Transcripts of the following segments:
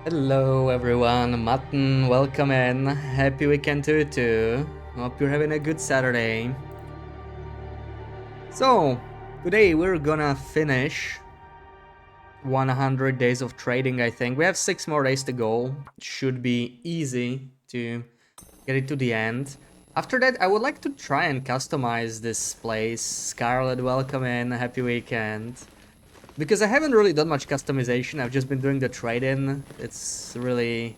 Hello everyone, Mutton, welcome in. Happy weekend to you too. Hope you're having a good Saturday. So, today we're gonna finish 100 days of trading, I think. We have 6 more days to go. Should be easy to get it to the end. After that, I would like to try and customize this place. Scarlet, welcome in, happy weekend. Because I haven't really done much customization, I've just been doing the trade-in. It's really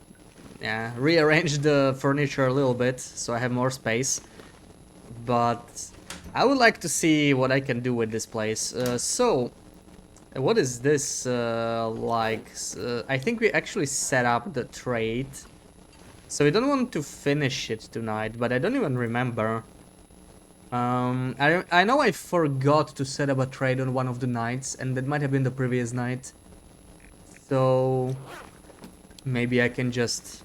rearrange the furniture a little bit so I have more space. But I would like to see what I can do with this place. What is this like? I think we actually set up the trade. So we don't want to finish it tonight, but I don't even remember. I know I forgot to set up a trade on one of the nights, and that might have been the previous night. So maybe I can just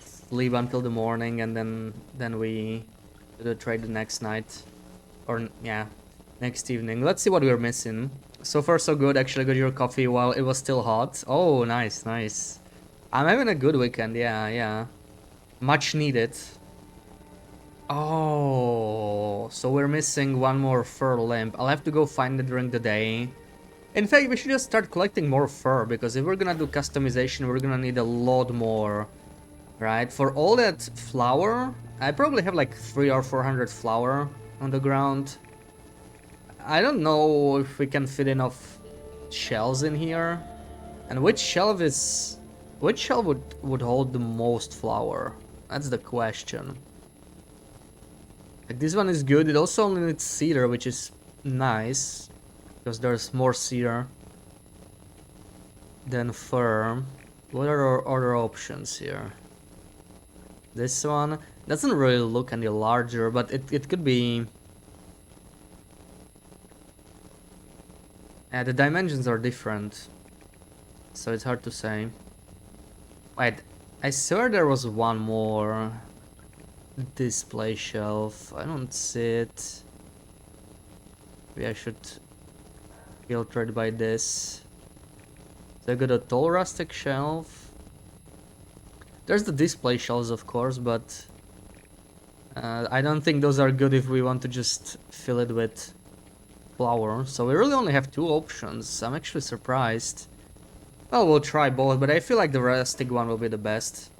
sleep until the morning and then we do the trade the next night, or yeah, next evening. Let's see what we're missing. So far so good. Actually got your coffee while it was still hot. Oh, nice. I'm having a good weekend. Yeah, much needed. Oh, so we're missing one more fur limb. I'll have to go find it during the day. In fact, we should just start collecting more fur, because if we're gonna do customization, we're gonna need a lot more. Right, for all that flour, I probably have like 300 or 400 flour on the ground. I don't know if we can fit enough shells in here. And which shelf would hold the most flour? That's the question. Like, this one is good. It also only needs cedar, which is nice, because there's more cedar than fir. What are our other options here? This one doesn't really look any larger, but it could be. The dimensions are different, so it's hard to say. Wait, I swear there was one more display shelf. I don't see it. Maybe I should filter it by this. So I got a tall rustic shelf. There's the display shelves, of course, but I don't think those are good if we want to just fill it with flour. So we really only have 2 options. I'm actually surprised. Well, we'll try both, but I feel like the rustic one will be the best.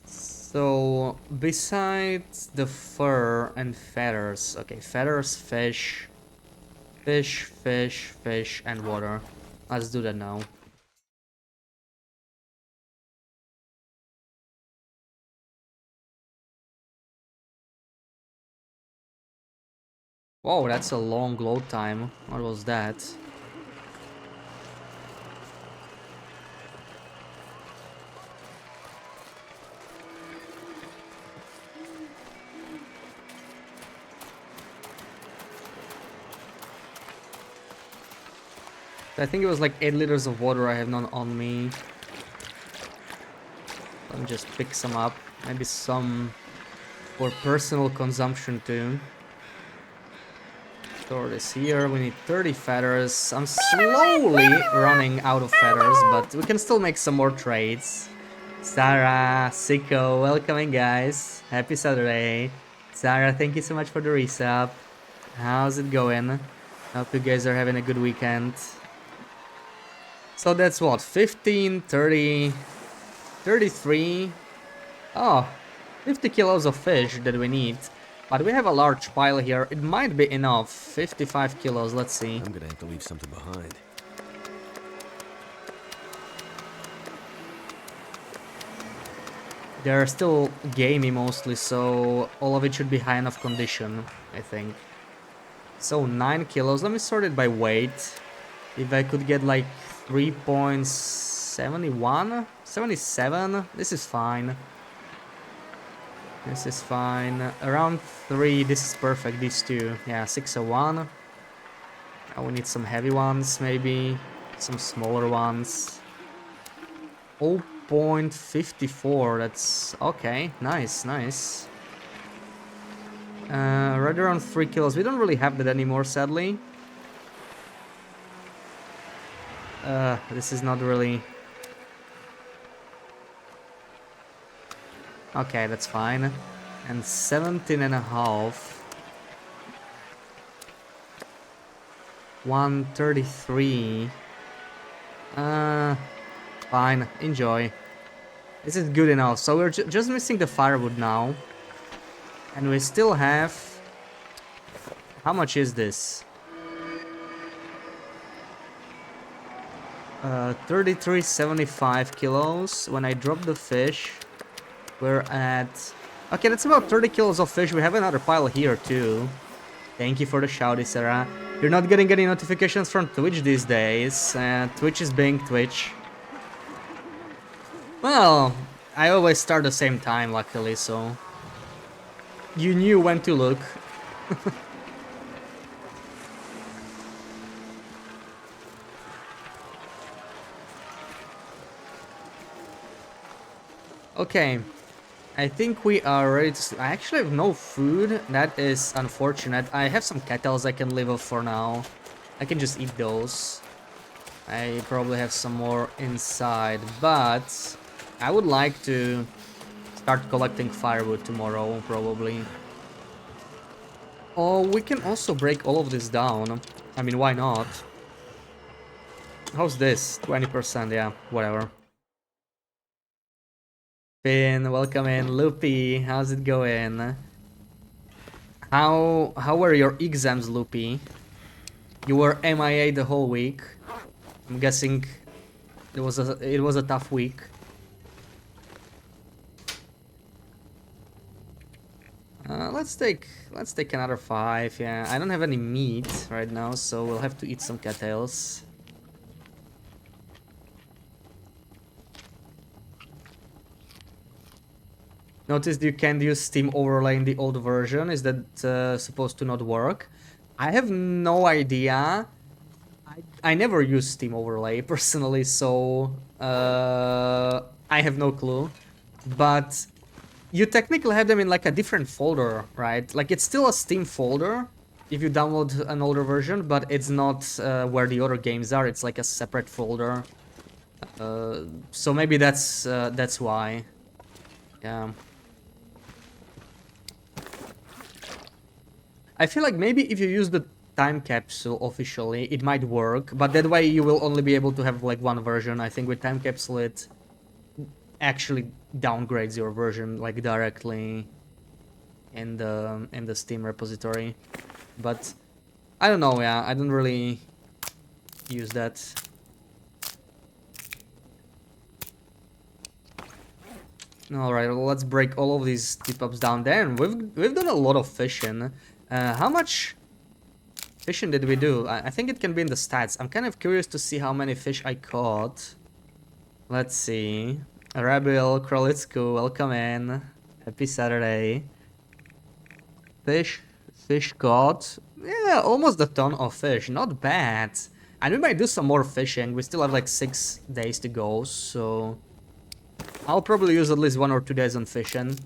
So, besides the fur and feathers, okay, feathers, fish, and water. Let's do that now. Whoa, that's a long load time. What was that? I think it was like 8 liters of water I have none on me. Let me just pick some up. Maybe some for personal consumption too. Store this here. We need 30 feathers. I'm slowly running out of feathers, but we can still make some more trades. Sarah, Siko, welcoming guys. Happy Saturday. Sarah, thank you so much for the resub. How's it going? Hope you guys are having a good weekend. So that's what, 15, 30, 33. Oh, 50 kilos of fish that we need. But we have a large pile here. It might be enough. 55 kilos, let's see. I'm gonna have to leave something behind. They're still gamey mostly, so all of it should be high enough condition, I think. So 9 kilos. Let me sort it by weight. If I could get like 3.71, 77, this is fine. This is fine. Around 3, this is perfect, these two. Yeah, 601. Now we need some heavy ones, maybe. Some smaller ones. 0.54, that's okay. Nice. Right around 3 kilos. We don't really have that anymore, sadly. This is not really... Okay, that's fine. And 17 and a half. 133. Fine, enjoy. This is good enough. So we're just missing the firewood now. And we still have... How much is this? 33.75 kilos. When I drop the fish, we're at... Okay, that's about 30 kilos of fish. We have another pile here too. Thank you for the shouty, Sarah. You're not getting any notifications from Twitch these days. Twitch is being Twitch. Well, I always start the same time, luckily, so... You knew when to look. Okay, I think we are ready to... I actually have no food. That is unfortunate. I have some kettles I can live off for now. I can just eat those. I probably have some more inside, but I would like to start collecting firewood tomorrow, probably. Oh, we can also break all of this down. I mean, why not? How's this? 20%, yeah, whatever. Finn, welcome in. Loopy, how's it going? How were your exams, Loopy? You were MIA the whole week. I'm guessing it was a tough week. Let's take another 5. Yeah, I don't have any meat right now, so we'll have to eat some cattails. Noticed you can't use Steam Overlay in the old version. Is that supposed to not work? I have no idea. I never use Steam Overlay personally, so I have no clue. But you technically have them in like a different folder, right? Like it's still a Steam folder if you download an older version, but it's not where the other games are. It's like a separate folder. So maybe that's why. Yeah. I feel like maybe if you use the time capsule officially, it might work, but that way you will only be able to have like one version. I think with time capsule it actually downgrades your version like directly in the Steam repository. But I don't know, yeah, I don't really use that. Alright, well, let's break all of these tip-ups down there, and we've done a lot of fishing. How much fishing did we do? I think it can be in the stats. I'm kind of curious to see how many fish I caught. Let's see. Rabil, Krolitsku, welcome in. Happy Saturday. Fish caught. Yeah, almost a ton of fish. Not bad. And we might do some more fishing. We still have like 6 days to go, so... I'll probably use at least 1 or 2 days on fishing.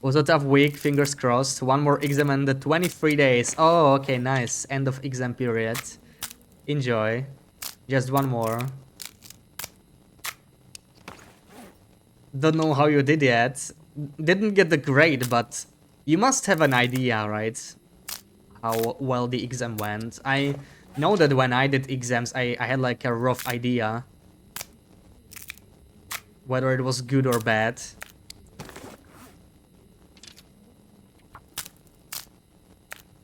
Was a tough week, fingers crossed. One more exam and the 23 days. Oh, okay, nice. End of exam period. Enjoy. Just one more. Don't know how you did yet. Didn't get the grade, but you must have an idea, right? How well the exam went. I know that when I did exams, I had like a rough idea. Whether it was good or bad.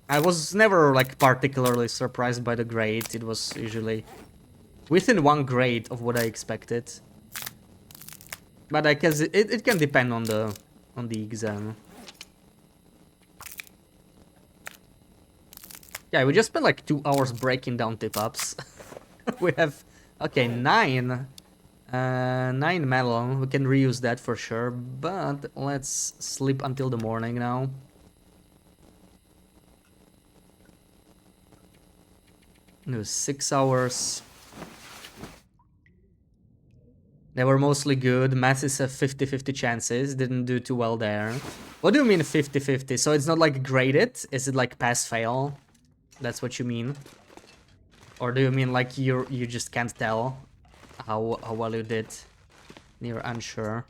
I was never like particularly surprised by the grade. It was usually within 1 grade of what I expected. But I guess it can depend on the exam. Yeah, we just spent like 2 hours breaking down tip-ups. We have, okay, 9 melon. We can reuse that for sure, but let's sleep until the morning now. It was 6 hours. They were mostly good. Math is a 50-50 chances. Didn't do too well there. What do you mean 50-50? So it's not like graded? Is it like pass-fail? That's what you mean? Or do you mean like you just can't tell how well you did? You're unsure.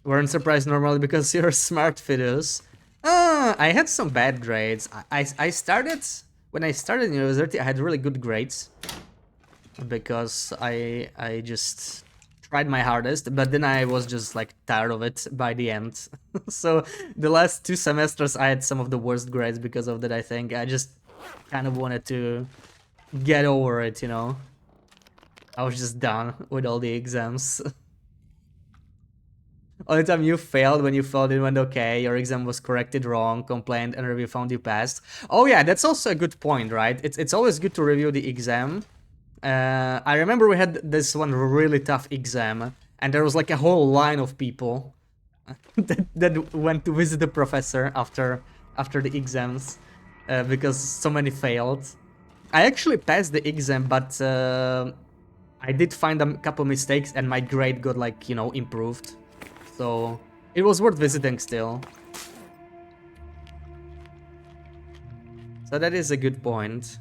Weren't surprised normally because you're smart, Fidus. I had some bad grades. I started when I started university. I had really good grades because I just tried my hardest, but then I was just like tired of it by the end. So the last 2 semesters I had some of the worst grades because of that. I think I just kind of wanted to get over it, you know. I was just done with all the exams. Only time you failed when you felt it went okay, your exam was corrected wrong, complained, and review found you passed. Oh yeah, that's also a good point, right? It's always good to review the exam. I remember we had this one really tough exam, and there was like a whole line of people that went to visit the professor after the exams because so many failed. I actually passed the exam, but I did find a couple mistakes, and my grade got like, you know, improved. So it was worth visiting still. So that is a good point.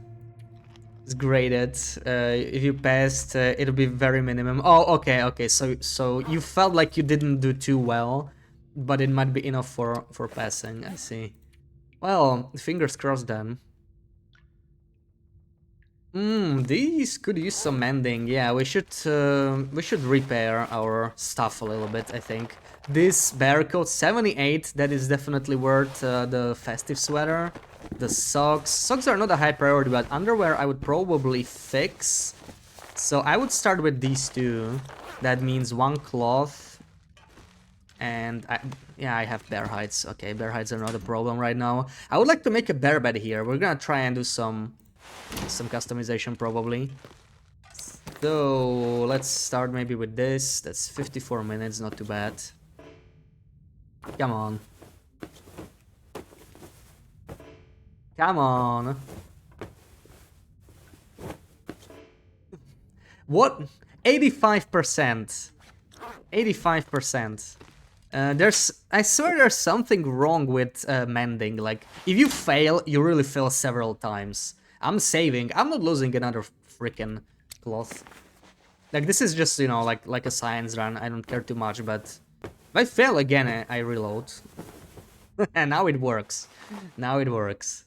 It's graded. If you passed, it'll be very minimum. Oh, okay. So you felt like you didn't do too well, but it might be enough for passing. I see. Well, fingers crossed then. These could use some mending. Yeah, we should repair our stuff a little bit, I think. This bear coat 78, that is definitely worth the festive sweater. The socks. Socks are not a high priority, but underwear I would probably fix. So I would start with these two. That means one cloth. And yeah, I have bear hides. Okay, bear hides are not a problem right now. I would like to make a bear bed here. We're gonna try and do some customization probably. So let's start maybe with this. That's 54 minutes, not too bad. Come on. Come on. What? 85%. 85%. I swear there's something wrong with mending. Like, if you fail, you really fail several times. I'm saving. I'm not losing another freaking cloth. Like, this is just, you know, like a science run. I don't care too much, but if I fail again, I reload. And now it works. Now it works.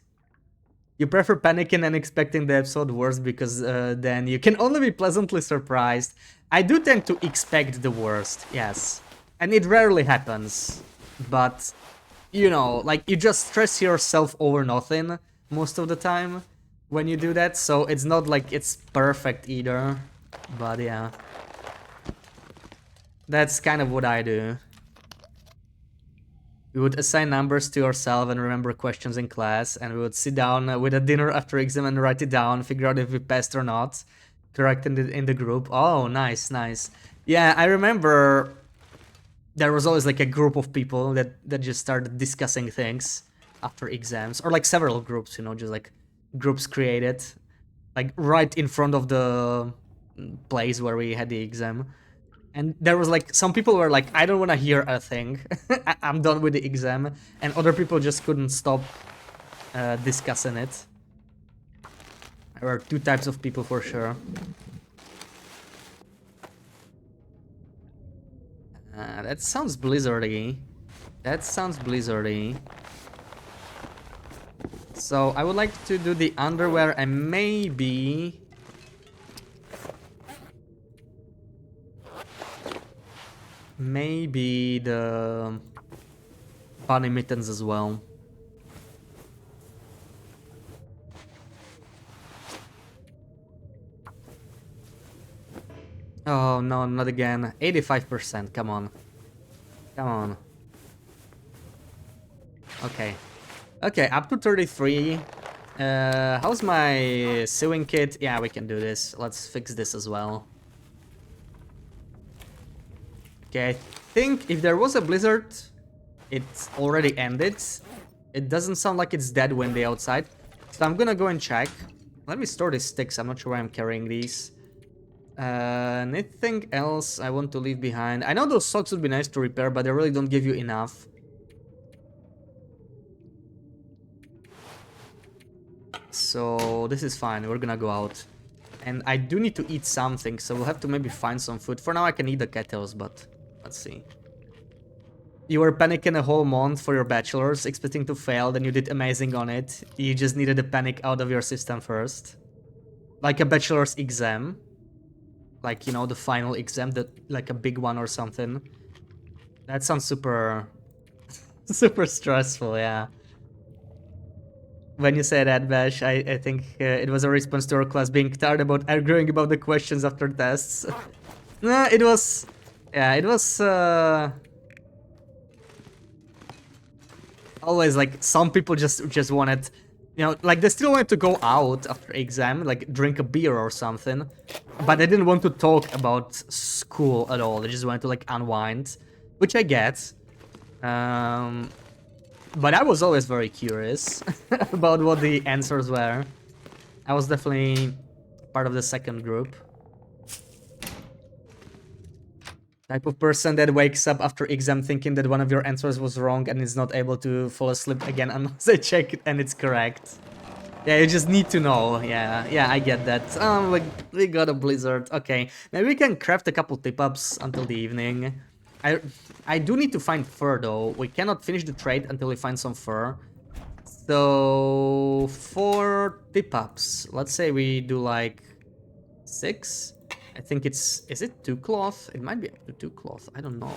You prefer panicking and expecting the episode worst because then you can only be pleasantly surprised. I do tend to expect the worst, yes. And it rarely happens. But, you know, like, you just stress yourself over nothing most of the time when you do that. So it's not like it's perfect either. But yeah. That's kind of what I do. We would assign numbers to ourselves and remember questions in class, and we would sit down with a dinner after exam and write it down, figure out if we passed or not, correct in the group. Oh, nice, nice. Yeah, I remember there was always like a group of people that just started discussing things after exams, or like several groups, you know, just like groups created, like right in front of the place where we had the exam. And there was like, some people were like, I don't want to hear a thing. I'm done with the exam. And other people just couldn't stop discussing it. There were two types of people for sure. That sounds blizzardy. That sounds blizzardy. So I would like to do the underwear and maybe... maybe the bunny mittens as well. Oh no, not again. 85%, come on. Come on. Okay. Okay, up to 33. How's my sewing kit? Yeah, we can do this. Let's fix this as well. Okay, I think if there was a blizzard, it's already ended. It doesn't sound like it's dead windy outside. So I'm gonna go and check. Let me store these sticks. I'm not sure why I'm carrying these. Anything else I want to leave behind? I know those socks would be nice to repair, but they really don't give you enough. So this is fine. We're gonna go out. And I do need to eat something, so we'll have to maybe find some food. For now I can eat the kettles, but let's see. You were panicking a whole month for your bachelor's, expecting to fail, then you did amazing on it. You just needed the panic out of your system first. Like a bachelor's exam. Like, you know, the final exam, like a big one or something. That sounds super... super stressful, yeah. When you say that, Bash, I think it was a response to our class being tired about arguing about the questions after tests. No, it was... Yeah, it was... always like some people just wanted, you know, like they still wanted to go out after exam, like drink a beer or something, but they didn't want to talk about school at all. They just wanted to like unwind, which I get. But I was always very curious about what the answers were. I was definitely part of the second group. Type of person that wakes up after exam thinking that one of your answers was wrong and is not able to fall asleep again unless they check it and it's correct. Yeah, you just need to know. Yeah, I get that. Like, we got a blizzard. Okay, maybe we can craft a couple tip-ups until the evening. I do need to find fur, though. We cannot finish the trade until we find some fur. So, 4 tip-ups. Let's say we do, like, 6? I think it's... Is it 2 cloth? It might be up to 2 cloth. I don't know.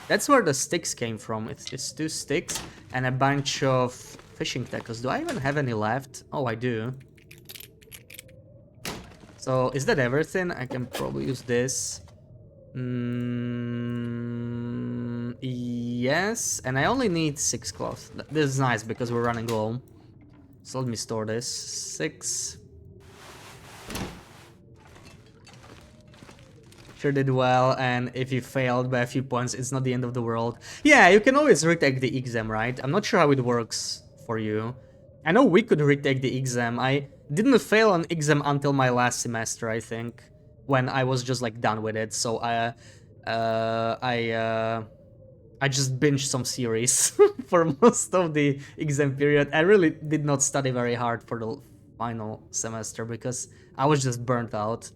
That's where the sticks came from. It's 2 sticks and a bunch of fishing tackles. Do I even have any left? Oh, I do. So, is that everything? I can probably use this. Yes. And I only need 6 cloth. This is nice because we're running low. So let me store this. 6... did well, and if you failed by a few points, it's not the end of the world. Yeah, you can always retake the exam, right? I'm not sure how it works for you. I know we could retake the exam. I didn't fail an exam until my last semester, I think, when I was just like done with it. So I just binged some series for most of the exam period. I really did not study very hard for the final semester because I was just burnt out.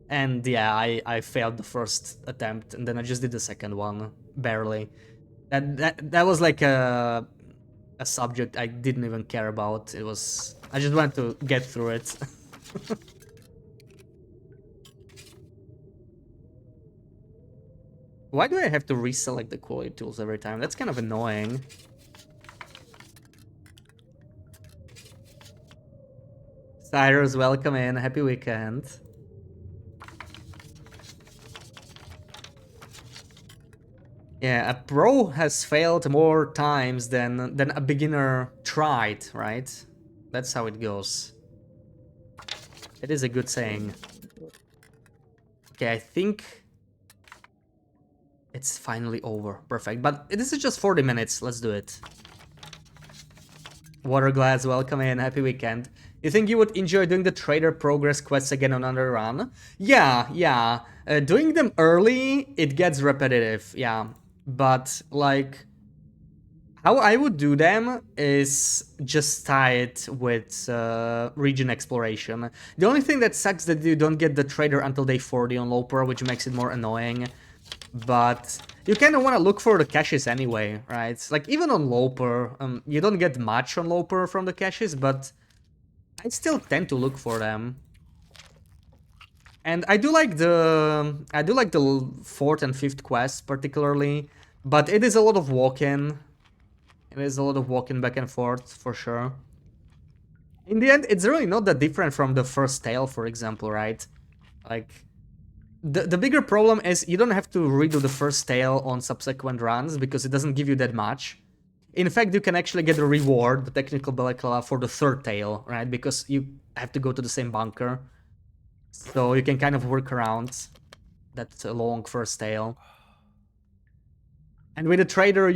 And yeah, I failed the first attempt, and then I just did the second one, barely. That was like a subject I didn't even care about. It was... I just wanted to get through it. Why do I have to reselect the quality tools every time? That's kind of annoying. Cyrus, welcome in. Happy weekend. Yeah, a pro has failed more times than a beginner tried, right? That's how it goes. It is a good saying. Okay, I think it's finally over. Perfect. But this is just 40 minutes. Let's do it. Waterglass, welcome in. Happy weekend. You think you would enjoy doing the trader progress quests again on another run? Yeah. Doing them early, it gets repetitive. Yeah. But, like, how I would do them is just tie it with region exploration. The only thing that sucks that you don't get the trader until day 40 on Loper, which makes it more annoying. But you kind of want to look for the caches anyway, right? Like, even on Loper, you don't get much on Loper from the caches, but I still tend to look for them. And I do like the 4th and 5th quests particularly, but it is a lot of walking. It is a lot of walking back and forth for sure. In the end, it's really not that different from the first tale, for example, right? Like, the bigger problem is you don't have to redo the first tale on subsequent runs because it doesn't give you that much. In fact, you can actually get a reward, the technical balaclava, for the 3rd tale, right? Because you have to go to the same bunker. So you can kind of work around that long first tale. And with a trader,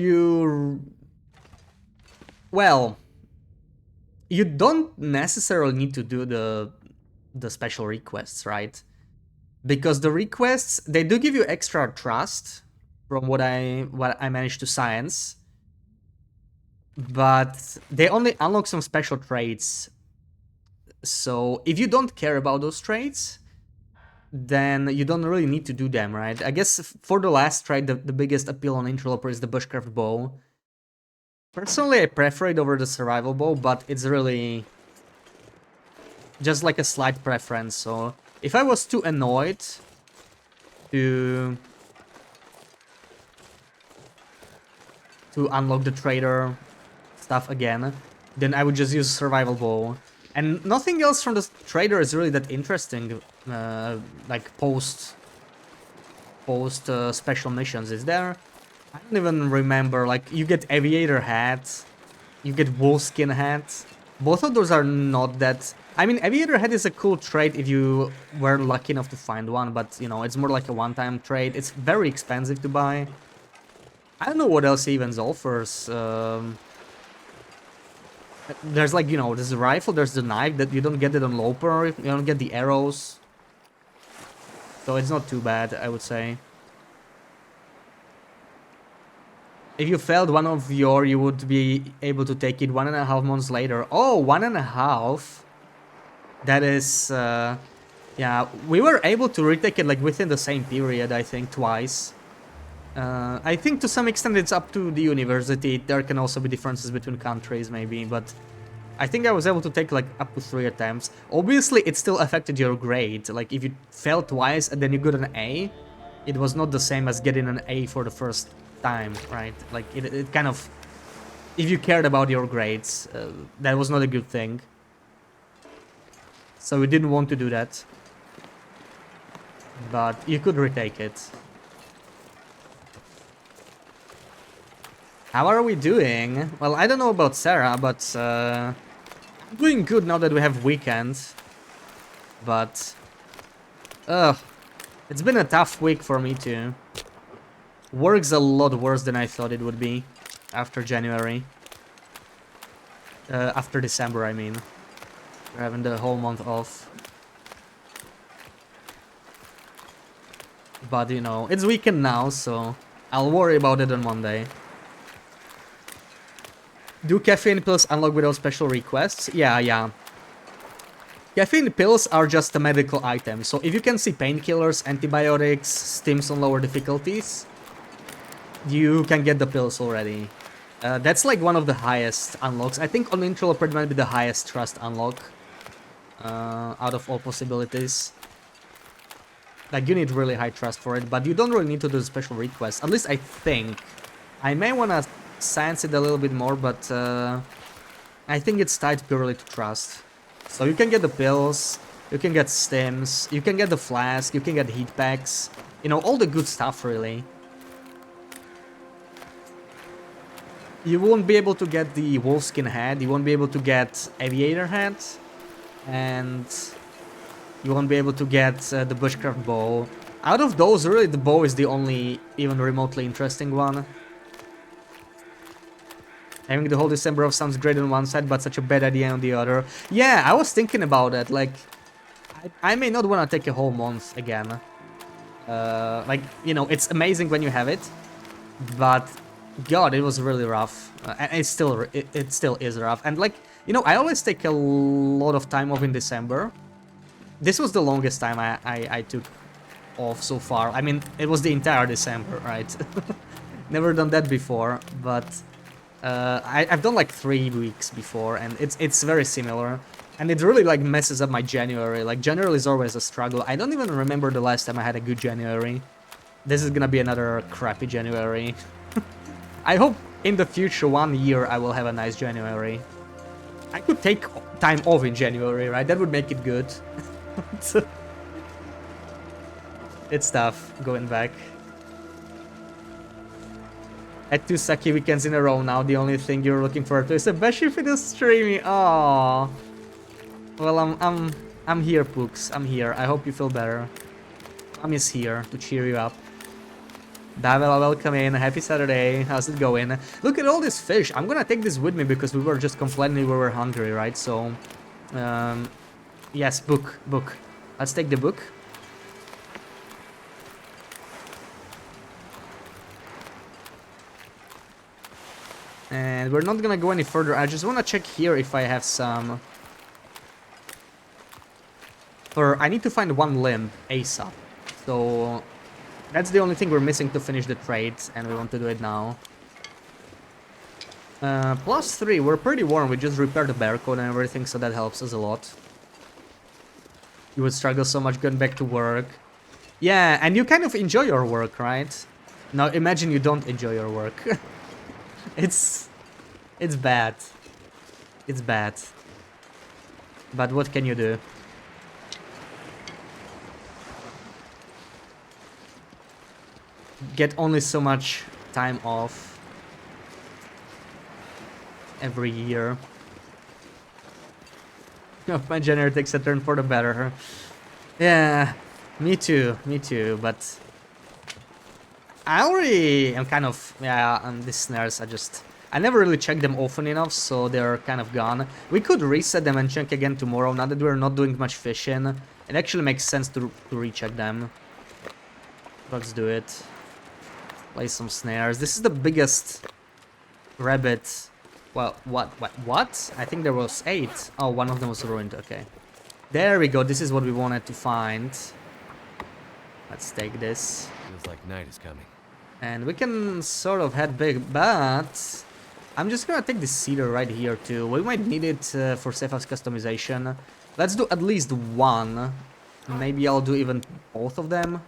well, you don't necessarily need to do the special requests, right? Because the requests, they do give you extra trust from what I managed to science. But they only unlock some special traits. So if you don't care about those traits, then you don't really need to do them, right? I guess for the last trade, the biggest appeal on Interloper is the Bushcraft Bow. Personally, I prefer it over the Survival Bow, but it's really just like a slight preference. So if I was too annoyed to unlock the trader stuff again, then I would just use Survival Bow. And nothing else from the trader is really that interesting, like post special missions, is there? I don't even remember. Like, you get Aviator Hat, you get Wolfskin Hat. Both of those are not that... I mean, Aviator Hat is a cool trade if you were lucky enough to find one, but, you know, it's more like a one-time trade. It's very expensive to buy. I don't know what else he even offers. There's like, you know, there's the rifle, there's the knife, that you don't get it on Loper, you don't get the arrows. So it's not too bad, I would say. If you failed one of your, you would be able to take it 1.5 months later. Oh, 1.5? That is, yeah, we were able to retake it like within the same period, I think, twice. I think to some extent it's up to the university. There can also be differences between countries, maybe, but I think I was able to take like up to 3 attempts. Obviously, it still affected your grade. Like, if you failed twice and then you got an A, it was not the same as getting an A for the first time, right? Like, it kind of... If you cared about your grades, that was not a good thing. So we didn't want to do that. But you could retake it. How are we doing? Well, I don't know about Sarah, but I'm doing good now that we have weekend. But it's been a tough week for me too. Work's a lot worse than I thought it would be after January. After December, I mean. We're having the whole month off. But, you know, it's weekend now, so I'll worry about it on Monday. Do caffeine pills unlock without special requests? Yeah. Caffeine pills are just a medical item, so if you can see painkillers, antibiotics, stims on lower difficulties, you can get the pills already. That's like one of the highest unlocks. I think on Interloper it might be the highest trust unlock out of all possibilities. Like, you need really high trust for it, but you don't really need to do special requests. At least I think. I may want to science it a little bit more, but I think it's tied purely to trust. So you can get the pills, you can get stims, you can get the flask, you can get heat packs, you know, all the good stuff really. You won't be able to get the Wolfskin Hat, you won't be able to get Aviator Hat, and you won't be able to get the Bushcraft Bow. Out of those, really, the bow is the only even remotely interesting one. Having the whole December off sounds great on one side, but such a bad idea on the other. Yeah, I was thinking about it. Like, I may not want to take a whole month again. Like, you know, it's amazing when you have it, but God, it was really rough. And it still is rough. And like, you know, I always take a lot of time off in December. This was the longest time I took off so far. I mean, it was the entire December, right? Never done that before, but I've done like 3 weeks before, and it's very similar. And it really like messes up my January. Like, January is always a struggle. I don't even remember the last time I had a good January. This is gonna be another crappy January. I hope in the future, 1 year, I will have a nice January. I could take time off in January, right? That would make it good. It's tough going back. Had 2 sucky weekends in a row now. The only thing you're looking forward to is a Beshi video streaming. Aww. Well, I'm here, Pooks. I'm here. I hope you feel better. Mom is here to cheer you up. Davila, welcome in. Happy Saturday. How's it going? Look at all this fish. I'm gonna take this with me because we were just complaining we were hungry, right? So, yes, book. Let's take the book. And we're not gonna go any further. I just wanna check here if I have some I need to find one limb ASAP. So that's the only thing we're missing to finish the trade, and we want to do it now. +3, we're pretty warm. We just repaired the barcode and everything, so that helps us a lot. You would struggle so much going back to work. Yeah, and you kind of enjoy your work, right? Now imagine you don't enjoy your work. It's bad. It's bad. But what can you do? Get only so much time off every year. My generator takes a turn for the better. Yeah, me too, but I already am kind of, yeah, these snares I never really check them often enough, so they're kind of gone. We could reset them and check again tomorrow. Now that we're not doing much fishing, it actually makes sense to recheck them. Let's do it. Play some snares. This is the biggest rabbit. Well, what? I think there was 8. Oh, one of them was ruined. Okay. There we go. This is what we wanted to find. Let's take this. Feels like night is coming. And we can sort of head big, but I'm just gonna take the cedar right here too. We might need it for Cephas customization. Let's do at least one. Maybe I'll do even both of them.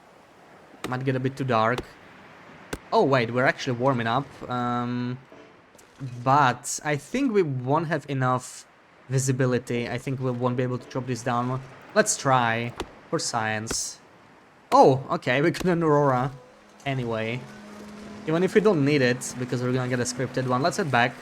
Might get a bit too dark. Oh wait, we're actually warming up. But I think we won't have enough visibility. I think we won't be able to drop this down. Let's try for science. Oh, okay, we got an Aurora anyway. Even if we don't need it, because we're gonna get a scripted one. Let's head back.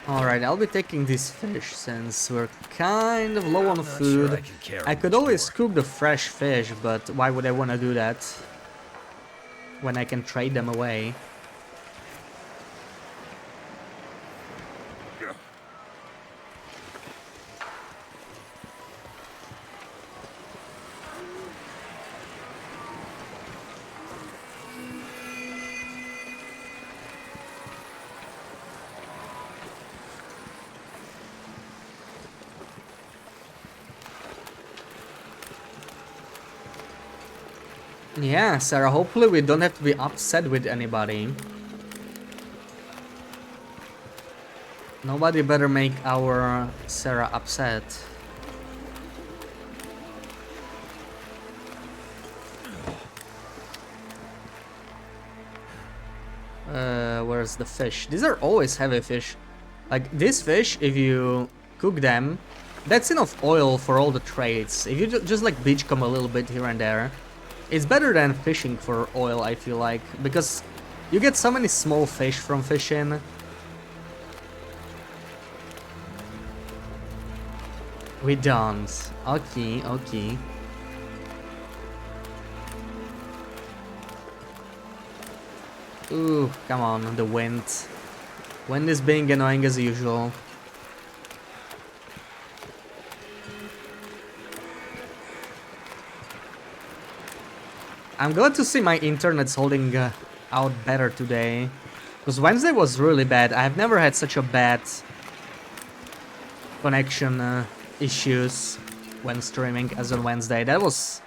Alright, I'll be taking this fish since we're kind of low on food. I could always cook the fresh fish, but why would I want to do that when I can trade them away? Yeah, Sarah, hopefully we don't have to be upset with anybody. Nobody better make our Sarah upset. Where's the fish? These are always heavy fish. Like, this fish, if you cook them, that's enough oil for all the trades. If you just like beachcomb a little bit here and there, it's better than fishing for oil, I feel like, because you get so many small fish from fishing. We don't. Okay, okay. Ooh, come on, the wind. Wind is being annoying as usual. I'm glad to see my internet's holding out better today. Because Wednesday was really bad. I've never had such a bad connection issues when streaming as on Wednesday. That was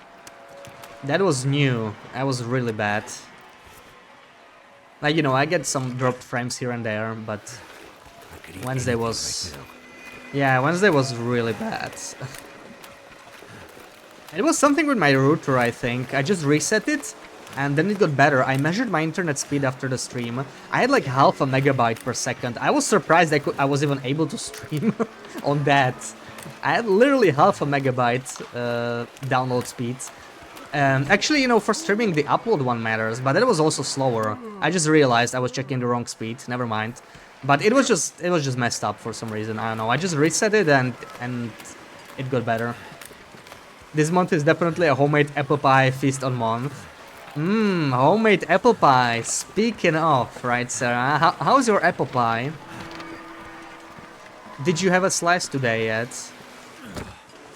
new. That was really bad. Like, you know, I get some dropped frames here and there, but Wednesday was... Yeah, Wednesday was really bad. It was something with my router, I think. I just reset it, and then it got better. I measured my internet speed after the stream. I had like half a megabyte per second. I was surprised I was even able to stream on that. I had literally half a megabyte download speed. Actually, you know, for streaming, the upload one matters, but it was also slower. I just realized I was checking the wrong speed. Never mind. But it was just messed up for some reason. I don't know. I just reset it and it got better. This month is definitely a homemade apple pie feast on month. Homemade apple pie. Speaking of, right, Sarah? How's your apple pie? Did you have a slice today yet?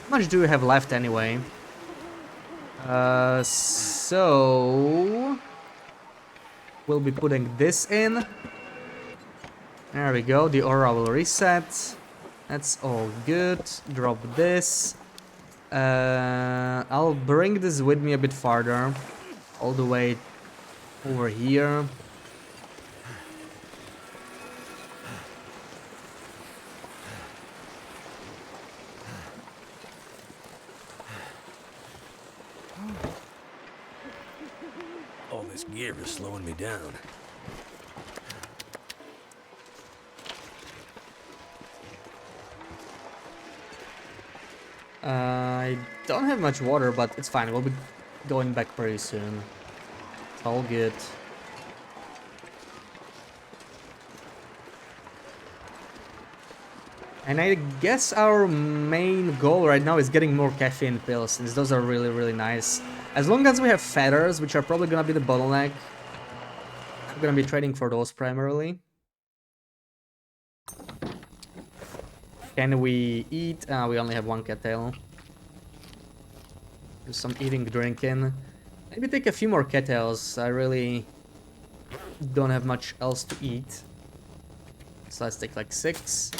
How much do you have left anyway? So we'll be putting this in. There we go. The aura will reset. That's all good. Drop this. I'll bring this with me a bit farther, all the way over here. All this gear is slowing me down. I don't have much water, but it's fine. We'll be going back pretty soon. It's all good. And I guess our main goal right now is getting more caffeine pills, since those are really, really nice. As long as we have feathers, which are probably gonna be the bottleneck, I'm gonna be trading for those primarily. Can we eat? We only have one cattail. Do some eating, drinking. Maybe take a few more cattails. I really don't have much else to eat. So let's take like 6.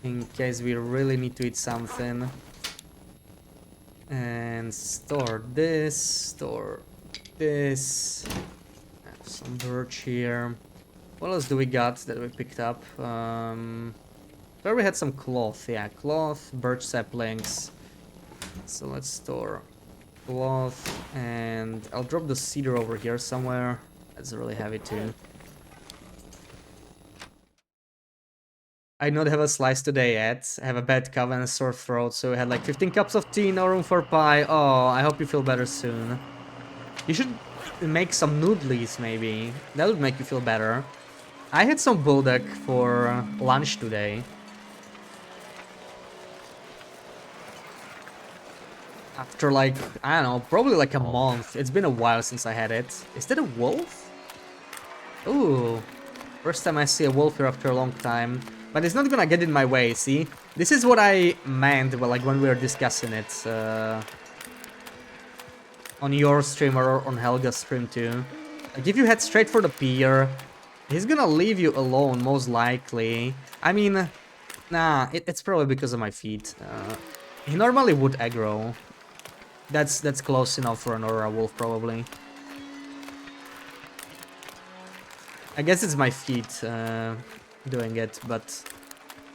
In case we really need to eat something. And store this. Have some birch here. What else do we got that we picked up? There we had some cloth. Yeah, cloth, birch saplings. So let's store cloth, and I'll drop the cedar over here somewhere. That's really heavy too. I not have a slice today yet. I have a bad cough and a sore throat, so I had like 15 cups of tea, no room for pie. Oh, I hope you feel better soon. You should make some noodles maybe. That would make you feel better. I had some bulldog for lunch today. After like, I don't know, probably like a month. It's been a while since I had it. Is that a wolf? Ooh. First time I see a wolf here after a long time. But it's not gonna get in my way, see? This is what I meant, well, like when we were discussing it. On your stream or on Helga's stream too. Like if you head straight for the pier, he's gonna leave you alone, most likely. I mean, nah, it's probably because of my feet. He normally would aggro. That's close enough for an Aura Wolf, probably. I guess it's my feet doing it, but...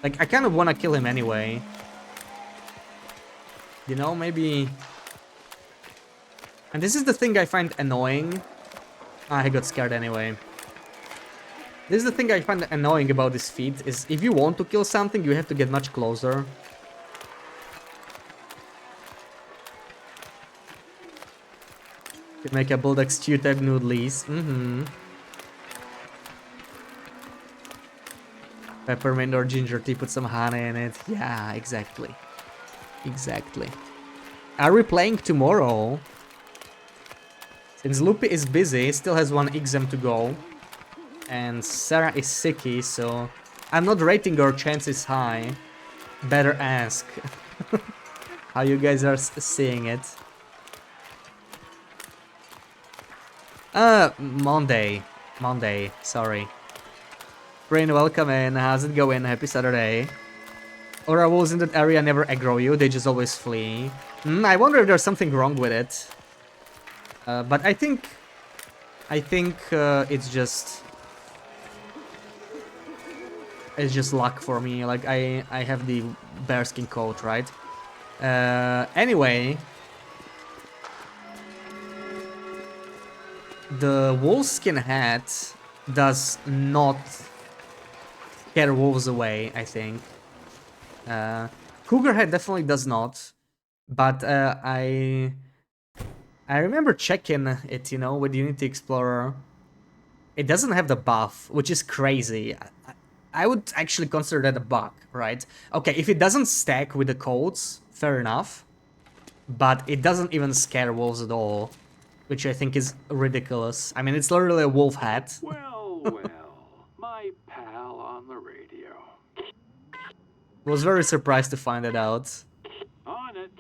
Like, I kind of want to kill him anyway. You know, maybe... And this is the thing I find annoying. I got scared anyway. This is the thing I find annoying about this feat, is if you want to kill something, you have to get much closer. Could make a bulldog stew type noodles. Peppermint or ginger tea, put some honey in it. Yeah, exactly. Exactly. Are we playing tomorrow? Since Lupi is busy, still has one exam to go. And Sarah is sicky, so I'm not rating her chances high. Better ask. How you guys are seeing it. Monday, sorry. Rain, welcome in. How's it going? Happy Saturday. Aura wolves in that area never aggro you, they just always flee. I wonder if there's something wrong with it. But I think it's just luck for me. Like I have the bearskin coat, right? Anyway, the wolfskin hat does not scare wolves away, I think. Cougar hat definitely does not, but I I remember checking it, you know, with Unity Explorer. It doesn't have the buff, which is crazy. I would actually consider that a bug, right? Okay, if it doesn't stack with the codes, fair enough. But it doesn't even scare wolves at all, which I think is ridiculous. I mean, it's literally a wolf hat. Well, my pal on the radio. Was very surprised to find it out. On it.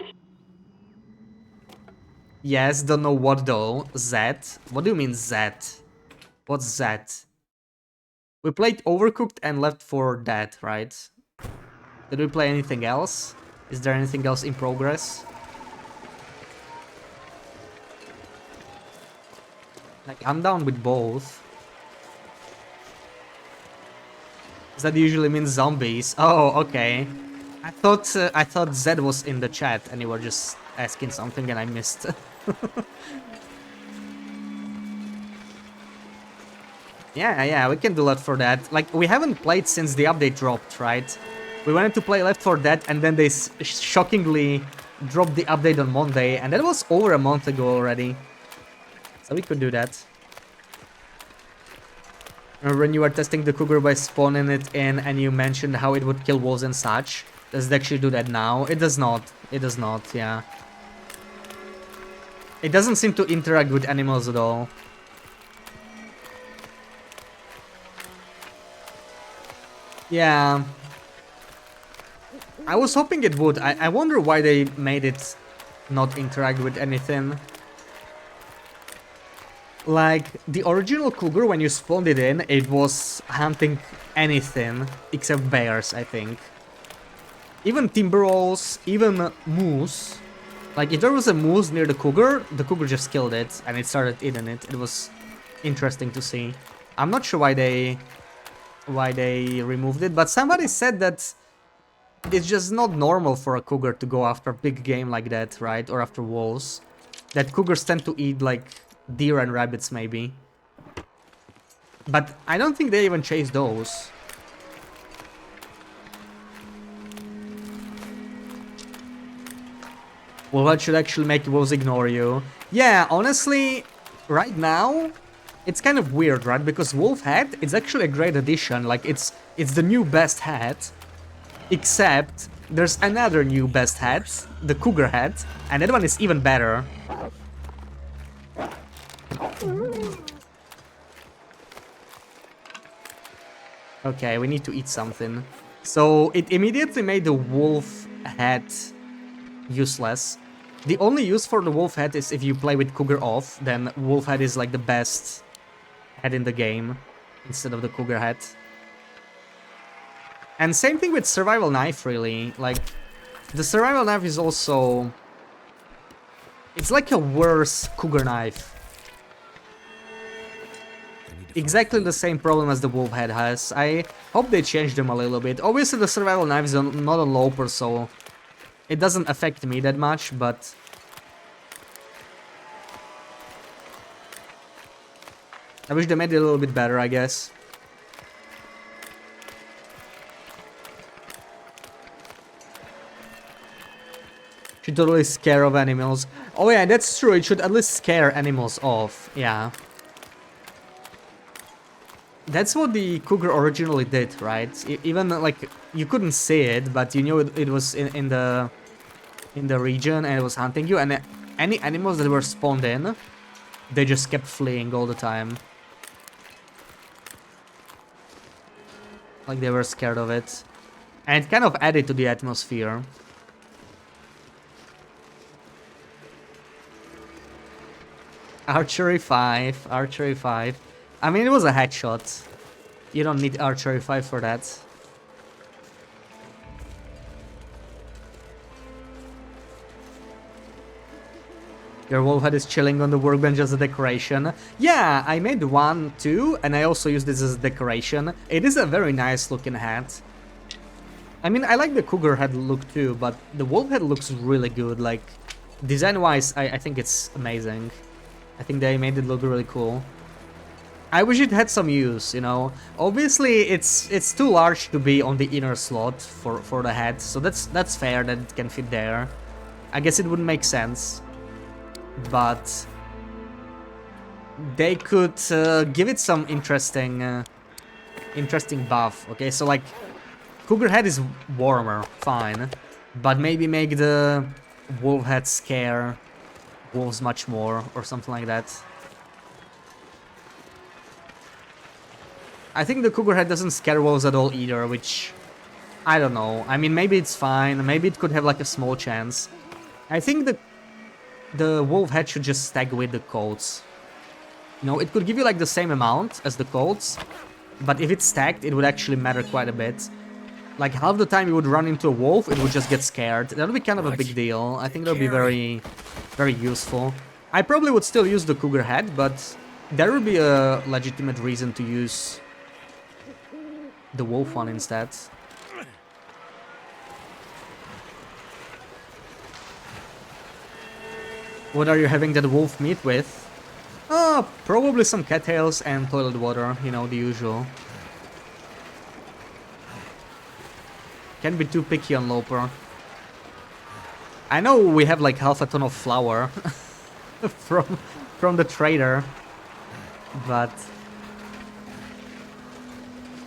Yes, don't know what though. Z? What do you mean Z? What's Z? We played Overcooked and Left 4 Dead, right? Did we play anything else? Is there anything else in progress? Like, I'm down with both. Does that usually mean zombies? Oh, okay. I thought Zed was in the chat and you were just asking something and I missed. Yeah, we can do Left 4 Dead. Like, we haven't played since the update dropped, right? We wanted to play Left 4 Dead and then they shockingly dropped the update on Monday, and that was over a month ago already. So we could do that. Remember when you were testing the Cougar by spawning it in and you mentioned how it would kill wolves and such? Does it actually do that now? It does not. It does not, yeah. It doesn't seem to interact with animals at all. Yeah. I was hoping it would. I wonder why they made it not interact with anything. Like, the original Cougar, when you spawned it in, it was hunting anything except bears, I think. Even timber wolves, even moose. Like, if there was a moose near the Cougar just killed it and it started eating it. It was interesting to see. I'm not sure why they removed it, but somebody said that it's just not normal for a Cougar to go after big game like that, right? Or after wolves. That Cougars tend to eat, like, deer and rabbits, maybe. But I don't think they even chase those. Well, that should actually make wolves ignore you. Yeah, honestly, right now, it's kind of weird, right? Because Wolf Hat, it's actually a great addition. Like, it's the new best hat. Except, there's another new best hat, the Cougar Hat, and that one is even better. Okay, we need to eat something. So, it immediately made the Wolf Hat useless. The only use for the Wolf Hat is if you play with Cougar off, then Wolf Hat is like the best hat in the game, instead of the Cougar Hat. And same thing with Survival Knife, really. Like, the Survival Knife is also... It's like a worse Cougar Knife. Exactly the same problem as the Wolf Head has. I hope they change them a little bit. Obviously the Survival Knife is not a loper, so it doesn't affect me that much, but... I wish they made it a little bit better, I guess. Should totally scare off animals. Oh yeah, that's true, it should at least scare animals off, yeah. That's what the Cougar originally did, right? Even, like, you couldn't see it, but you knew it was in the region and it was hunting you, and any animals that were spawned in, they just kept fleeing all the time. Like they were scared of it. And it kind of added to the atmosphere. Archery 5, Archery 5. I mean, it was a headshot. You don't need Archery 5 for that. Your wolf head is chilling on the workbench as a decoration. Yeah, I made one too, and I also used this as a decoration. It is a very nice looking hat. I mean, I like the Cougar head look too, but the wolf head looks really good. Like, design-wise, I think it's amazing. I think they made it look really cool. I wish it had some use, you know. Obviously, it's too large to be on the inner slot for the head, so that's fair that it can fit there. I guess it would make sense. but they could give it some interesting buff. Okay, so like Cougar Head is warmer, fine, but maybe make the Wolf Head scare wolves much more or something like that. I think the Cougar Head doesn't scare wolves at all either, which I don't know. I mean, maybe it's fine. Maybe it could have like a small chance. I think the Wolf Head should just stack with the coats. You know, it could give you like the same amount as the coats, but if it's stacked, it would actually matter quite a bit. Like half the time you would run into a wolf, it would just get scared. That would be kind of a big deal. I think that would be very, very useful. I probably would still use the Cougar Head, but there would be a legitimate reason to use the wolf one instead. What are you having that wolf meat with? Probably some cattails and toilet water, you know, the usual. Can't be too picky on Loper. I know we have like half a ton of flour from the trader, but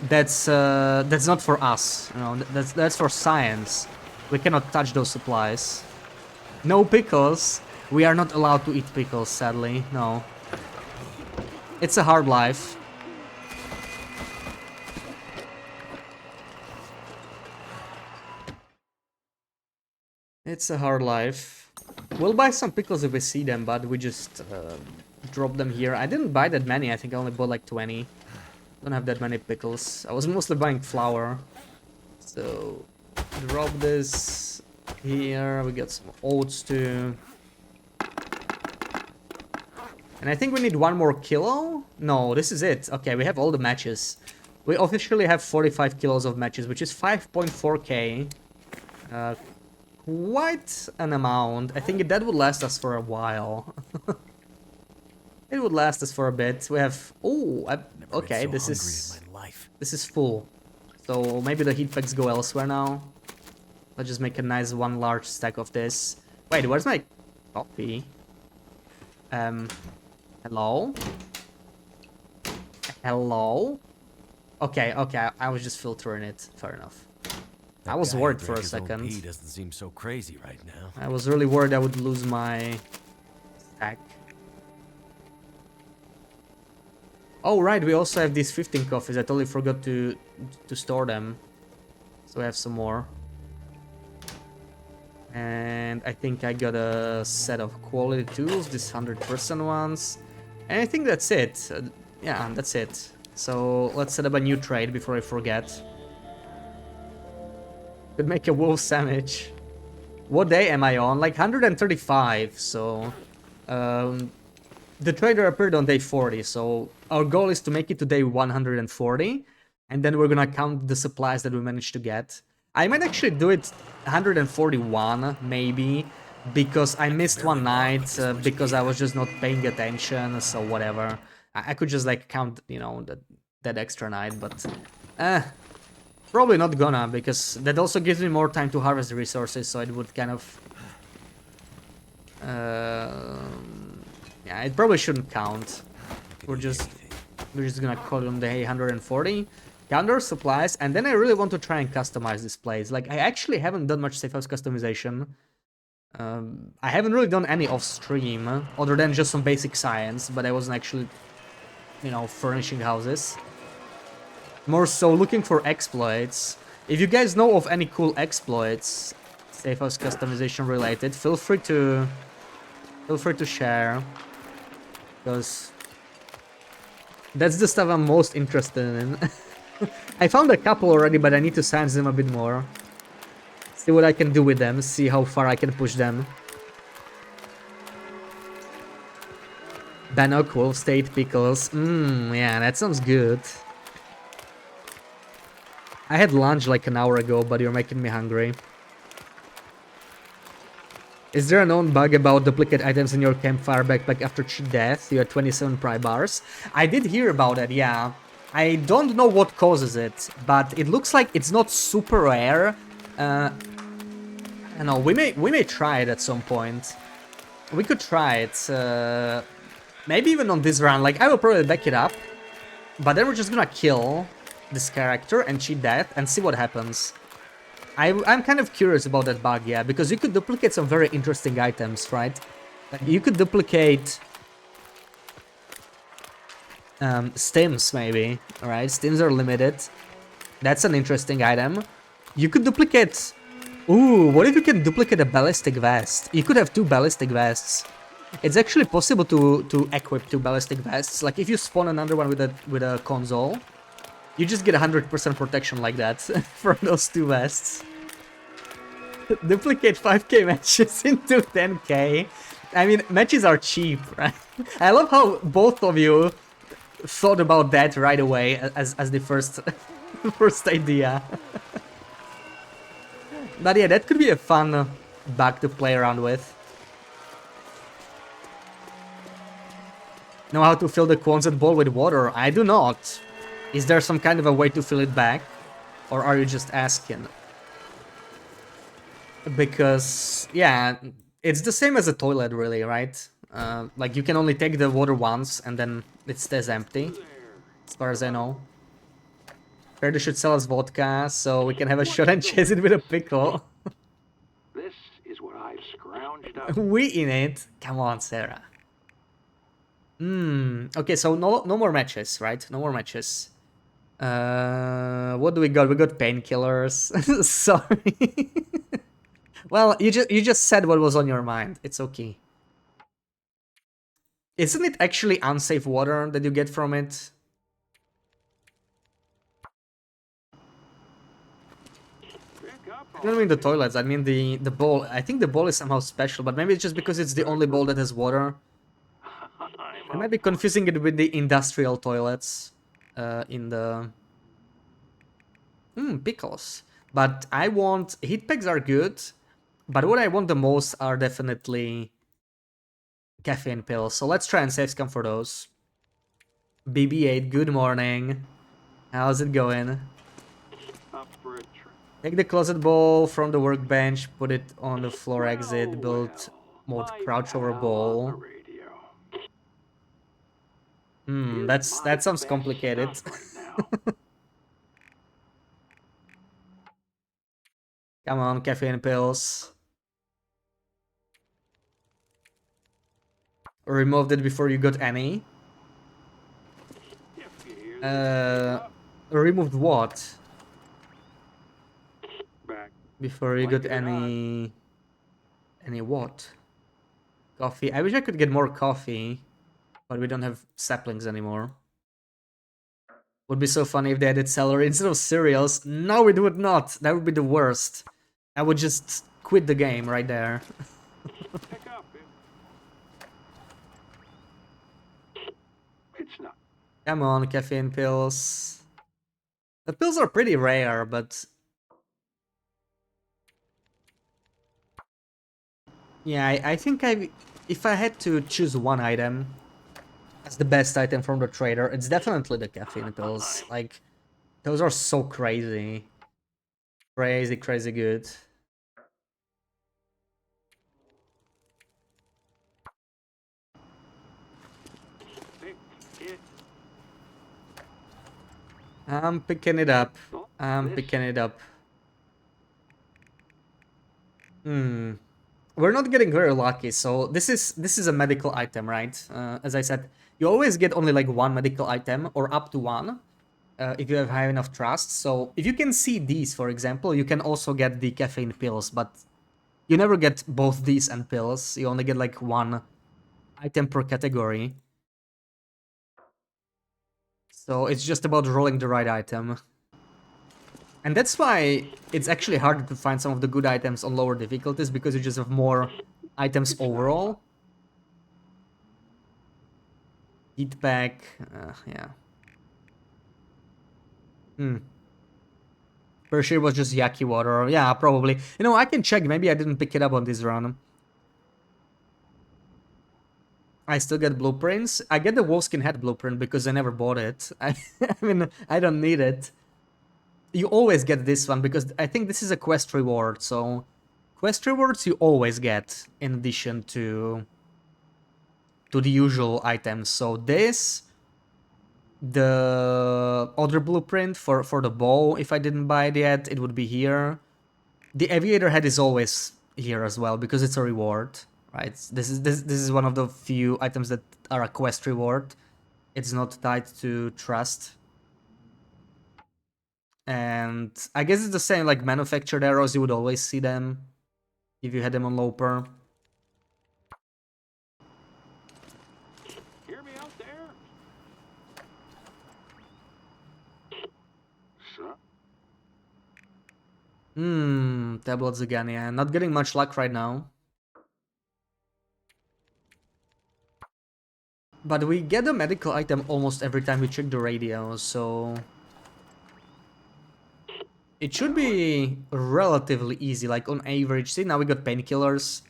that's not for us, you know. That's for science. We cannot touch those supplies. No pickles. We are not allowed to eat pickles, sadly. No. It's a hard life. It's a hard life. We'll buy some pickles if we see them, but we just drop them here. I didn't buy that many. I think I only bought like 20. Don't have that many pickles. I was mostly buying flour. So drop this here. We got some oats too. And I think we need 1 more kilo? No, this is it. Okay, we have all the matches. We officially have 45 kilos of matches, which is 5.4k. Quite an amount. I think that would last us for a while. It would last us for a bit. We have... Oh, okay, this is full. So maybe the heat packs go elsewhere now. Let's just make a nice 1 large stack of this. Wait, where's my coffee? Hello? Hello? Okay, I was just filtering it. Fair enough. I was worried for a second. He doesn't seem so crazy right now. I was really worried I would lose my stack. Oh right, we also have these 15 coffees. I totally forgot to store them. So we have some more. And I think I got a set of quality tools, these 100% ones. And I think that's it. Yeah, that's it. So let's set up a new trade before I forget. Could make a wolf sandwich. What day am I on? Like 135, so... the trader appeared on day 40, so our goal is to make it to day 140. And then we're gonna count the supplies that we managed to get. I might actually do it 141, maybe, because I missed one night, because I was just not paying attention, so whatever. I could just like count, you know, that extra night, but... probably not gonna, because that also gives me more time to harvest the resources, so it would kind of... yeah, it probably shouldn't count. We're just gonna call it on the 140. Count our supplies, and then I really want to try and customize this place. Like, I actually haven't done much safe house customization. I haven't really done any off-stream, other than just some basic science, but I wasn't actually, you know, furnishing houses. More so looking for exploits. If you guys know of any cool exploits, safe house customization related, feel free to share, because that's the stuff I'm most interested in. I found a couple already, but I need to science them a bit more. See what I can do with them, see how far I can push them. Bannock, Wolf State, Pickles. Yeah, that sounds good. I had lunch like an hour ago, but you're making me hungry. Is there a known bug about duplicate items in your campfire backpack after cheat death? You had 27 pry bars. I did hear about it, yeah. I don't know what causes it, but it looks like it's not super rare. I know, we may try it at some point. We could try it. Maybe even on this round. Like, I will probably back it up. But then we're just gonna kill this character and cheat death and see what happens. I'm kind of curious about that bug, yeah, because you could duplicate some very interesting items, right? Like, you could duplicate stims, maybe, alright? Stims are limited. That's an interesting item. You could duplicate... Ooh, what if you can duplicate a ballistic vest? You could have 2 ballistic vests. It's actually possible to equip 2 ballistic vests. Like, if you spawn another one with a console, you just get 100% protection like that from those 2 vests. Duplicate 5k matches into 10k. I mean, matches are cheap, right? I love how both of you thought about that right away as the first first idea. But yeah, that could be a fun bug to play around with. Know how to fill the Quonset ball with water? I do not. Is there some kind of a way to fill it back? Or are you just asking? Because, yeah, it's the same as a toilet, really, right? Like, you can only take the water once, and then it stays empty, as far as I know. Ferdy should sell us vodka, so we can have a shot and chase it with a pickle. This is what I've scrounged up. We in it? Come on, Sarah. Okay, so no more matches, right? No more matches. What do we got? We got painkillers. Sorry. Well, you just said what was on your mind. It's okay. Isn't it actually unsafe water that you get from it? I don't mean the toilets, I mean the bowl. I think the bowl is somehow special, but maybe it's just because it's the only bowl that has water. I might be confusing it with the industrial toilets in the... pickles. But I want... Heat packs are good, but what I want the most are definitely caffeine pills. So let's try and save scum for those. BB-8, good morning. How's it going? Up for a trip. Take the closet bowl from the workbench, put it on the floor exit, build mode crouch over bowl. That sounds complicated. Come on, caffeine pills. Removed it before you got any. Removed what? Before you got any what? Coffee. I wish I could get more coffee, but we don't have saplings anymore. Would be so funny if they added celery instead of cereals. No, it would not. That would be the worst. I would just quit the game right there. It's not. Come on, caffeine pills. The pills are pretty rare, but... Yeah, I think if I had to choose one item as the best item from the trader, it's definitely the caffeine pills. Like, those are so crazy. Crazy, crazy good. I'm picking it up. I'm picking it up. We're not getting very lucky, so this is a medical item, right? As I said, you always get only like one medical item, or up to one, if you have high enough trust. So if you can see these, for example, you can also get the caffeine pills, but you never get both these and pills. You only get like one item per category. So it's just about rolling the right item. And that's why it's actually harder to find some of the good items on lower difficulties, because you just have more items overall. Heat pack, yeah. For sure it was just Yaki water. Yeah, probably. You know, I can check. Maybe I didn't pick it up on this run. I still get blueprints. I get the Wolfskin Head blueprint because I never bought it. I mean, I don't need it. You always get this one because I think this is a quest reward. So quest rewards you always get in addition to to the usual items. So this, the other blueprint for the bow, if I didn't buy it yet, it would be here. The aviator head is always here as well because it's a reward, right? This is one of the few items that are a quest reward. It's not tied to trust. And I guess it's the same like manufactured arrows, you would always see them if you had them on Loper. Hear me out there? So, Tablets again, yeah. Not getting much luck right now. But we get a medical item almost every time we check the radio, so... It should be relatively easy, like on average. See, now we got painkillers.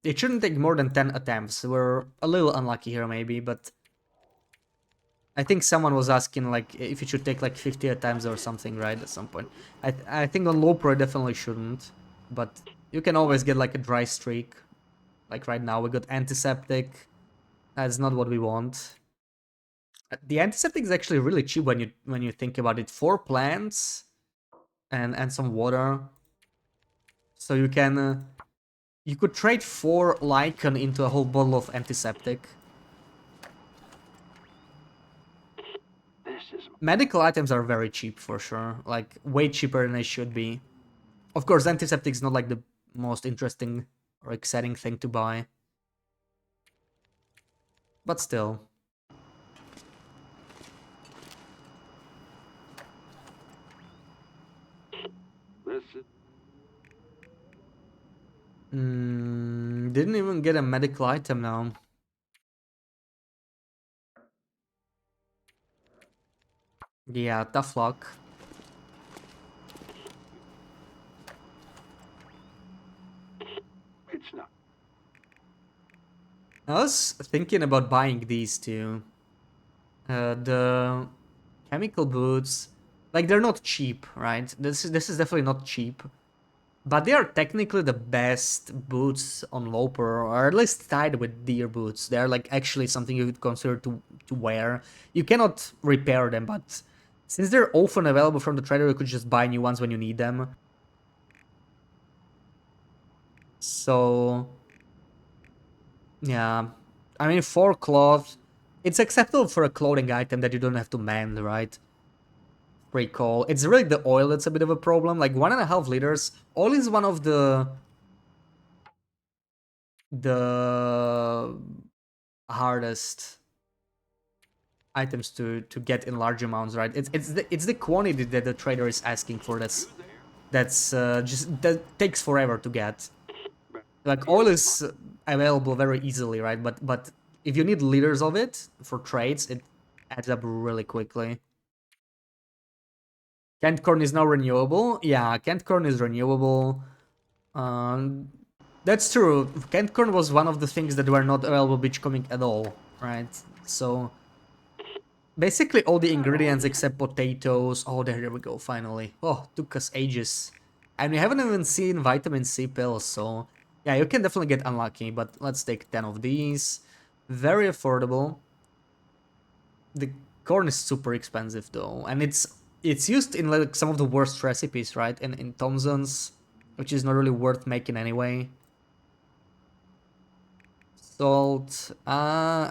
It shouldn't take more than 10 attempts. We're a little unlucky here maybe, but... I think someone was asking like if it should take like 50 attempts or something, right, at some point. I think on low pro it definitely shouldn't, but you can always get like a dry streak. Like right now we got antiseptic. That's not what we want. The antiseptic is actually really cheap when you think about it. 4 plants and some water. So you can you could trade 4 lichen into a whole bottle of antiseptic. Medical items are very cheap for sure, like way cheaper than they should be. Of course, antiseptic is not like the most interesting or exciting thing to buy. But still. listen. Didn't even get a medical item now. Yeah, tough luck. It's not. I was thinking about buying these two. The chemical boots, like they're not cheap, right? This is definitely not cheap. But they are technically the best boots on Loper, or at least tied with deer boots. They're like actually something you would consider to wear. You cannot repair them, but since they're often available from the trader, you could just buy new ones when you need them. So, yeah. I mean, for cloth, it's acceptable for a clothing item that you don't have to mend, right? Recall. It's really the oil that's a bit of a problem. Like 1.5 liters. Oil is one of the hardest items to get in large amounts, right? It's the quantity that the trader is asking for that's just that takes forever to get. Like oil is available very easily, right? But if you need liters of it for trades, it adds up really quickly. Kent corn is now renewable. Yeah, Kent corn is renewable. That's true. Kent corn was one of the things that were not available beachcombing at all, right? So basically all the ingredients except potatoes. Oh, there we go, finally. Oh, took us ages. And we haven't even seen vitamin C pills, so yeah, you can definitely get unlucky, but let's take 10 of these. Very affordable. The corn is super expensive though, and it's used in like some of the worst recipes, right? In Thompson's, which is not really worth making anyway. Salt.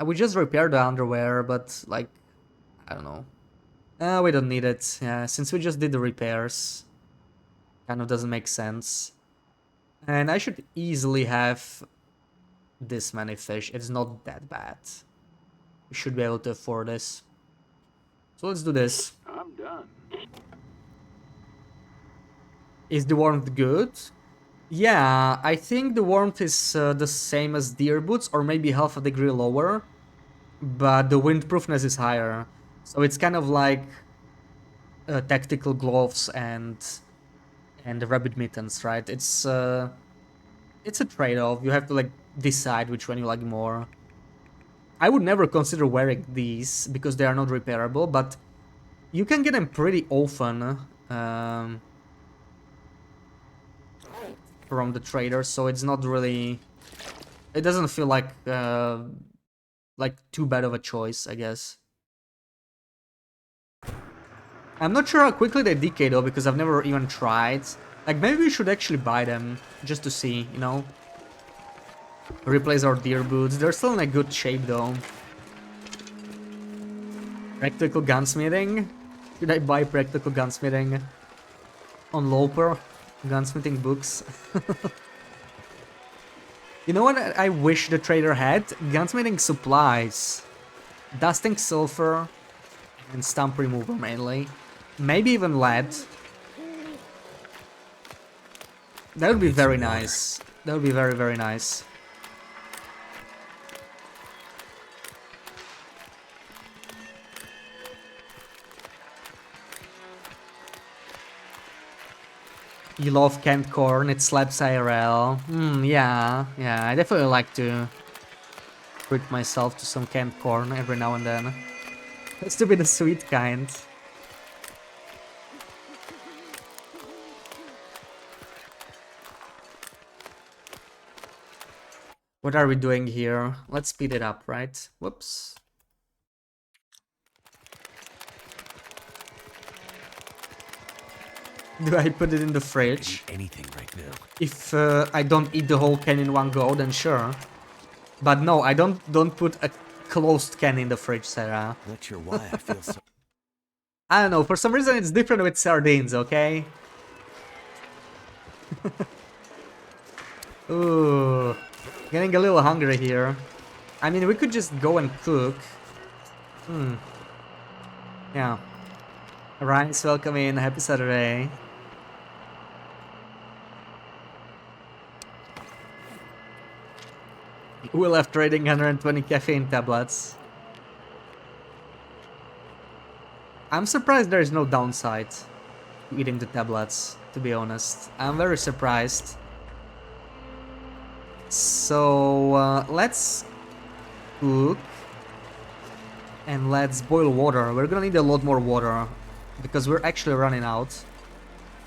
We just repaired the underwear, but like, I don't know. We don't need it. Yeah, since we just did the repairs, kind of doesn't make sense. And I should easily have this many fish. It's not that bad. We should be able to afford this. So let's do this. I'm done. Is the warmth good? Yeah, I think the warmth is the same as deer boots, or maybe half a degree lower, but the windproofness is higher. So it's kind of like tactical gloves and rabbit mittens, right? It's a trade-off. You have to like decide which one you like more. I would never consider wearing these because they are not repairable, but you can get them pretty often from the trader, so it's not really... It doesn't feel like like too bad of a choice, I guess. I'm not sure how quickly they decay though, because I've never even tried. Like, maybe we should actually buy them, just to see, you know? Replace our deer boots. They're still in a good shape though. Practical gunsmithing? Should I buy practical gunsmithing on Loper? Gunsmithing books? You know what I wish the trader had? Gunsmithing supplies. Dusting sulfur and stump removal mainly. Maybe even lead. That would be Need very some water. nice. That would be very, very nice. You love canned corn, it slaps IRL. Yeah, I definitely like to treat myself to some canned corn every now and then. It's to be the sweet kind. What are we doing here? Let's speed it up, right? Whoops. Do I put it in the I fridge? need anything right now. If I don't eat the whole can in one go, then sure. But no, I don't put a closed can in the fridge, Sarah. Not sure why I feel so. I don't know, for some reason it's different with sardines, okay? Ooh, getting a little hungry here. I mean, we could just go and cook. Yeah. Rice, welcome in, happy Saturday. We left trading 120 caffeine tablets. I'm surprised there is no downside to eating the tablets, to be honest. I'm very surprised. So, let's cook. And let's boil water. We're gonna need a lot more water, because we're actually running out.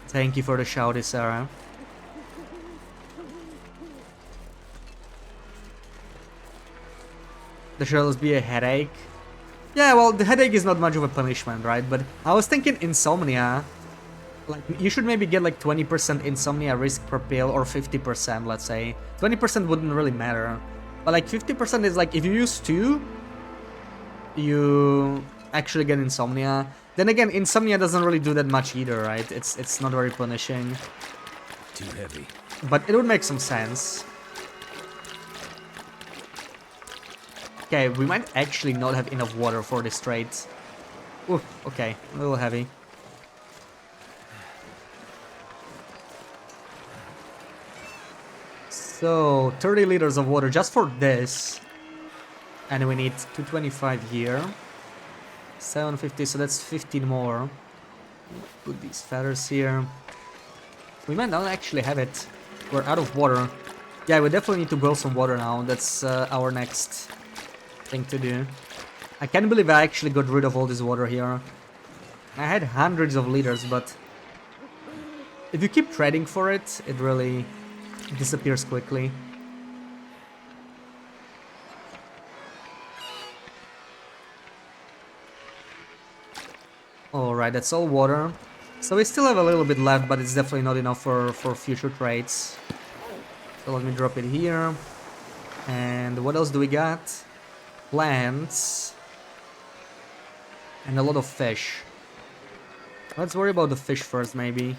Thank you for the shouty, Sarah. The shells be a headache. Yeah, well, the headache is not much of a punishment, right? But I was thinking insomnia. Like, you should maybe get like 20% insomnia risk per pill, or 50%, let's say. 20% wouldn't really matter. But like 50% is like, if you use 2, you actually get insomnia. Then again, insomnia doesn't really do that much either, right? It's not very punishing. Too heavy. But it would make some sense. Okay, we might actually not have enough water for this trade. Oof, okay, a little heavy. So, 30 liters of water just for this. And we need 225 here. 750, so that's 15 more. Put these feathers here. We might not actually have it. We're out of water. Yeah, we definitely need to boil some water now. That's our next thing to do. I can't believe I actually got rid of all this water here. I had hundreds of liters, but if you keep trading for it, it really disappears quickly. Alright, that's all water. So we still have a little bit left, but it's definitely not enough for future trades. So let me drop it here. And what else do we got? Plants. And a lot of fish. Let's worry about the fish first, maybe.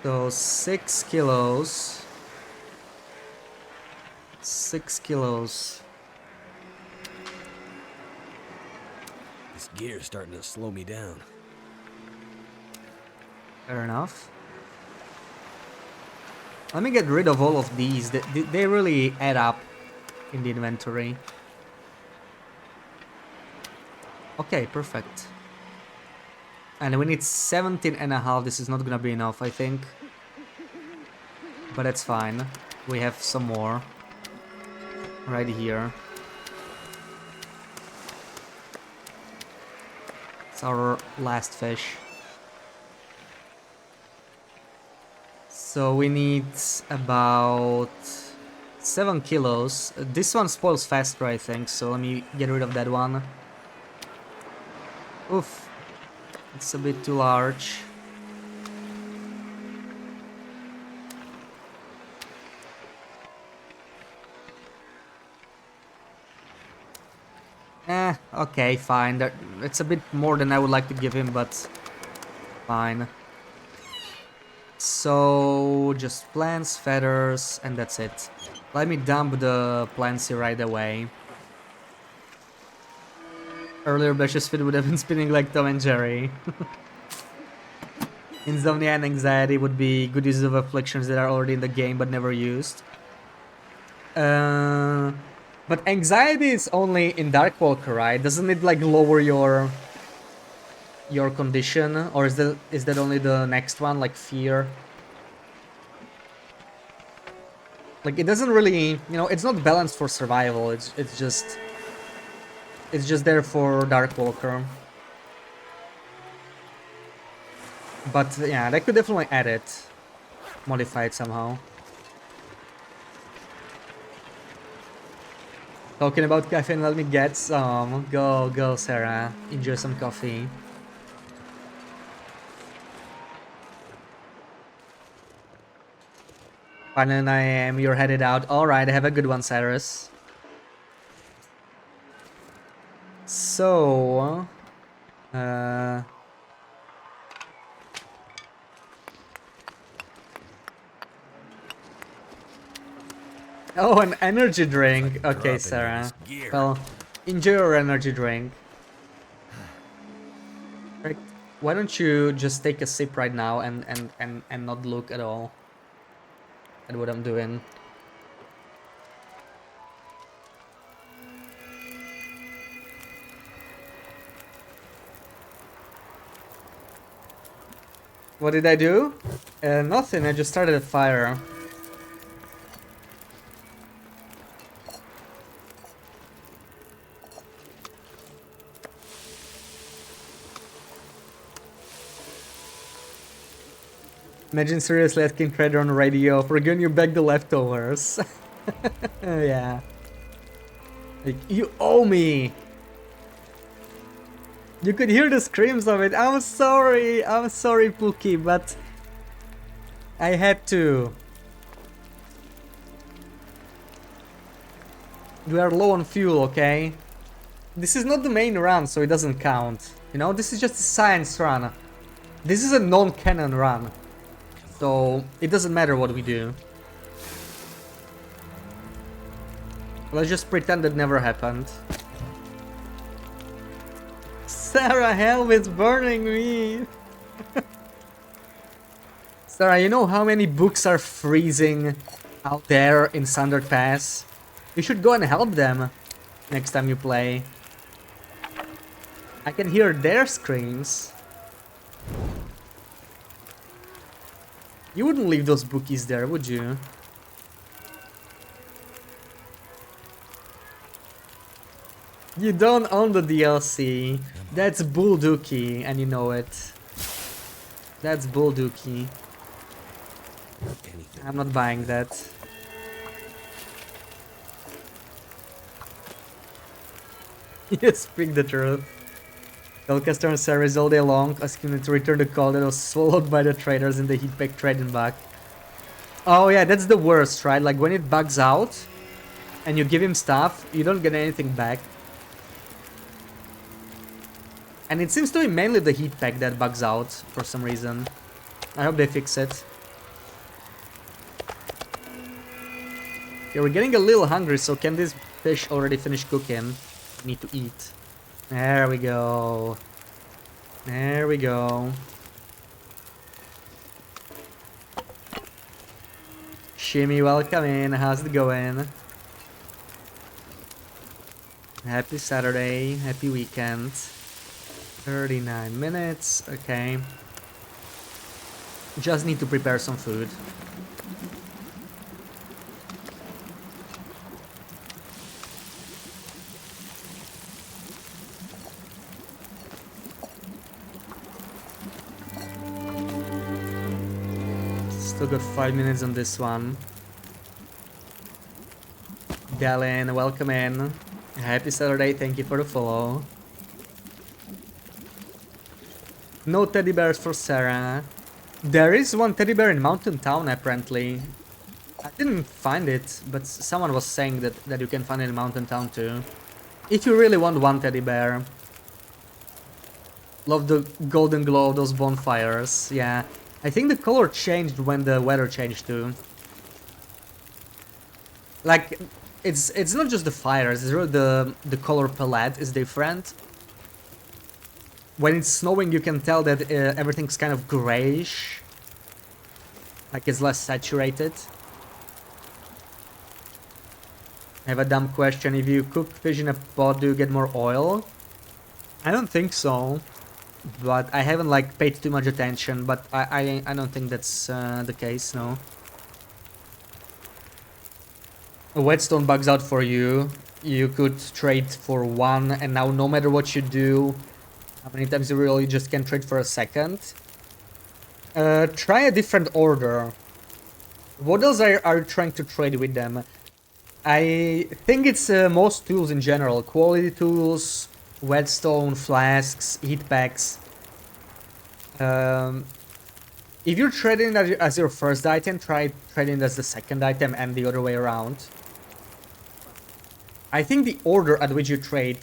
So 6 kilos. 6 kilos. This gear is starting to slow me down. Fair enough. Let me get rid of all of these. They really add up in the inventory. Okay, perfect. And we need 17.5. This is not gonna be enough, I think. But that's fine. We have some more. Right here. It's our last fish. So we need about 7 kilos. This one spoils faster, I think, so let me get rid of that one. Oof, it's a bit too large. Okay, fine. It's a bit more than I would like to give him, but fine. So, just plants, feathers, and that's it. Let me dump the plants here right away. Earlier batches fit would have been spinning like Tom and Jerry. Insomnia and anxiety would be good uses of afflictions that are already in the game but never used. But anxiety is only in Darkwalker, right? Doesn't it like lower your condition, or is that only the next one, like fear? Like it doesn't really, you know, it's not balanced for survival. It's just there for Darkwalker. But yeah, they could definitely add it, modify it somehow. Talking about caffeine, let me get some. Go, Sarah. Enjoy some coffee. Finally 9 AM, you're headed out. Alright, have a good one, Cyrus. So... Oh, an energy drink. Okay, Sarah. Well, enjoy your energy drink. Right. Why don't you just take a sip right now and not look at all at what I'm doing? What did I do? Nothing, I just started a fire. Imagine seriously asking Trader on the radio, we're giving you back the leftovers. Yeah. Like, you owe me! You could hear the screams of it. I'm sorry, Pookie, but I had to. We are low on fuel, okay? This is not the main run, so it doesn't count. You know, this is just a science run. This is a non-canon run. So, it doesn't matter what we do. Let's just pretend that never happened. Sarah, hell is burning me! Sarah, you know how many books are freezing out there in Sundered Pass? You should go and help them next time you play. I can hear their screams. You wouldn't leave those bookies there, would you? You don't own the DLC. That's bull dookie, and you know it. That's bull dookie. I'm not buying that. You speak the truth. Tell customer service all day long, asking them to return the call that was swallowed by the traders in the heatpack trading bug. Oh yeah, that's the worst, right? Like when it bugs out and you give him stuff, you don't get anything back. And it seems to be mainly the heat pack that bugs out for some reason. I hope they fix it. Okay, we're getting a little hungry, so can this fish already finish cooking? Need to eat. There we go. There we go. Shimmy, welcome in. How's it going? Happy Saturday. Happy weekend. 39 minutes. Okay. Just need to prepare some food. Still got 5 minutes on this one. Dallin, welcome in. Happy Saturday, thank you for the follow. No teddy bears for Sarah. There is one teddy bear in Mountain Town, apparently. I didn't find it, but someone was saying that you can find it in Mountain Town too. If you really want one teddy bear. Love the golden glow of those bonfires, yeah. I think the color changed when the weather changed too. Like, it's not just the fires, it's really the color palette is different. When it's snowing, you can tell that everything's kind of grayish. Like, it's less saturated. I have a dumb question. If you cook fish in a pot, do you get more oil? I don't think so. But I haven't, like, paid too much attention. But I don't think that's the case, no. A whetstone bugs out for you. You could trade for one, and now no matter what you do, how many times you really just can trade for a second? Try a different order. What else are you trying to trade with them? I think it's most tools in general. Quality tools, whetstone, flasks, heat packs. If you're trading that as your first item, try trading as the second item and the other way around. I think the order at which you trade...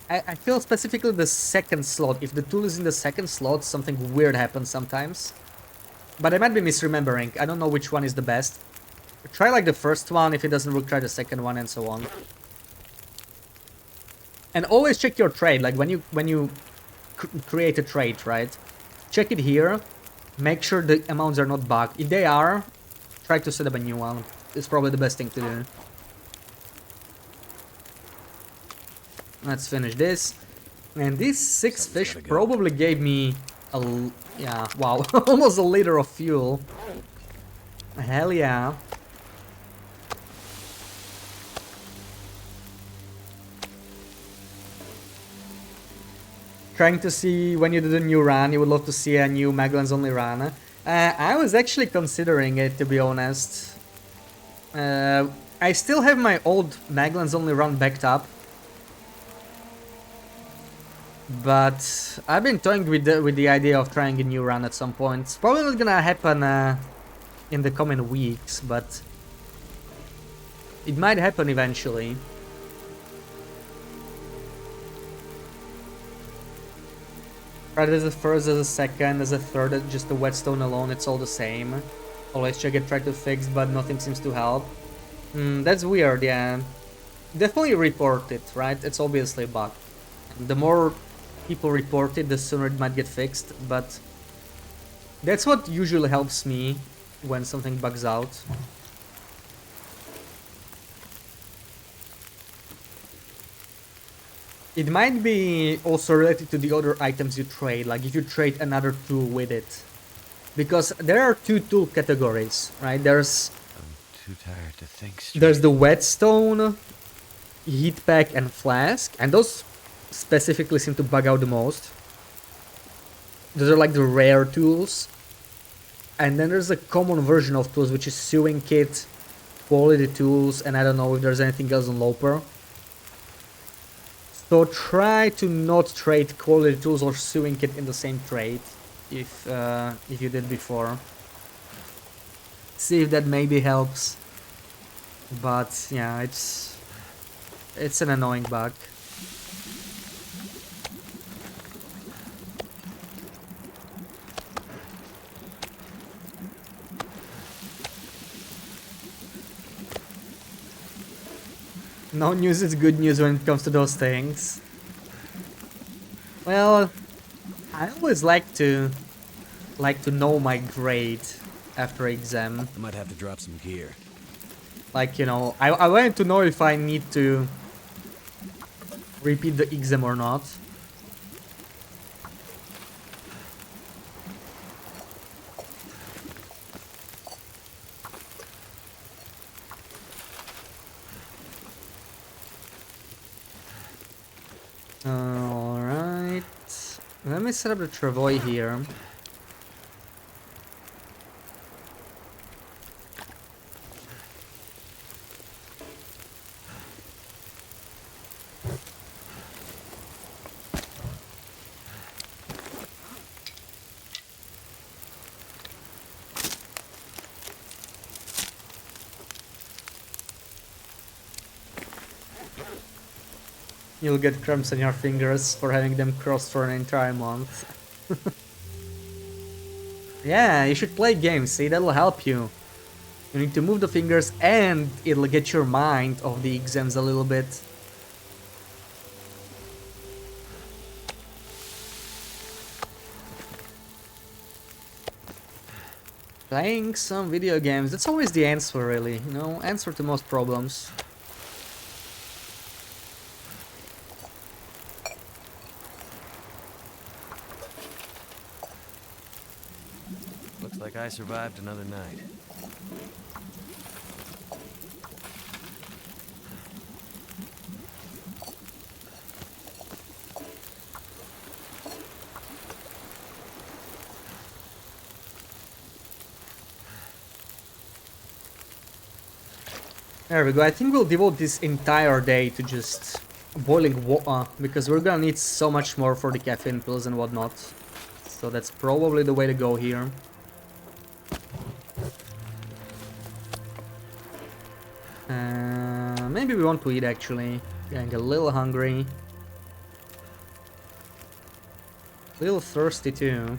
I feel specifically the second slot. If the tool is in the second slot, something weird happens sometimes. But I might be misremembering. I don't know which one is the best. Try like the first one. If it doesn't work, try the second one and so on. And always check your trade. Like when you create a trade, right? Check it here. Make sure the amounts are not bugged. If they are, try to set up a new one. It's probably the best thing to do. Let's finish this. And these 6 fish probably gave me a... yeah, wow. Almost a liter of fuel. Hell yeah. Trying to see when you do the new run. You would love to see a new Magellan's Only run. I was actually considering it, to be honest. I still have my old Magellan's Only run backed up. But I've been toying with the idea of trying a new run at some point. It's probably not gonna happen in the coming weeks, but it might happen eventually. Right, as a first, as a second, as a third, as just the whetstone alone, it's all the same. Always check it, try to fix, but nothing seems to help. That's weird, yeah. Definitely report it, right? It's obviously a bug. The more people report it, the sooner it might get fixed, but that's what usually helps me when something bugs out. It might be also related to the other items you trade, like if you trade another tool with it. Because there are 2 tool categories, right? There's... I'm too tired to think straight. There's the whetstone, heat pack, and flask, and those specifically seem to bug out the most. Those are like the rare tools. And then there's a common version of tools, which is sewing kit, quality tools, and I don't know if there's anything else on Loper. So try to not trade quality tools or sewing kit in the same trade if you did before. See if that maybe helps. But yeah, it's an annoying bug. No news is good news when it comes to those things. Well, I always like to know my grade after exam. I might have to drop some gear. Like, you know, I wanted to know if I need to repeat the exam or not. Alright. Let me set up the travois here. You'll get cramps on your fingers for having them crossed for an entire month. Yeah, you should play games, see, that'll help you. You need to move the fingers and it'll get your mind off the exams a little bit. Playing some video games, that's always the answer really, you know, answer to most problems. Looks like I survived another night. There we go, I think we'll devote this entire day to just boiling water, because we're gonna need so much more for the caffeine pills and whatnot. So that's probably the way to go here. Maybe we want to eat actually. Getting a little hungry. A little thirsty too.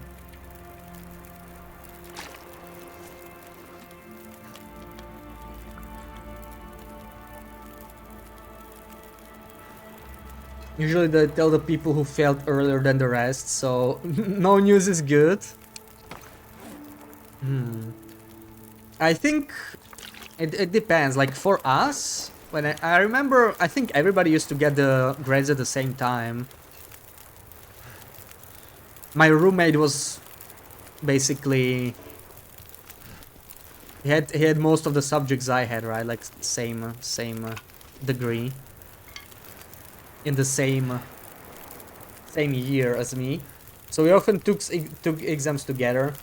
Usually they tell the people who failed earlier than the rest, so no news is good. I think it depends, like for us, when I remember, I think everybody used to get the grades at the same time. My roommate was basically, he had most of the subjects I had, right, like same degree. In the same year as me, so we often took exams together.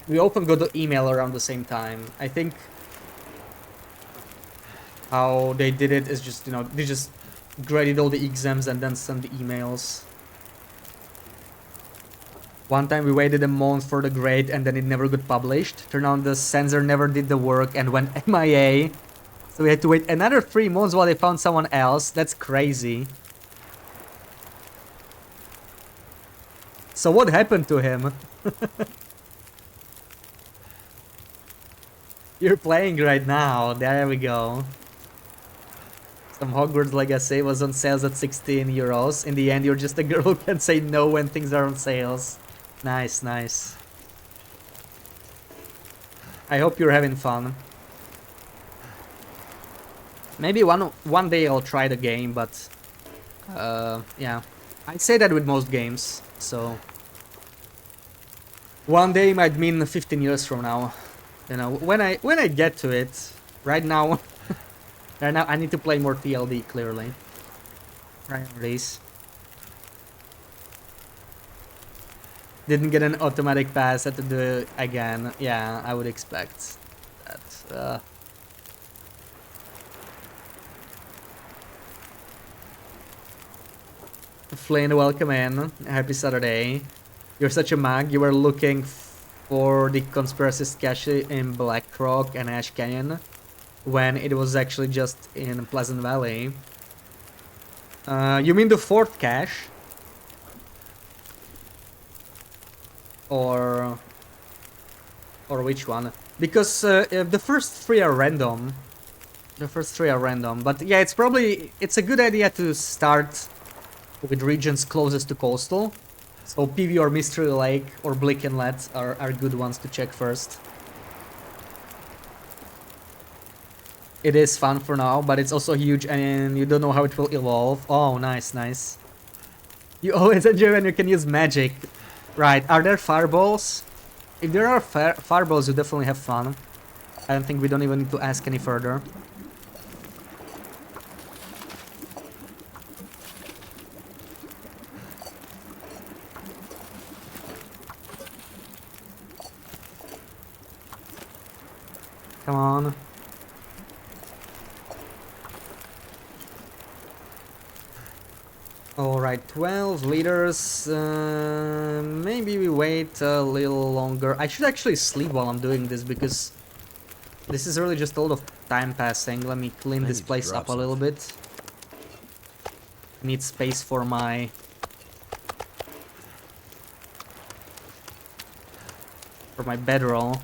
We often got the email around the same time. I think how they did it is just, you know, they just graded all the exams and then sent the emails. One time we waited a month for the grade and then it never got published. Turned out the censor never did the work and went MIA, so we had to wait another 3 months while they found someone else. That's crazy. So what happened to him? You're playing right now. There we go. Some Hogwarts Legacy was on sales at 16 euros. In the end, you're just a girl who can say no when things are on sales. Nice, nice. I hope you're having fun. Maybe one day I'll try the game, but yeah, I say that with most games. So one day might mean 15 years from now. You know, when I get to it. Right now, right now I need to play more TLD clearly. Priorities. Didn't get an automatic pass, had to do it again. Yeah, I would expect that. Flynn, welcome in. Happy Saturday. You're such a mug. You were looking for the conspiracist cache in Blackrock and Ash Canyon when it was actually just in Pleasant Valley. You mean the fourth cache? Or which one? Because the first three are random. The first three are random. But yeah, it's a good idea to start with regions closest to coastal. So PV or Mystery Lake or Blick Inlet are good ones to check first. It is fun for now, but it's also huge and you don't know how it will evolve. Oh, nice, nice. You always enjoy when you can use magic. Right, are there fireballs? If there are fireballs, you definitely have fun. I don't think we don't even need to ask any further. Come on. Alright, 12 liters. Maybe we wait a little longer. I should actually sleep while I'm doing this because this is really just a lot of time passing. Let me clean this place up a little bit. Need space for my... bedroll.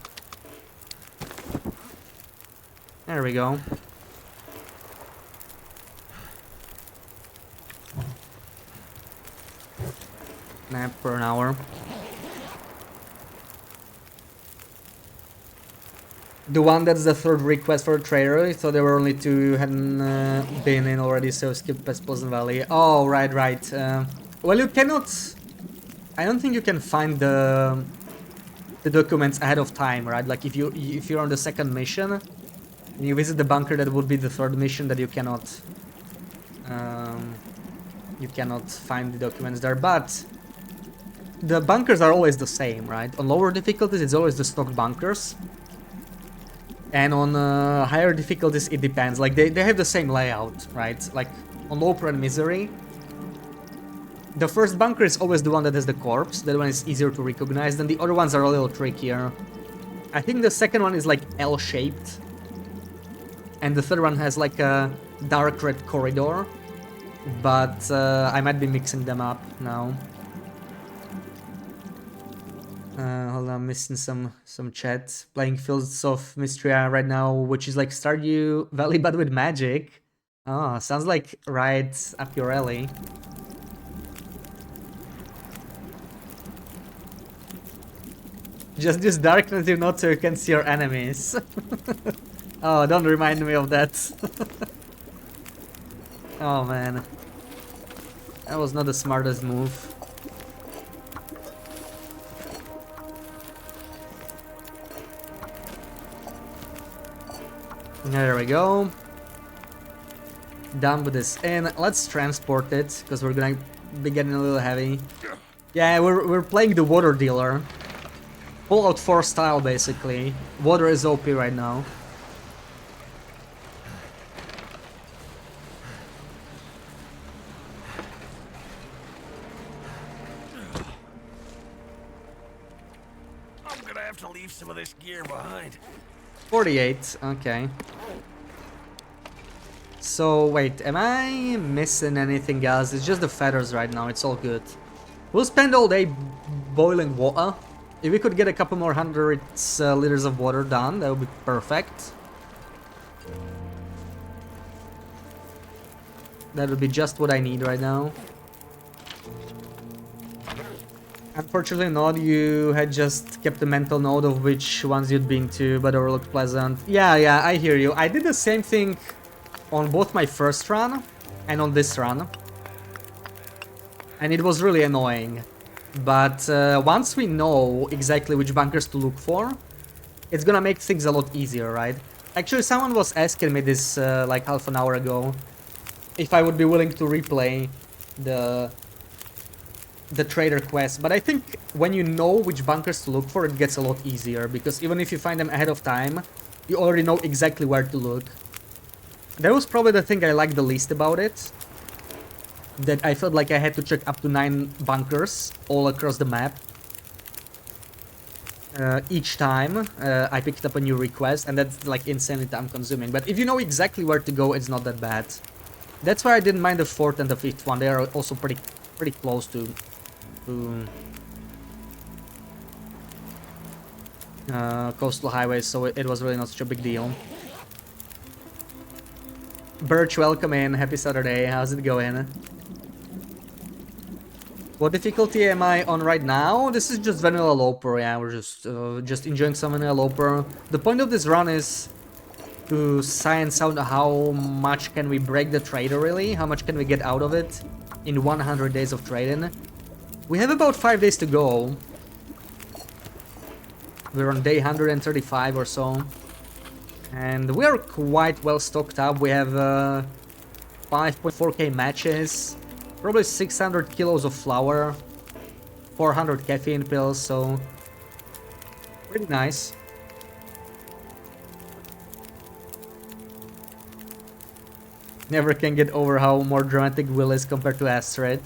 There we go. Nap for an hour. The one that's the third request for a trader, so there were only two who hadn't been in already, so skip past Pleasant Valley. Oh, right. Well, you cannot... I don't think you can find the documents ahead of time, right? Like if you're on the second mission and you visit the bunker, that would be the third mission that you cannot find the documents there. But the bunkers are always the same, right? On lower difficulties, it's always the stock bunkers. And on higher difficulties, it depends. Like they have the same layout, right? Like on Loper and Misery, the first bunker is always the one that has the corpse. That one is easier to recognize. Then the other ones are a little trickier. I think the second one is like L-shaped. And the third one has like a dark red corridor. But I might be mixing them up now. Hold on, I'm missing some chat. Playing Fields of Mystria right now, which is like Stardew Valley but with magic. Oh, sounds like right up your alley. Just use darkness if not so you can see your enemies. Oh, don't remind me of that. Oh man. That was not the smartest move. There we go. Dump this in. Let's transport it, because we're gonna be getting a little heavy. Yeah, we're playing the water dealer. Fallout 4 style, basically. Water is OP right now. I'm gonna have to leave some of this gear behind. 48, okay. So, wait, am I missing anything else? It's just the feathers right now, it's all good. We'll spend all day boiling water. If we could get a couple more hundreds liters of water done, that would be perfect. That would be just what I need right now. Unfortunately not, you had just kept a mental note of which ones you'd been to, but overlooked Pleasant. Yeah, I hear you. I did the same thing on both my first run and on this run. And it was really annoying. But once we know exactly which bunkers to look for, it's gonna make things a lot easier, right? Actually, someone was asking me this like half an hour ago, if I would be willing to replay the trader quest. But I think when you know which bunkers to look for, it gets a lot easier, because even if you find them ahead of time, you already know exactly where to look. That was probably the thing I liked the least about it. That I felt like I had to check up to 9 bunkers all across the map. Each time I picked up a new request, and that's like insanely time consuming. But if you know exactly where to go, it's not that bad. That's why I didn't mind the 4th and the 5th one. They are also pretty close to coastal highways, so it was really not such a big deal. Birch, welcome in. Happy Saturday. How's it going? What difficulty am I on right now? This is just vanilla Loper. Yeah, we're just enjoying some vanilla Loper. The point of this run is to science out how much can we break the trader, really. How much can we get out of it in 100 days of trading. We have about 5 days to go. We're on day 135 or so. And we are quite well stocked up. We have 5.4k matches, probably 600 kilos of flour, 400 caffeine pills, so pretty nice. Never can get over how more dramatic Will is compared to Astrid.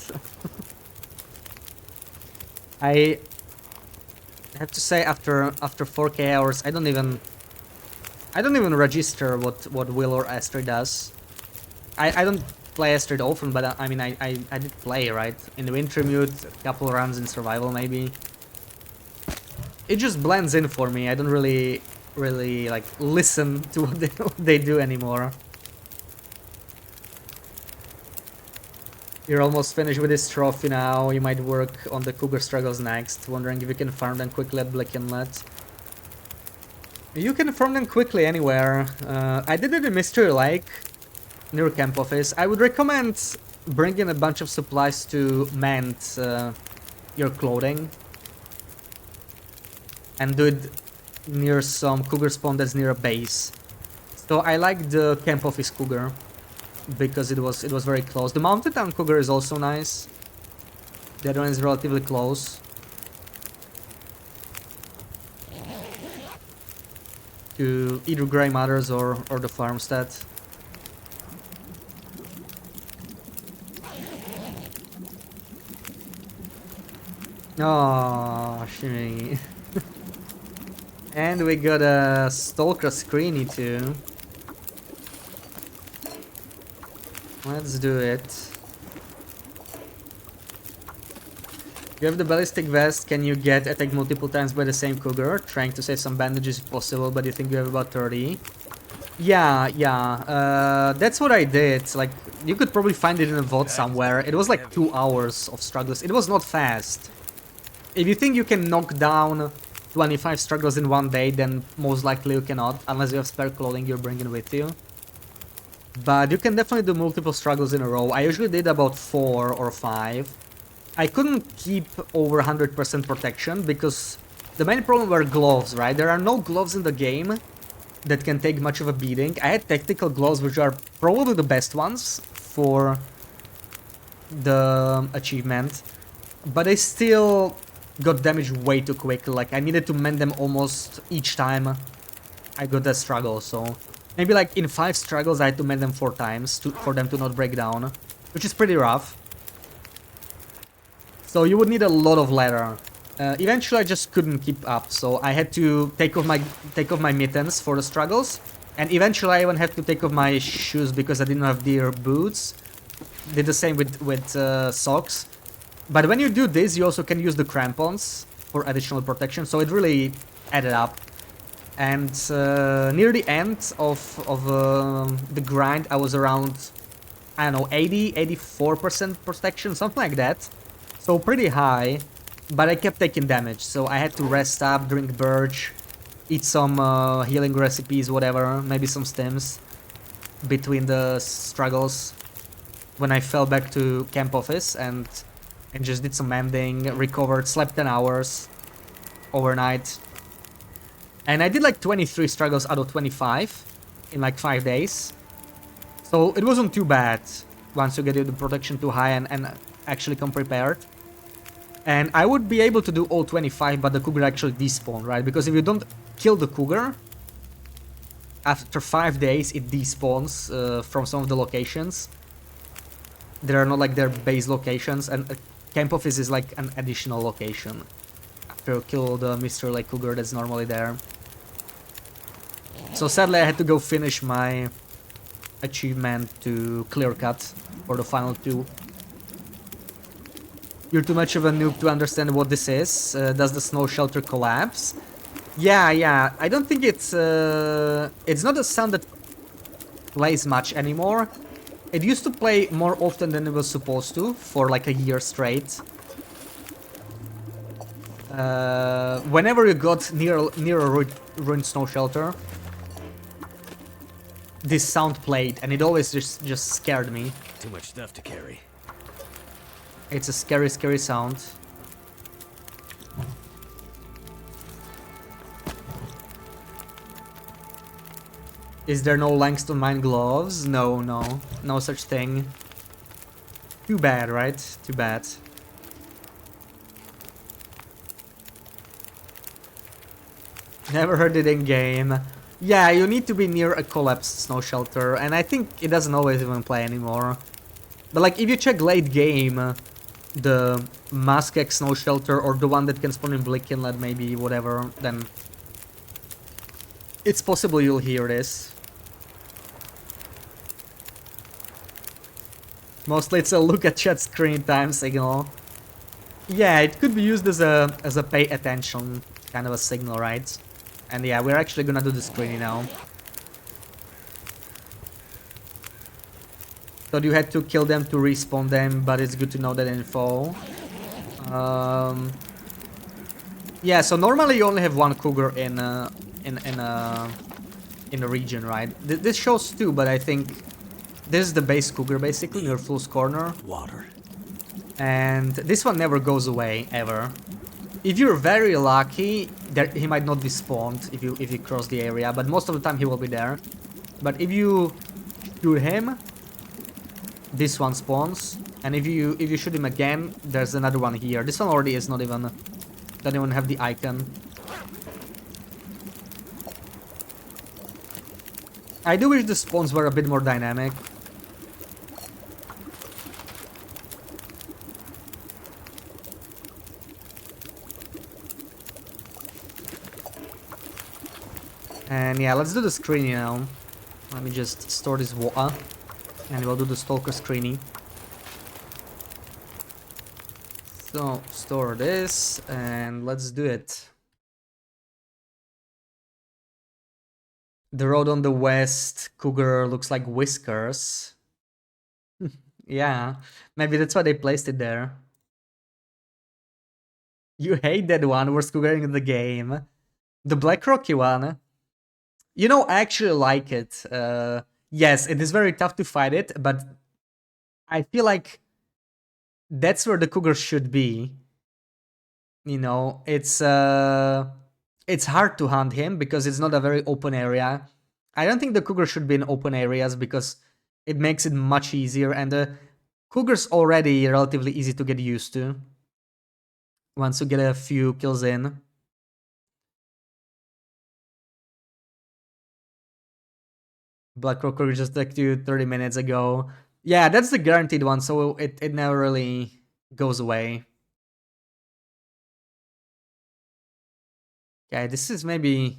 I have to say, after 4k hours, I don't even register what Will or Astrid does. I don't play Astrid often, but I mean, I did play, right? In the Wintermute, a couple runs in survival, maybe. It just blends in for me. I don't really, like, listen to what they do anymore. You're almost finished with this trophy now. You might work on the Cougar struggles next. Wondering if you can farm them quickly at Blick Inlet. You can farm them quickly anywhere. I did it in Mystery Lake, near camp office. I would recommend bringing a bunch of supplies to mend your clothing. And do it near some Cougar spawn that's near a base. So I like the camp office Cougar. Because it was very close. The Mountain Town Cougar is also nice. The other one is relatively close to either Grey Matters or the farmstead. Oh, shimmy. And we got a Stalker Screeny too. Let's do it. You have the ballistic vest. Can you get attacked multiple times by the same Cougar? Trying to save some bandages if possible, but you think you have about 30. Yeah. That's what I did. Like, you could probably find it in a VOD somewhere. It was like 2 hours of struggles. It was not fast. If you think you can knock down 25 struggles in one day, then most likely you cannot, unless you have spare clothing you're bringing with you. But you can definitely do multiple struggles in a row. I usually did about 4 or 5. I couldn't keep over 100% protection because the main problem were gloves, right? There are no gloves in the game that can take much of a beating. I had tactical gloves, which are probably the best ones for the achievement. But I still got damaged way too quick. Like, I needed to mend them almost each time I got that struggle, so... Maybe like in 5 struggles I had to mend them 4 times for them to not break down, which is pretty rough. So you would need a lot of leather. Eventually I just couldn't keep up, so I had to take off my mittens for the struggles, and eventually I even had to take off my shoes because I didn't have deer boots. Did the same with socks. But when you do this, you also can use the crampons for additional protection, so it really added up. And near the end of the grind, I was around, I don't know, 84% protection, something like that. So pretty high, but I kept taking damage, so I had to rest up, drink birch, eat some healing recipes, whatever, maybe some stims between the struggles. When I fell back to camp office and just did some mending, recovered, slept 10 hours overnight. And I did like 23 struggles out of 25 in like 5 days. So it wasn't too bad once you get the protection too high and actually come prepared. And I would be able to do all 25, but the Cougar actually despawn, right? Because if you don't kill the Cougar, after 5 days it despawns from some of the locations. There are not like their base locations, and camp office is like an additional location. After you kill the Mystery Lake Cougar that's normally there. So sadly I had to go finish my achievement to clear cut for the final 2. You're too much of a noob to understand what this is. Does the snow shelter collapse? Yeah. I don't think it's not a sound that plays much anymore. It used to play more often than it was supposed to for like a year straight. Whenever you got near a ruined snow shelter, this sound played, and it always just scared me. Too much stuff to carry. It's a scary, scary sound. Is there no Langston Mine gloves? No such thing. Too bad, right? Too bad. Never heard it in game. Yeah, you need to be near a collapsed snow shelter, and I think it doesn't always even play anymore. But like, if you check late game, the Muskeg snow shelter or the one that can spawn in Blick Inlet, maybe, whatever, then it's possible you'll hear this. Mostly it's a look at chat screen time signal. Yeah, it could be used as a pay attention kind of a signal, right? And yeah, we're actually gonna do the screening now. Thought you had to kill them to respawn them, but it's good to know that info. Yeah, so normally you only have one cougar in a region, right? This shows two, but I think this is the base cougar basically near Fool's Corner. Water. And this one never goes away ever. If you're very lucky, he might not be spawned if you cross the area, but most of the time he will be there. But if you shoot him, this one spawns, and if you shoot him again, there's another one here. This one already is not even doesn't even have the icon. I do wish the spawns were a bit more dynamic. And yeah, let's do the screening now. Let me just store this water, and we'll do the stalker screening. So, store this, and let's do it. The road on the west, cougar looks like whiskers. Yeah, maybe that's why they placed it there. You hate that one, worst cougar in the game. The Black Rocky one. You know, I actually like it. Yes, it is very tough to fight it, but I feel like that's where the cougar should be. You know, it's hard to hunt him because it's not a very open area. I don't think the cougar should be in open areas because it makes it much easier, and the cougar's already relatively easy to get used to once you get a few kills in. Black Rocker just attacked you 30 minutes ago. Yeah, that's the guaranteed one, so it never really goes away. Okay, this is maybe...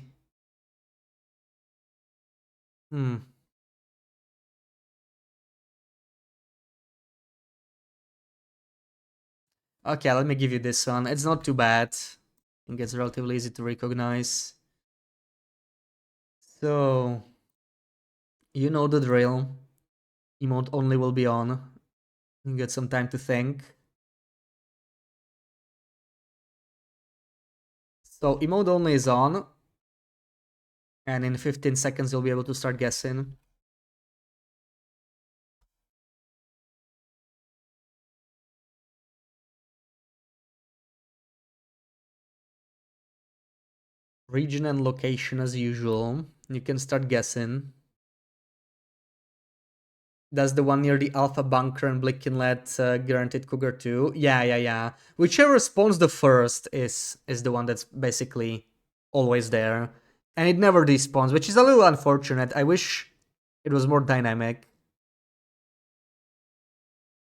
Okay, let me give you this one. It's not too bad. I think it's relatively easy to recognize. So... You know the drill. Emote only will be on. You get some time to think. So emote only is on. And in 15 seconds you'll be able to start guessing. Region and location as usual. You can start guessing. That's the one near the Alpha Bunker and Blick Inlet, guaranteed Cougar 2. Yeah. Whichever spawns the first is the one that's basically always there. And it never despawns, which is a little unfortunate. I wish it was more dynamic.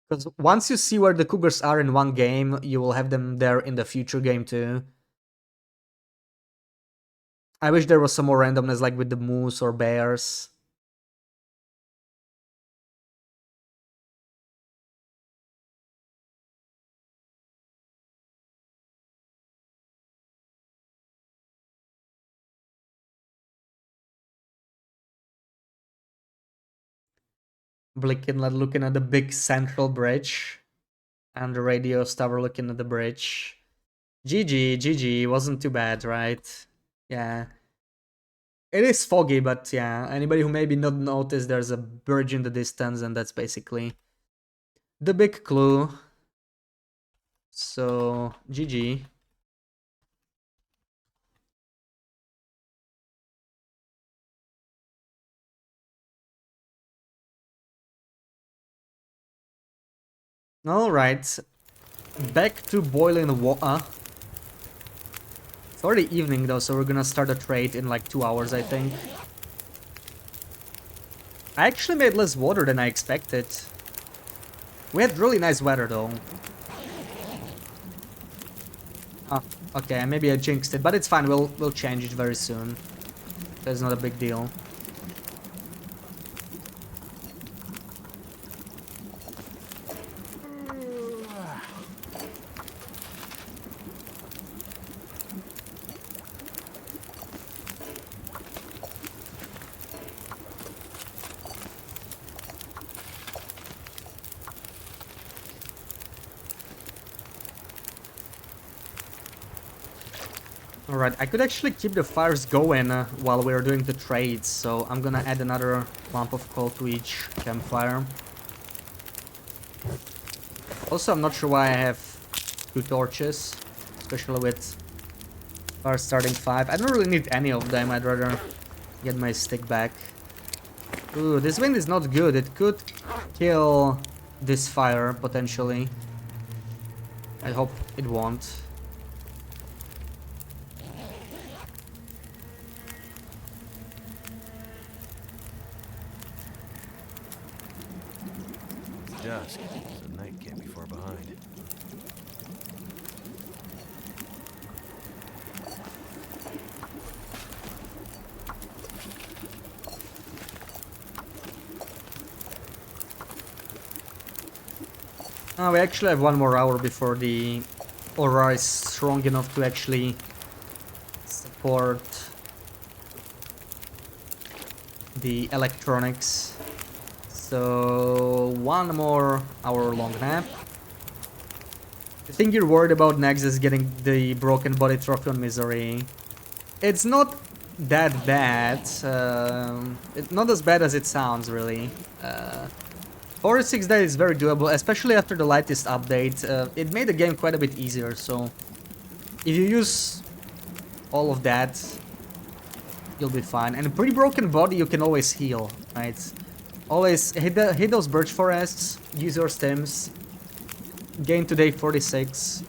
Because once you see where the Cougars are in one game, you will have them there in the future game too. I wish there was some more randomness like with the moose or bears. Blick Inlet looking at the big central bridge. And the radio tower looking at the bridge. GG, wasn't too bad, right? Yeah. It is foggy, but yeah, anybody who maybe not noticed there's a bridge in the distance, and that's basically the big clue. So, GG. Alright, back to boiling water. It's already evening though, so we're gonna start a trade in like 2 hours, I think. I actually made less water than I expected. We had really nice weather though. Oh, okay, maybe I jinxed it, but it's fine, we'll change it very soon. That's not a big deal. Alright, I could actually keep the fires going while we're doing the trades, so I'm gonna add another lump of coal to each campfire. Also, I'm not sure why I have 2 torches, especially with fire starting 5. I don't really need any of them, I'd rather get my stick back. Ooh, this wind is not good, it could kill this fire, potentially. I hope it won't. Dusk, so night can't be far behind. We actually have 1 more hour before the aura is strong enough to actually support the electronics. So 1 more hour-long nap. The thing you're worried about next is getting the broken body trophy on Misery. It's not that bad. It's not as bad as it sounds, really. 46 days is very doable, especially after the latest update. It made the game quite a bit easier, so if you use all of that, you'll be fine. And a pretty broken body you can always heal, right? Always hit those birch forests, use your stims, gain to day 46.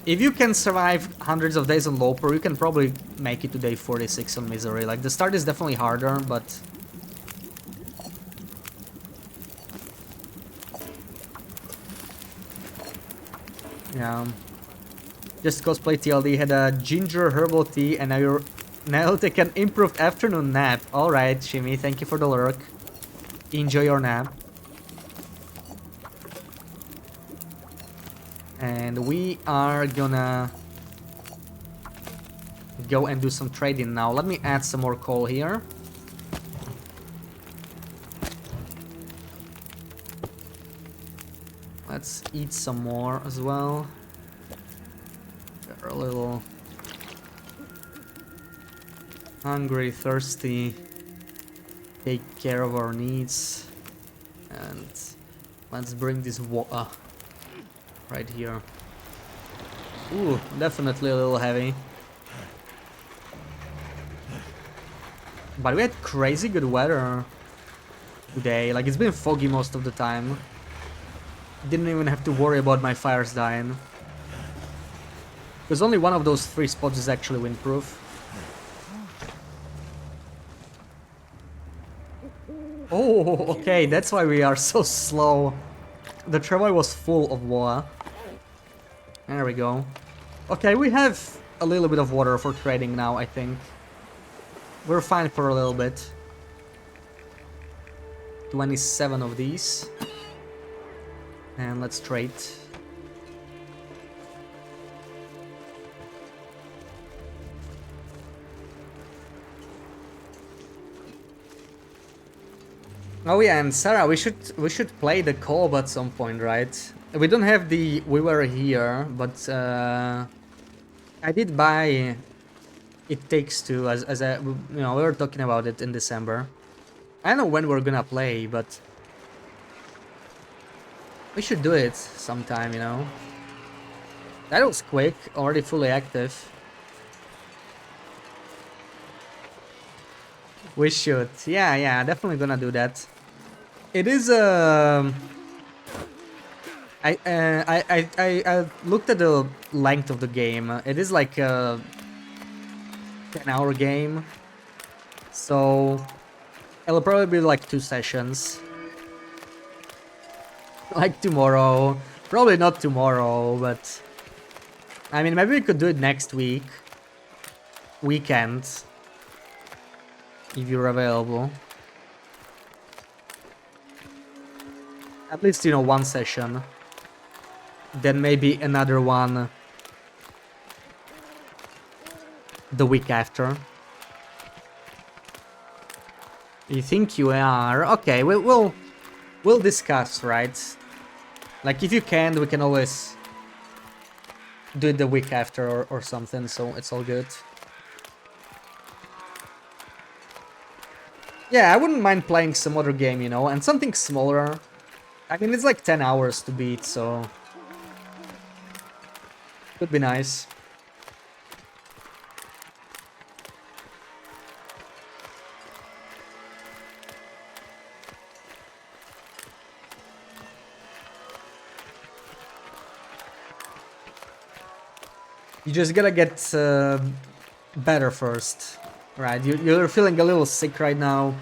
If you can survive hundreds of days on Loper, you can probably make it to day 46 on Misery. Like, the start is definitely harder, but yeah. Just cosplay TLD had a ginger herbal tea and now you'll take an improved afternoon nap. Alright, Shimmy, thank you for the lurk. Enjoy your nap. And we are gonna go and do some trading now. Let me add some more coal here. Let's eat some more as well. We're a little hungry, thirsty. Take care of our needs. And let's bring this water right here. Ooh, definitely a little heavy. But we had crazy good weather today. Like, it's been foggy most of the time. Didn't even have to worry about my fires dying. Because only one of those 3 spots is actually windproof. Oh, okay, that's why we are so slow. The tramway was full of water. There we go. Okay, we have a little bit of water for trading now, I think. We're fine for a little bit. 27 of these. And let's trade. Oh yeah, and Sarah, we should play the co-op at some point, right? We don't have the We Were Here, but I did buy It Takes Two as a, you know, we were talking about it in December. I don't know when we're gonna play, but we should do it sometime, you know. That was quick, already fully active. We should. Yeah, definitely gonna do that. It is I looked at the length of the game. It is like a 10-hour game. So it'll probably be like 2 sessions. Like tomorrow. Probably not tomorrow, but I mean, maybe we could do it next week. Weekend. If you're available. At least, you know, 1 session. Then maybe another one the week after. You think you are? Okay, we'll discuss, right? Like, if you can, we can always do it the week after or something, so it's all good. Yeah, I wouldn't mind playing some other game, you know, and something smaller. I mean, it's like 10 hours to beat, so could be nice. You just gotta get better first, right? You're feeling a little sick right now.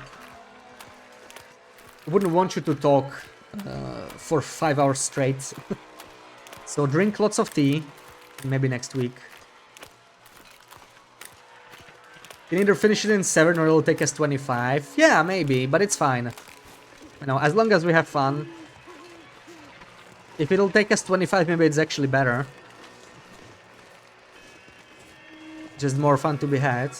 I wouldn't want you to talk for 5 hours straight. So drink lots of tea, maybe next week. You can either finish it in 7 or it'll take us 25. Yeah, maybe, but it's fine. You know, as long as we have fun. If it'll take us 25, maybe it's actually better. Just more fun to be had.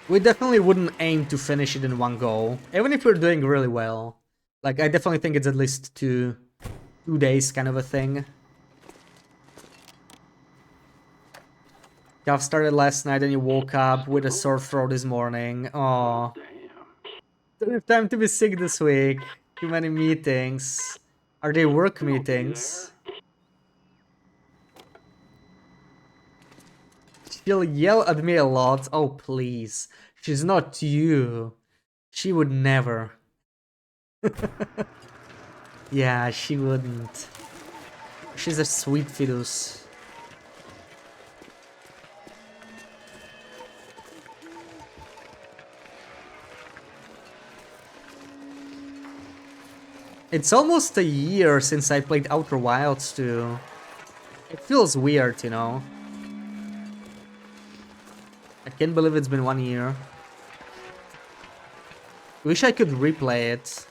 We definitely wouldn't aim to finish it in one go, even if we're doing really well. Like, I definitely think it's at least two days kind of a thing. Gav started last night and you woke up with a sore throat this morning. Oh, Damn. don't have time to be sick this week. Too many meetings. Are they work You'll be meetings? She'll yell at me a lot. Oh, please. She's not you. She would never. Yeah, she wouldn't. She's a sweet fetus. It's almost a year since I played Outer Wilds too. It feels weird, you know. I can't believe it's been 1 year. Wish I could replay it.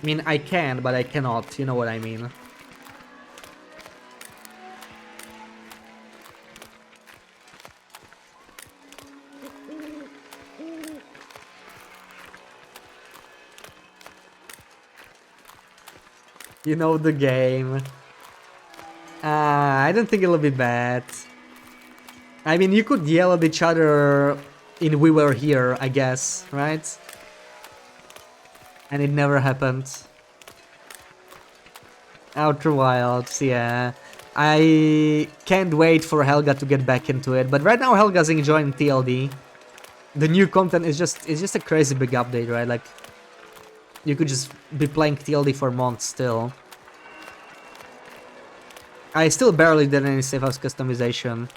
I mean, I can, but I cannot, you know what I mean. You know the game. I don't think it'll be bad. I mean, you could yell at each other in We Were Here, I guess, right? And it never happened. Outer Wilds, yeah. I can't wait for Helga to get back into it, but right now Helga's enjoying TLD. The new content is just a crazy big update, right? Like, you could just be playing TLD for months still. I still barely did any safe house customization.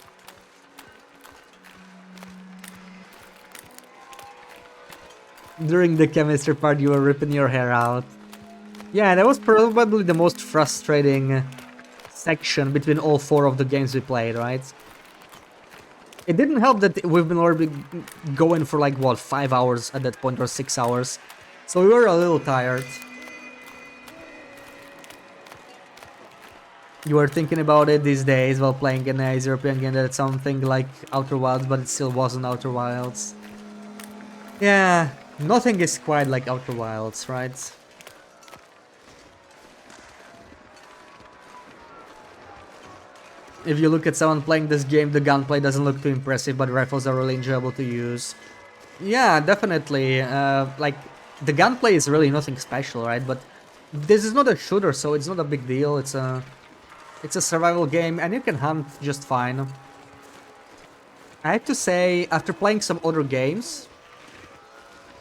During the chemistry part, you were ripping your hair out. Yeah, that was probably the most frustrating section between all 4 of the games we played, right? It didn't help that we've been already going for like, what, 5 hours at that point, or 6 hours. So we were a little tired. You were thinking about it these days while playing an Ace European game that it's something like Outer Wilds, but it still wasn't Outer Wilds. Yeah, nothing is quite like Outer Wilds, right? If you look at someone playing this game, the gunplay doesn't look too impressive, but rifles are really enjoyable to use. Yeah, definitely. Like, the gunplay is really nothing special, right? But this is not a shooter, so it's not a big deal. It's a survival game, and you can hunt just fine. I have to say, after playing some other games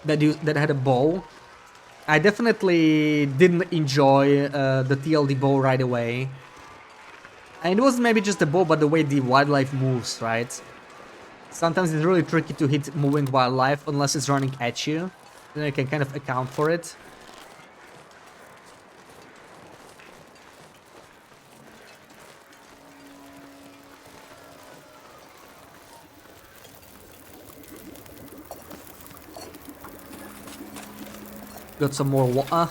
that had a bow, I definitely didn't enjoy the TLD bow right away. And it wasn't maybe just the bow, but the way the wildlife moves, right? Sometimes it's really tricky to hit moving wildlife unless it's running at you. Then you can kind of account for it. Got some more water.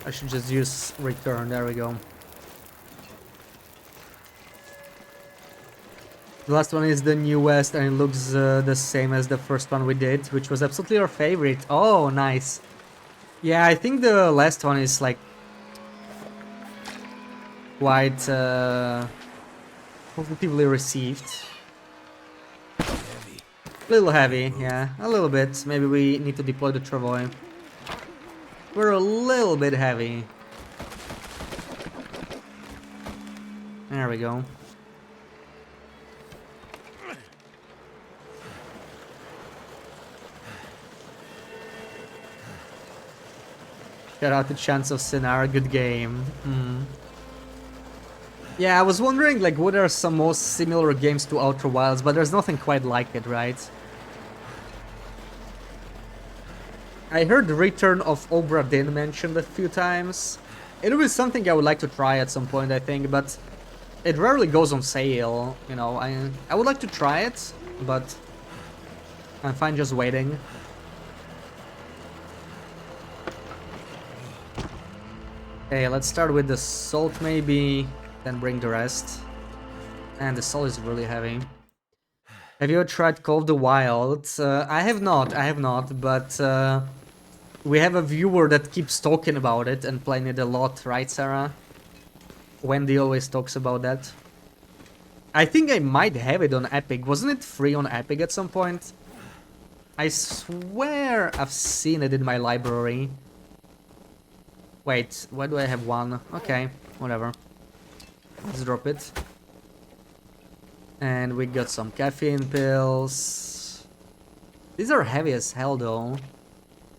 I should just use return, there we go. The last one is the newest and it looks the same as the first one we did, which was absolutely our favorite. Oh, nice. Yeah, I think the last one is like quite positively received. Heavy. A little heavy, yeah, a little bit. Maybe we need to deploy the travois. We're a little bit heavy. There we go. Shout out to Chance of Sinar, good game. Yeah, I was wondering like what are some most similar games to Outer Wilds, but there's nothing quite like it, right? I heard Return of Obra Dinn mentioned a few times. It was something I would like to try at some point, I think, but it rarely goes on sale, you know. I would like to try it, but I'm fine just waiting. Okay, let's start with the salt maybe, then bring the rest. And the salt is really heavy. Have you ever tried Call of the Wild? I have not, but we have a viewer that keeps talking about it and playing it a lot, right, Sarah? Wendy always talks about that. I think I might have it on Epic. Wasn't it free on Epic at some point? I swear I've seen it in my library. Wait, why do I have one? Okay, whatever. Let's drop it. And we got some caffeine pills. These are heavy as hell though.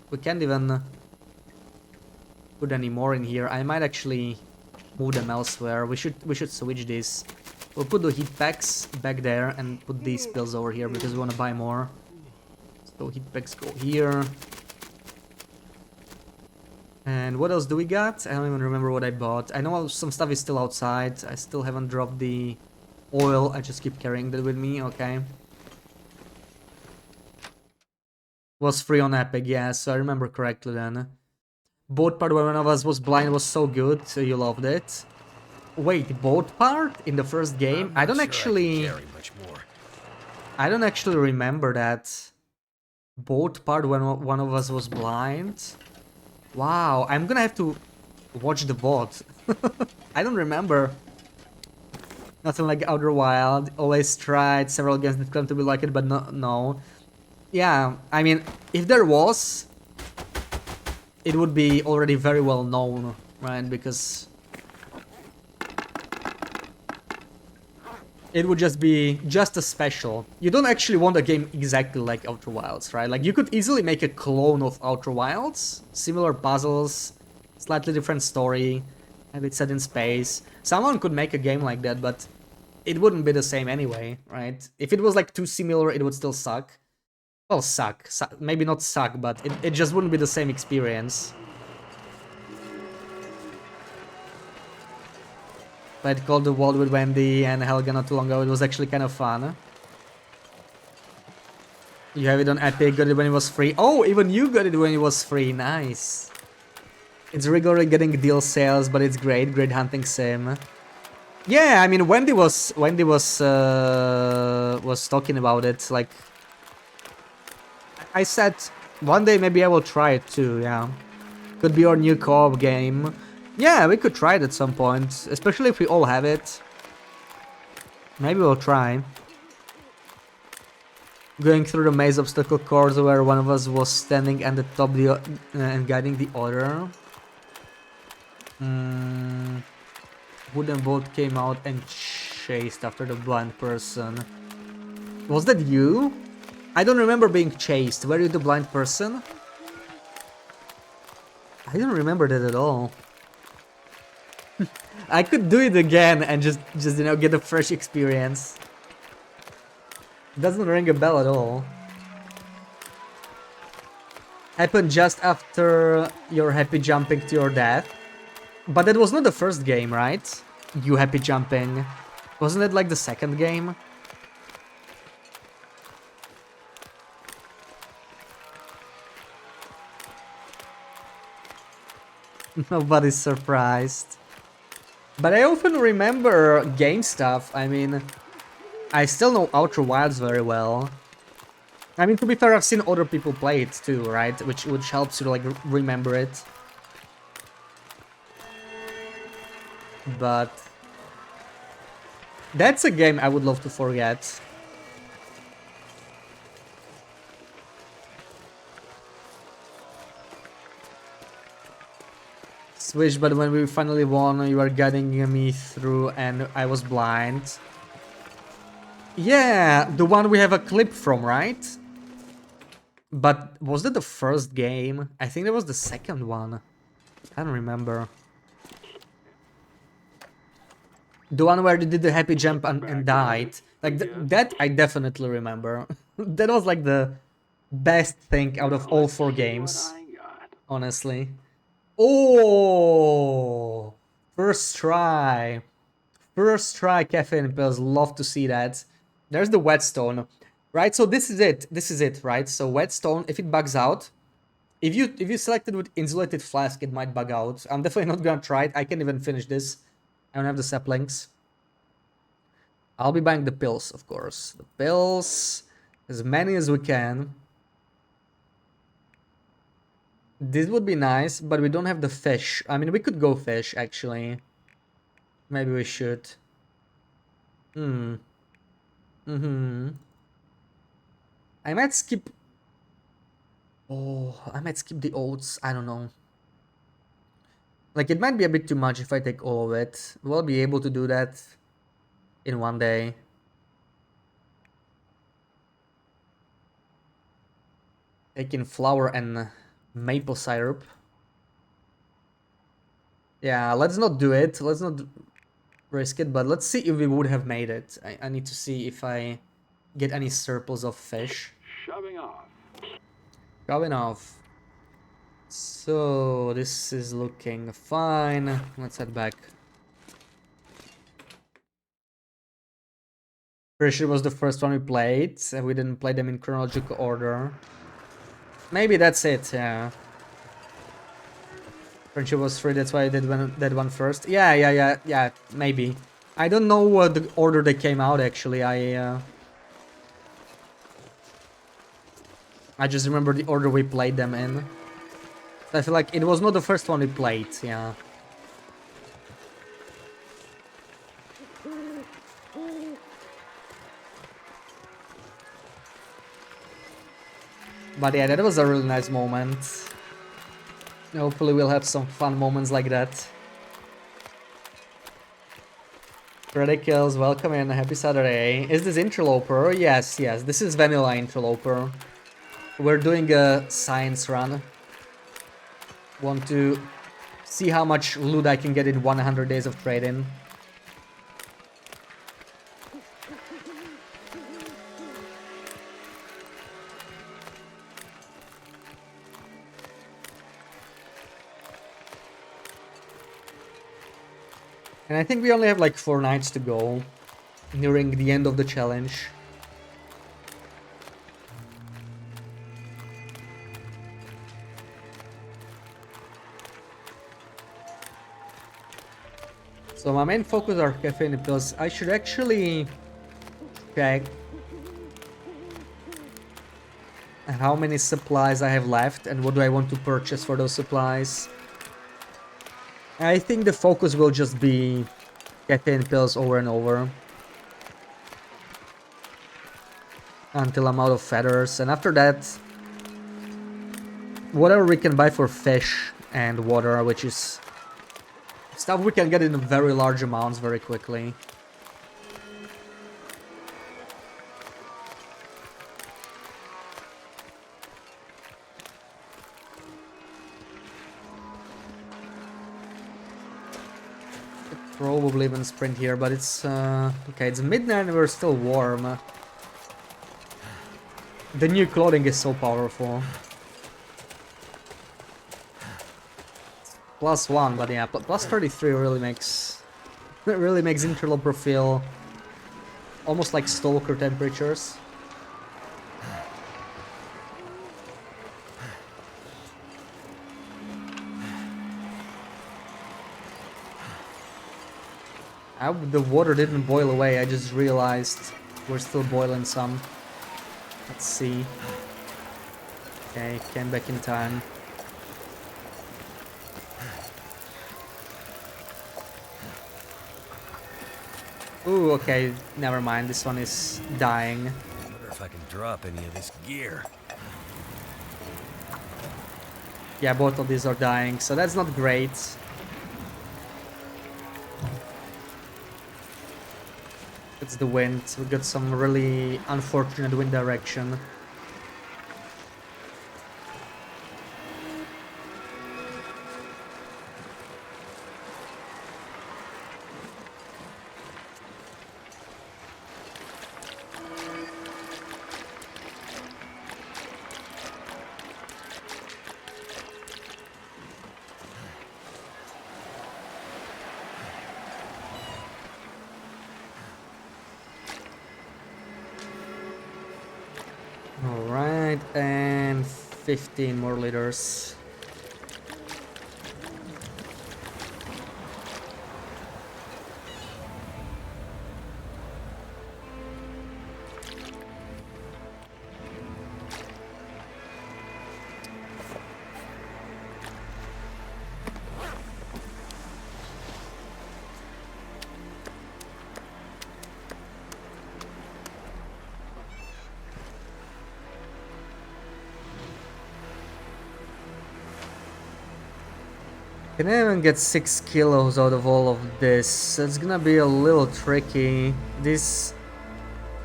We can't even put any more in here. I might actually move them elsewhere. We should switch these. We'll put the heat packs back there and put these pills over here because we want to buy more. So heat packs go here. And what else do we got? I don't even remember what I bought. I know some stuff is still outside. I still haven't dropped the oil. I just keep carrying that with me. Okay. Was free on Epic, yeah, so I remember correctly then. Boat part where one of us was blind was so good, so you loved it. Wait, boat part in the first game? I don't actually... I don't actually remember that. Boat part when one of us was blind? Wow, I'm gonna have to watch the VOD. I don't remember. Nothing like Outer Wild. Always tried several games that claim to be like it, but no. Yeah, I mean, if there was, it would be already very well known, right? Because it would just be just as special. You don't actually want a game exactly like Outer Wilds, right? Like, you could easily make a clone of Outer Wilds, similar puzzles, slightly different story, have it set in space. Someone could make a game like that, but it wouldn't be the same anyway, right? If it was like too similar, it would still suck. Well, suck. Maybe not suck, but it just wouldn't be the same experience. Played Call of the Wild with Wendy and Helga not too long ago. It was actually kind of fun. You have it on Epic, got it when it was free. Oh, even you got it when it was free. Nice. It's regularly getting deal sales, but it's great. Great hunting sim. Yeah, I mean, Wendy was talking about it, like... I said one day maybe I will try it too, yeah. Could be our new co-op game. Yeah, we could try it at some point, especially if we all have it. Maybe we'll try. Going through the maze obstacle course where one of us was standing at the top and guiding the other. Wooden boat came out and chased after the blind person. Was that you? I don't remember being chased. Were you the blind person? I don't remember that at all. I could do it again and just you know, get a fresh experience. Doesn't ring a bell at all. Happened just after your happy jumping to your death. But that was not the first game, right? You happy jumping. Wasn't it like the second game? Nobody's surprised. But I often remember game stuff. I mean, I still know Outer Wilds very well. I mean, to be fair, I've seen other people play it too, right? Which helps you to, like, remember it. But that's a game I would love to forget. Switch, but when we finally won, you were guiding me through and I was blind. Yeah, the one we have a clip from, right? But was that the first game? I think that was the second one. I don't remember. The one where they did the happy jump and died. Like, that I definitely remember. That was like the best thing out of all 4 games. Honestly. Oh! First try. First try, Caffeine Pills. Love to see that. There's the whetstone. Right, so this is it. This is it, right? So whetstone, if it bugs out, if you select it with insulated flask, it might bug out. I'm definitely not gonna try it. I can't even finish this. I don't have the saplings. I'll be buying the pills, of course. The pills, as many as we can. This would be nice, but we don't have the fish. I mean, we could go fish, actually. Maybe we should. I might skip... Oh, I might skip the oats. I don't know. Like, it might be a bit too much if I take all of it. We'll be able to do that in one day. Taking flour and maple syrup. Yeah, let's not do it. Let's not risk it, but let's see if we would have made it. I need to see if I get any surplus of fish. Shoving off. Shoving off. So, this is looking fine. Let's head back. Pretty sure it was the first one we played. We didn't play them in chronological order. Maybe that's it, yeah. Friendship was free, that's why I did that one first. Yeah, maybe. I don't know what the order they came out, actually. I just remember the order we played them in. I feel like it was not the first one we played, yeah. But yeah, that was a really nice moment. Hopefully we'll have some fun moments like that. Radicals, welcome in, happy Saturday. Is this Interloper? Yes, this is Vanilla Interloper. We're doing a science run. Want to see how much loot I can get in 100 days of trading. And I think we only have like 4 nights to go, nearing the end of the challenge. So my main focus are caffeine pills. I should actually check how many supplies I have left and what do I want to purchase for those supplies. I think the focus will just be caffeine pills over and over until I'm out of feathers, and after that whatever we can buy for fish and water, which is stuff we can get in very large amounts very quickly. Probably even sprint here, but it's okay, it's midnight and we're still warm. The new clothing is so powerful. +1, but yeah, +33 really makes Interloper feel almost like Stalker temperatures. The water didn't boil away, I just realized. We're still boiling some. Let's see. Okay, came back in time. Ooh, okay, never mind. This one is dying. I wonder if I can drop any of this gear. Yeah, both of these are dying, so that's not great. It's the wind. We got some really unfortunate wind direction. Alright, and 15 more liters. Can I even get 6 kilos out of all of this? It's gonna be a little tricky. These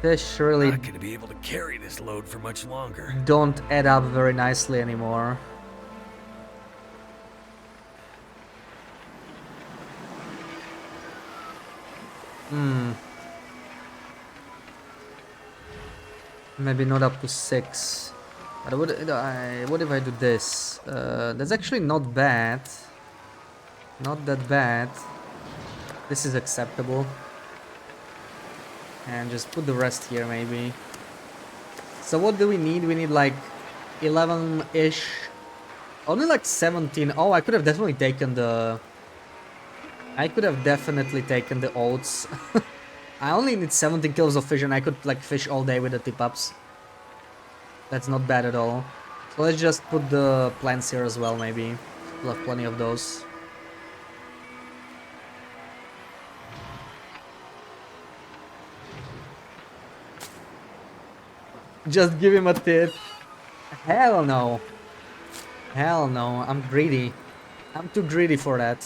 fish really Not gonna be able to carry this load for much longer. don't add up very nicely anymore. Maybe not up to 6. But what if I do this? That's actually not bad. Not that bad. This is acceptable. And just put the rest here maybe. So what do we need? We need like 11-ish. Only like 17. Oh, I could have definitely taken the... I could have definitely taken the oats. I only need 17 kilos of fish and I could like fish all day with the tip-ups. That's not bad at all. So let's just put the plants here as well maybe. We'll have plenty of those. Just give him a tip. Hell no. Hell no, I'm greedy. I'm too greedy for that.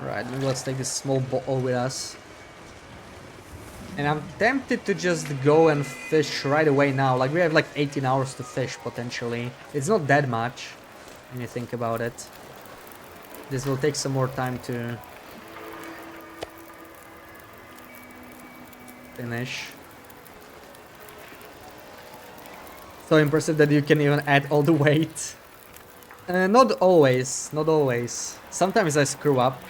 Right, let's take this small bottle with us. And I'm tempted to just go and fish right away now. Like, we have like 18 hours to fish, potentially. It's not that much, when you think about it. This will take some more time to finish. So impressive that you can even add all the weight. Not always, not always. Sometimes I screw up.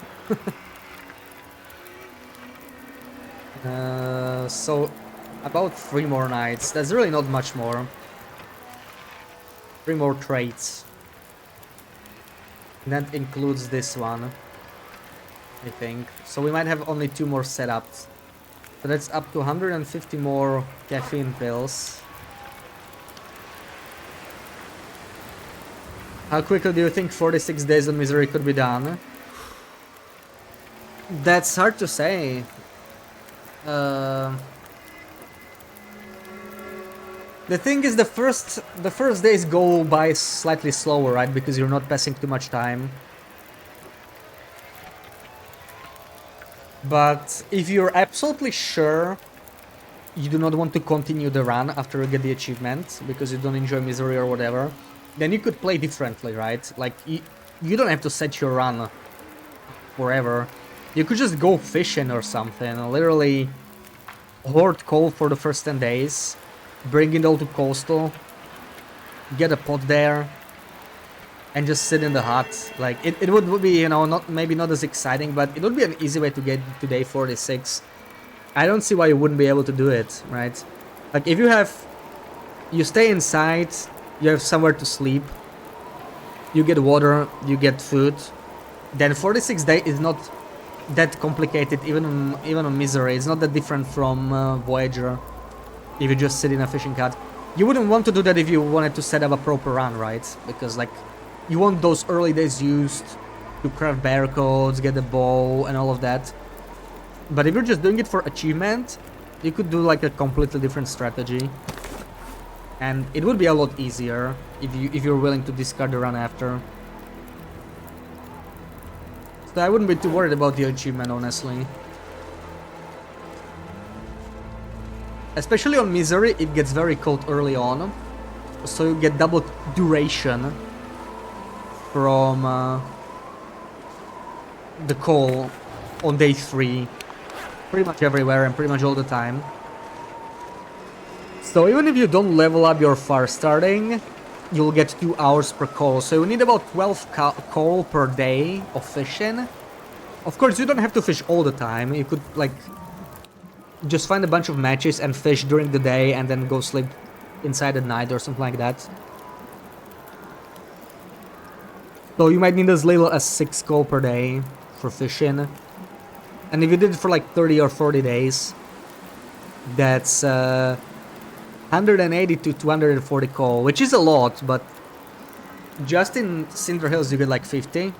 So about 3 more nights. That's really not much more. 3 more trades. And that includes this one, I think. So we might have only 2 more setups. So that's up to 150 more caffeine pills. How quickly do you think 46 days of misery could be done? That's hard to say. The thing is, the first days go by slightly slower, right? Because you're not passing too much time. But if you're absolutely sure you do not want to continue the run after you get the achievement because you don't enjoy misery or whatever, then you could play differently, right? Like, you don't have to set your run forever. You could just go fishing or something, literally hoard coal for the first 10 days, bring it all to coastal, get a pot there, and just sit in the hut. Like, it would be, you know, maybe not as exciting, but it would be an easy way to get to day 46. I don't see why you wouldn't be able to do it, right? Like, if you stay inside, you have somewhere to sleep, you get water, you get food, then 46 days is not that complicated even on Misery. It's not that different from Voyager. If you just sit in a fishing hut, you wouldn't want to do that if you wanted to set up a proper run, right? Because like you want those early days used to craft barcodes, get the bow, and all of that. But if you're just doing it for achievement, you could do like a completely different strategy, and it would be a lot easier if you're willing to discard the run after. So I wouldn't be too worried about the achievement, honestly. Especially on Misery, it gets very cold early on, so you get double duration from the call on day 3, pretty much everywhere and pretty much all the time. So even if you don't level up your far starting, you'll get 2 hours per call. So you need about 12 call per day of fishing. Of course, you don't have to fish all the time. You could like just find a bunch of matches and fish during the day and then go sleep inside at night or something like that. So you might need as little as 6 call per day for fishing. And if you did it for like 30 or 40 days, that's 180 to 240 call, which is a lot, but just in Cinder Hills you get like 50.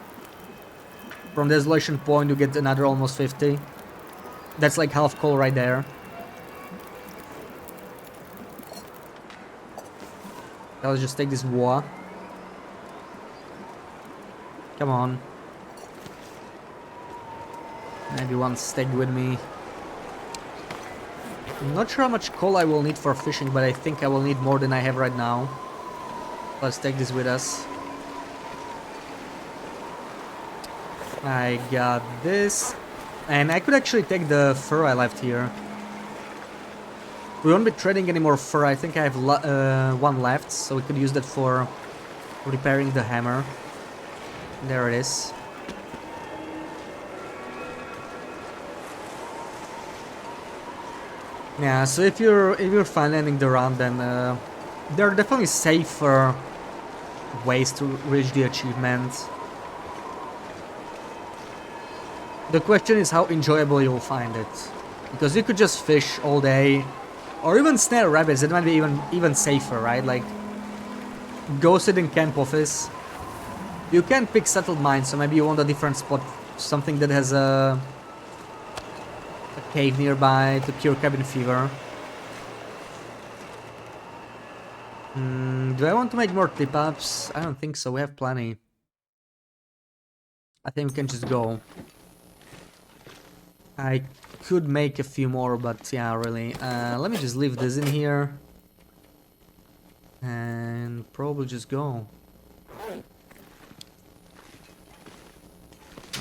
From Desolation Point you get another almost 50. That's like half call right there. I'll just take this boa. Come on. Maybe one steg with me. I'm not sure how much coal I will need for fishing, but I think I will need more than I have right now. Let's take this with us. I got this. And I could actually take the fur I left here. We won't be trading any more fur. I think I have one left, so we could use that for repairing the hammer. There it is. Yeah, so if you're fine ending the run, then there are definitely safer ways to reach the achievement. The question is how enjoyable you'll find it, because you could just fish all day, or even snare rabbits. It might be even safer, right? Like, go sit in camp office. You can pick settled mines, so maybe you want a different spot, something that has a cave nearby to cure cabin fever. Do I want to make more tip-ups? I don't think so, we have plenty. I think we can just go. I could make a few more, but yeah, really. Let me just leave this in here. And probably just go.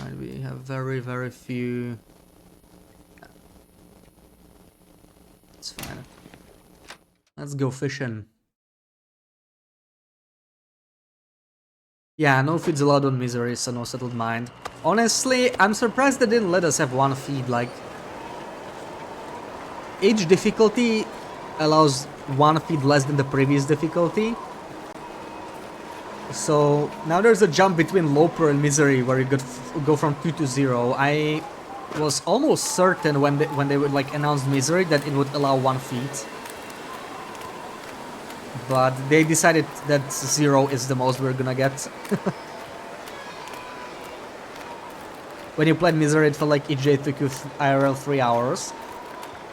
Right, we have very few. It's fine. Let's go fishing. Yeah, no feeds allowed on Misery, so no settled mine. Honestly, I'm surprised they didn't let us have one feed. Like, each difficulty allows one feed less than the previous difficulty. So now there's a jump between Loper and Misery where you go from 2 to 0. I was almost certain when they would like announce Misery that it would allow one feed. But they decided that 0 is the most we're gonna get. When you played Misery, it felt like each day took you IRL 3 hours.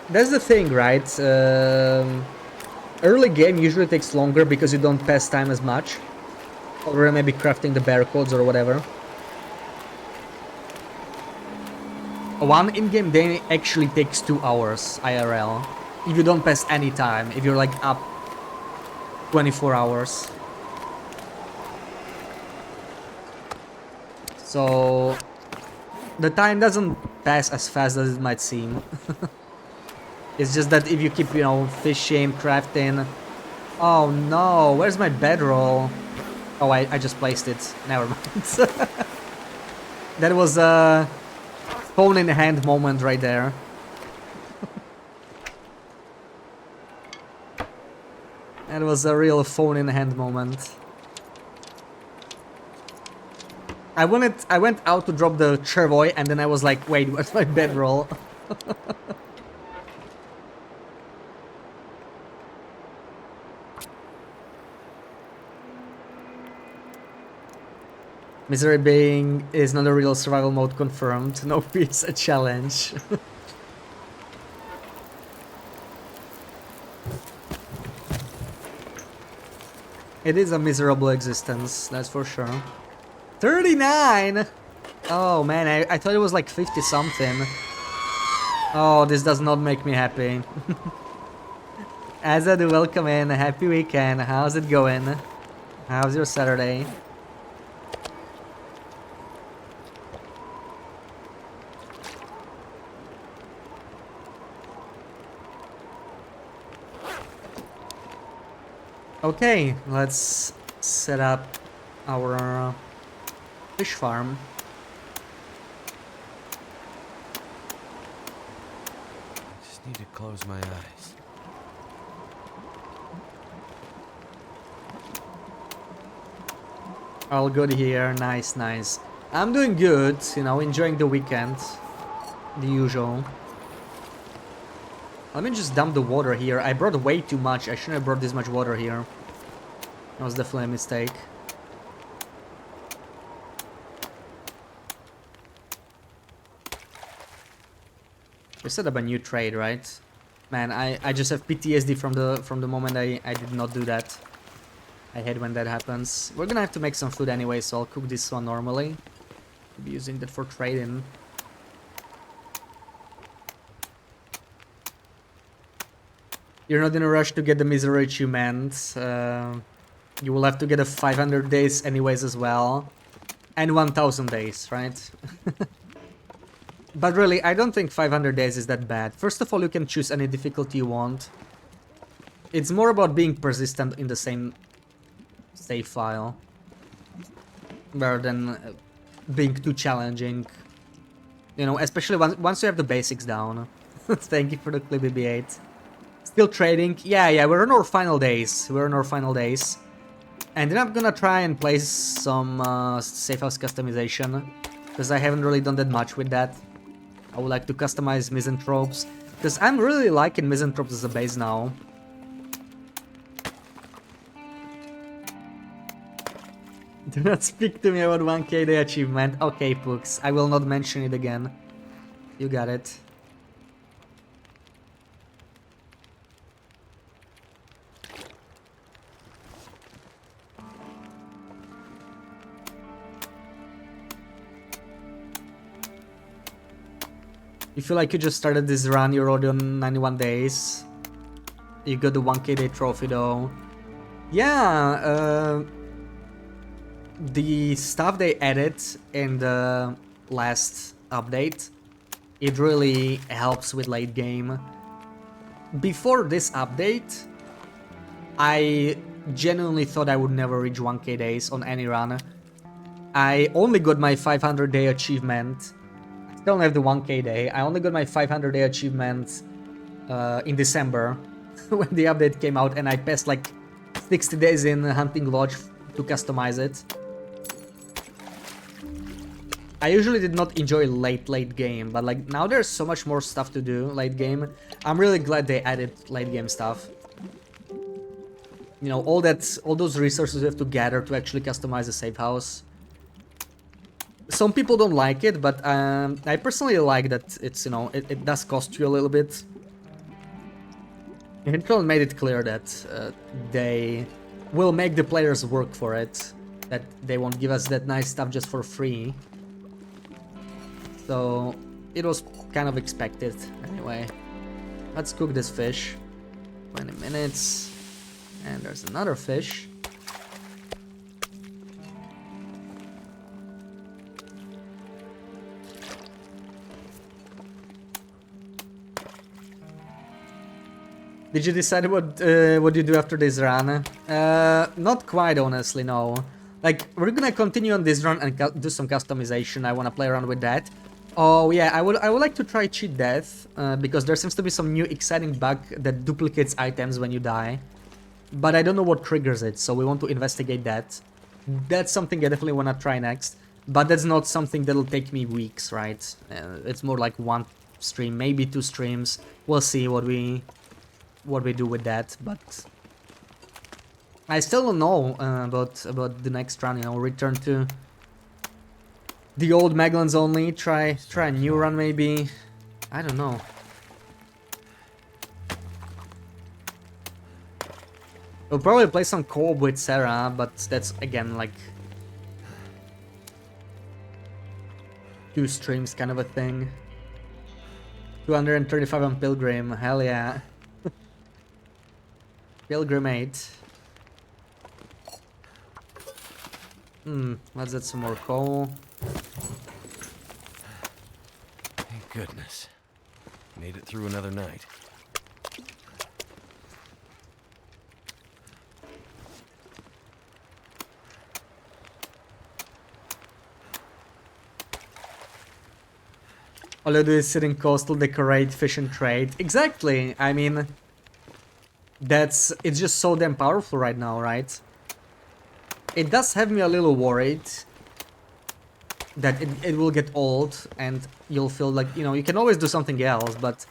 That's the thing, right? Early game usually takes longer because you don't pass time as much. Or maybe crafting the barcodes or whatever. One in-game day actually takes 2 hours IRL. If you don't pass any time, if you're like up 24 hours. So the time doesn't pass as fast as it might seem. It's just that if you keep, you know, fishing, crafting. Oh no, where's my bedroll? Oh, I just placed it. Never mind. That was a phone in hand moment right there. That was a real phone in hand moment. I went out to drop the Chervoy, and then I was like, wait, what's my bedroll? Misery Being is not a real survival mode confirmed. No, it's a challenge. It is a miserable existence, that's for sure. 39! Oh man, I thought it was like 50 something. Oh, this does not make me happy. Azad, welcome in. Happy weekend. How's it going? How's your Saturday? Okay, let's set up our fish farm. I just need to close my eyes. All good here. Nice, nice. I'm doing good, you know, enjoying the weekend. The usual. Let me just dump the water here. I brought way too much. I shouldn't have brought this much water here. That was definitely a mistake. We set up a new trade, right? Man, I just have PTSD from the moment I did not do that. I hate when that happens. We're gonna have to make some food anyway, so I'll cook this one normally. I'll be using that for trading. You're not in a rush to get the misery achievement. You will have to get a 500 days anyways as well. And 1000 days, right? But really, I don't think 500 days is that bad. First of all, you can choose any difficulty you want. It's more about being persistent in the same save file. Rather than being too challenging. You know, especially once you have the basics down. Thank you for the clip, BB8. Still trading. Yeah, we're on our final days. And then I'm gonna try and place some safe house customization. Because I haven't really done that much with that. I would like to customize misanthropes. Because I'm really liking misanthropes as a base now. Do not speak to me about 1k day achievement. Okay, Pooks. I will not mention it again. You got it. You feel like you just started this run, you're already on 91 days. You got the 1k day trophy though. Yeah, the stuff they added in the last update, it really helps with late game. Before this update, I genuinely thought I would never reach 1k days on any run. I only got my 500 day achievement. I don't have the 1k day. I only got my 500 day achievement in December when the update came out, and I passed like 60 days in Hunting Lodge to customize it. I usually did not enjoy late game, but like now there's so much more stuff to do late game. I'm really glad they added late game stuff. You know, all those resources you have to gather to actually customize a safe house. Some people don't like it, but I personally like that it's, you know, it does cost you a little bit. Intel made it clear that they will make the players work for it, that they won't give us that nice stuff just for free. So it was kind of expected anyway. Let's cook this fish. 20 minutes. And there's another fish. Did you decide what you do after this run? Not quite, honestly, no. Like, we're gonna continue on this run and do some customization. I wanna play around with that. Oh yeah, I would like to try cheat death, because there seems to be some new exciting bug that duplicates items when you die. But I don't know what triggers it, so we want to investigate that. That's something I definitely wanna try next. But that's not something that'll take me weeks, right? It's more like one stream, maybe 2 streams. We'll see what we do with that, but I still don't know about the next run. You know, return to the old Megalons only. Try a new run maybe. I don't know. We'll probably play some co-op with Sarah, but that's again like 2 streams kind of a thing. 235 on Pilgrim, hell yeah. Pilgrim 8. Let's get some more coal. Thank goodness. Made it through another night. All you do is sit in coastal, decorate, fish and trade. Exactly. I mean, it's just so damn powerful right now, right? It does have me a little worried that it will get old and you'll feel like, you know, you can always do something else, but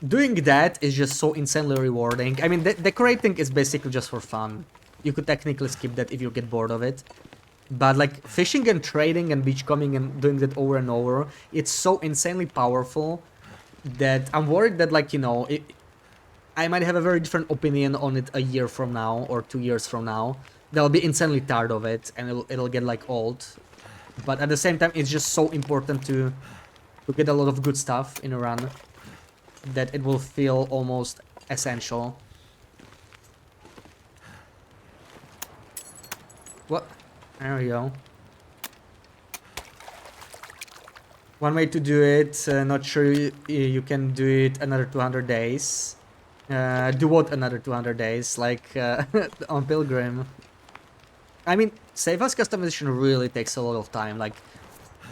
doing that is just so insanely rewarding. I mean, decorating is basically just for fun. You could technically skip that if you get bored of it. But like fishing and trading and beachcombing and doing that over and over, it's so insanely powerful that I'm worried that, like, you know, I might have a very different opinion on it a year from now or 2 years from now. They'll be insanely tired of it and it'll get like old. But at the same time, it's just so important to get a lot of good stuff in a run that it will feel almost essential. What? There we go. One way to do it, not sure you can do it another 200 days. Do what another 200 days, like on Pilgrim. I mean, Save Us customization really takes a lot of time. Like,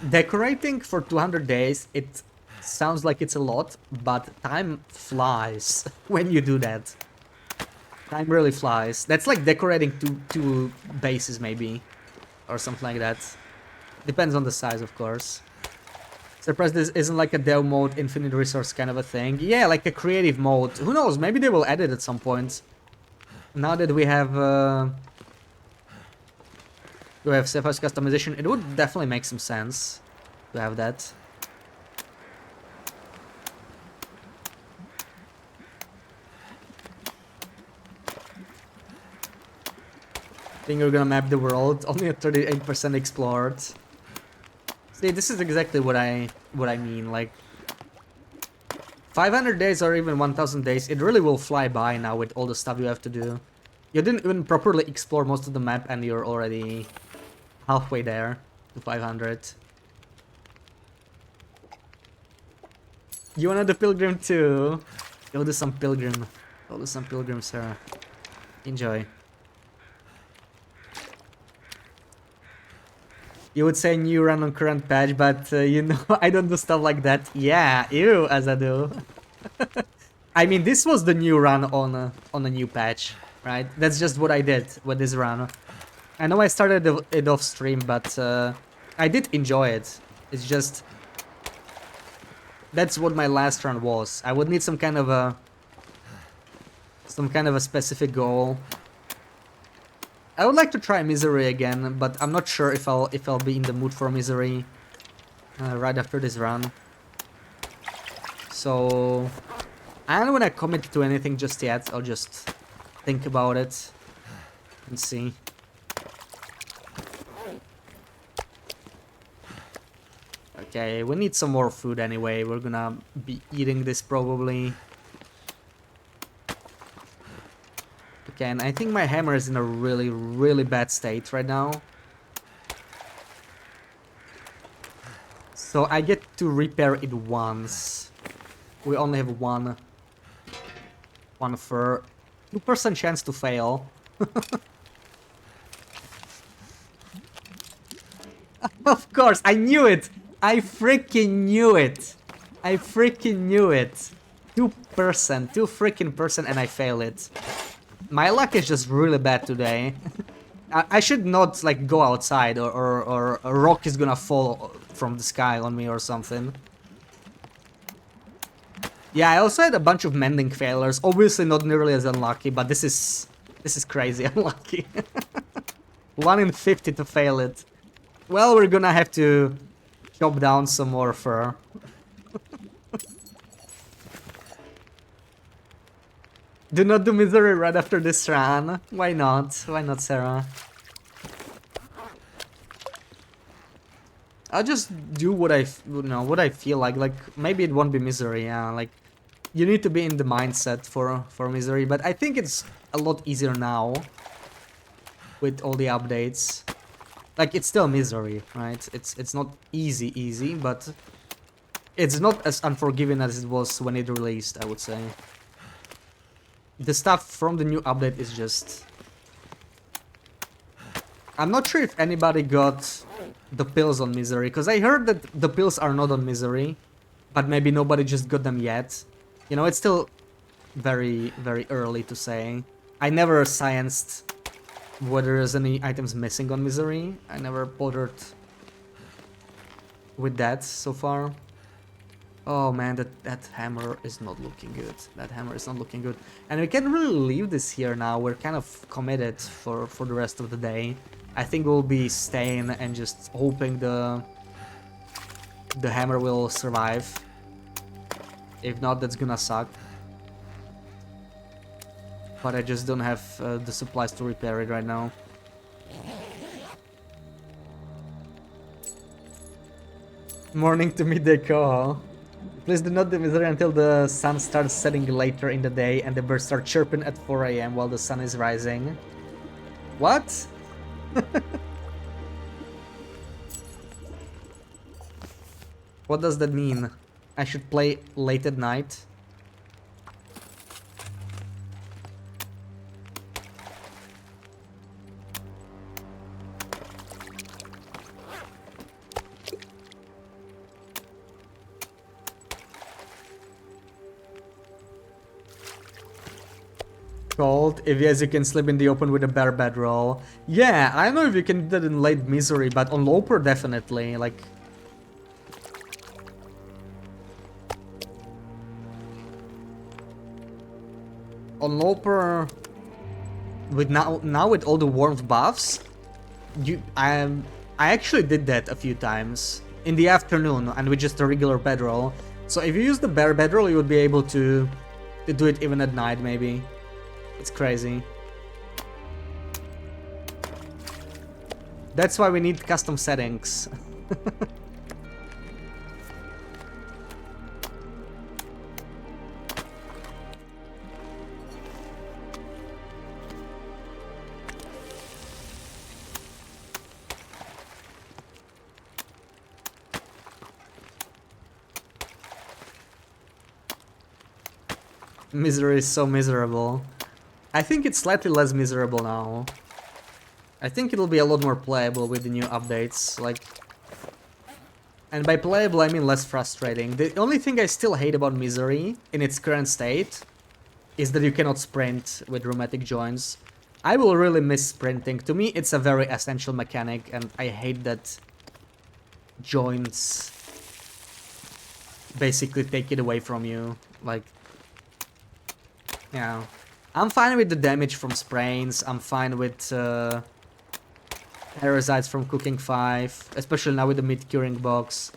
decorating for 200 days, it sounds like it's a lot, but time flies when you do that. Time really flies. That's like decorating two bases maybe, or something like that. Depends on the size, of course. Surprised this isn't like a dev mode, infinite resource kind of a thing. Yeah, like a creative mode. Who knows? Maybe they will add it at some point. Now that we have Save Us customization, it would definitely make some sense to have that. I think we're gonna map the world. Only at 38% explored. See, this is exactly what I mean. Like 500 days or even 1000 days, it really will fly by now with all the stuff you have to do. You didn't even properly explore most of the map and you're already halfway there to 500. You wanna do Pilgrim too? Go do some Pilgrim. Go do some Pilgrim, sir. Enjoy. You would say new run on current patch, but you know, I don't do stuff like that. Yeah, ew, as I do. I mean, this was the new run on a new patch, right? That's just what I did with this run. I know I started it off stream, but I did enjoy it. It's just that's what my last run was. I would need some kind of a specific goal. I would like to try Misery again, but I'm not sure if I'll be in the mood for Misery right after this run. So I don't want to commit to anything just yet. I'll just think about it and see. Okay, we need some more food anyway. We're gonna be eating this probably. Okay, and I think my hammer is in a really, really bad state right now. So I get to repair it once. We only have one for 2% chance to fail. Of course, I knew it! I freaking knew it! I freaking knew it! 2%, 2 freaking percent, and I fail it. My luck is just really bad today. I should not like go outside or a rock is gonna fall from the sky on me or something. Yeah, I also had a bunch of mending failures. Obviously not nearly as unlucky, but this is crazy unlucky. 1 in 50 to fail it. Well, we're gonna have to chop down some more fur. Do not do misery right after this run. Why not? Why not, Sarah? I'll just do what what I feel like. Like maybe it won't be misery. Yeah, like you need to be in the mindset for misery. But I think it's a lot easier now with all the updates. Like it's still misery, right? It's not easy, but it's not as unforgiving as it was when it released, I would say. The stuff from the new update is just... I'm not sure if anybody got the pills on misery, because I heard that the pills are not on misery, but maybe nobody just got them yet. You know, it's still very, very early to say. I never scienced whether there's any items missing on misery. I never bothered with that so far. Oh man, that hammer is not looking good. That hammer is not looking good. And we can really leave this here now. We're kind of committed for the rest of the day. I think we'll be staying and just hoping the hammer will survive. If not, that's gonna suck. But I just don't have the supplies to repair it right now. Morning to midday call. Please do not do misery until the sun starts setting later in the day and the birds start chirping at 4 AM while the sun is rising. What? What does that mean? I should play late at night? Cold. If yes, you can sleep in the open with a bare bedroll. Yeah, I don't know if you can do that in late misery, but on Loper definitely. Like, on Loper, with now with all the warmth buffs, I actually did that a few times in the afternoon and with just a regular bedroll. So if you use the bare bedroll, you would be able to do it even at night, maybe. It's crazy. That's why we need custom settings. Misery is so miserable. I think it's slightly less miserable now. I think it'll be a lot more playable with the new updates, like... And by playable, I mean less frustrating. The only thing I still hate about Misery, in its current state, is that you cannot sprint with rheumatic joints. I will really miss sprinting. To me, it's a very essential mechanic, and I hate that joints basically take it away from you. Like, yeah. I'm fine with the damage from sprains, I'm fine with parasites from cooking 5, especially now with the meat curing box.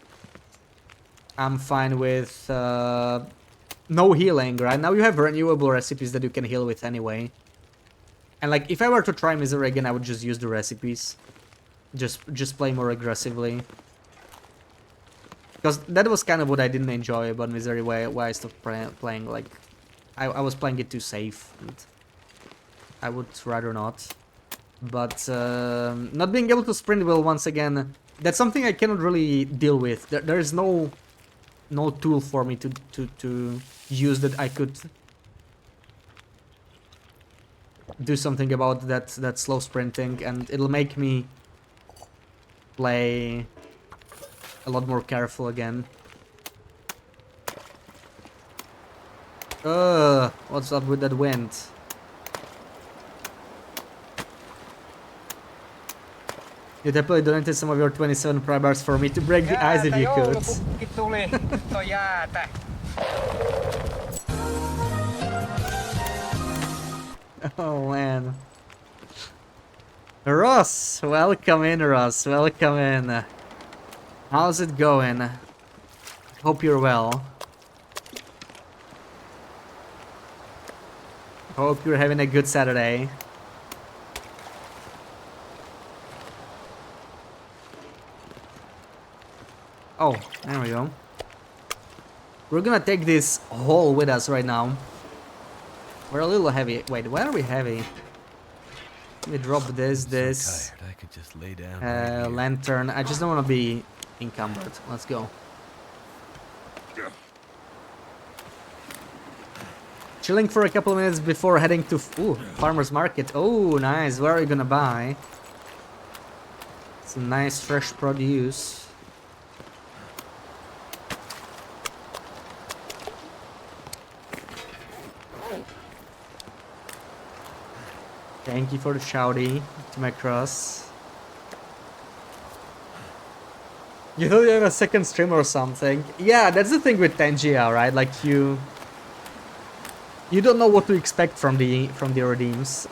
I'm fine with no healing, right? Now you have renewable recipes that you can heal with anyway. And like, if I were to try Misery again, I would just use the recipes. Just play more aggressively. Because that was kind of what I didn't enjoy about Misery, why I stopped playing, like... I was playing it too safe, and I would rather not. But not being able to sprint will, once again, that's something I cannot really deal with. There is no tool for me to use that I could do something about that slow sprinting, and it'll make me play a lot more careful again. What's up with that wind? You definitely donated some of your 27 prime bars for me to break the ice if you could. Joulupukki tuli. Nyt on jäätä. Oh man. Ross, welcome in, Ross. Welcome in. How's it going? Hope you're well. Hope you're having a good Saturday. Oh, there we go. We're gonna take this hole with us right now. We're a little heavy. Wait, why are we heavy? Let me drop this, So tired, I could just lay down right here. lantern. I just don't want to be encumbered. Let's go. Chilling for a couple of minutes before heading to farmer's market. Oh, nice. What are you gonna buy? Some nice fresh produce. Thank you for the shouty to my cross. You thought you have a second stream or something? Yeah, that's the thing with Tangia, right? Like you don't know what to expect from the redeems.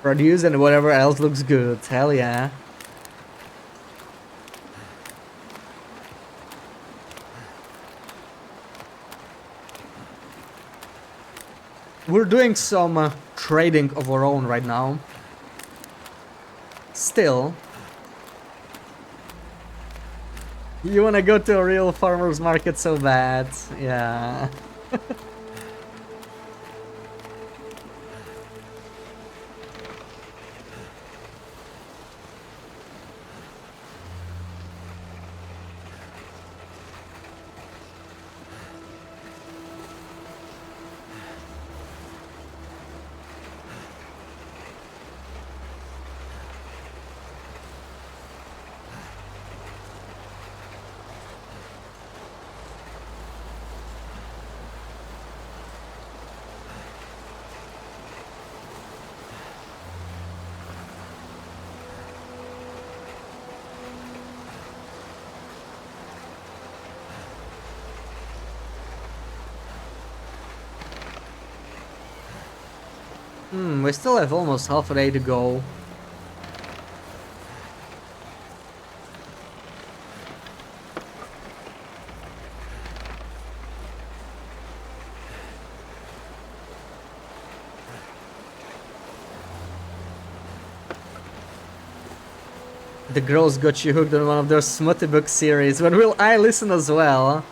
Produce and whatever else looks good. Hell yeah. We're doing some trading of our own right now. Still. You wanna go to a real farmer's market so bad. Yeah. We still have almost half a day to go. The girls got you hooked on one of their smutty book series. When will I listen as well?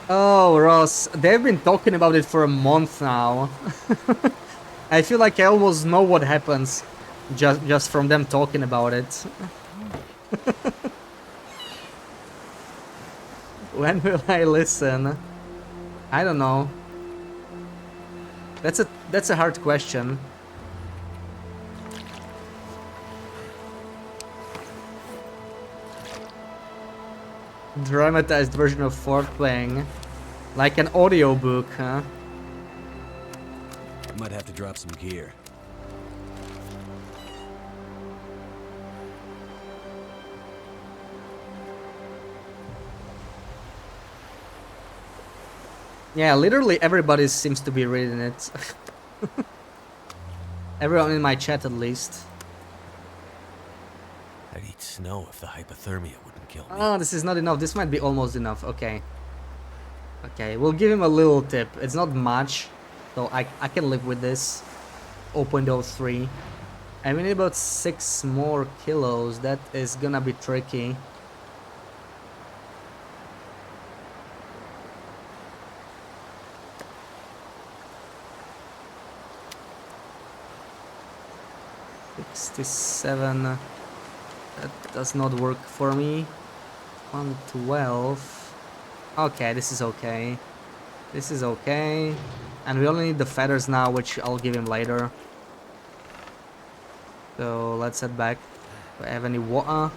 Oh, Ross, they've been talking about it for a month now. I feel like I almost know what happens just from them talking about it. When will I listen? I don't know. That's a hard question. Dramatized version of Fort playing. Like an audiobook, huh? Might have to drop some gear. Yeah, literally everybody seems to be reading it. Everyone in my chat at least. I'd eat snow if the hypothermia wouldn't kill me. Oh, this is not enough. This might be almost enough. Okay. Okay, we'll give him a little tip. It's not much, so I can live with this. 0.03. And we need about 6 more kilos. That is gonna be tricky. $67. That does not work for me. 112. Okay, this is okay. This is okay. And we only need the feathers now, which I'll give him later. So let's head back. Do I have any water?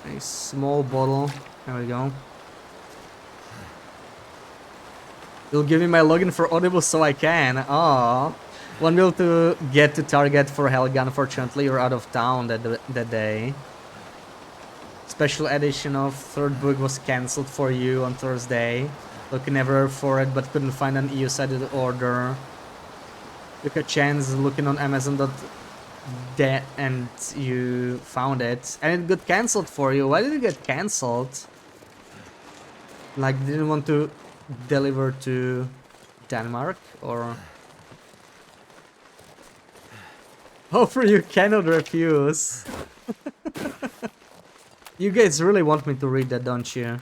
A small bottle. There we go. You'll give me my login for Audible so I can. Aww. 1 mil to get to Target for Helga. Unfortunately, you're out of town that day. Special edition of third book was cancelled for you on Thursday. Looking everywhere for it, but couldn't find an EU-sided order. Took a chance looking on Amazon.de and you found it. And it got cancelled for you. Why did it get cancelled? Like, didn't want to deliver to Denmark, or... Hopefully you cannot refuse. You guys really want me to read that, don't you?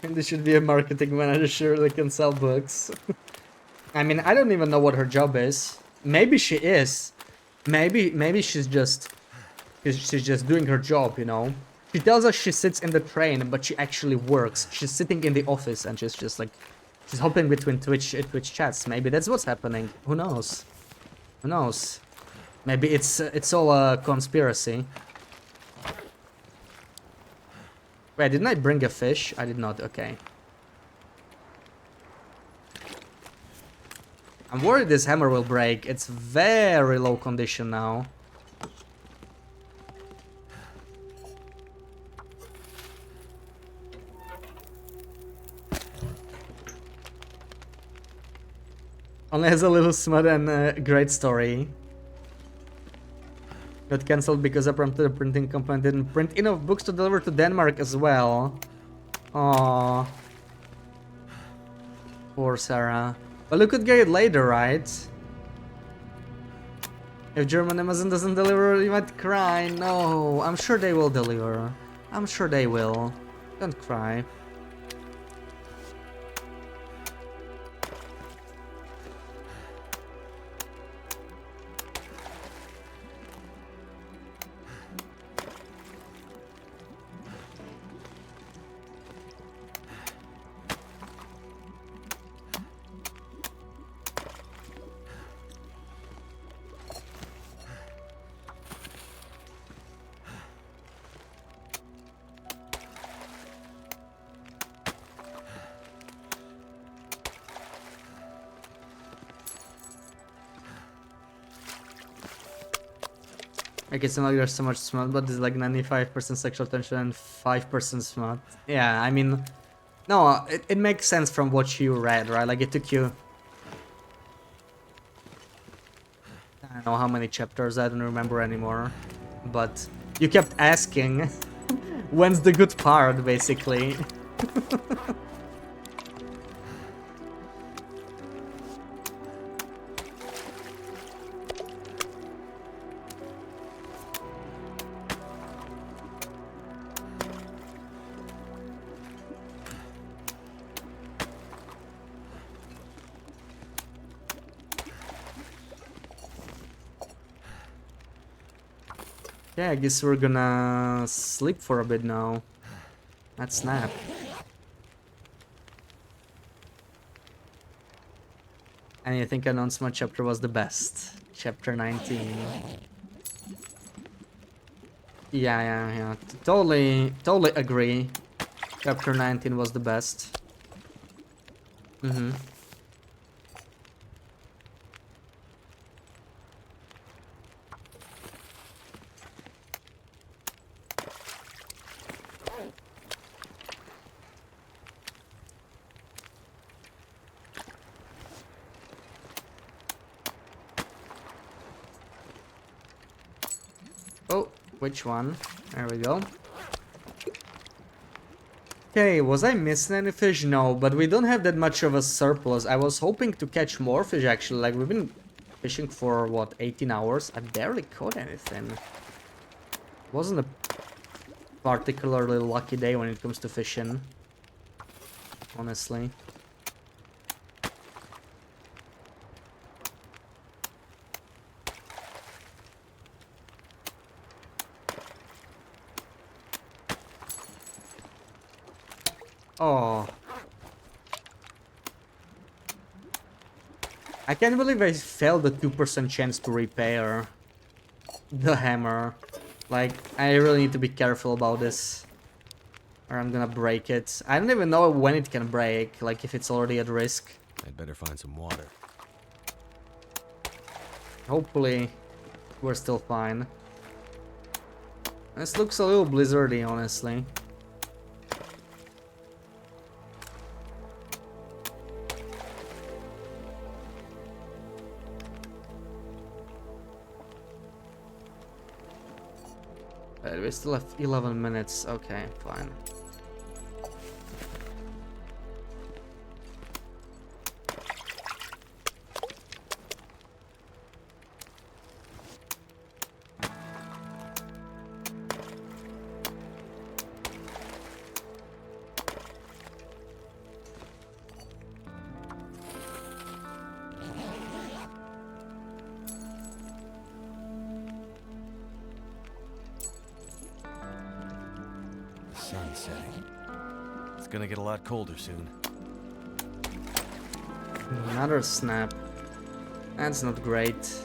And this should be a marketing manager, surely can sell books. I mean, I don't even know what her job is. Maybe she is. Maybe she's just doing her job, you know. She tells us she sits in the train, but she actually works. She's sitting in the office and she's just like, she's hopping between Twitch chats. Maybe that's what's happening. Who knows? Who knows? Maybe it's all a conspiracy. Wait, didn't I bring a fish? I did not. Okay. I'm worried this hammer will break. It's very low condition now. Only has a little smut and a great story. Got cancelled because apparently the printing company didn't print enough books to deliver to Denmark as well. Aww. Poor Sarah. But we could get it later, right? If German Amazon doesn't deliver, you might cry. No, I'm sure they will deliver. I'm sure they will. Don't cry. Like, it's not like there's so much smut, but there's like 95% sexual tension and 5% smut. Yeah, I mean... No, it makes sense from what you read, right? Like, it took you... I don't know how many chapters, I don't remember anymore. But you kept asking, when's the good part, basically? Yeah, I guess we're gonna sleep for a bit now. Let's nap. And I think announcement chapter was the best. Chapter 19. Yeah. Totally agree. Chapter 19 was the best. Oh, which one? There we go. Okay, was I missing any fish? No, but we don't have that much of a surplus. I was hoping to catch more fish actually. Like, we've been fishing for what, 18 hours? I barely caught anything. Wasn't a particularly lucky day when it comes to fishing, honestly. Oh. I can't believe I failed the 2% chance to repair the hammer. Like, I really need to be careful about this, or I'm gonna break it. I don't even know when it can break, like if it's already at risk. I'd better find some water. Hopefully, we're still fine. This looks a little blizzardy, honestly. We still have 11 minutes. Okay, fine. Sun's setting. It's gonna get a lot colder soon. Another snap. That's not great.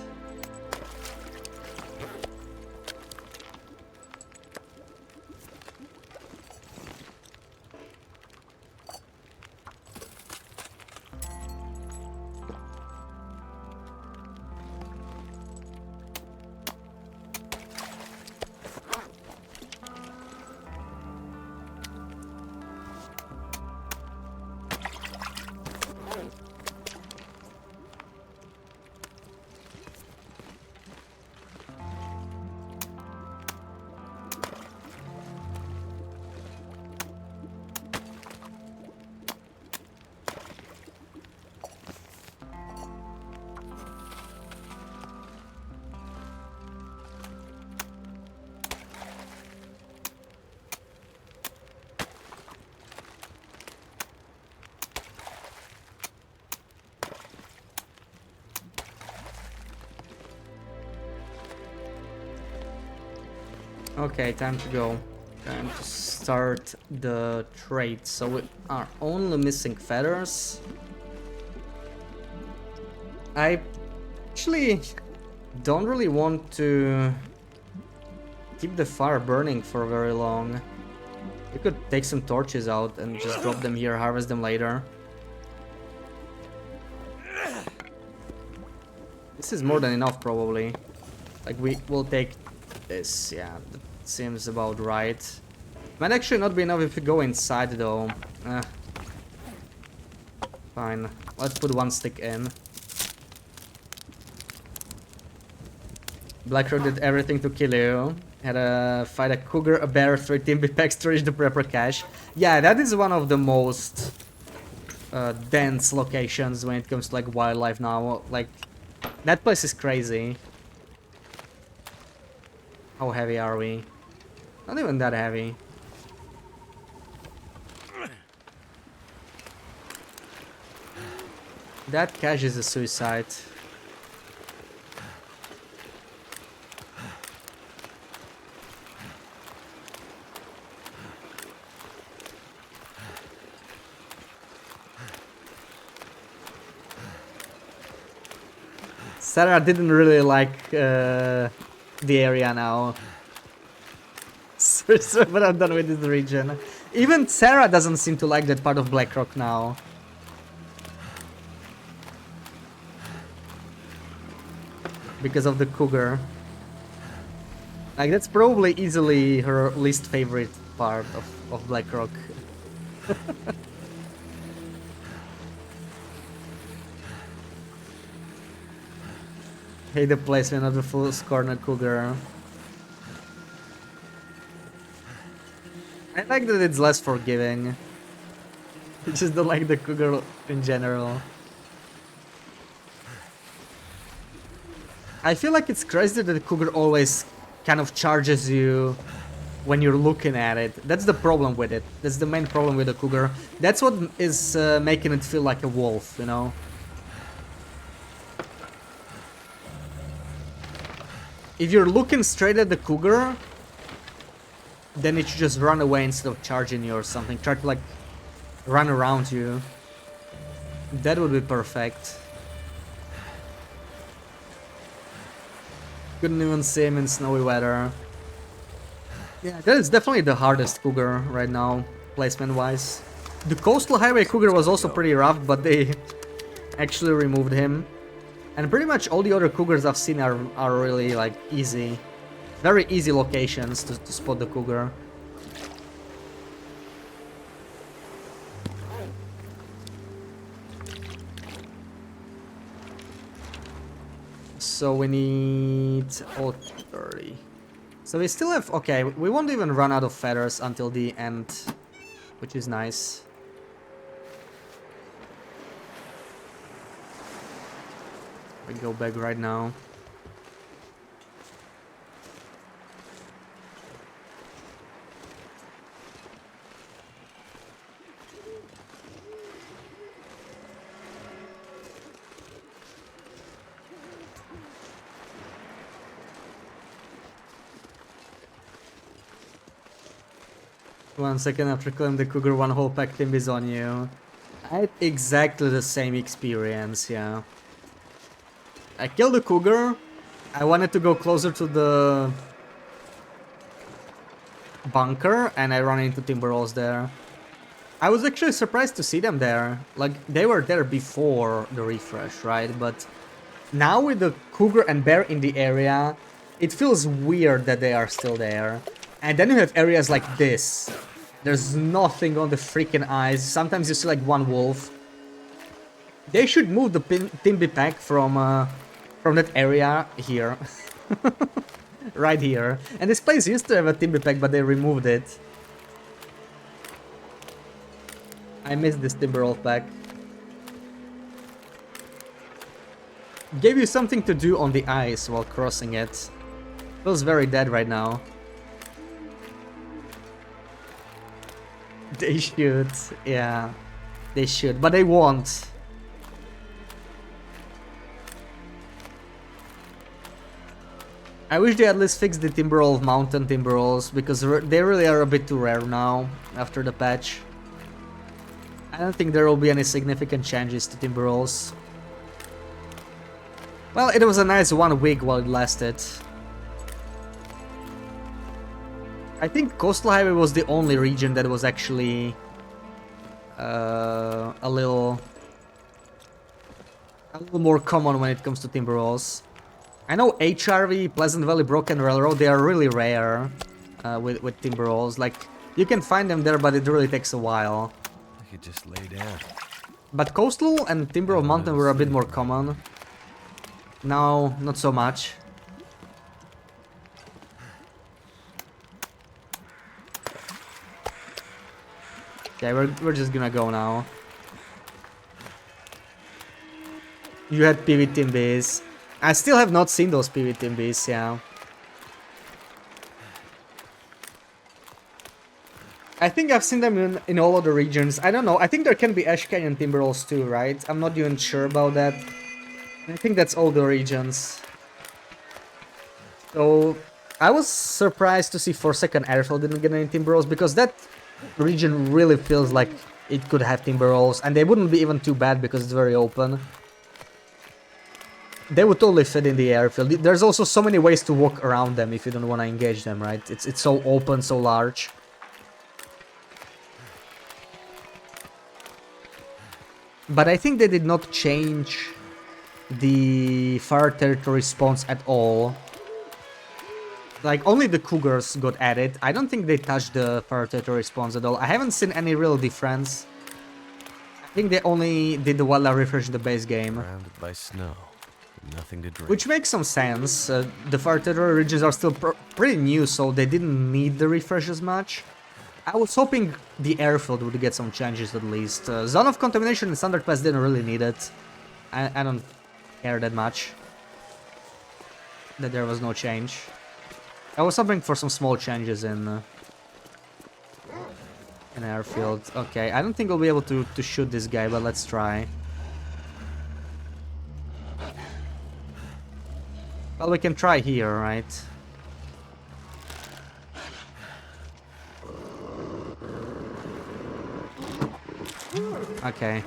Okay, time to go. Time to start the trade. So we are only missing feathers. I actually don't really want to keep the fire burning for very long. We could take some torches out and just drop them here, harvest them later. This is more than enough, probably. Like, we will take this, yeah, that seems about right. Might actually not be enough if we go inside, though. Fine, let's put one stick in. Blackrock did everything to kill you. Had to fight a cougar, a bear, 3 TMB packs to reach the prepper cache. Yeah, that is one of the most dense locations when it comes to like wildlife now. Like, that place is crazy. How heavy are we? Not even that heavy. That cache is a suicide. Sarah didn't really like the area now. So what I'm done with this region. Even Sarah doesn't seem to like that part of Blackrock now. Because of the cougar. Like, that's probably easily her least favorite part of Blackrock. Hate the placement of the full corner cougar. I like that it's less forgiving. I just don't like the cougar in general. I feel like it's crazy that the cougar always kind of charges you when you're looking at it. That's the problem with it. That's the main problem with the cougar. That's what is making it feel like a wolf, you know? If you're looking straight at the cougar, then it should just run away instead of charging you or something. Try to like run around you. That would be perfect. Couldn't even see him in snowy weather. Yeah, that is definitely the hardest cougar right now, placement-wise. The Coastal Highway cougar was also pretty rough, but they actually removed him. And pretty much all the other cougars I've seen are really, like, easy. Very easy locations to spot the cougar. So we need all 30. So we still have... Okay, we won't even run out of feathers until the end, which is nice. We go back right now. One second after killing the cougar, one whole pack timb is on you. I had exactly the same experience, yeah. I killed the cougar. I wanted to go closer to the bunker, and I ran into timberwolves there. I was actually surprised to see them there. Like, they were there before the refresh, right? But now with the cougar and bear in the area, it feels weird that they are still there. And then you have areas like this. There's nothing on the freaking ice. Sometimes you see like one wolf. They should move the Timby pack from that area here. Right here. And this place used to have a Timby pack, but they removed it. I missed this Timberwolf pack. Gave you something to do on the ice while crossing it. Feels very dead right now. They should, yeah. They should, but they won't. I wish they at least fixed the Timberwolf Mountain Timberwolves, because they really are a bit too rare now, after the patch. I don't think there will be any significant changes to Timberwolves. Well, it was a nice 1 week while it lasted. I think Coastal Highway was the only region that was actually a little more common when it comes to Timberwolves. I know HRV, Pleasant Valley Broken Railroad, they are really rare with Timberwolves. Like, you can find them there, but it really takes a while. I could just lay down. But Coastal and Timberwolf Mountain were a bit more common. Now, not so much. Okay, we're just gonna go now. You had PV Timbies. I still have not seen those PV Timbies, yeah. I think I've seen them in all other regions. I don't know. I think there can be Ash Canyon Timberwolves too, right? I'm not even sure about that. I think that's all the regions. So, I was surprised to see Forsaken Airfield didn't get any Timberwolves, because that region really feels like it could have Timberwolves, and they wouldn't be even too bad because it's very open. They would totally fit in the airfield. There's also so many ways to walk around them if you don't want to engage them, right? It's so open, so large. But I think they did not change the fire territory spawns at all. Like, only the cougars got added. I don't think they touched the fire territory spawns at all. I haven't seen any real difference. I think they only did the wildlife refresh in the base game. Surrounded by snow. Nothing to drink. Which makes some sense. The fire territory regions are still pretty new, so they didn't need the refresh as much. I was hoping the airfield would get some changes at least. Zone of Contamination and Standard Pass didn't really need it. I don't care that much that there was no change. I was hoping for some small changes in airfield. Okay, I don't think I'll be able to shoot this guy, but let's try. Well, we can try here, right? Okay.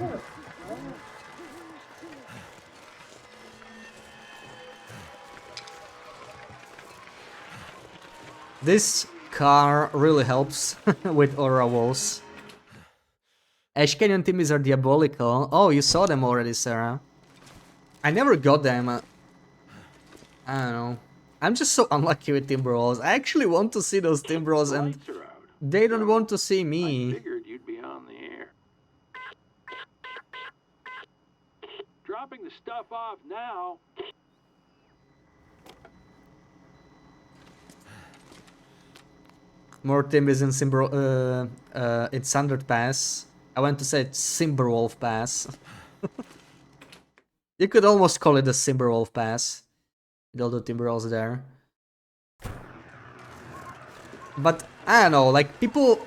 This car really helps with aura walls. Ash Canyon Timbies are diabolical. Oh, you saw them already, Sarah. I never got them. I don't know. I'm just so unlucky with Timberwolves. I actually want to see those Timberwolves and Lights are out. they don't want to see I me. figured you'd be on the air. Dropping the stuff off now. More Timbies in Sundered Pass. I want to say Timberwolf Pass. You could almost call it the Timberwolf Pass. With all the Timberwolves there. But, I don't know, like, people...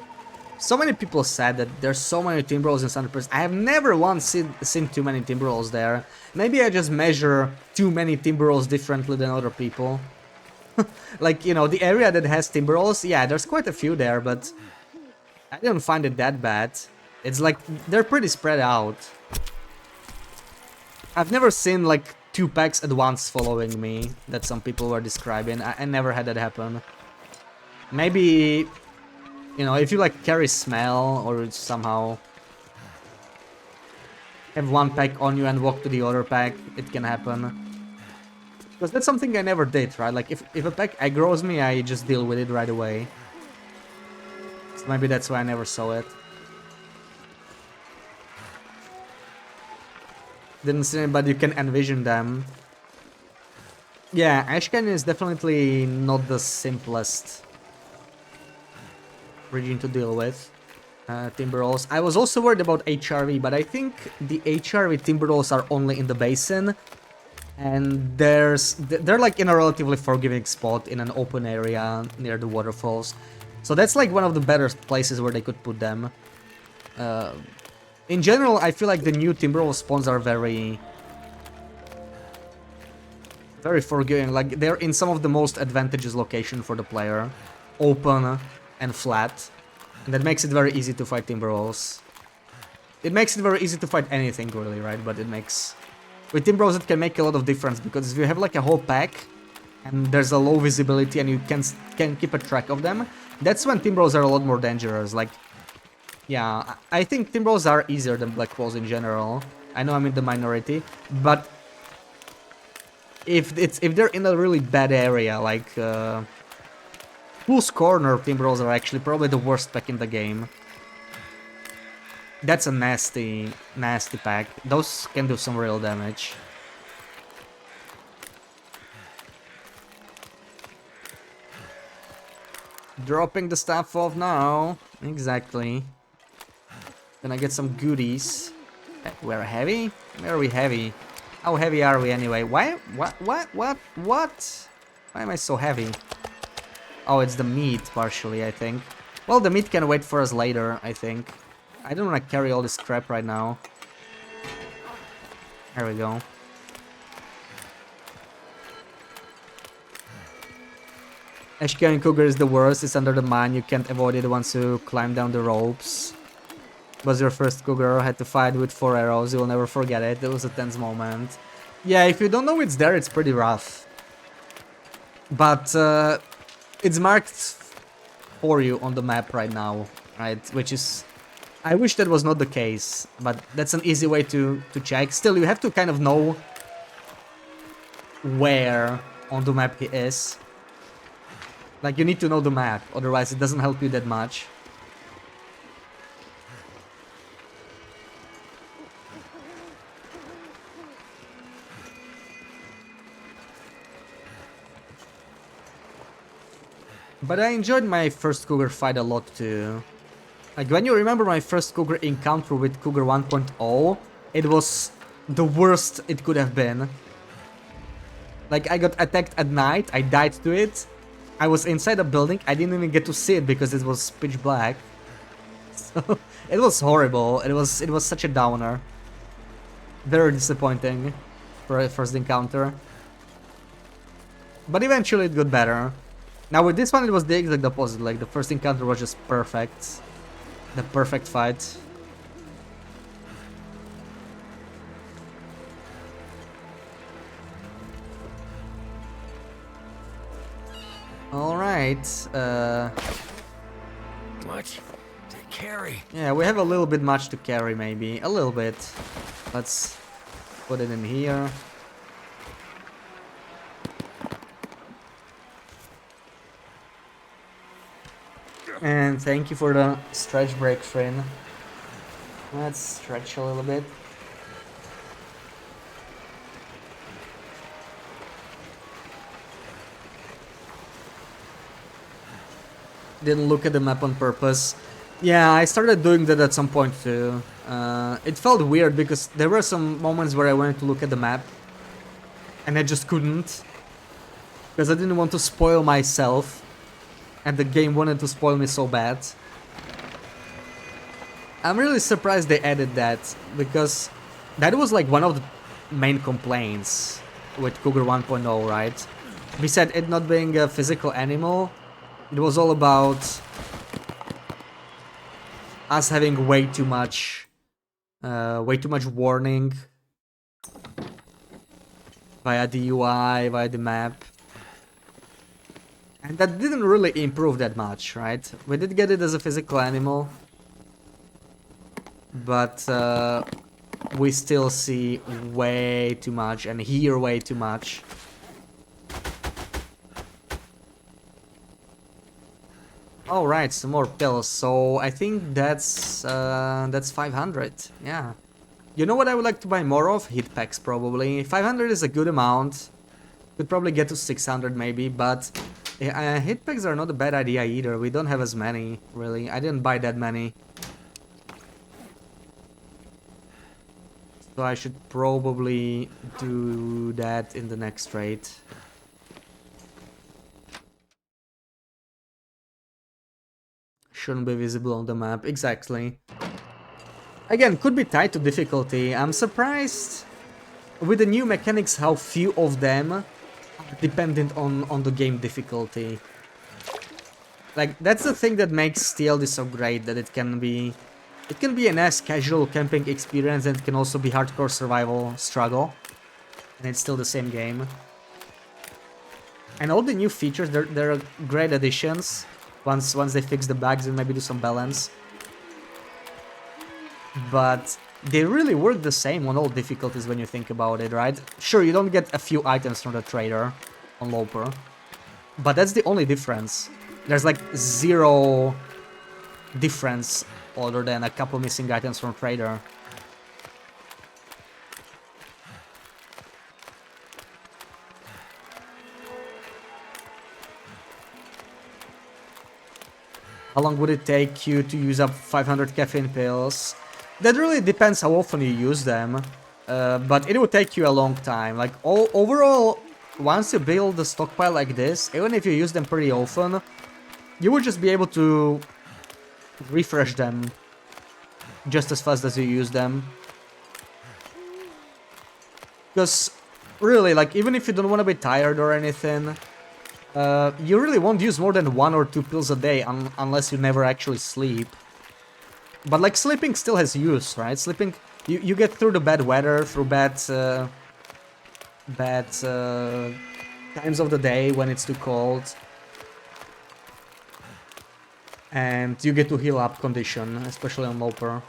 So many people said that there's so many Timberwolves in Sundered Pass. I have never once seen too many Timberwolves there. Maybe I just measure too many Timberwolves differently than other people. Like, you know, the area that has Timberwolves, yeah, there's quite a few there, but I didn't find it that bad. It's like, they're pretty spread out. I've never seen, like, 2 packs at once following me that some people were describing. I never had that happen. Maybe, you know, if you, like, carry smell or somehow have 1 pack on you and walk to the other pack, it can happen. Because that's something I never did, right? Like, if a pack aggroes me, I just deal with it right away. So maybe that's why I never saw it. Didn't see it, but you can envision them. Yeah, Ash Canyon is definitely not the simplest region to deal with. Timberwolves. I was also worried about HRV, but I think the HRV Timberwolves are only in the basin. And they're like in a relatively forgiving spot in an open area near the waterfalls. So that's like one of the better places where they could put them. In general, I feel like the new Timberwolf spawns are very forgiving. Like, they're in some of the most advantageous location for the player. Open and flat. And that makes it very easy to fight Timberwolves. It makes it very easy to fight anything, really, right? But it makes... With Timberwolves, it can make a lot of difference, because if you have, like, a whole pack, and there's a low visibility, and you can keep a track of them, that's when Timberwolves are a lot more dangerous. Like, yeah, I think Timberwolves are easier than Black Walls in general. I know I'm in the minority, but if they're in a really bad area, like Fool's Corner, Timberwolves are actually probably the worst pack in the game. That's a nasty, nasty pack. Those can do some real damage. Dropping the stuff off now. Exactly. Gonna get some goodies. We're heavy? Where are we heavy? How heavy are we anyway? Why? What? Why am I so heavy? Oh, it's the meat, partially, I think. Well, the meat can wait for us later, I think. I don't want to carry all this crap right now. There we go. Ash Canyon Cougar is the worst. It's under the mine. You can't avoid it once you climb down the ropes. Was your first cougar, had to fight with 4 arrows. You'll never forget it. It was a tense moment. Yeah, if you don't know it's there, it's pretty rough. But it's marked for you on the map right now, right? Which is... I wish that was not the case, but that's an easy way to check. Still, you have to kind of know where on the map he is. Like, you need to know the map, otherwise it doesn't help you that much. But I enjoyed my first Cougar fight a lot too. Like, when you remember my first Cougar encounter with Cougar 1.0, it was the worst it could have been. Like, I got attacked at night, I died to it. I was inside a building, I didn't even get to see it because it was pitch black. So, it was horrible, it was such a downer. Very disappointing for a first encounter. But eventually it got better. Now with this one it was the exact opposite, like the first encounter was just perfect. The perfect fight. Alright. right. Much to carry. Yeah, we have a little bit much to carry, maybe. A little bit. Let's put it in here. And thank you for the stretch break, Frin. Let's stretch a little bit. Didn't look at the map on purpose. Yeah, I started doing that at some point too. It felt weird because there were some moments where I wanted to look at the map and I just couldn't because I didn't want to spoil myself and the game wanted to spoil me so bad. I'm really surprised they added that because that was like one of the main complaints with Cougar 1.0, right? Besides it not being a physical animal, it was all about us having way too much warning via the UI, via the map. And that didn't really improve that much, right? We did get it as a physical animal, but we still see way too much and hear way too much. All right, some more pills. So I think that's 500. Yeah. You know what I would like to buy more of? Heat packs, probably. 500 is a good amount. Could probably get to 600 maybe, but heat packs are not a bad idea either. We don't have as many, really. I didn't buy that many. So I should probably do that in the next raid. Shouldn't be visible on the map, exactly. Again, could be tied to difficulty. I'm surprised with the new mechanics how few of them are dependent on the game difficulty. Like, that's the thing that makes TLD so great, that it can be a nice casual camping experience and it can also be hardcore survival struggle. And it's still the same game. And all the new features, they're great additions. Once they fix the bugs and maybe do some balance. But they really work the same on all difficulties when you think about it, right? Sure, you don't get a few items from the trader on Loper, but that's the only difference. There's like zero difference other than a couple missing items from trader. How long would it take you to use up 500 caffeine pills? That really depends how often you use them, but it would take you a long time. Like, overall, once you build a stockpile like this, even if you use them pretty often, you would just be able to refresh them just as fast as you use them. Because, really, like, even if you don't want to be tired or anything, you really won't use more than 1 or 2 pills a day unless you never actually sleep. But like sleeping still has use, right? Sleeping, you get through the bad weather, through bad times of the day when it's too cold. And you get to heal up condition, especially on Loper.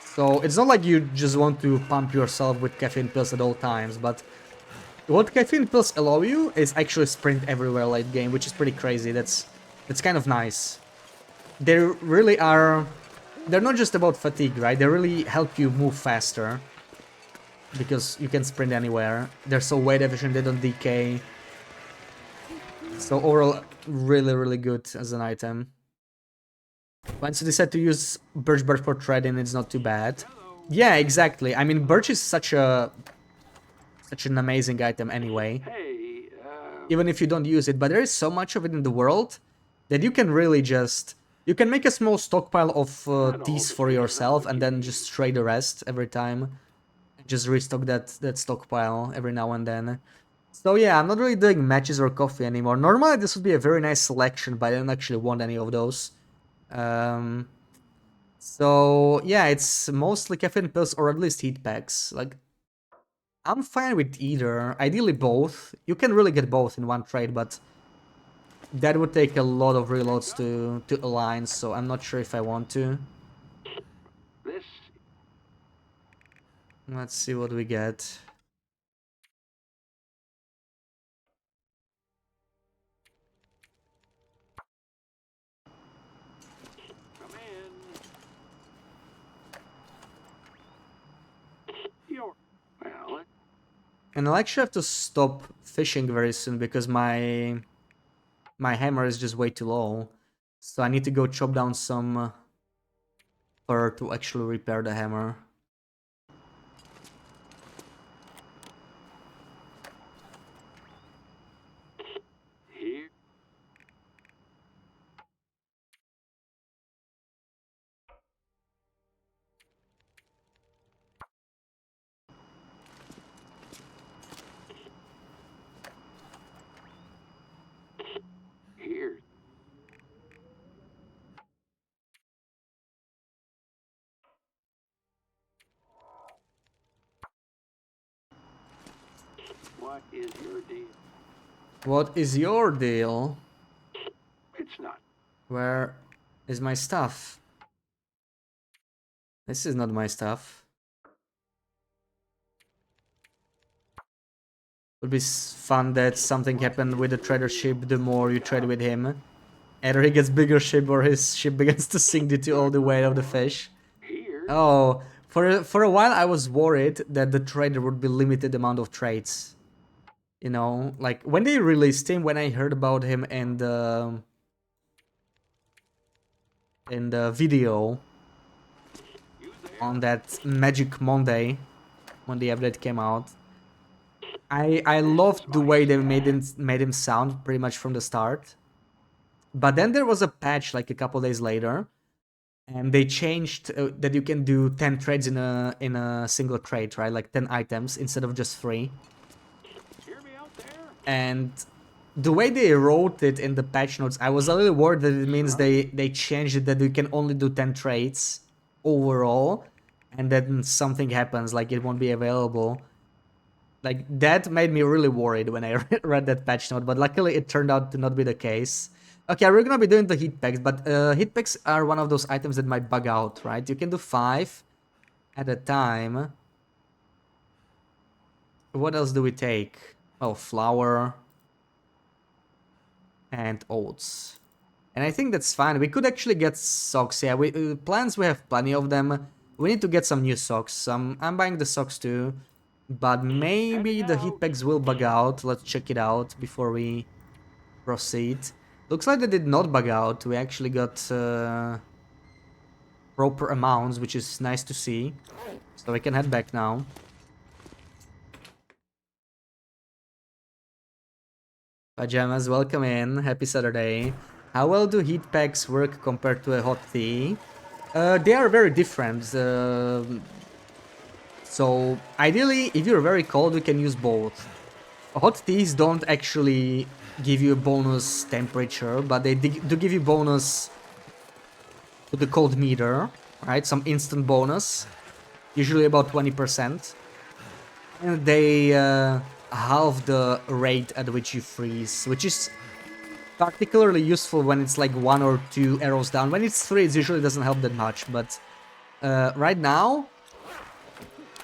So it's not like you just want to pump yourself with caffeine pills at all times, but what caffeine pills allow you is actually sprint everywhere late game, which is pretty crazy. That's kind of nice. They really are... They're not just about fatigue, right? They really help you move faster. Because you can sprint anywhere. They're so weight efficient, they don't decay. So overall, really, really good as an item. Once you decide to use birch bark for threading, it's not too bad. Yeah, exactly. I mean, birch is such an amazing item anyway. Hey, Even if you don't use it, but there is so much of it in the world that you can really just... You can make a small stockpile of teas for yourself and then just trade the rest every time. Just restock that stockpile every now and then. So yeah, I'm not really doing matches or coffee anymore. Normally this would be a very nice selection, but I don't actually want any of those. So yeah, it's mostly caffeine pills or at least heat packs. Like, I'm fine with either. Ideally both. You can really get both in one trade, but that would take a lot of reloads to align, so I'm not sure if I want to. This Let's see what we get. come in. You're well. And I'll actually have to stop fishing very soon because my hammer is just way too low. So I need to go chop down some fur to actually repair the hammer. Here. Here. What is your deal? What is your deal? It's not. Where is my stuff? This is not my stuff. Would be fun that something happened with the trader ship the more you trade with him. Either he gets bigger ship or his ship begins to sink due to all the weight of the fish. Here. Oh, for a while I was worried that the trader would be limited amount of trades. You know, like when they released him, when I heard about him in the video on that Magic Monday when the update came out, I loved the way they made him sound pretty much from the start. But then there was a patch like a couple days later, and they changed that you can do 10 trades in a single trade, right? Like 10 items instead of just 3. Hear me out there? And the way they wrote it in the patch notes, I was a little worried that it means they changed it that you can only do 10 trades overall, and then something happens, like it won't be available. Like, that made me really worried when I read that patch note, but luckily it turned out to not be the case. Okay, we're gonna be doing the heat packs, but heat packs are one of those items that might bug out, right? You can do 5 at a time. What else do we take? Oh, flour and oats. And I think that's fine. We could actually get socks. Yeah, plants, we have plenty of them. We need to get some new socks. I'm buying the socks too. But maybe the heat packs will bug out. Let's check it out before we proceed. Looks like they did not bug out. We actually got proper amounts, which is nice to see. So we can head back now. Pajamas, welcome in. Happy Saturday. How well do heat packs work compared to a hot tea? They are very different. So ideally, if you're very cold, you can use both. Hot teas don't actually give you a bonus temperature, but they do give you bonus to the cold meter, right? Some instant bonus, usually about 20%. And they halve the rate at which you freeze, which is particularly useful when it's like 1 or 2 arrows down. When it's 3, it usually doesn't help that much, but right now,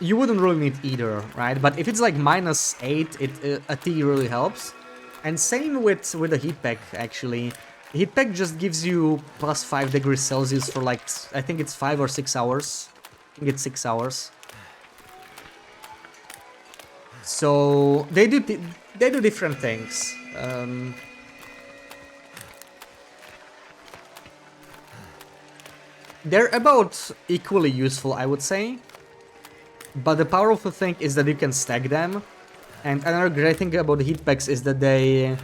you wouldn't really need either, right? But if it's like -8, a tea really helps. And same with the heat pack, actually. The heat pack just gives you +5 degrees Celsius for like, I think it's 5 or 6 hours. I think it's 6 hours. So they do different things. They're about equally useful, I would say. But the powerful thing is that you can stack them. And another great thing about the heat packs is that they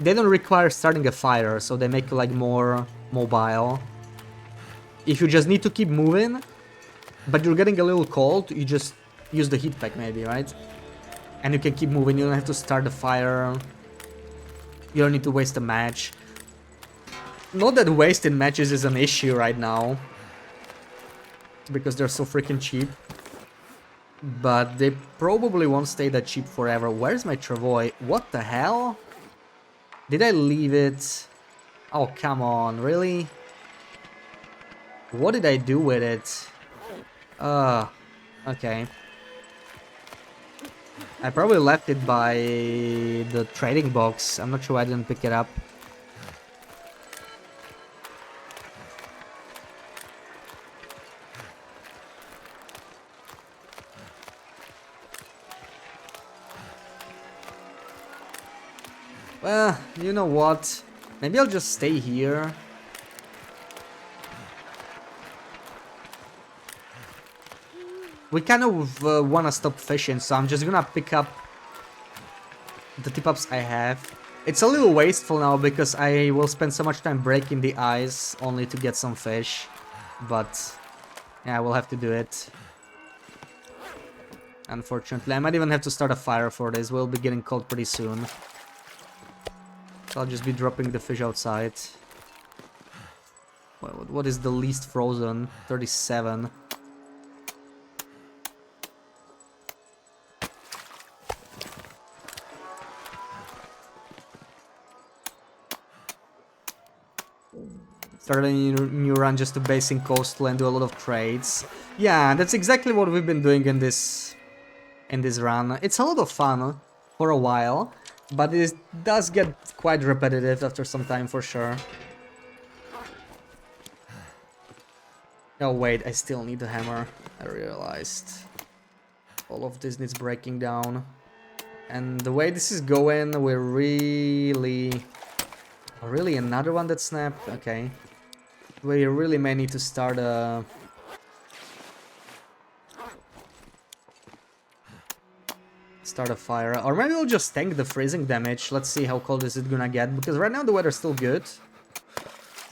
don't require starting a fire, so they make you like more mobile. If you just need to keep moving, but you're getting a little cold, you just use the heat pack maybe, right? And you can keep moving, you don't have to start the fire. You don't need to waste a match. Not that wasting matches is an issue right now, because they're so freaking cheap. But they probably won't stay that cheap forever. Where's my Travois? What the hell? Did I leave it? Oh, come on, really? What did I do with it? Okay. I probably left it by the trading box. I'm not sure why I didn't pick it up. Well, you know what? Maybe I'll just stay here. We kind of wanna stop fishing, so I'm just gonna pick up the tip-ups I have. It's a little wasteful now because I will spend so much time breaking the ice only to get some fish. But yeah, we'll have to do it. Unfortunately, I might even have to start a fire for this. We'll be getting cold pretty soon. So I'll just be dropping the fish outside. What is the least frozen? 37. Start a new run just to base in coastal and do a lot of trades. Yeah, that's exactly what we've been doing in this run. It's a lot of fun for a while, but it does get quite repetitive after some time for sure. Oh wait, I still need the hammer. I realized all of this needs breaking down. And the way this is going, we're really another one that snapped. Okay. We really may need to start a fire, or maybe we'll just tank the freezing damage. Let's see how cold is it gonna get, because right now the weather's still good,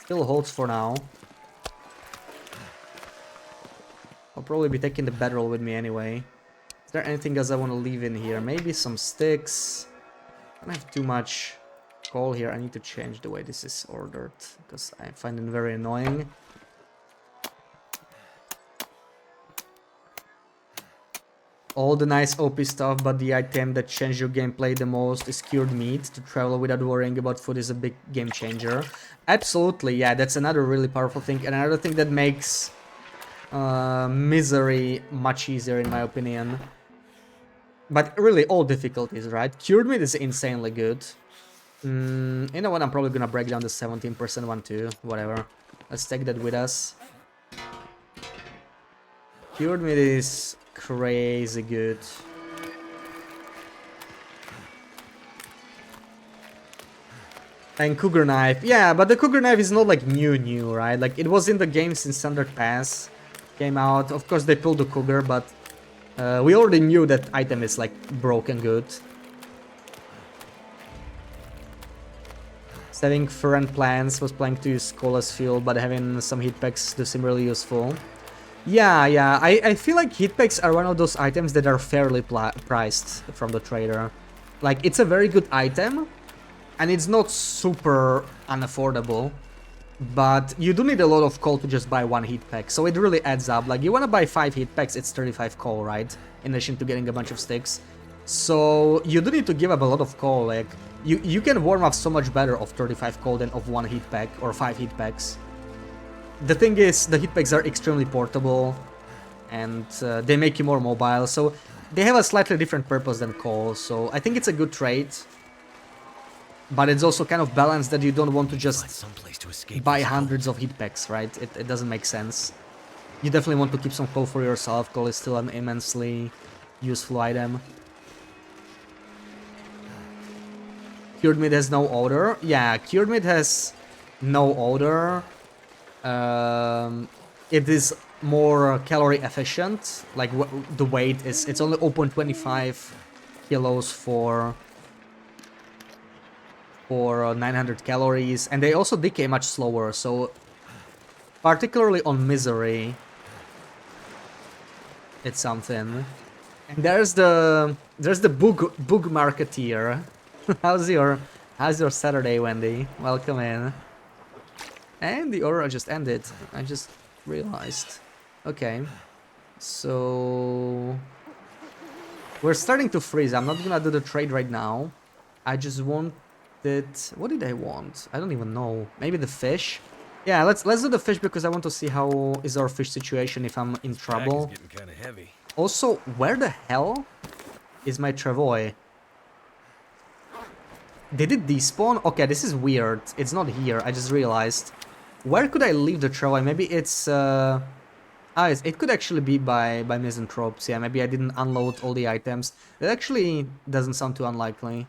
still holds for now. I'll probably be taking the bedroll with me anyway. Is there anything else I want to leave in here? Maybe some sticks. I don't have too much coal here. I need to change the way this is ordered because I find it very annoying. All the nice OP stuff, but the item that changed your gameplay the most is cured meat. To travel without worrying about food is a big game changer. Absolutely, yeah, that's another really powerful thing. And another thing that makes misery much easier in my opinion. But really all difficulties, right? Cured meat is insanely good. You know what, I'm probably gonna break down the 17% one too, whatever. Let's take that with us. Cured meat is crazy good. And Cougar Knife, yeah, but the Cougar Knife is not like new, right? Like it was in the game since Standard Pass came out. Of course they pulled the Cougar, but we already knew that item is like broken good. Saving Fern Plants, was planning to use coal as fuel, but having some heat packs do seem really useful. Yeah, I feel like heat packs are one of those items that are fairly priced from the trader. Like, it's a very good item, and it's not super unaffordable, but you do need a lot of coal to just buy one heat pack, so it really adds up. Like, you want to buy 5 heat packs, it's 35 coal, right? In addition to getting a bunch of sticks. So, you do need to give up a lot of coal, like, you can warm up so much better of 35 coal than of 1 heat pack, or 5 heat packs. The thing is, the heat packs are extremely portable, and they make you more mobile, so they have a slightly different purpose than coal, so I think it's a good trade. But it's also kind of balanced that you don't want to just buy hundreds of heat packs, right? It doesn't make sense. You definitely want to keep some coal for yourself. Coal is still an immensely useful item. Cured meat has no odor. Yeah, cured meat has no odor. It is more calorie efficient. Like the weight is, it's only 0.25 kilos for 900 calories, and they also decay much slower. So, particularly on misery, it's something. And there's the bug marketeer. How's your Saturday, Wendy? Welcome in. And the aura just ended. I just realized. Okay. So we're starting to freeze. I'm not gonna do the trade right now. I just want What did I want? I don't even know. Maybe the fish? Yeah, let's do the fish because I want to see how is our fish situation if I'm in Pack is trouble. getting kind of heavy. Also, where the hell is my Travois? Did it despawn? Okay, this is weird. It's not here, I just realized. Where could I leave the Travois? Maybe it's... it could actually be by Misanthropes. Yeah, maybe I didn't unload all the items. That actually doesn't sound too unlikely.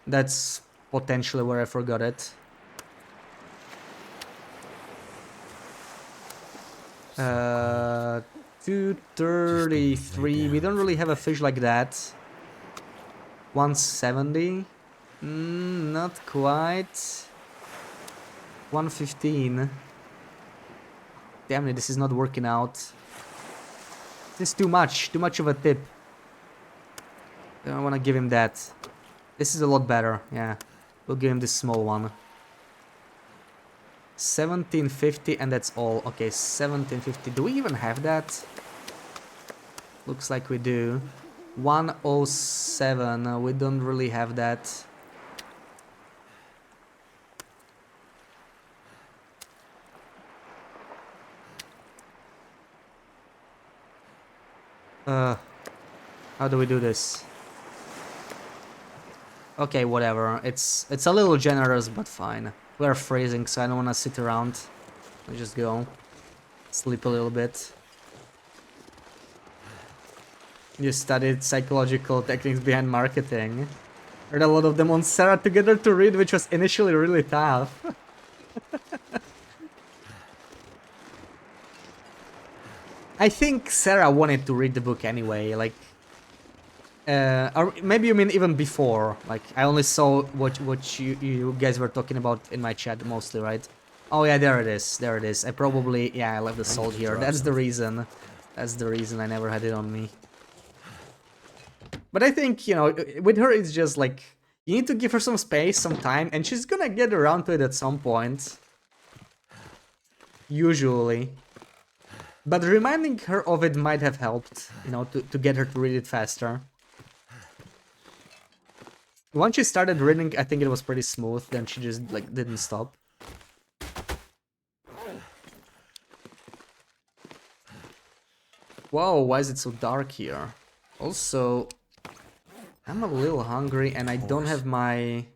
That's potentially where I forgot it. 233. We don't really have a fish like that. 170. Not quite. 115. Damn it, this is not working out. This is too much of a tip. I don't want to give him that. This is a lot better, yeah. We'll give him this small one. 1750 and that's all. Okay, 1750. Do we even have that? Looks like we do. 107. We don't really have that. How do we do this? Okay, whatever. It's a little generous, but fine. We're freezing, so I don't want to sit around. Let's just go. Sleep a little bit. You studied psychological techniques behind marketing. Read a lot of them on Sarah Together to Read, which was initially really tough. I think Sarah wanted to read the book anyway, like... or maybe you mean even before, like, I only saw what you guys were talking about in my chat mostly, right? Oh yeah, there it is, I probably, yeah, I left the salt here, that's the reason. That's the reason I never had it on me. But I think, you know, with her it's just like, you need to give her some space, some time, and she's gonna get around to it at some point. Usually. But reminding her of it might have helped, you know, to get her to read it faster. Once she started reading, I think it was pretty smooth, then she just, like, didn't stop. Whoa, why is it so dark here? Also, I'm a little hungry and I don't have my...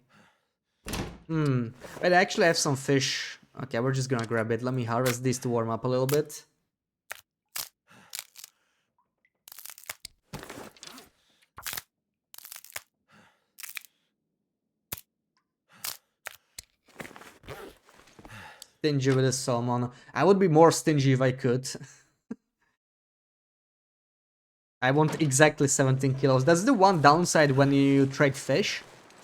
But I actually have some fish. Okay, we're just gonna grab it. Let me harvest these to warm up a little bit. Stingy with the salmon. I would be more stingy if I could. I want exactly 17 kilos. That's the one downside when you trade fish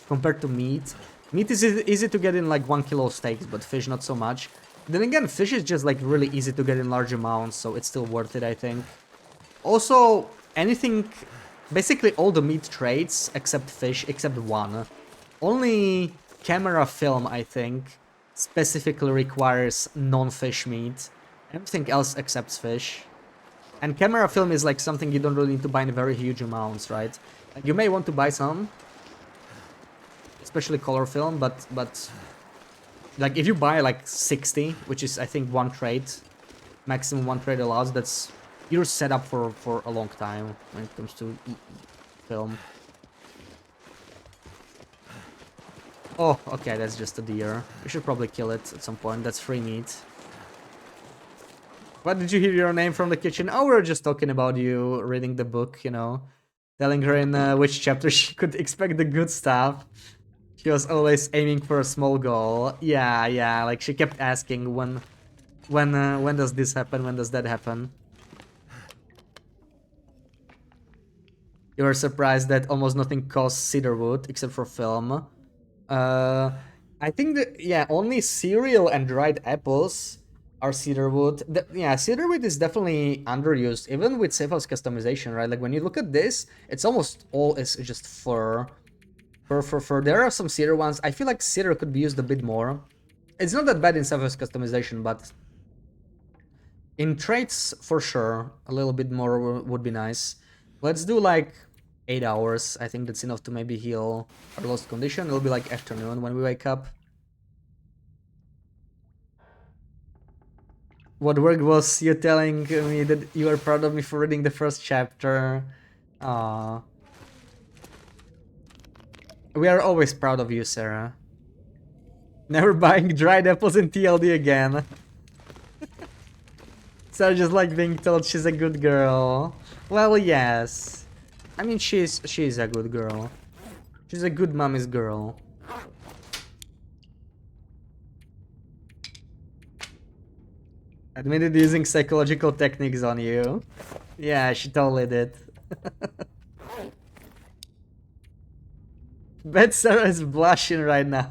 compared to meat. Meat is easy to get in like 1 kilo steaks, but fish not so much. Then again, fish is just like really easy to get in large amounts, so it's still worth it, I think. Also, anything, basically all the meat trades except fish, except one. Only camera film, I think, specifically requires non-fish meat. Everything else accepts fish. And camera film is like something you don't really need to buy in very huge amounts, right? You may want to buy some, especially color film, but like if you buy like 60, which is I think one trade, maximum one trade allows, that's you're set up for a long time when it comes to film. Oh, okay, that's just a deer. We should probably kill it at some point. That's free meat. What, did you hear your name from the kitchen? Oh, we were just talking about you reading the book, you know. Telling her in which chapter she could expect the good stuff. She was always aiming for a small goal. Yeah, like she kept asking when does this happen, when does that happen? You were surprised that almost nothing costs cedar wood except for film. I think that, yeah, only cereal and dried apples are cedar wood. Yeah, cedar wood is definitely underused, even with safe house customization, right? Like when you look at this, it's almost all is just fur. Fur. There are some cedar ones. I feel like cedar could be used a bit more. It's not that bad in safe house customization, but in traits, for sure, a little bit more would be nice. Let's do like 8 hours. I think that's enough to maybe heal our lost condition. It'll be like afternoon when we wake up. What worked was you telling me that you are proud of me for reading the first chapter. Aww. We are always proud of you, Sarah. Never buying dried apples in TLD again. Sarah just like being told she's a good girl. Well, yes. I mean, she's a good girl. She's a good mommy's girl. Admitted using psychological techniques on you. Yeah, she totally did. Bet Sarah is blushing right now.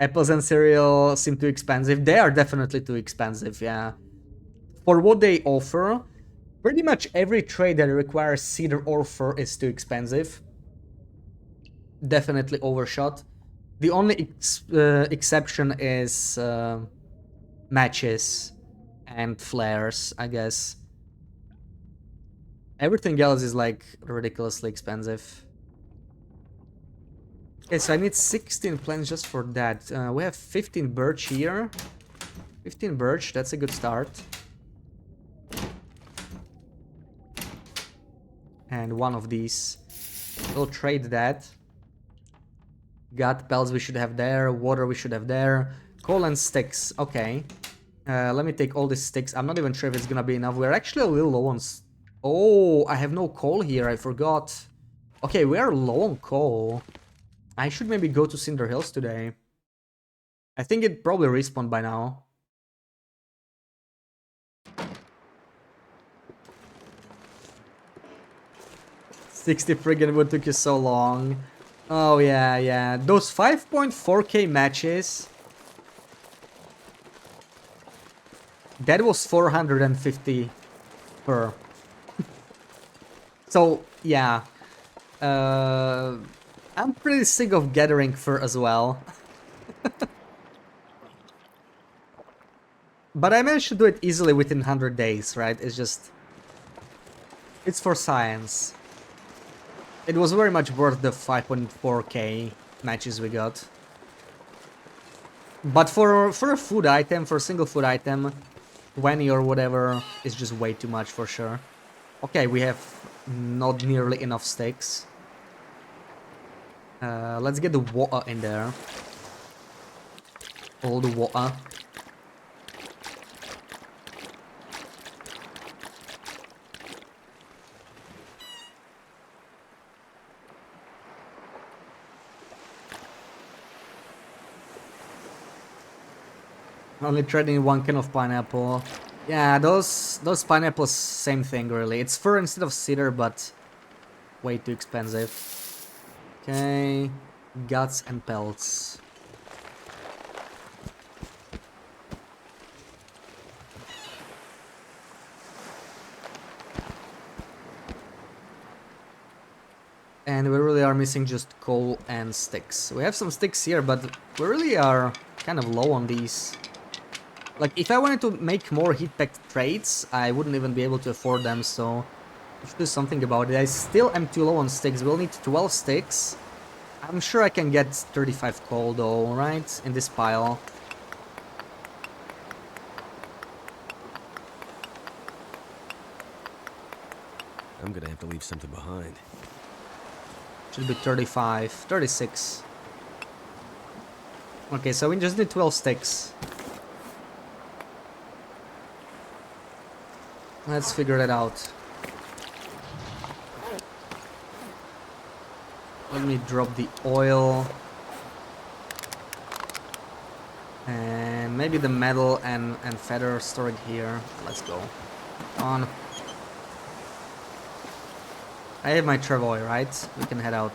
Apples and cereal seem too expensive. They are definitely too expensive, yeah. For what they offer, pretty much every trade that requires cedar or fur is too expensive. Definitely overshot. The only exception is matches and flares, I guess. Everything else is like ridiculously expensive. Okay, so I need 16 plants just for that. We have 15 birch here. 15 birch, that's a good start. And one of these. We'll trade that. Gut pelts we should have there. Water we should have there. Coal and sticks. Okay. Let me take all these sticks. I'm not even sure if it's gonna be enough. We're actually a little low on... Oh, I have no coal here. I forgot. Okay, we are low on coal. I should maybe go to Cinder Hills today. I think it probably respawned by now. $60 friggin' what took you so long? Oh yeah, yeah. Those 5.4k matches. That was 450 per. So yeah. I'm pretty sick of gathering fur as well. But I managed to do it easily within 100 days, right? It's just... It's for science. It was very much worth the 5.4k matches we got. But for a food item, for a single food item, 20 or whatever is just way too much for sure. Okay, we have not nearly enough sticks. Let's get the water in there. All the water. Only trading one can of pineapple. Yeah, those pineapples, same thing really. It's fur instead of cedar, but way too expensive. Okay, guts and pelts. And we really are missing just coal and sticks. We have some sticks here, but we really are kind of low on these. Like, if I wanted to make more heat-packed trades, I wouldn't even be able to afford them, so I should do something about it. I still am too low on sticks. We'll need 12 sticks. I'm sure I can get 35 coal, though, right? In this pile. I'm gonna have to leave something behind. Should be 35, 36. Okay, so we just need 12 sticks. Let's figure that out. Let me drop the oil. And maybe the metal and feather stored here. Let's go. On. I have my travoy, right? We can head out.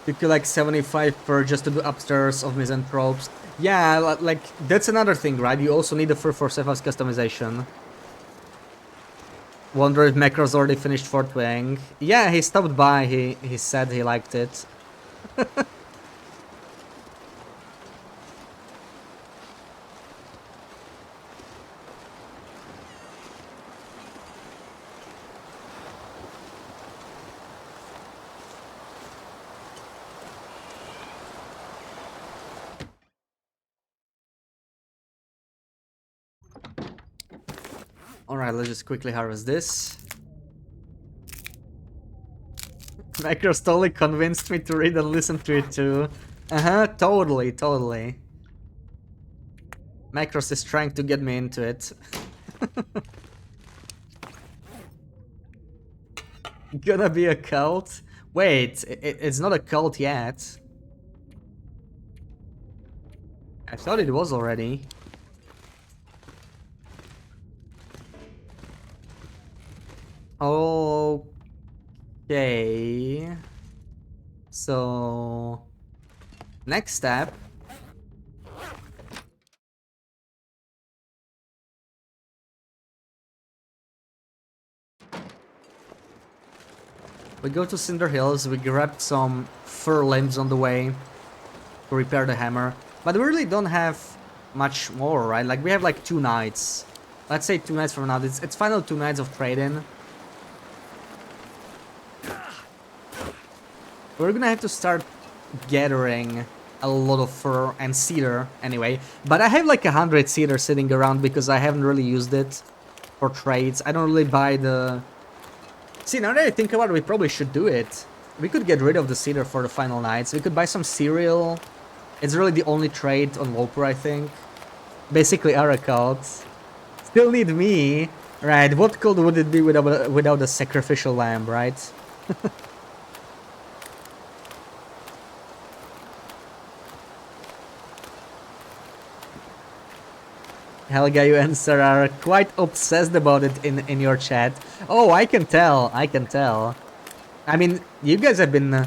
You kill like 75 per just to do upstairs of Misanthropes. Yeah, like, that's another thing, right? You also need the fur for Sepha's customization. Wonder if Macro's already finished Fort Wang. Yeah, he stopped by, he said he liked it. Alright, let's just quickly harvest this. Macros totally convinced me to read and listen to it too. Totally, totally. Macros is trying to get me into it. Gonna be a cult? Wait, it's not a cult yet. I thought it was already. Okay. So, next step. We go to Cinder Hills, we grabbed some fur limbs on the way to repair the hammer. But we really don't have much more, right? Like, we have like 2 nights. Let's say 2 nights from now. It's final 2 nights of trade-in. We're gonna have to start gathering a lot of fur and cedar anyway. But I have like 100 cedar sitting around because I haven't really used it for trades. I don't really buy the... See, now that I think about it, we probably should do it. We could get rid of the cedar for the final nights. We could buy some cereal. It's really the only trade on Loper, I think. Basically, our accounts. Still need me. Right, what cult would it be without a sacrificial lamb, right? Helga, you and Sarah are quite obsessed about it in your chat. Oh, I can tell, I can tell. I mean, you guys have been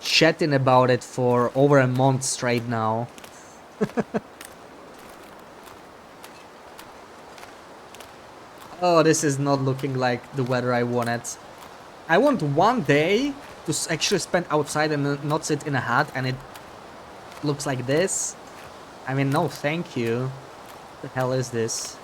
chatting about it for over a month straight now. Oh, this is not looking like the weather I wanted. I want one day to actually spend outside and not sit in a hut, and it looks like this. I mean, no thank you. What the hell is this?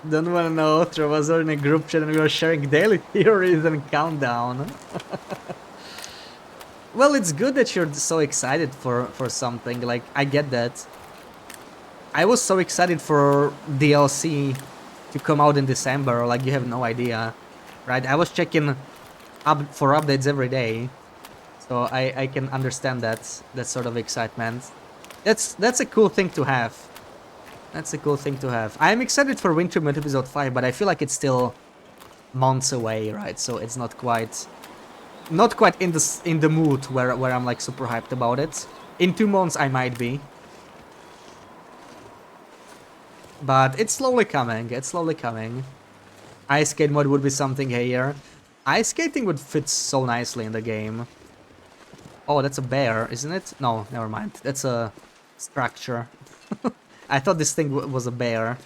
Don't wanna know, Trevor was in a group chat and we were sharing daily theories and countdown. Well, it's good that you're so excited for something, like, I get that. I was so excited for DLC to come out in December, like, you have no idea. Right, I was checking for updates every day. So I can understand that sort of excitement. That's a cool thing to have. That's a cool thing to have. I'm excited for Wintermute Episode 5, but I feel like it's still months away, right? So it's not quite in the mood where I'm like super hyped about it. In 2 months I might be. But it's slowly coming, it's slowly coming. Ice skate mode would be something here. Ice skating would fit so nicely in the game. Oh, that's a bear, isn't it? No, never mind. That's a structure. I thought this thing was a bear.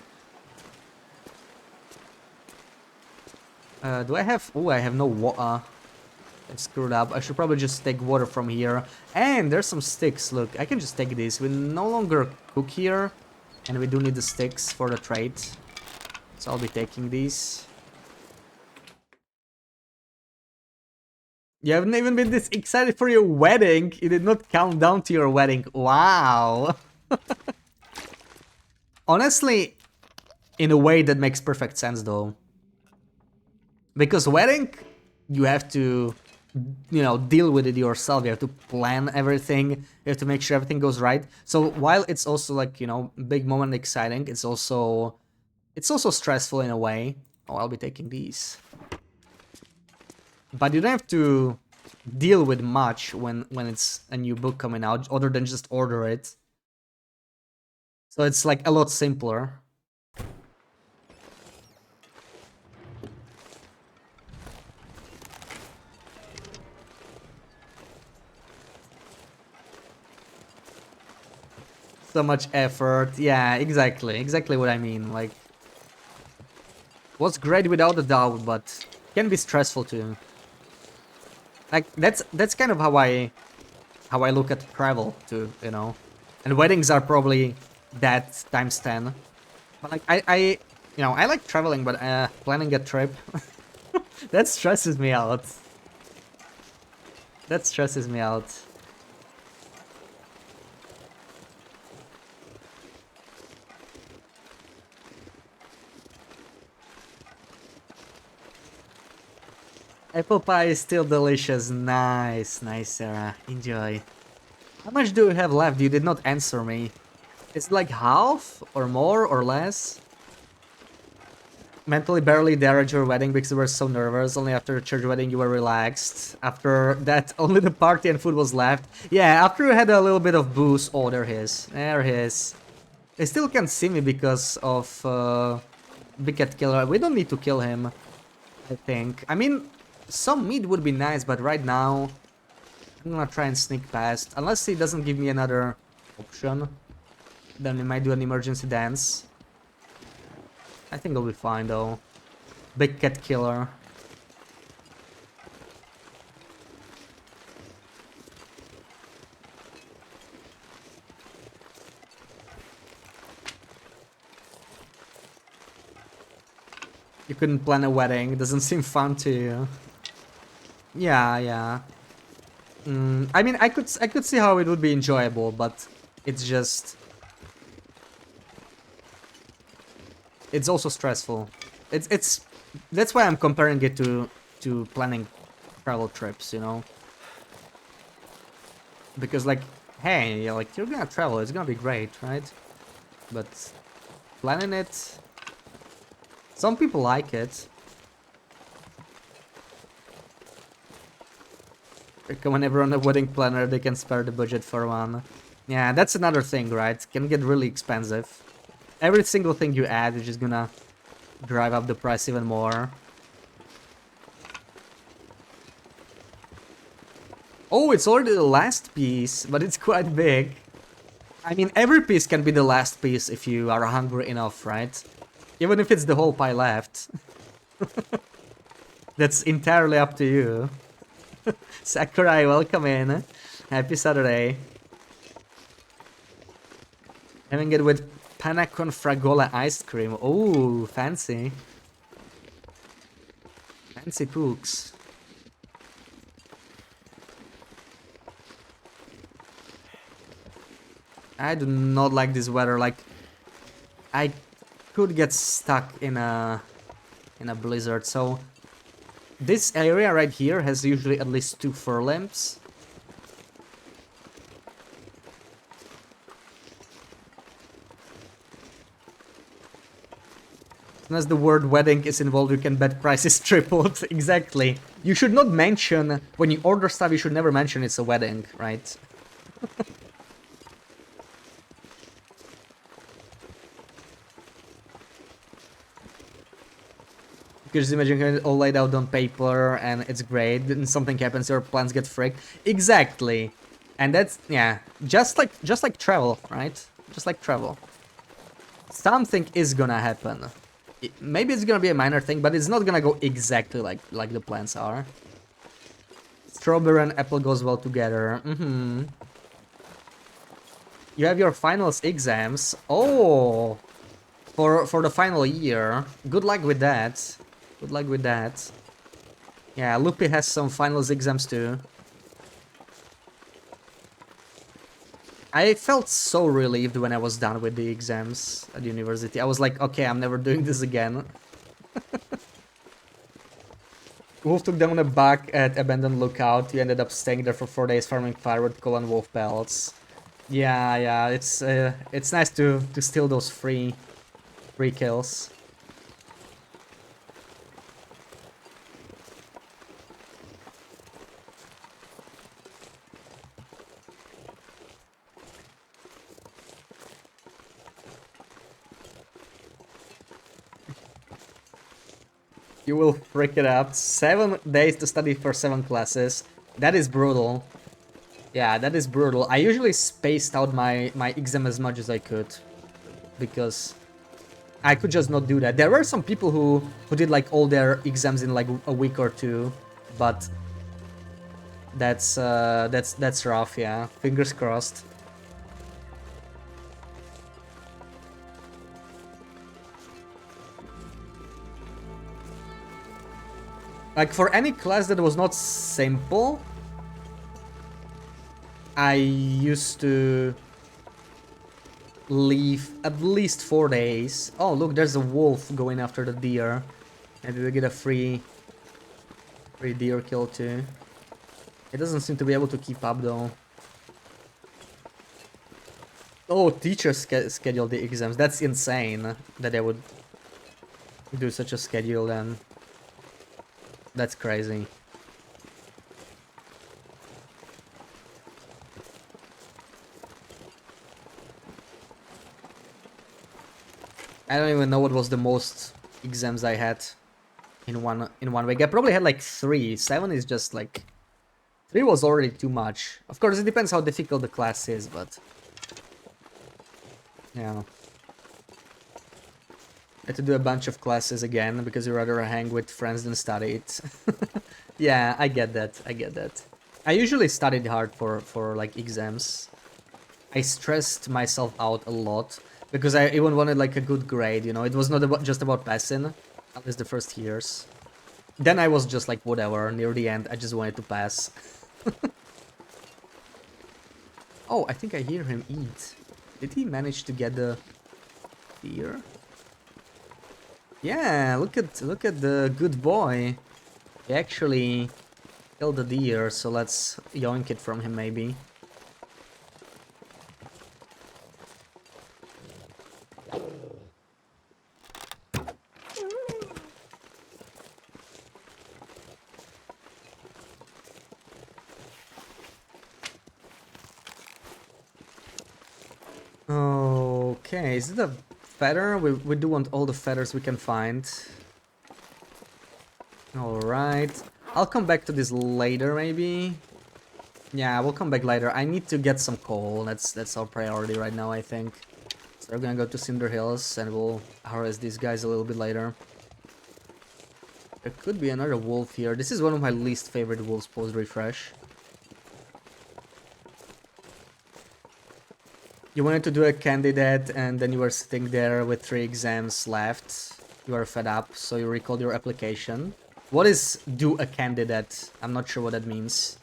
Do I have... Oh, I have no water. I screwed up. I should probably just take water from here. And there's some sticks. Look, I can just take these. We no longer cook here. And we do need the sticks for the trade. So I'll be taking these. You haven't even been this excited for your wedding. You did not count down to your wedding. Wow. Honestly, in a way that makes perfect sense though. Because wedding, you have to, you know, deal with it yourself. You have to plan everything. You have to make sure everything goes right. So while it's also like, you know, big moment exciting, it's also stressful in a way. Oh, I'll be taking these. But you don't have to deal with much when it's a new book coming out, other than just order it. So it's like a lot simpler. So much effort. Yeah, exactly what I mean. Like, was great without a doubt, but can be stressful too. Like, that's kind of how I look at travel too, you know. And weddings are probably that times 10. But like, I You know, I like traveling, but planning a trip, that stresses me out. That stresses me out. Apple pie is still delicious. Nice, nice, Sarah. Enjoy. How much do you have left? You did not answer me. Is it like half, or more, or less? Mentally barely there at your wedding because you were so nervous. Only after the church wedding you were relaxed. After that, only the party and food was left. Yeah, after you had a little bit of booze. Oh, there he is. There he is. They still can't see me because of Big Cat Killer. We don't need to kill him, I think. I mean, some meat would be nice, but right now I'm gonna try and sneak past. Unless he doesn't give me another option, then we might do an emergency dance. I think it'll be fine though. Big Cat Killer. You couldn't plan a wedding. It doesn't seem fun to you. Yeah, yeah. I mean, I could see how it would be enjoyable, but it's just... It's also stressful. It's that's why I'm comparing it to planning travel trips, you know? Because like, hey, like you're gonna travel, it's gonna be great, right? But planning it, some people like it. Whenever on a wedding planner, they can spare the budget for one. Yeah, that's another thing, right? Can get really expensive. Every single thing you add is just gonna drive up the price even more. Oh, it's already the last piece, but it's quite big. I mean, every piece can be the last piece if you are hungry enough, right? Even if it's the whole pie left. That's entirely up to you. Sakurai, welcome in. Happy Saturday. Having it with Panna con fragola ice cream. Oh, fancy. Fancy pooks. I do not like this weather. Like, I could get stuck in a blizzard. So this area right here has usually at least 2 fur lamps. As the word wedding is involved, you can bet prices tripled. Exactly. You should not mention, when you order stuff, you should never mention it's a wedding, right? You can just imagine it all laid out on paper and it's great, then something happens, your plans get fricked. Exactly. And that's, yeah, just like travel, right? Just like travel. Something is gonna happen. Maybe it's gonna be a minor thing, but it's not gonna go exactly like the plans are. Strawberry and apple goes well together. You have your finals exams. Oh, for the final year. Good luck with that. Good luck with that. Yeah, Lupi has some finals exams too. I felt so relieved when I was done with the exams at university. I was like, okay, I'm never doing this again. Wolf took down a bug at Abandoned Lookout. You ended up staying there for 4 days farming firewood, coal, and wolf pelts. Yeah, it's nice to steal those free kills. You will freak it up. 7 days to study for 7 classes. That is brutal. Yeah, that is brutal. I usually spaced out my exam as much as I could, because I could just not do that. There were some people who did like all their exams in like a week or 2, but that's rough. Yeah, fingers crossed. Like, for any class that was not simple, I used to leave at least 4 days. Oh, look, there's a wolf going after the deer. Maybe we get a free deer kill too. It doesn't seem to be able to keep up though. Oh, teachers schedule the exams. That's insane that they would do such a schedule then. That's crazy. I don't even know what was the most exams I had in one week. I probably had like 3. 7 is just like 3 was already too much. Of course, it depends how difficult the class is, but yeah. I had to do a bunch of classes again because you rather hang with friends than study it. Yeah, I get that. I get that. I usually studied hard for like exams. I stressed myself out a lot because I even wanted like a good grade, you know. It was not just about passing, at least the first years. Then I was just like whatever, near the end I just wanted to pass. Oh, I think I hear him eat. Did he manage to get the deer? Yeah, look at the good boy. He actually killed the deer, so let's yoink it from him maybe. Okay, is it a feather? We do want all the feathers we can find. Alright. I'll come back to this later, maybe. Yeah, we'll come back later. I need to get some coal. That's our priority right now, I think. So we're gonna go to Cinder Hills and we'll harass these guys a little bit later. There could be another wolf here. This is one of my least favorite wolves post-refresh. You wanted to do a candidate and then you were sitting there with 3 exams left. You are fed up, so you recalled your application. What is do a candidate? I'm not sure what that means.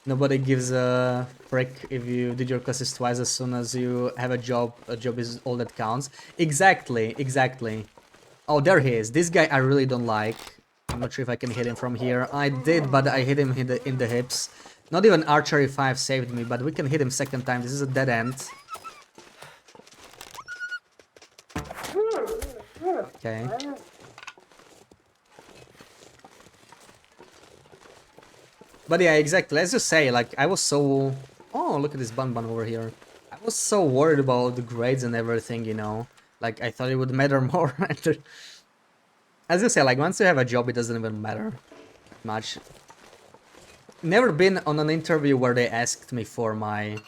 Nobody gives a frick if you did your classes twice as soon as you have a job. A job is all that counts. Exactly, exactly. Oh, there he is. This guy I really don't like. I'm not sure if I can hit him from here. I did, but I hit him in the hips. Not even Archery 5 saved me, but we can hit him second time. This is a dead end. Okay. But yeah, exactly. As you say, like, I was so... Oh, look at this bun over here. I was so worried about the grades and everything, you know. Like, I thought it would matter more. As you say, like, once you have a job, it doesn't even matter much. Never been on an interview where they asked me for my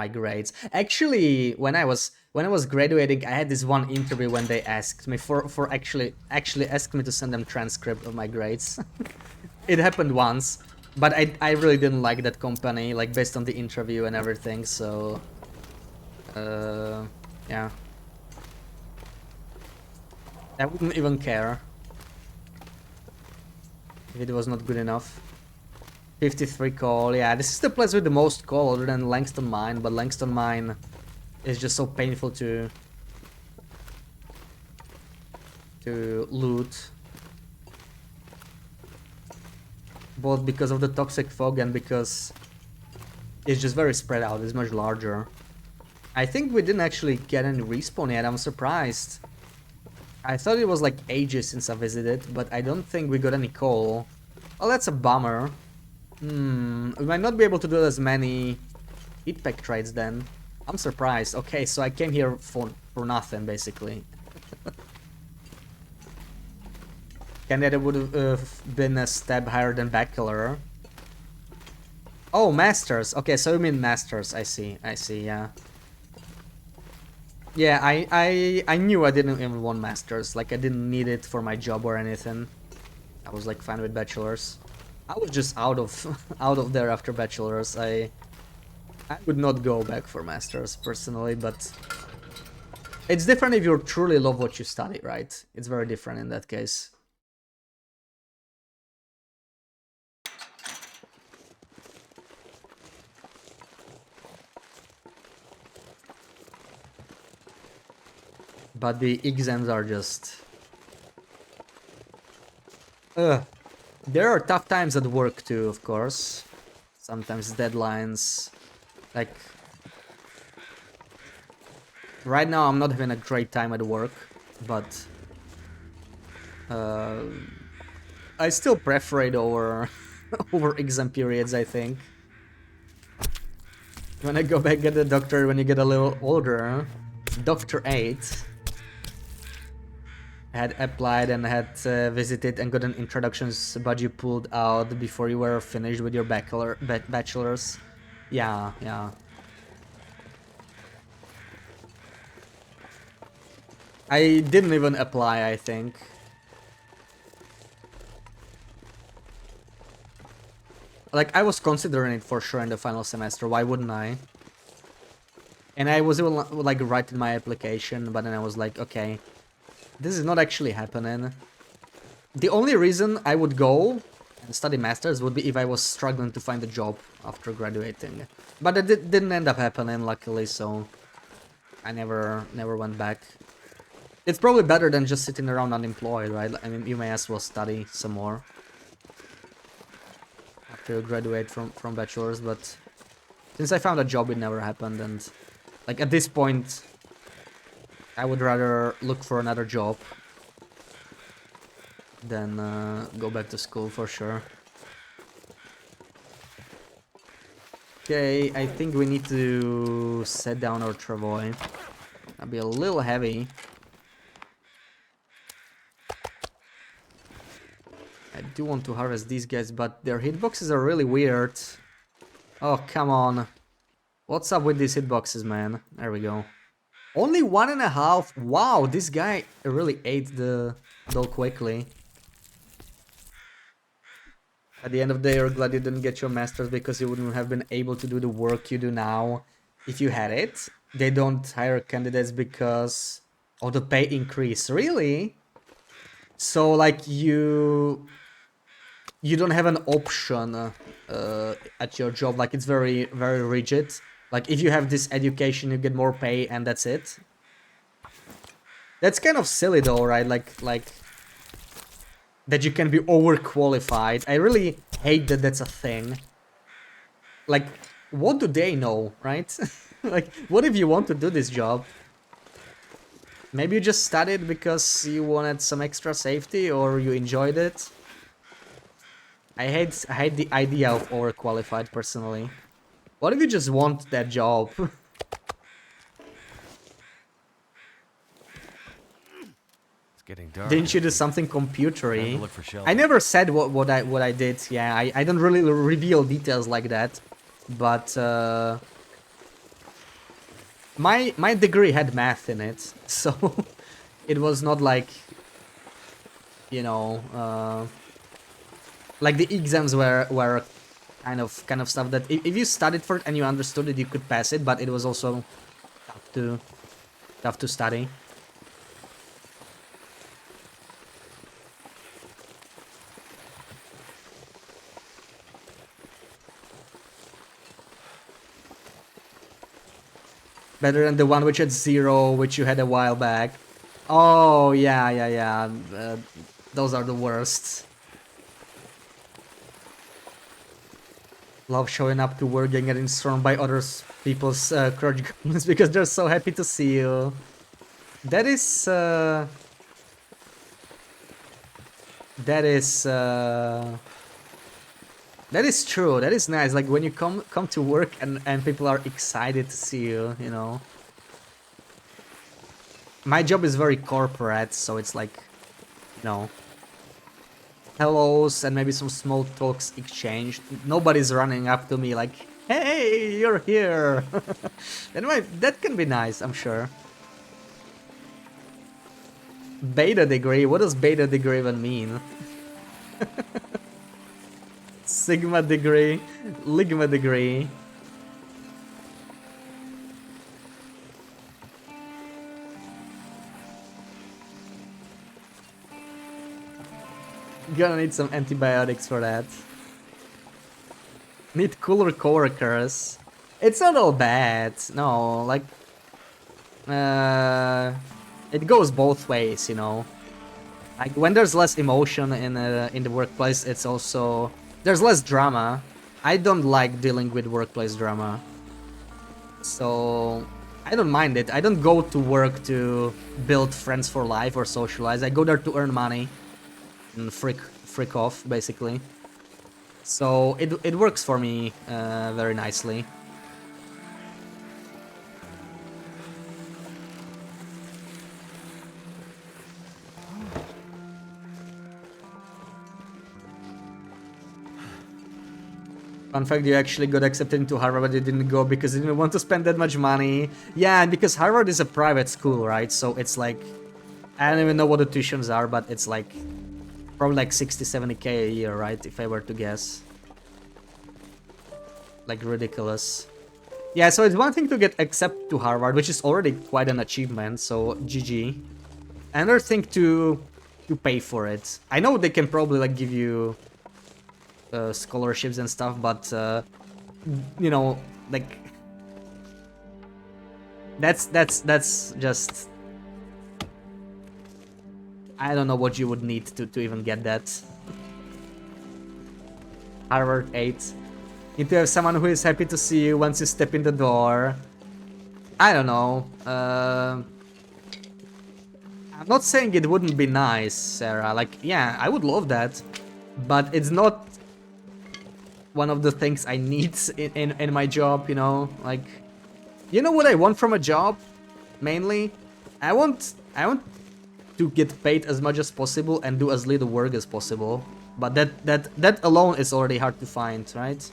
grades. Actually, when I was graduating, I had this one interview when they asked me for actually asked me to send them transcript of my grades. It happened once, but I really didn't like that company, like based on the interview and everything. So, yeah, I wouldn't even care if it was not good enough. 53 coal, yeah, this is the place with the most coal other than Langston Mine, but Langston Mine is just so painful to loot. Both because of the toxic fog and because it's just very spread out, it's much larger. I think we didn't actually get any respawn yet, I'm surprised. I thought it was like ages since I visited, but I don't think we got any coal. Oh, that's a bummer. We might not be able to do as many heat pack trades then. I'm surprised. Okay, so I came here for nothing, basically. Candidate would have been a step higher than Bachelor. Oh, Masters. Okay, so you mean Masters. I see, yeah. Yeah, I knew I didn't even want Masters. Like, I didn't need it for my job or anything. I was like fine with Bachelors. I was just out of there after Bachelors. I would not go back for Masters personally, but It's different if you truly love what you study, right? It's very different in that case. But the exams are just... There are tough times at work too, of course. Sometimes deadlines. Like... Right now I'm not having a great time at work, but... I still prefer it over... over exam periods, I think. When I go back at the doctor when you get a little older, Dr. 8 had applied and had visited and got an introductions but you pulled out before you were finished with your bachelor's. Yeah, yeah. I didn't even apply, I think. Like, I was considering it for sure in the final semester, why wouldn't I? And I was even, like, writing my application, but then I was like, okay, this is not actually happening. The only reason I would go and study masters would be if I was struggling to find a job after graduating. But it didn't end up happening, luckily, so I never went back. It's probably better than just sitting around unemployed, right? I mean, you may as well study some more after you graduate from bachelor's, but since I found a job, it never happened, and like at this point, I would rather look for another job than go back to school for sure. Okay, I think we need to set down our travois. That'll be a little heavy. I do want to harvest these guys, but their hitboxes are really weird. Oh, come on. What's up with these hitboxes, man? There we go. Only 1.5? Wow, this guy really ate the doll quickly. At the end of the day, you're glad you didn't get your masters because you wouldn't have been able to do the work you do now if you had it. They don't hire candidates because of the pay increase. Really? So, like, you don't have an option at your job. Like, it's very, very rigid. Like, if you have this education, you get more pay and that's it. That's kind of silly though, right? Like that you can be overqualified. I really hate that that's a thing. Like, what do they know, right? Like, what if you want to do this job? Maybe you just studied because you wanted some extra safety or you enjoyed it. I hate the idea of overqualified personally. What if you just want that job? Getting dark. Didn't you do something computery? Time to look for shelter. I never said what I did. Yeah, I don't really reveal details like that. But my degree had math in it, so it was not like, you know, like the exams were kind of stuff that if you studied for it and you understood it, you could pass it. But it was also tough to study. Better than the one which had 0, which you had a while back. Oh, yeah. Those are the worst. Love showing up to work and getting stormed by other people's crutch goblins because they're so happy to see you. That is... That is true. That is nice. Like when you come to work and people are excited to see you, you know. My job is very corporate, so it's like, you know, hellos and maybe some small talks exchanged. Nobody's running up to me like, "Hey, you're here." Anyway, that can be nice, I'm sure. Beta degree? What does beta degree even mean? Sigma degree, Ligma degree. Gonna need some antibiotics for that. Need cooler coworkers. It's not all bad. No, like it goes both ways, you know. Like when there's less emotion in the workplace, it's also there's less drama. I don't like dealing with workplace drama, so I don't mind it. I don't go to work to build friends for life or socialize. I go there to earn money and freak off, basically. So it works for me very nicely. Fun fact, you actually got accepted into Harvard, but you didn't go because you didn't want to spend that much money. Yeah, and because Harvard is a private school, right? So it's like, I don't even know what the tuitions are, but it's like, probably like 60, 70k a year, right? If I were to guess. Like ridiculous. Yeah, so it's one thing to get accepted to Harvard, which is already quite an achievement, so GG. Another thing to pay for it. I know they can probably like give you scholarships and stuff, but you know, like that's just, I don't know what you would need to even get that. Harvard 8. Need to have someone who is happy to see you once you step in the door. I don't know. I'm not saying it wouldn't be nice, Sarah. Like, yeah, I would love that, but it's not one of the things I need in my job, you know? Like, you know what I want from a job? Mainly? I want to get paid as much as possible and do as little work as possible. But that alone is already hard to find, right?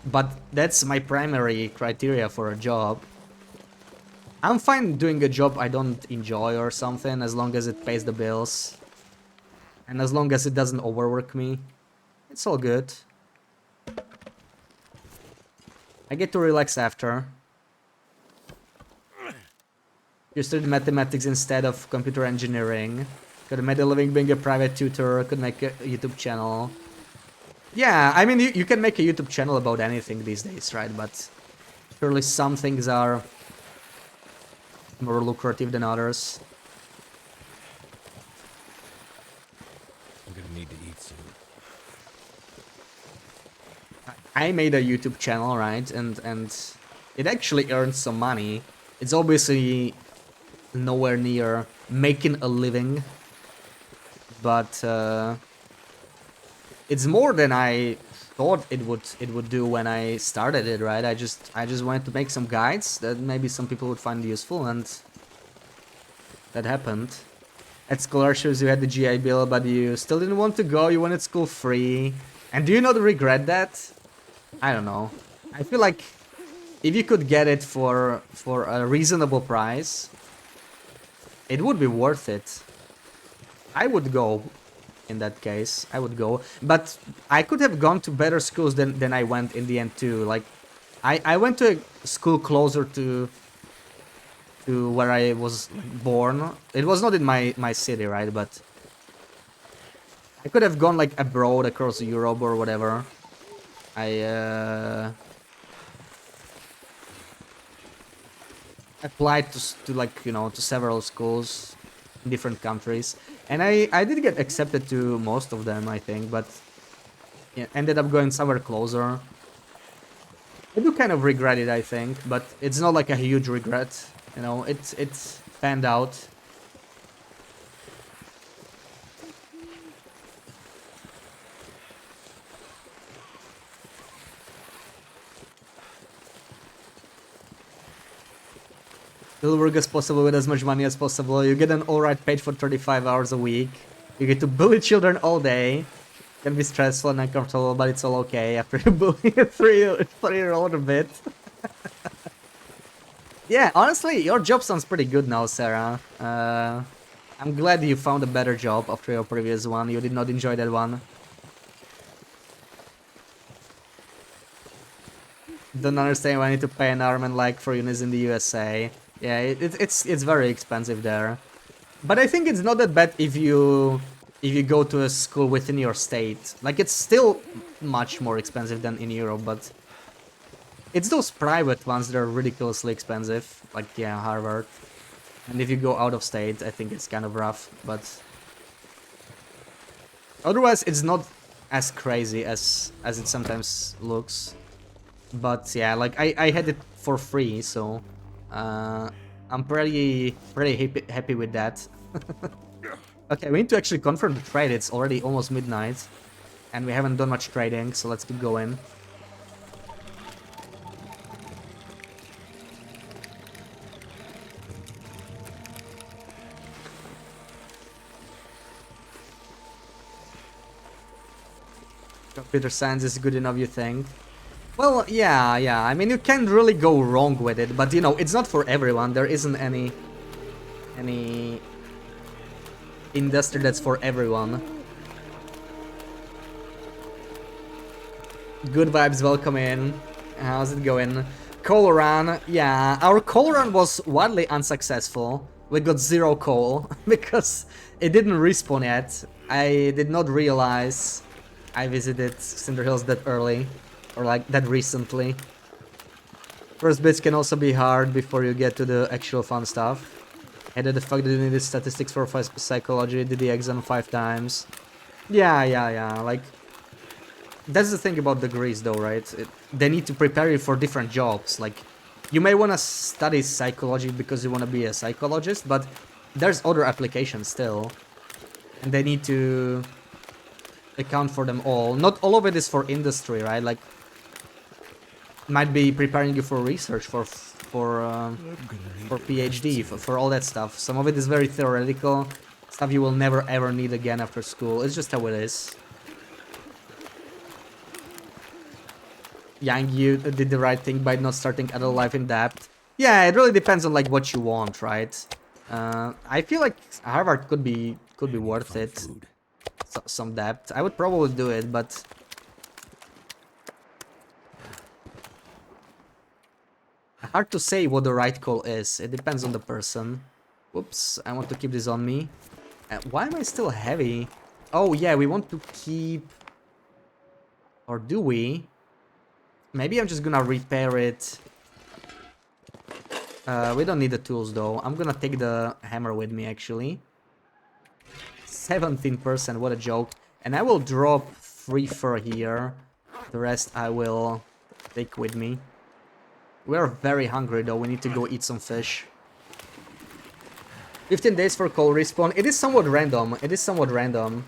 But that's my primary criteria for a job. I'm fine doing a job I don't enjoy or something, as long as it pays the bills. And as long as it doesn't overwork me, it's all good. I get to relax after. You studied mathematics instead of computer engineering. Could have made a living being a private tutor, could make a YouTube channel. Yeah, I mean, you can make a YouTube channel about anything these days, right? But surely some things are more lucrative than others. I'm gonna need to eat soon. I made a YouTube channel, right? And it actually earns some money. It's obviously nowhere near making a living, but it's more than I thought it would do when I started it, right? I just wanted to make some guides that maybe some people would find useful, and that happened. At scholarships you had the GI Bill, but you still didn't want to go, you wanted school free. And do you not regret that? I don't know. I feel like if you could get it for a reasonable price, it would be worth it. I would go. In that case, I would go, but I could have gone to better schools than I went in the end too. Like, I went to a school closer to where I was born. It was not in my city, right? But I could have gone like abroad across Europe or whatever. I applied to like, you know, to several schools in different countries. And I did get accepted to most of them, I think, but yeah, ended up going somewhere closer. I do kind of regret it, I think, but it's not like a huge regret, you know, it's panned out. Still work as possible with as much money as possible. You get an alright paid for 35 hours a week. You get to bully children all day. Can be stressful and uncomfortable, but it's all okay after you bully a three-year-old a bit. Yeah, honestly, your job sounds pretty good now, Sarah. I'm glad you found a better job after your previous one. You did not enjoy that one. Don't understand why I need to pay an arm and leg for units in the USA. Yeah, it's very expensive there. But I think it's not that bad if you go to a school within your state. Like, it's still much more expensive than in Europe, but it's those private ones that are ridiculously expensive, like, yeah, Harvard. And if you go out of state, I think it's kind of rough, but otherwise it's not as crazy as it sometimes looks. But yeah, like, I had it for free, so I'm pretty happy with that. Okay, we need to actually confirm the trade. It's already almost midnight, and we haven't done much trading, so let's keep going. Computer science is good enough, you think? Well, yeah, I mean, you can't really go wrong with it, but, you know, it's not for everyone. There isn't any industry that's for everyone. Good vibes, welcome in. How's it going? Coal run, yeah, our coal run was wildly unsuccessful. We got 0 coal because it didn't respawn yet. I did not realize I visited Cinder Hills that early, or like that recently. First bits can also be hard before you get to the actual fun stuff. Hated the fact that you needed statistics for psychology, did the exam 5 times. Yeah, like, that's the thing about degrees though, right? They need to prepare you for different jobs. Like, you may want to study psychology because you want to be a psychologist, but there's other applications still. And they need to account for them all. Not all of it is for industry, right? Like, might be preparing you for research, for PhD, for all that stuff. Some of it is very theoretical, stuff you will never ever need again after school. It's just how it is. Yang, you did the right thing by not starting adult life in debt. Yeah, it really depends on like what you want, right? I feel like Harvard could be worth it. Some debt. I would probably do it, but hard to say what the right call is. It depends on the person. Whoops, I want to keep this on me. Why am I still heavy? Oh yeah, we want to keep... Or do we? Maybe I'm just gonna repair it. We don't need the tools though. I'm gonna take the hammer with me actually. 17%, what a joke. And I will drop 3 fur here. The rest I will take with me. We are very hungry though, we need to go eat some fish. 15 days for coal respawn. It is somewhat random.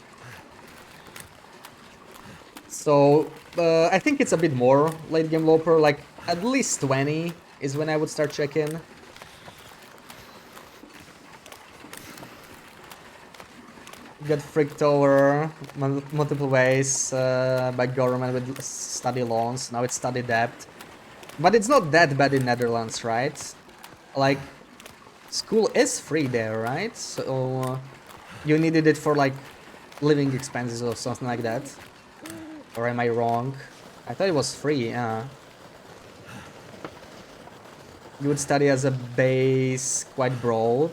So, I think it's a bit more late game loper, like at least 20 is when I would start checking. Got fricked over multiple ways by government with study loans. Now it's study debt. But it's not that bad in Netherlands, right? Like, school is free there, right? So you needed it for like living expenses or something like that. Or am I wrong? I thought it was free, yeah. You would study as a base quite broad.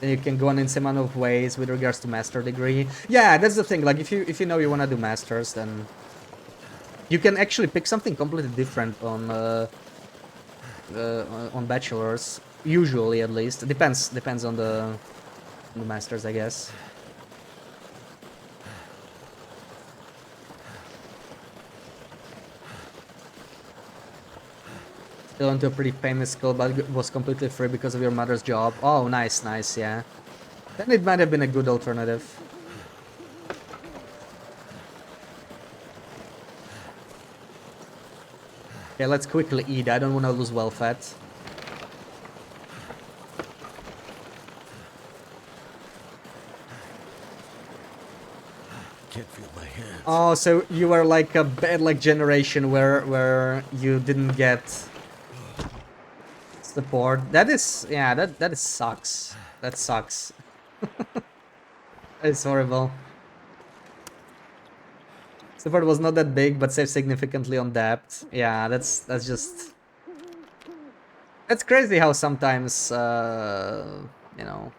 Then you can go on in some amount of ways with regards to master degree. Yeah, that's the thing. Like, if you know you wanna do masters, then you can actually pick something completely different on bachelors. Usually, at least. It depends on the masters, I guess. Still into a pretty famous school, but it was completely free because of your mother's job. Oh, nice, yeah. Then it might have been a good alternative. Okay, let's quickly eat. I don't want to lose well fat. Can't feel my hands. Oh, so you were like a bad like generation where you didn't get support. That is, yeah, that is sucks. That sucks. It's horrible. Support was not that big, but saved significantly on debt. Yeah, that's just... That's crazy how sometimes, you know,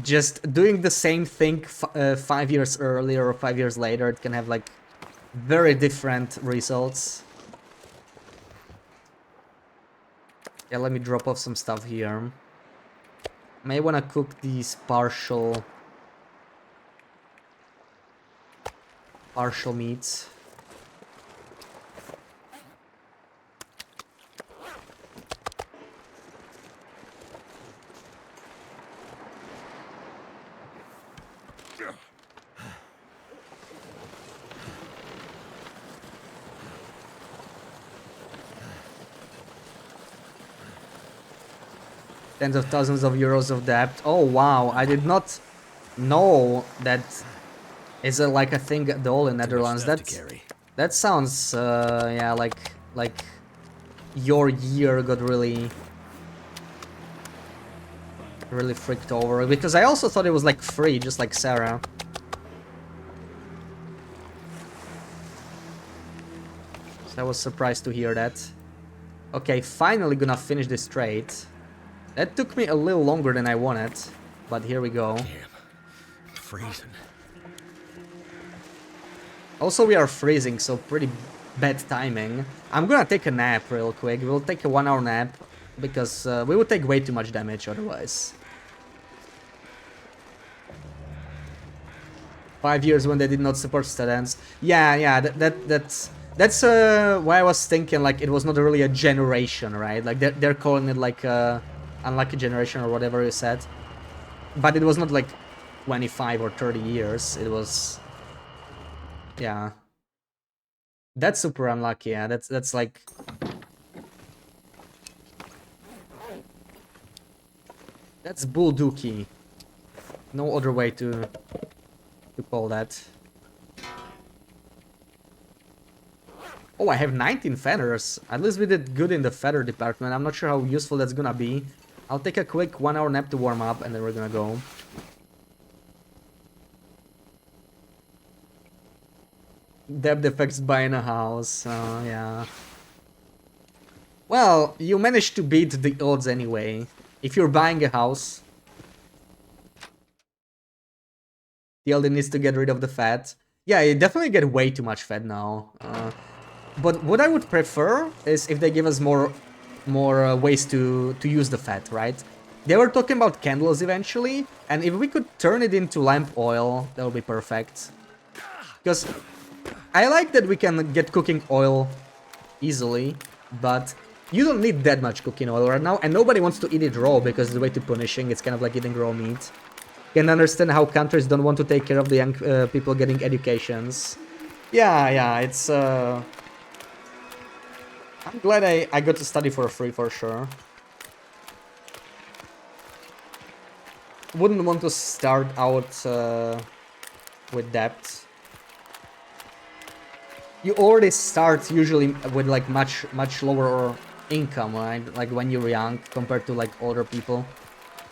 just doing the same thing 5 years earlier or 5 years later, it can have like very different results. Yeah, let me drop off some stuff here. May want to cook these partial meats. Tens of thousands of euros of debt. Oh wow, I did not know that is like a thing at all in Netherlands. Too much stuff to carry. That sounds yeah, like your year got really freaked over, because I also thought it was like free, just like Sarah. So I was surprised to hear that. Okay, finally gonna finish this trade. That took me a little longer than I wanted, but here we go. Damn. I'm freezing. Also, we are freezing, so pretty bad timing. I'm gonna take a nap real quick. We'll take a 1-hour nap, because we would take way too much damage otherwise. 5 years when they did not support students. Yeah, that's why I was thinking like it was not really a generation, right? Like they're calling it like unlucky generation or whatever you said. But it was not like 25 or 30 years. It was, yeah. That's super unlucky. Yeah, that's like. That's bull dookie. No other way to call that. Oh, I have 19 feathers. At least we did good in the feather department. I'm not sure how useful that's gonna be. I'll take a quick 1-hour nap to warm up and then we're gonna go. Debt affects buying a house. Yeah. Well, you managed to beat the odds anyway. If you're buying a house, TLD needs to get rid of the fat. Yeah, you definitely get way too much fat now. But what I would prefer is if they give us more ways to use the fat, right? They were talking about candles eventually, and if we could turn it into lamp oil, that would be perfect. Because I like that we can get cooking oil easily, but you don't need that much cooking oil right now, and nobody wants to eat it raw because it's way too punishing. It's kind of like eating raw meat. Can understand how countries don't want to take care of the young people getting educations. Yeah, it's I'm glad I got to study for free for sure. Wouldn't want to start out with debt. You already start usually with like much lower income, right? Like when you're young compared to like older people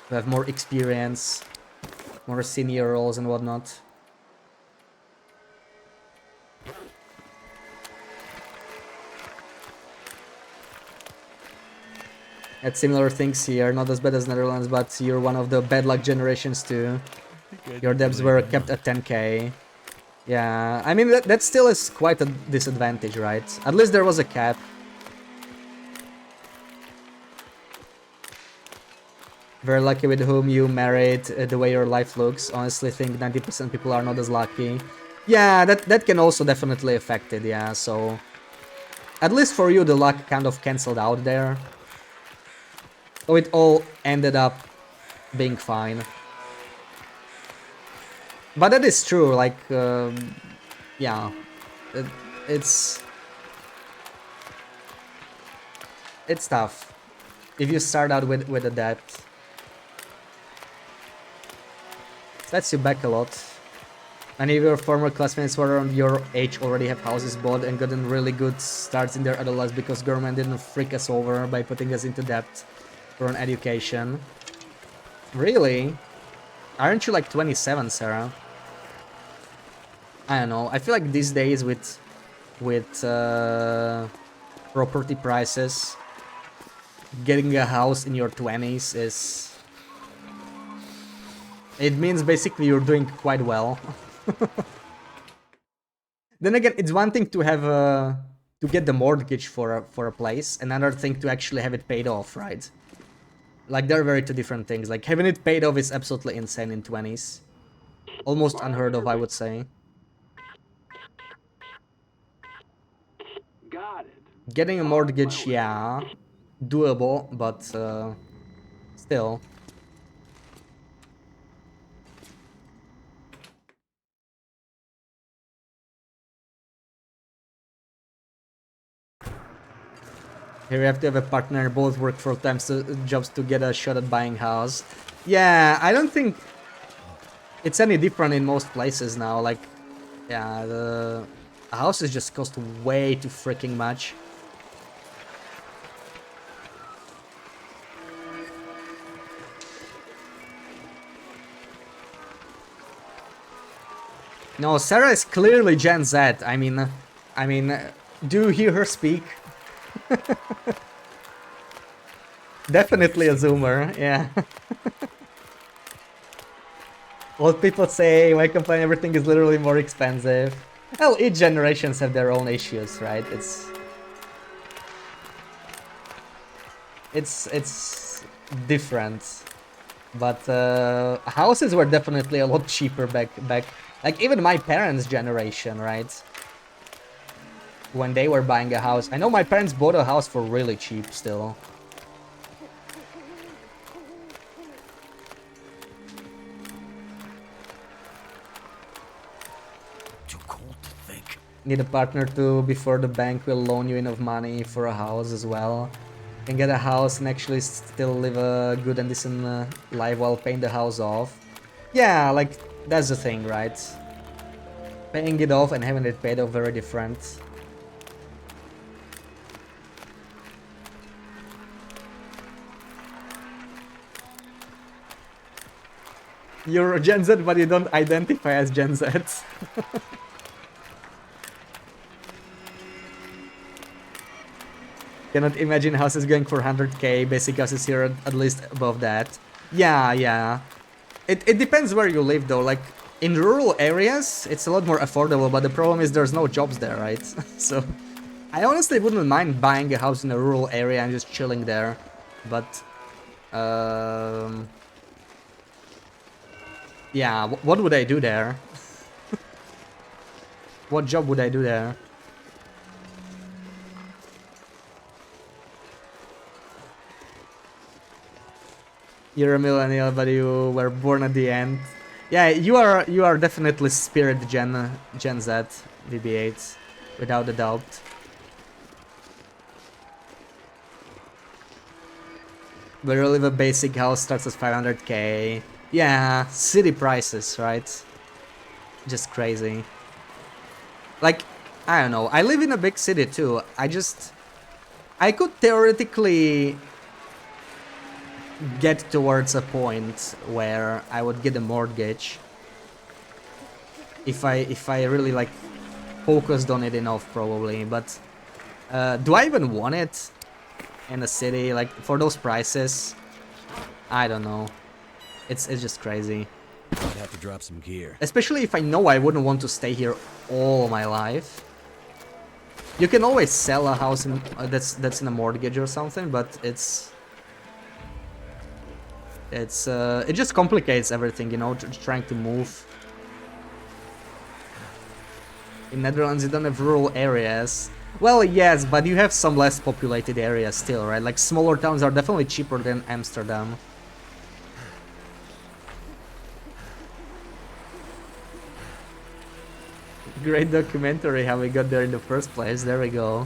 who have more experience, more senior roles and whatnot. Had similar things here, not as bad as Netherlands, but you're one of the bad luck generations too. Your debts were kept at 10k. Yeah, I mean that still is quite a disadvantage, right? At least there was a cap. Very lucky with whom you married, the way your life looks. Honestly think 90% people are not as lucky. Yeah, that can also definitely affect it, yeah, so... At least for you the luck kind of cancelled out there. So it all ended up being fine. But that is true, like, yeah, it's tough if you start out with a debt. Sets you back a lot. Many of your former classmates who are around your age already have houses bought and gotten really good starts in their adult lives because government didn't freak us over by putting us into debt for an education. Really? Aren't you like 27, Sarah? I don't know. I feel like these days with property prices, getting a house in your 20s is It means basically you're doing quite well. Then again, it's one thing to have to get the mortgage for a place, another thing to actually have it paid off, right? Like they're very two different things. Like having it paid off is absolutely insane in 20s. Almost unheard of, I would say. Got it. Getting a On my mortgage, way. yeah, doable, but still. Here you have to have a partner, both work full-time jobs to get a shot at buying house. Yeah, I don't think it's any different in most places now. Like, yeah, the houses just cost way too freaking much. No, Sarah is clearly Gen Z. I mean, do you hear her speak? Definitely a Zoomer, yeah. Old people say, why complain, everything is literally more expensive. Well, each generations have their own issues, right? It's different. But houses were definitely a lot cheaper back, like even my parents' generation, right? When they were buying a house. I know my parents bought a house for really cheap still. Too cold to think. Need a partner too before the bank will loan you enough money for a house as well. Can get a house and actually still live a good and decent life while paying the house off. Yeah, like that's the thing, right? Paying it off and having it paid off very different. You're Gen Z, but you don't identify as Gen Z. Cannot imagine houses going for 100k, basic houses here at least above that. Yeah, yeah. It depends where you live though, like in rural areas it's a lot more affordable, but the problem is there's no jobs there, right? So I honestly wouldn't mind buying a house in a rural area and just chilling there, but yeah, what would I do there? What job would I do there? You're a millennial, but you were born at the end. Yeah, you are definitely spirit Gen Z, BB8, without a doubt. Where you live, a basic house starts at 500k. Yeah, city prices, right? Just crazy. Like, I don't know, I live in a big city too. I could theoretically get towards a point where I would get a mortgage if I really like focused on it enough, probably. But do I even want it in a city like for those prices? I don't know. It's just crazy. I'd have to drop some gear. Especially if I know I wouldn't want to stay here all my life. You can always sell a house in, that's in a mortgage or something, but it just complicates everything, you know, trying to move. In Netherlands you don't have rural areas. Well, yes, but you have some less populated areas still, right? Like smaller towns are definitely cheaper than Amsterdam. Great documentary how we got there in the first place. There we go.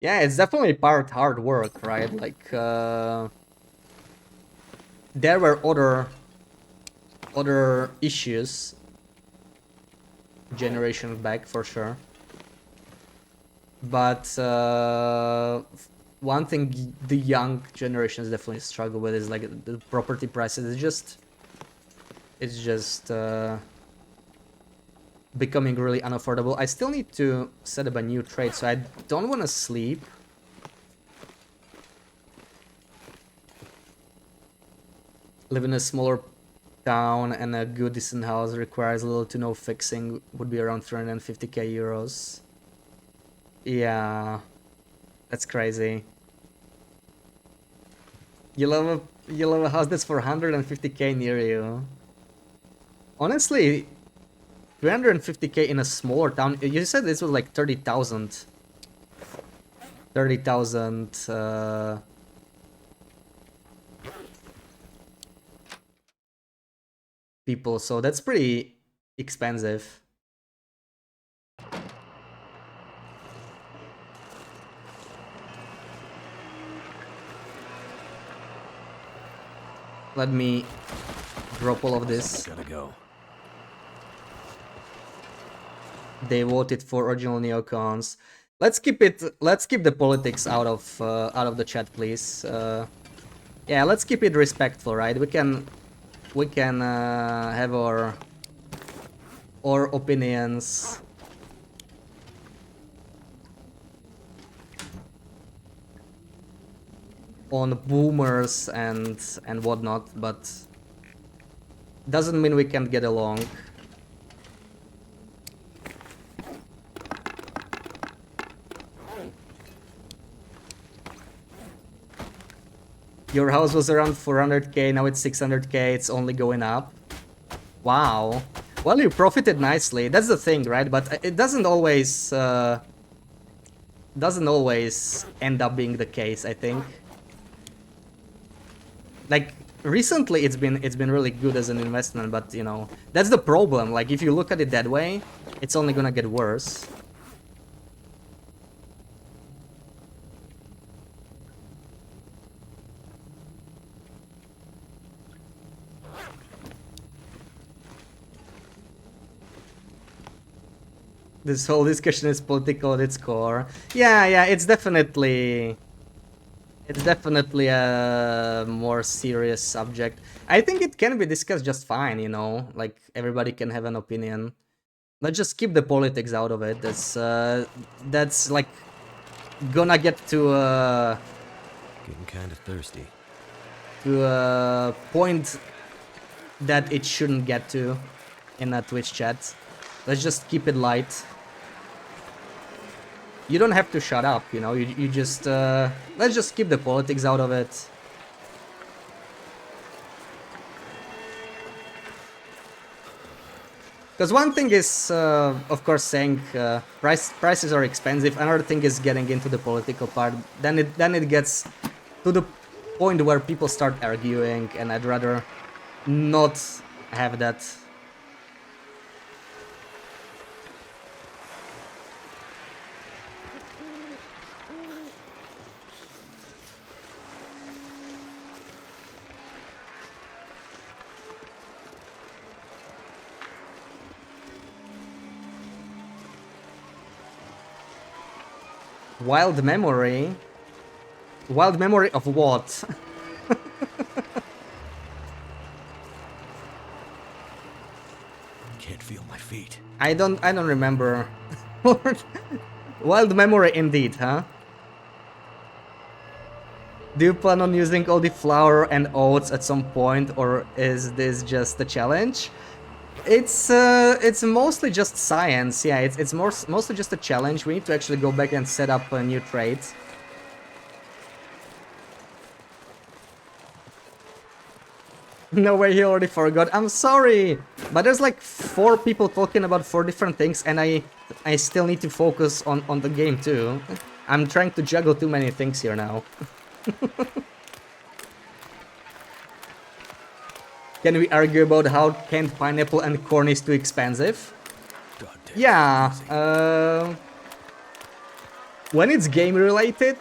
Yeah, it's definitely part hard work, right? Like, there were other issues generations back for sure, but one thing the young generations definitely struggle with is like the property prices. It's just becoming really unaffordable. I still need to set up a new trade, so I don't want to sleep. Live in a smaller town and a good decent house requires little to no fixing, would be around 350k euros. Yeah, that's crazy. You love a house that's for 150k near you. Honestly, 350k in a smaller town. You said this was like 30,000. 30,000 people, so that's pretty expensive. Let me drop all of this. Gotta go. They voted for original neocons. Let's keep the politics out of the chat, please. Yeah, let's keep it respectful, right? We can have our opinions. On boomers and whatnot, but doesn't mean we can't get along. Your house was around 400k, now it's 600k, it's only going up. Wow. Well, you profited nicely. That's the thing, right? But it doesn't always end up being the case, I think. Like recently it's been really good as an investment, but you know, that's the problem. Like if you look at it that way, it's only gonna get worse. This whole discussion is political at its core. Yeah, it's definitely a more serious subject. I think it can be discussed just fine, you know, like everybody can have an opinion. Let's just keep the politics out of it. That's like gonna get to Getting kind of thirsty. to a point that it shouldn't get to in a Twitch chat. Let's just keep it light. You don't have to shut up, you know, you just, let's just keep the politics out of it. Because one thing is, of course, saying prices are expensive. Another thing is getting into the political part. Then it gets to the point where people start arguing, and I'd rather not have that. Wild memory? Wild memory of what? Can't feel my feet. I don't remember. Wild memory indeed, huh? Do you plan on using all the flour and oats at some point, or is this just a challenge? It's mostly just science, yeah, it's mostly just a challenge. We need to actually go back and set up a new trade. No way, he already forgot. I'm sorry! But there's like 4 people talking about 4 different things, and I still need to focus on the game too. I'm trying to juggle too many things here now. Can we argue about how canned pineapple and corn is too expensive? Yeah, when it's game related,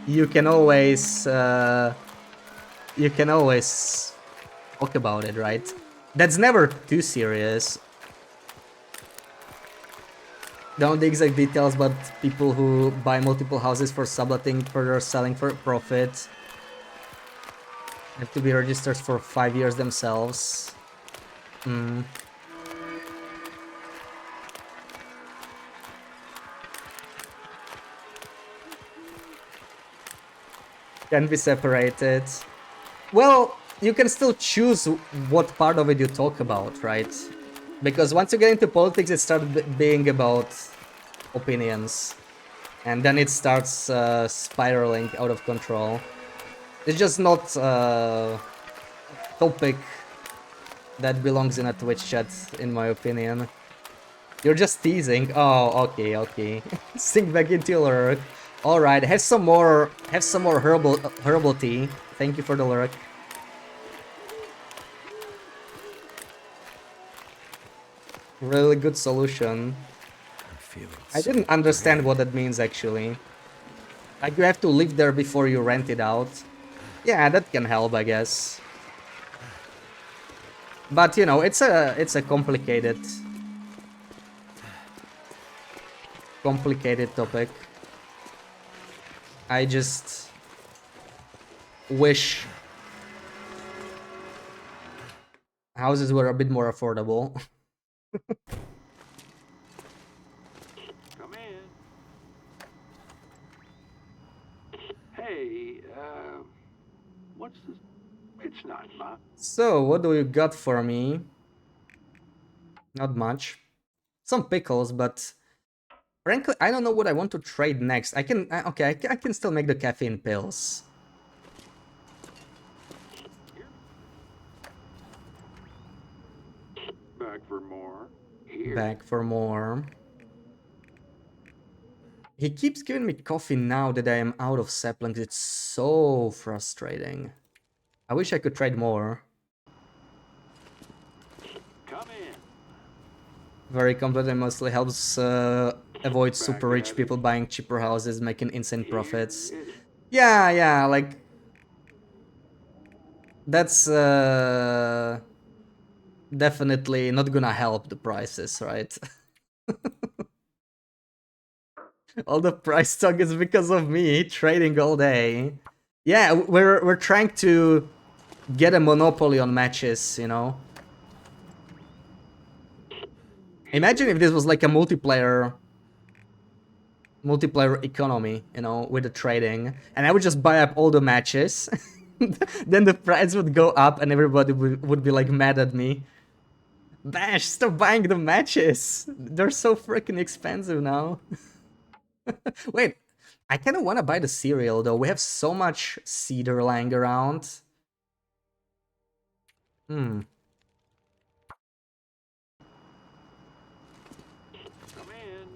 you can always talk about it, right? That's never too serious. Don't know the exact details, but people who buy multiple houses for subletting further selling for profit have to be registered for 5 years themselves. Hmm. Can be separated. Well, you can still choose what part of it you talk about, right? Because once you get into politics, it starts being about opinions. And then it starts spiraling out of control. It's just not a topic that belongs in a Twitch chat, in my opinion. You're just teasing. Oh, okay, okay. Sink back into your lurk. Alright, have some more herbal tea. Thank you for the lurk. Really good solution. I'm feeling I so didn't understand drained. what that means actually. Like you have to live there before you rent it out. Yeah, that can help, I guess. But you know, it's a complicated topic. I just wish houses were a bit more affordable. Come in. Hey, what's this? It's not much. So, what do you got for me? Not much. Some pickles, but frankly, I don't know what I want to trade next. I can, okay, I can still make the caffeine pills. Back for more. Here. Back for more. He keeps giving me coffee now that I am out of saplings. It's so frustrating. I wish I could trade more. Come in. Very competent, mostly helps avoid super Back rich at people it. buying cheaper houses, making insane profits. Here it is. Yeah, like... That's definitely not gonna help the prices, right? All the price talk is because of me trading all day. Yeah, we're trying to get a monopoly on matches, you know? Imagine if this was like a multiplayer economy, you know, with the trading, and I would just buy up all the matches. Then the price would go up and everybody would be like mad at me. Bash, stop buying the matches! They're so freaking expensive now. Wait, I kind of want to buy the cereal though. We have so much cedar lying around. Hmm. Come in.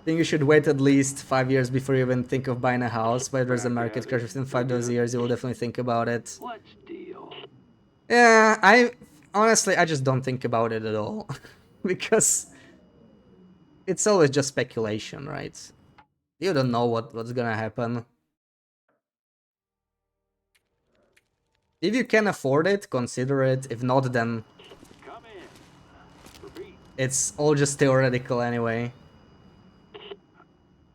Think you should wait at least 5 years before you even think of buying a house. But there's a Back market at crash it within 5 again. years. You will definitely think about it. Let's deal. Yeah, honestly I just don't think about it at all because it's always just speculation, right? You don't know what's gonna happen. If you can afford it, consider it. If not, then Come in. Repeat. it's all just theoretical anyway.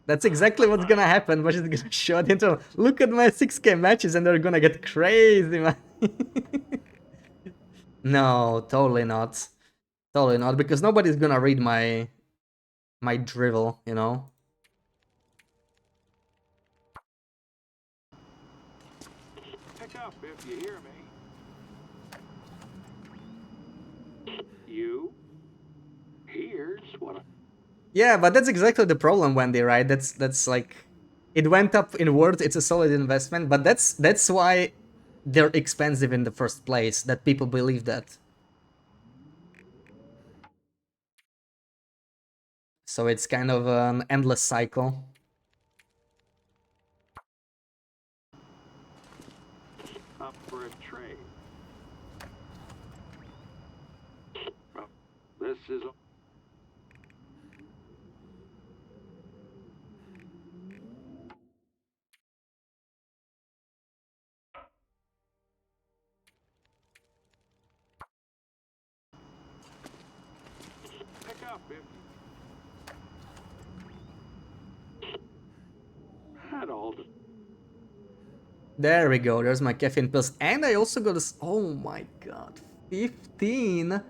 That's exactly what's gonna happen. But it's gonna show the internet. Look at my 6K matches and they're gonna get crazy, man. No, totally not. Totally not, because nobody's gonna read my drivel, you know? Pick up if you hear me. You. Here's what I... Yeah, but that's exactly the problem, Wendy, right? That's like it went up in worth, it's a solid investment, but that's why they're expensive in the first place, that people believe that. So it's kind of an endless cycle. Up for a trade. Well, this is... Pick up if... world. There we go, there's my caffeine pills. And I also got this. Oh my god, 15.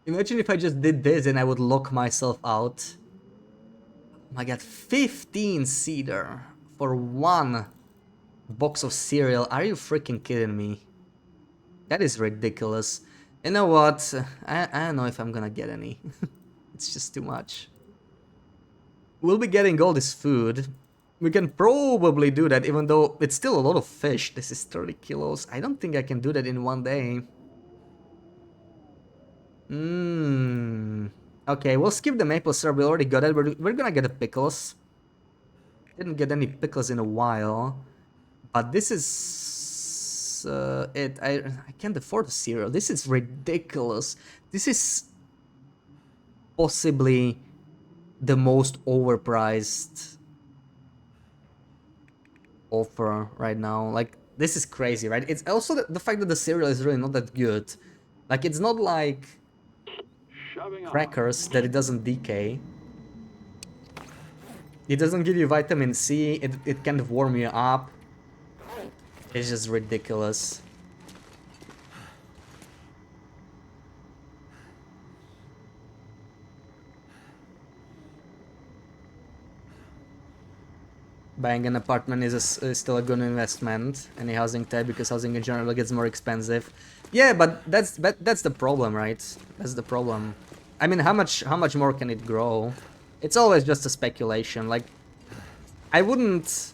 Imagine if I just did this and I would lock myself out. Oh my god, 15 cedar for one box of cereal. Are you freaking kidding me? That is ridiculous. You know what? I don't know if I'm gonna get any. It's just too much. We'll be getting all this food. We can probably do that, even though it's still a lot of fish. This is 30 kilos. I don't think I can do that in one day. Okay, we'll skip the maple syrup. We already got it. We're gonna get the pickles. Didn't get any pickles in a while. But this is... it. I can't afford the cereal. This is ridiculous. This is possibly the most overpriced offer right now. Like, this is crazy, right? It's also the fact that the cereal is really not that good. Like, it's not like Shoving on. crackers that it doesn't decay. It doesn't give you vitamin C. It kind of warm you up. It's just ridiculous. Buying an apartment is still a good investment. Any housing type, because housing in general gets more expensive. Yeah, but that's the problem, right? That's the problem. I mean, how much more can it grow? It's always just a speculation. Like, I wouldn't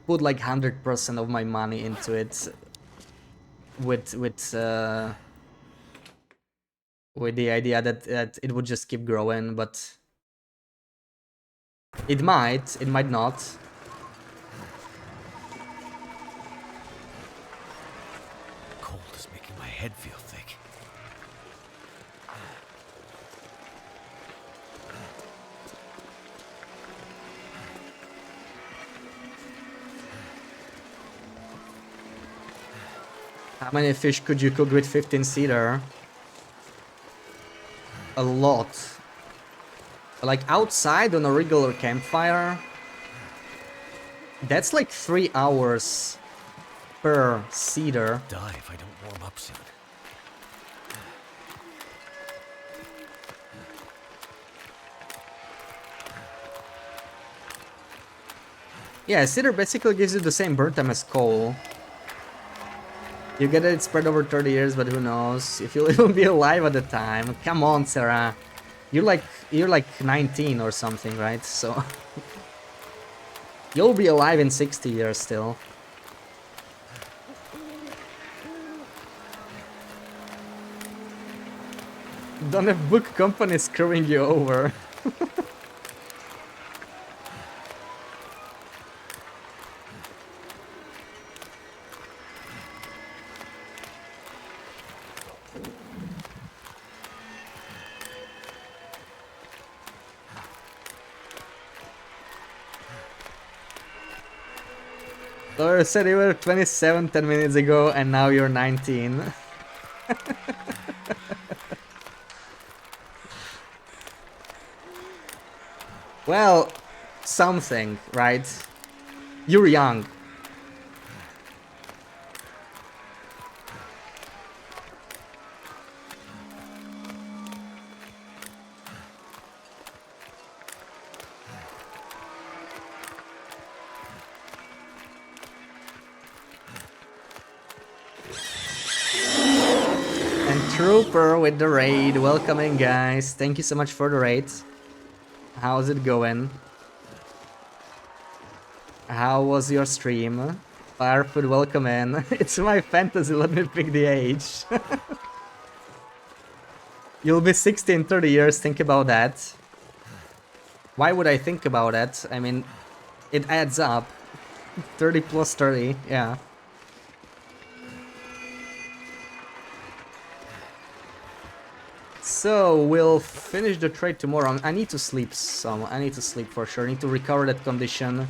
put like 100% of my money into it with the idea that it would just keep growing, but it might not. Cold is making my head feel thick. How many fish could you cook with 15 cedar? A lot. Like outside on a regular campfire, that's like 3 hours per cedar. Die if I don't warm up soon. Yeah, cedar basically gives you the same burn time as coal. You get it spread over 30 years, but who knows if you'll even be alive at the time. Come on, Sarah. You're like 19 or something, right? So you'll be alive in 60 years still. Don't have book companies screwing you over. So you said you were 27 10 minutes ago and now you're 19. Well, something, right? You're young. Trooper with the raid, welcoming guys. Thank you so much for the raid. How's it going? How was your stream? Firefood, welcome in. It's my fantasy, let me pick the age. You'll be 60 in 30 years, think about that. Why would I think about that? I mean, it adds up. 30 plus 30, yeah. So, we'll finish the trade tomorrow. I need to sleep some. I need to sleep for sure. I need to recover that condition.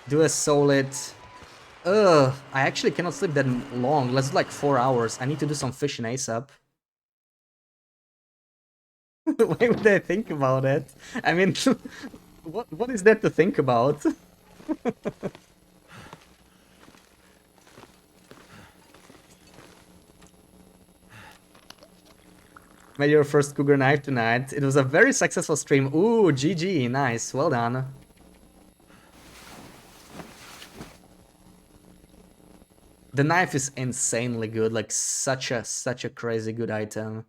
Do a solid... I actually cannot sleep that long. Let's do like 4 hours. I need to do some fishing ASAP. Why would I think about it? I mean, what is there to think about? Made your first cougar knife tonight. It was a very successful stream. Ooh, GG, nice, well done. The knife is insanely good, like such a crazy good item.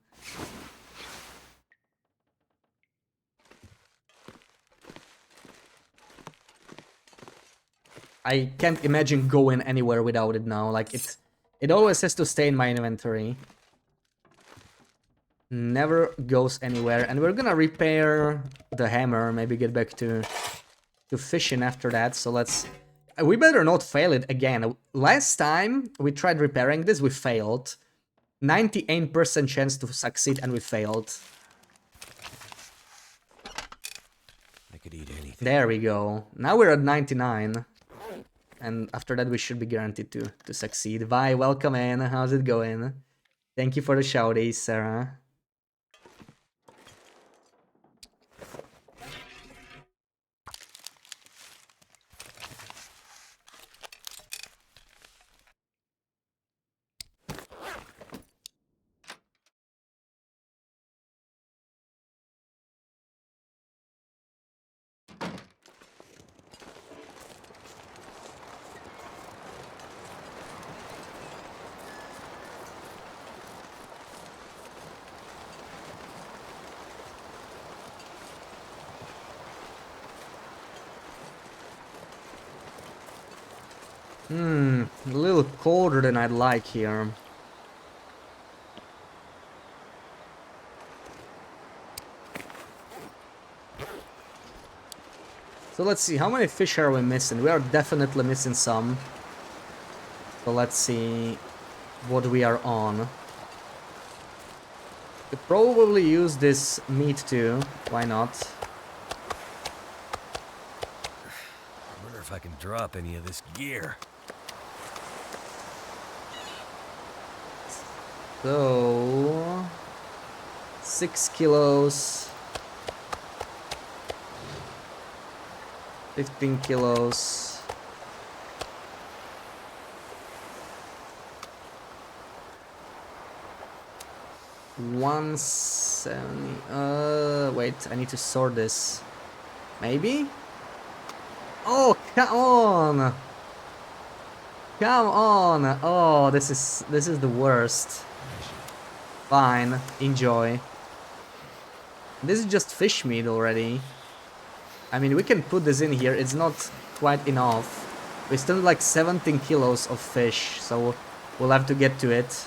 I can't imagine going anywhere without it now. Like it always has to stay in my inventory. Never goes anywhere. And we're gonna repair the hammer, maybe get back to fishing after that. So let's... We better not fail it again. Last time we tried repairing this, we failed. 98% chance to succeed and we failed. I could eat anything. There we go. Now we're at 99. And after that we should be guaranteed to succeed. Vi, welcome in. How's it going? Thank you for the shouties, Sarah. A little colder than I'd like here. So let's see, how many fish are we missing? We are definitely missing some. So let's see what we are on. Could probably use this meat too. Why not? I wonder if I can drop any of this gear. So 6 kilos, 15 kilos. $170. Wait, I need to sort this. Maybe? Oh, come on! Come on! Oh, this is the worst. Fine, enjoy. This is just fish meat already. I mean, we can put this in here. It's not quite enough. We still have like 17 kilos of fish, so we'll have to get to it.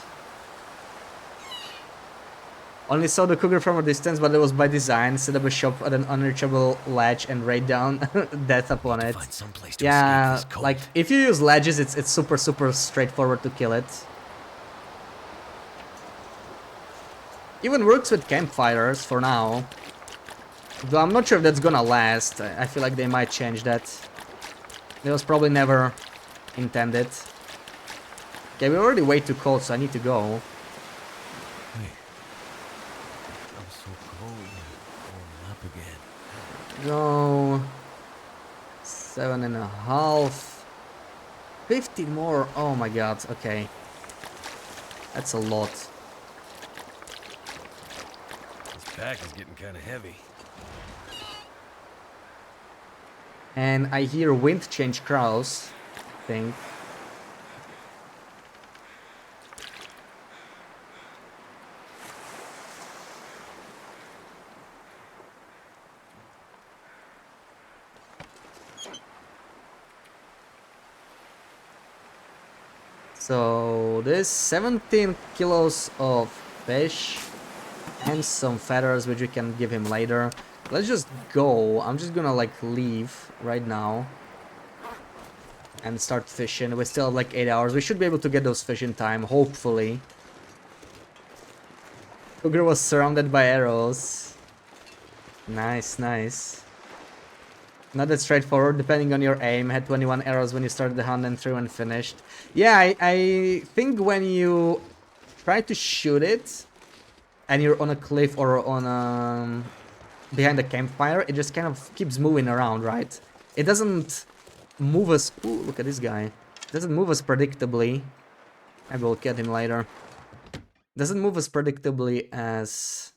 Only saw the cougar from a distance, but it was by design. Set up a shop at an unreachable ledge and raid down death upon it. Find someplace to Yeah, escape this cold. like if you use ledges, it's super straightforward to kill it. Even works with campfires for now. Though I'm not sure if that's gonna last. I feel like they might change that. It was probably never intended. Okay, we're already way too cold, so I need to go. Hey, I'm so cold. Warming up again. Go 7.5. 15 more. Oh my god. Okay, that's a lot. This pack is getting kind of heavy. And I hear wind change crows. I think. So this 17 kilos of fish and some feathers which we can give him later. Let's just go. I'm just gonna like leave right now and start fishing. We still have like 8 hours. We should be able to get those fish in time, hopefully. Cougar was surrounded by arrows. Nice, nice. Not that straightforward, depending on your aim. Had 21 arrows when you started the hunt and 3 when finished. Yeah, I think when you try to shoot it, and you're on a cliff or on a behind a campfire, it just kind of keeps moving around, right? It doesn't move as... Ooh, look at this guy. It doesn't move as predictably. Maybe we'll get him later. Doesn't move as predictably as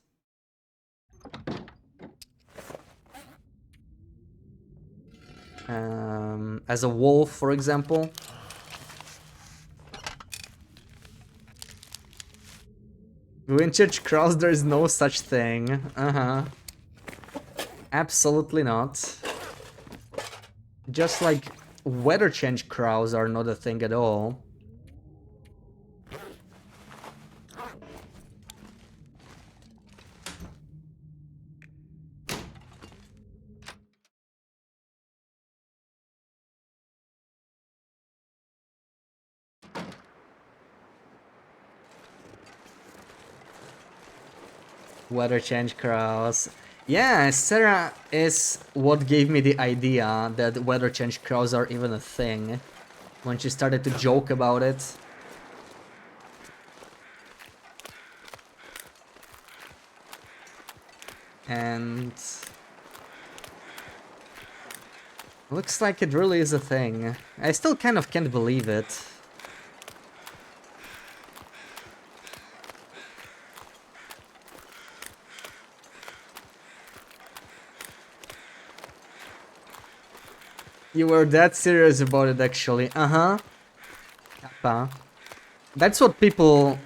a wolf, for example. Vintage crows, there is no such thing. Absolutely not. Just like weather change crows are not a thing at all. Weather change crows. Yeah, Sarah is what gave me the idea that weather change crows are even a thing. When she started to joke about it. And... looks like it really is a thing. I still kind of can't believe it. You were that serious about it, actually. Kappa. That's what people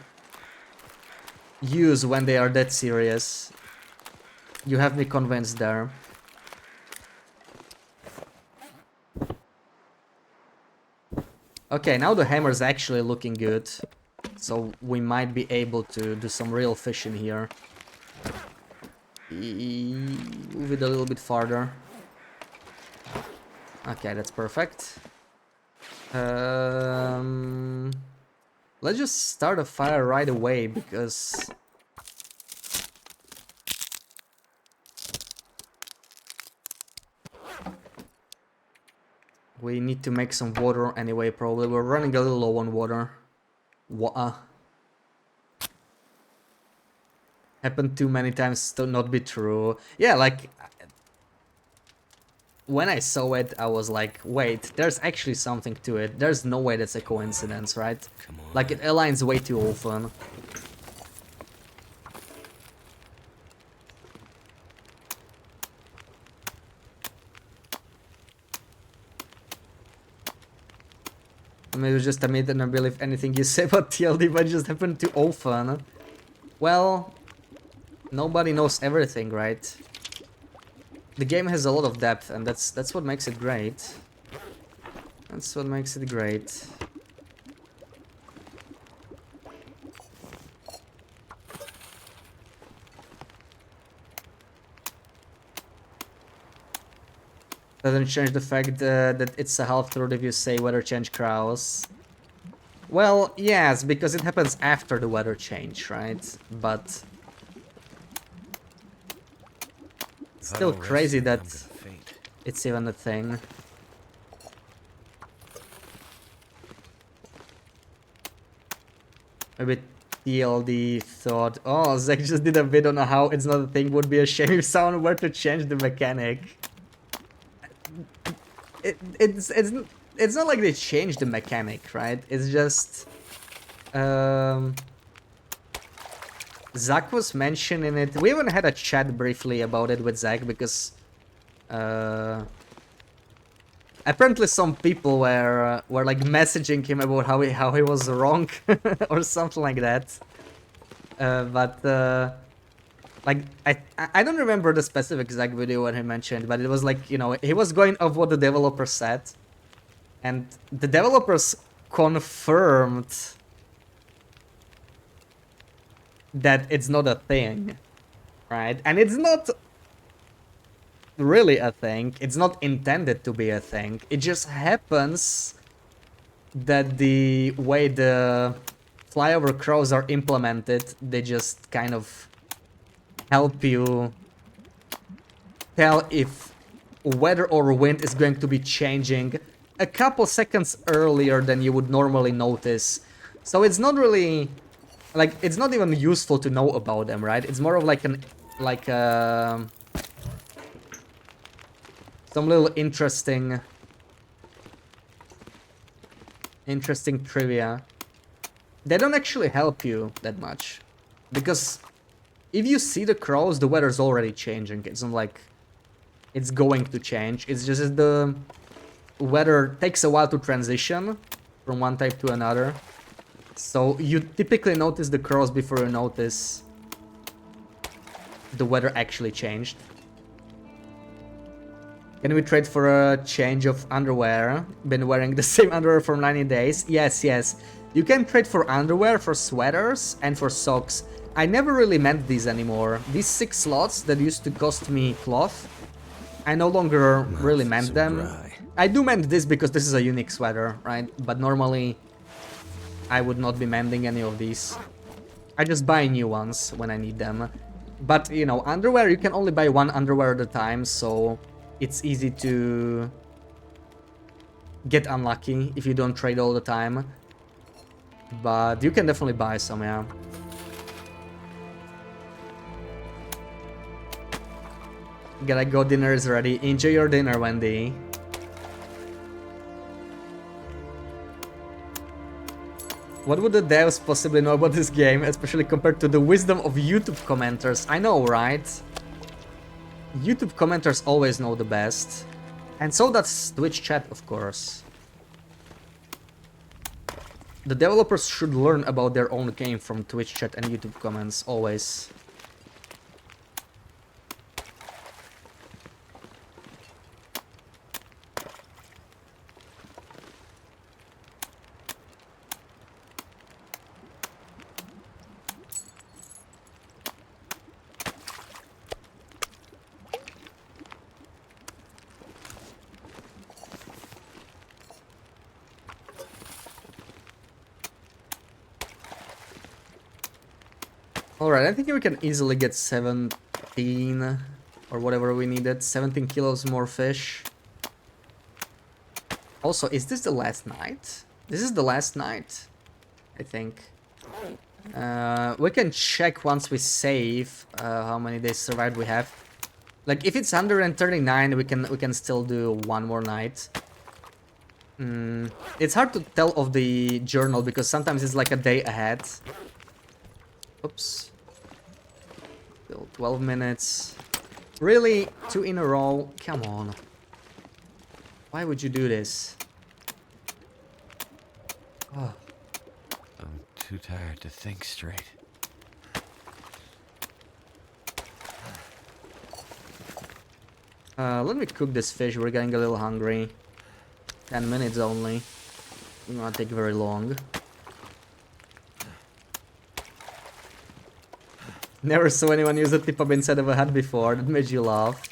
use when they are that serious. You have me convinced there. Okay, now the hammer's actually looking good. So we might be able to do some real fishing here. Move it a little bit farther. Okay, that's perfect. Let's just start a fire right away, because... we need to make some water anyway, probably. We're running a little low on water. Happened too many times to not be true. Yeah, like... when I saw it, I was like, wait, there's actually something to it. There's no way that's a coincidence, right? Like, it aligns way too often. Maybe just admit and I believe anything you say about TLD, but it just happened too often. Well, nobody knows everything, right? The game has a lot of depth, and that's what makes it great. That's what makes it great. Doesn't change the fact that it's a half-truth if you say weather change crows. Well, yes, because it happens after the weather change, right? But... still crazy that it's even a thing. Maybe TLD thought, oh, Zach just did a bit on how it's not a thing, would be a shame if someone were to change the mechanic. It's not like they changed the mechanic, right? It's just... Zach was mentioning it. We even had a chat briefly about it with Zach because apparently some people were like messaging him about how he was wrong or something like that. Like I don't remember the specific Zach video when he mentioned, but it was like, you know, he was going off what the developer said, and the developers confirmed that it's not a thing, right? And it's not really a thing. It's not intended to be a thing. It just happens that the way the flyover crows are implemented, they just kind of help you tell if weather or wind is going to be changing a couple seconds earlier than you would normally notice. So it's not really like, it's not even useful to know about them, right? It's more of like some little interesting trivia. They don't actually help you that much, because if you see the crows, the weather's already changing. It's not like it's going to change. It's just the weather takes a while to transition from one type to another. So you typically notice the crows before you notice the weather actually changed. Can we trade for a change of underwear? Been wearing the same underwear for 90 days. Yes, yes. You can trade for underwear, for sweaters, and for socks. I never really meant these anymore. These 6 slots that used to cost me cloth, I no longer really meant them. Dry. I do meant this because this is a unique sweater, right? But normally, I would not be mending any of these. I just buy new ones when I need them. But, you know, underwear, you can only buy one underwear at a time, so it's easy to get unlucky if you don't trade all the time. But you can definitely buy some, yeah. Gotta go, dinner is ready. Enjoy your dinner, Wendy. What would the devs possibly know about this game, especially compared to the wisdom of YouTube commenters? I know, right? YouTube commenters always know the best. And so does Twitch chat, of course. The developers should learn about their own game from Twitch chat and YouTube comments, always. Alright, I think we can easily get 17 or whatever we needed. 17 kilos more fish. Also, is this the last night? This is the last night, I think. We can check once we save how many days survived we have. Like, if it's 139, we can still do one more night. It's hard to tell of the journal because sometimes it's like a day ahead. Oops. Still 12 minutes. Really? 2 in a row? Come on. Why would you do this? Oh. I'm too tired to think straight. Let me cook this fish. We're getting a little hungry. 10 minutes only. It won't take very long. Never saw anyone use a tip-up inside of a hut before. That made you laugh.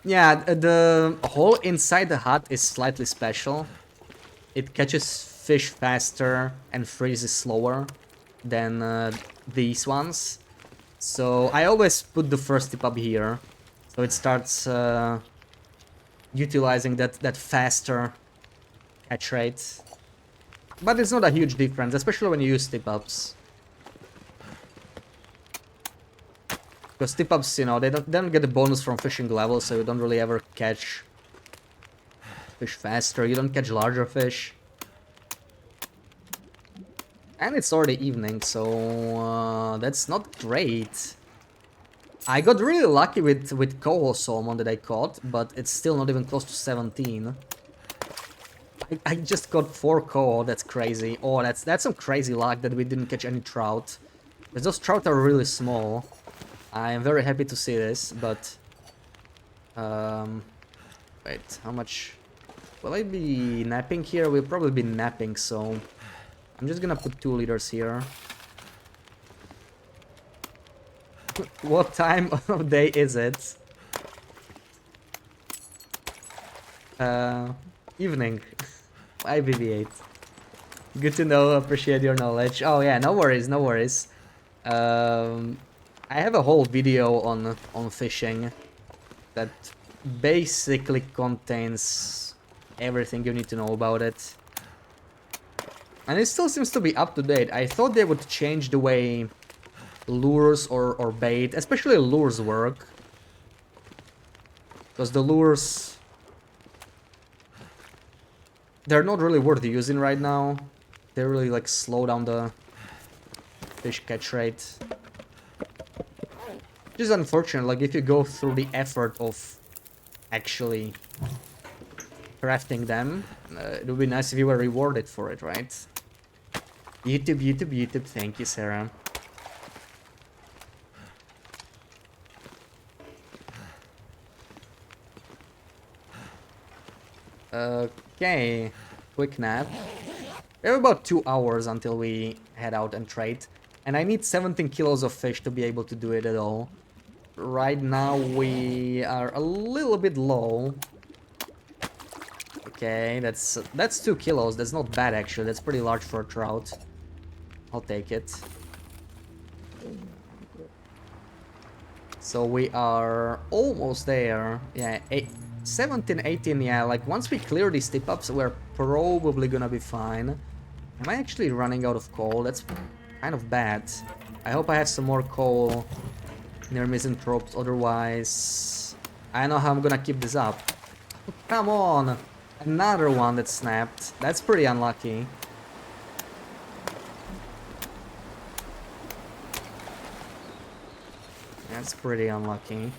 Yeah, the hole inside the hut is slightly special. It catches fish faster and freezes slower than these ones. So I always put the first tip-up here. So it starts utilizing that faster catch rate. But it's not a huge difference, especially when you use tip-ups. Because tip-ups, you know, they don't get a bonus from fishing level, so you don't really ever catch fish faster. You don't catch larger fish. And it's already evening, so that's not great. I got really lucky with coho salmon that I caught, but it's still not even close to 17. I just got 4 coho, that's crazy. Oh, that's some crazy luck that we didn't catch any trout. Because those trout are really small. I am very happy to see this, but... wait, how much... Will I be napping here? We'll probably be napping, so... I'm just gonna put 2 liters here. What time of day is it? Evening. I BB8. Good to know, appreciate your knowledge. Oh yeah, no worries, no worries. I have a whole video on fishing that basically contains everything you need to know about it. And it still seems to be up to date. I thought they would change the way lures or bait, especially lures work. Because the lures... they're not really worth using right now. They really like slow down the fish catch rate. Which is unfortunate, like if you go through the effort of actually crafting them, it would be nice if you were rewarded for it, right? YouTube, YouTube, YouTube, thank you, Sarah. Okay, quick nap. We have about 2 hours until we head out and trade. And I need 17 kilos of fish to be able to do it at all. Right now we are a little bit low. Okay, that's 2 kilos. That's not bad actually. That's pretty large for a trout. I'll take it. So we are almost there. Yeah, 17, 18, yeah, like once we clear these tip-ups, we're probably gonna be fine. Am I actually running out of coal? That's kind of bad. I hope I have some more coal near misanthropes, otherwise I don't know how I'm gonna keep this up. Come on! Another one that snapped. That's pretty unlucky. That's pretty unlucky.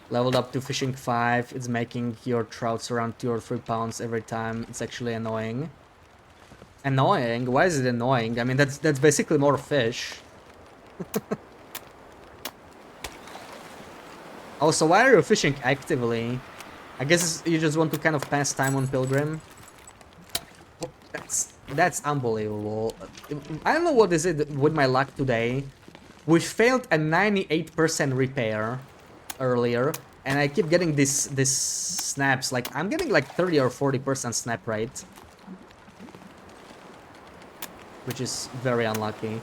Leveled up to fishing 5. It's making your trouts around 2 or 3 pounds every time. It's actually annoying. Annoying? Why is it annoying? I mean, that's basically more fish. Also, why are you fishing actively? I guess you just want to kind of pass time on Pilgrim. Oh, that's unbelievable. I don't know what is it with my luck today. We failed a 98% repair earlier, and I keep getting this snaps. Like I'm getting like 30 or 40% snap rate, which is very unlucky.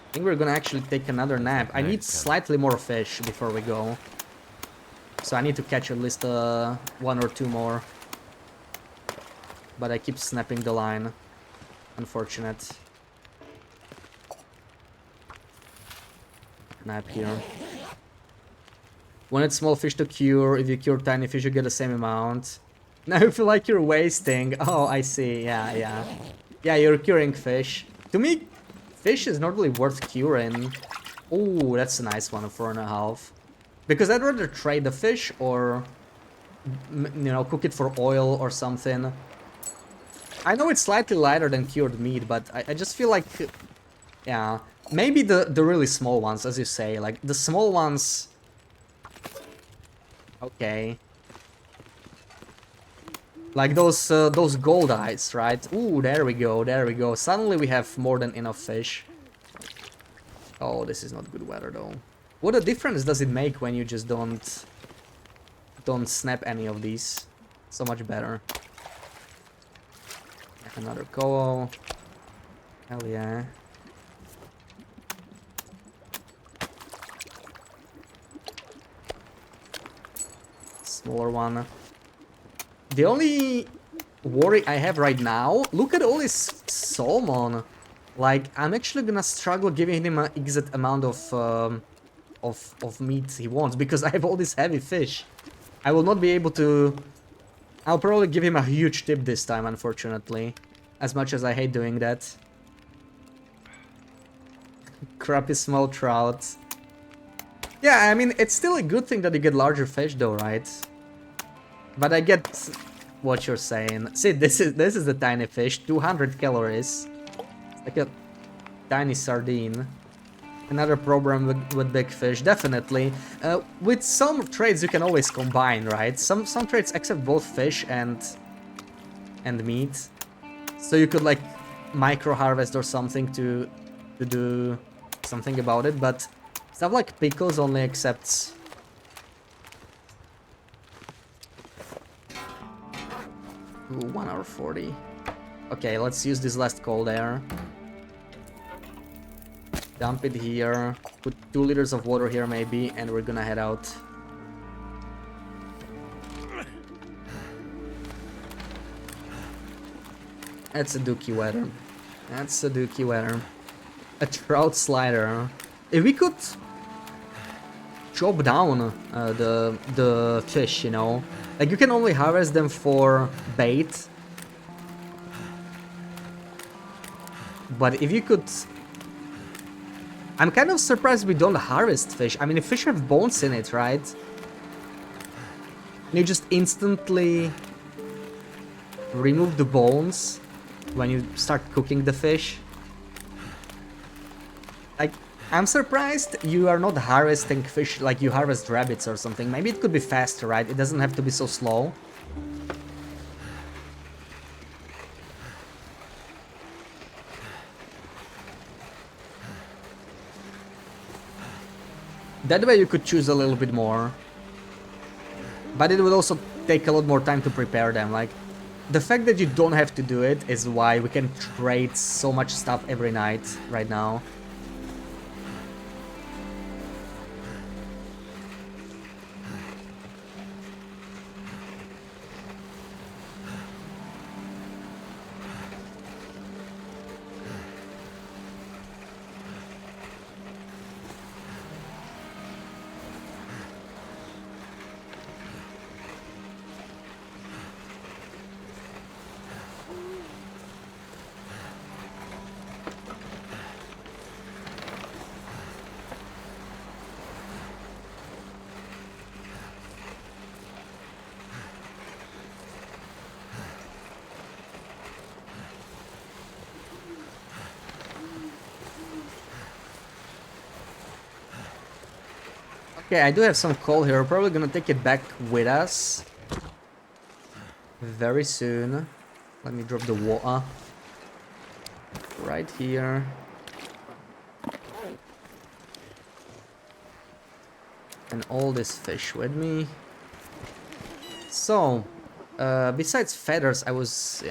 I think we're gonna actually take another nap. I need slightly more fish before we go, so I need to catch at least 1 or 2 more. But I keep snapping the line. Unfortunate. Nap here. Wanted small fish to cure. If you cure tiny fish, you get the same amount. Now you feel like you're wasting. Oh, I see. Yeah. Yeah, you're curing fish. To me, fish is not really worth curing. Oh, that's a nice one, 4.5. Because I'd rather trade the fish or, you know, cook it for oil or something. I know it's slightly lighter than cured meat, but I just feel like, yeah, maybe the really small ones, as you say, like the small ones. Okay. Like those gold eyes, right? Ooh, there we go, there we go. Suddenly we have more than enough fish. Oh, this is not good weather though. What a difference does it make when you just don't snap any of these? So much better. Another koa. Hell yeah. Smaller one. The only worry I have right now, look at all this salmon. Like, I'm actually gonna struggle giving him an exact amount of meat he wants, because I have all this heavy fish. I will not be able to... I'll probably give him a huge tip this time, unfortunately. As much as I hate doing that. Crappy small trout. Yeah, I mean, it's still a good thing that you get larger fish though, right? But I get what you're saying. See, this is the tiny fish, 200 calories. It's like a tiny sardine. Another problem with big fish, definitely. With some trades you can always combine, right? Some trades accept both fish and meat. So you could like micro harvest or something to do something about it, but stuff like pickles only accepts. Ooh, 1 hour 40. Okay, let's use this last coal there. Dump it here. Put 2 liters of water here maybe, and we're gonna head out. That's a dookie weather. That's a dookie weather. A trout slider. If we could chop down the fish, you know, like you can only harvest them for bait. But if you could... I'm kind of surprised we don't harvest fish. I mean, if fish have bones in it, right? You just instantly remove the bones when you start cooking the fish. Like, I'm surprised you are not harvesting fish like you harvest rabbits or something. Maybe it could be faster, right? It doesn't have to be so slow. That way you could choose a little bit more. But it would also take a lot more time to prepare them. Like, the fact that you don't have to do it is why we can trade so much stuff every night right now. Okay, I do have some coal here. We're probably gonna take it back with us very soon. Let me drop the water right here. And all this fish with me. So, besides feathers, I was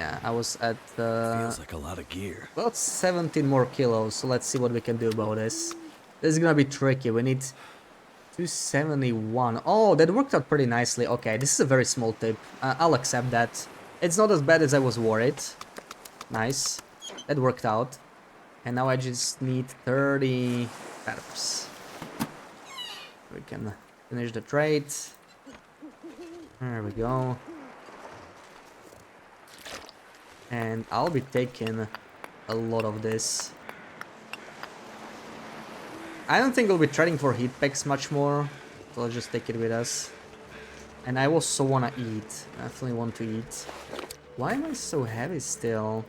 at Feels like a lot of gear. about 17 more kilos. So let's see what we can do about this. This is gonna be tricky. We need 271. Oh, that worked out pretty nicely. Okay, this is a very small tip. I'll accept that. It's not as bad as I was worried. Nice. That worked out. And now I just need 30 feathers. We can finish the trade. There we go. And I'll be taking a lot of this. I don't think we'll be trading for heat packs much more, so I'll just take it with us. And I also want to eat. Definitely want to eat. Why am I so heavy still?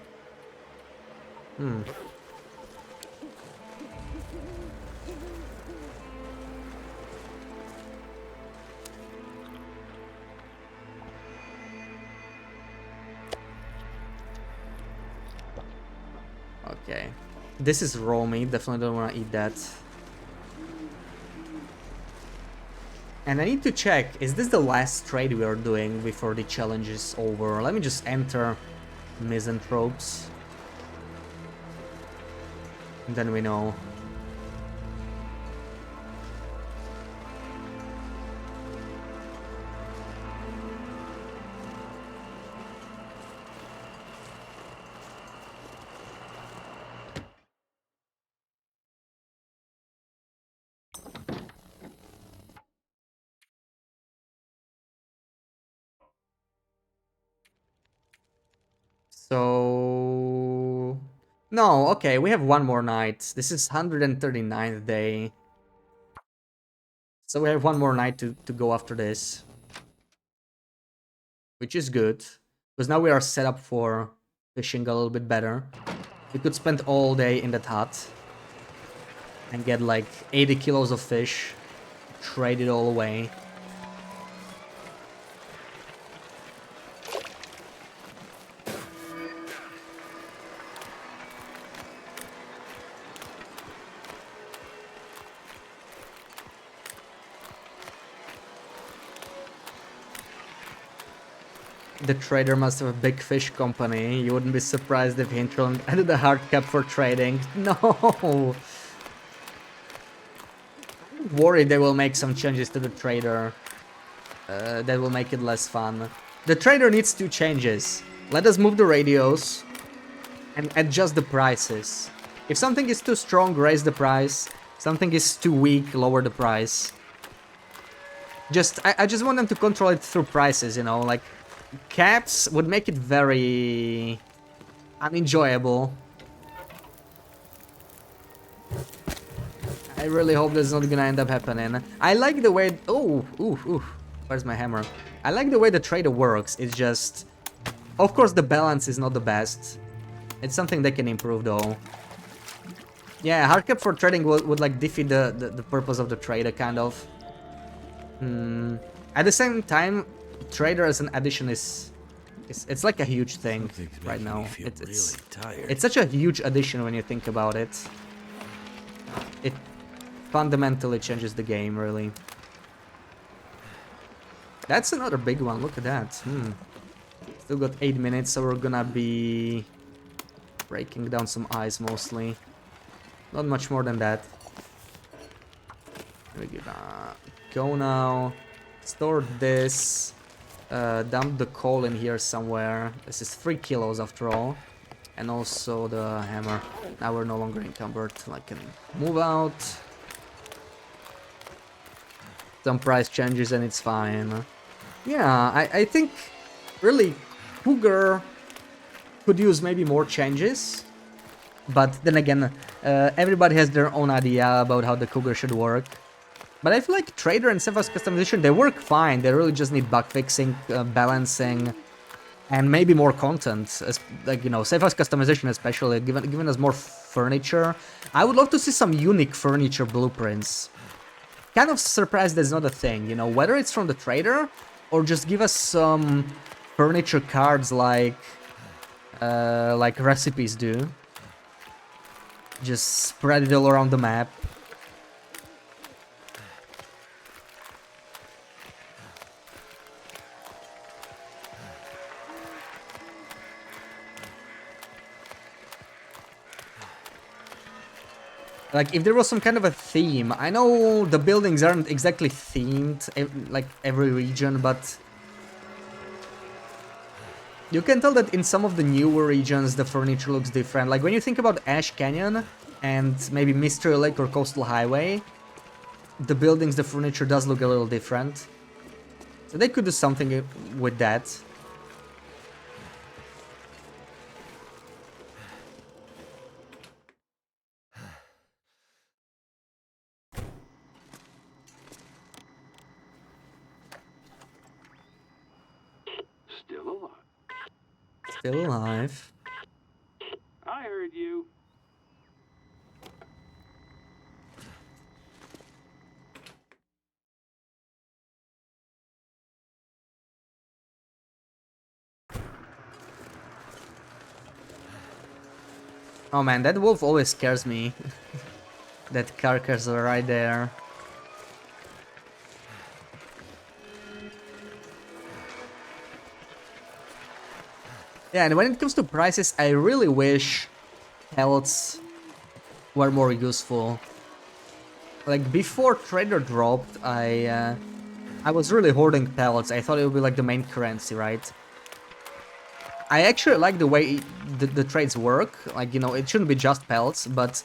Okay. This is raw meat. Definitely don't want to eat that. And I need to check, is this the last trade we are doing before the challenge is over? Let me just enter misanthropes. And then we know. So... No, okay, we have one more night. This is 139th day. So we have one more night to go after this. Which is good. Because now we are set up for fishing a little bit better. We could spend all day in that hut. And get like 80 kilos of fish. Trade it all away. The trader must have a big fish company. You wouldn't be surprised if Hintron added a hard cap for trading. No! worried they will make some changes to the trader that will make it less fun. The trader needs 2 changes. Let us move the radios and adjust the prices. If something is too strong, raise the price. Something is too weak, lower the price. I just want them to control it through prices, you know, like caps would make it very unenjoyable. I really hope that's not gonna end up happening. I like the way... Oh, ooh, where's my hammer? I like the way the trader works. It's just... Of course, the balance is not the best. It's something they can improve, though. Yeah, hard cap for trading would like defeat the purpose of the trader, kind of. At the same time, trader as an addition is it's like a huge thing right now. It's tired. it's such a huge addition when you think about it. It fundamentally changes the game, really. That's another big one. Look at that. Still got 8 minutes, so we're gonna be breaking down some ice mostly. Not much more than that. We're gonna go now. Store this. Dump the coal in here somewhere. This is 3 kilos after all. And also the hammer. Now we're no longer encumbered. I can move out. Some price changes and it's fine. Yeah, I think really Cougar could use maybe more changes. But then again, everybody has their own idea about how the Cougar should work. But I feel like Trader and Cephal's customization, they work fine. They really just need bug fixing, balancing, and maybe more content. Like, you know, Cephal's customization especially, giving us more furniture. I would love to see some unique furniture blueprints. Kind of surprised that's not a thing, you know, whether it's from the Trader or just give us some furniture cards like recipes do. Just spread it all around the map. Like, if there was some kind of a theme. I know the buildings aren't exactly themed, like every region, but you can tell that in some of the newer regions the furniture looks different. Like when you think about Ash Canyon and maybe Mystery Lake or Coastal Highway, the buildings, the furniture does look a little different. So they could do something with that. Still alive. Still alive. I heard you. Oh man, that wolf always scares me. That carcass right there. Yeah, and when it comes to prices, I really wish pelts were more useful. Like before Trader dropped, I was really hoarding pellets. I thought it would be like the main currency, right? I actually like the way the trades work. Like, you know, it shouldn't be just pellets, but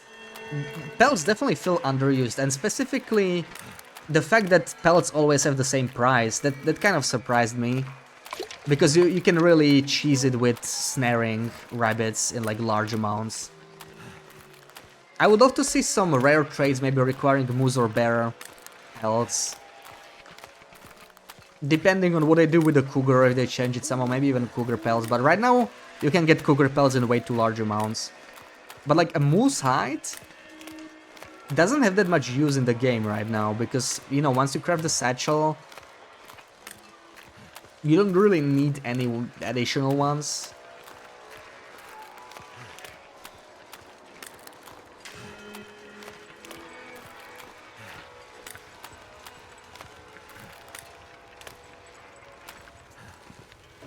pellets definitely feel underused, and specifically the fact that pellets always have the same price. That kind of surprised me. Because you can really cheese it with snaring rabbits in like large amounts. I would love to see some rare trades maybe requiring moose or bear pelts. Depending on what they do with the cougar, if they change it somehow, maybe even cougar pelts. But right now, you can get cougar pelts in way too large amounts. But like a moose hide doesn't have that much use in the game right now. Because, you know, once you craft the satchel, you don't really need any additional ones.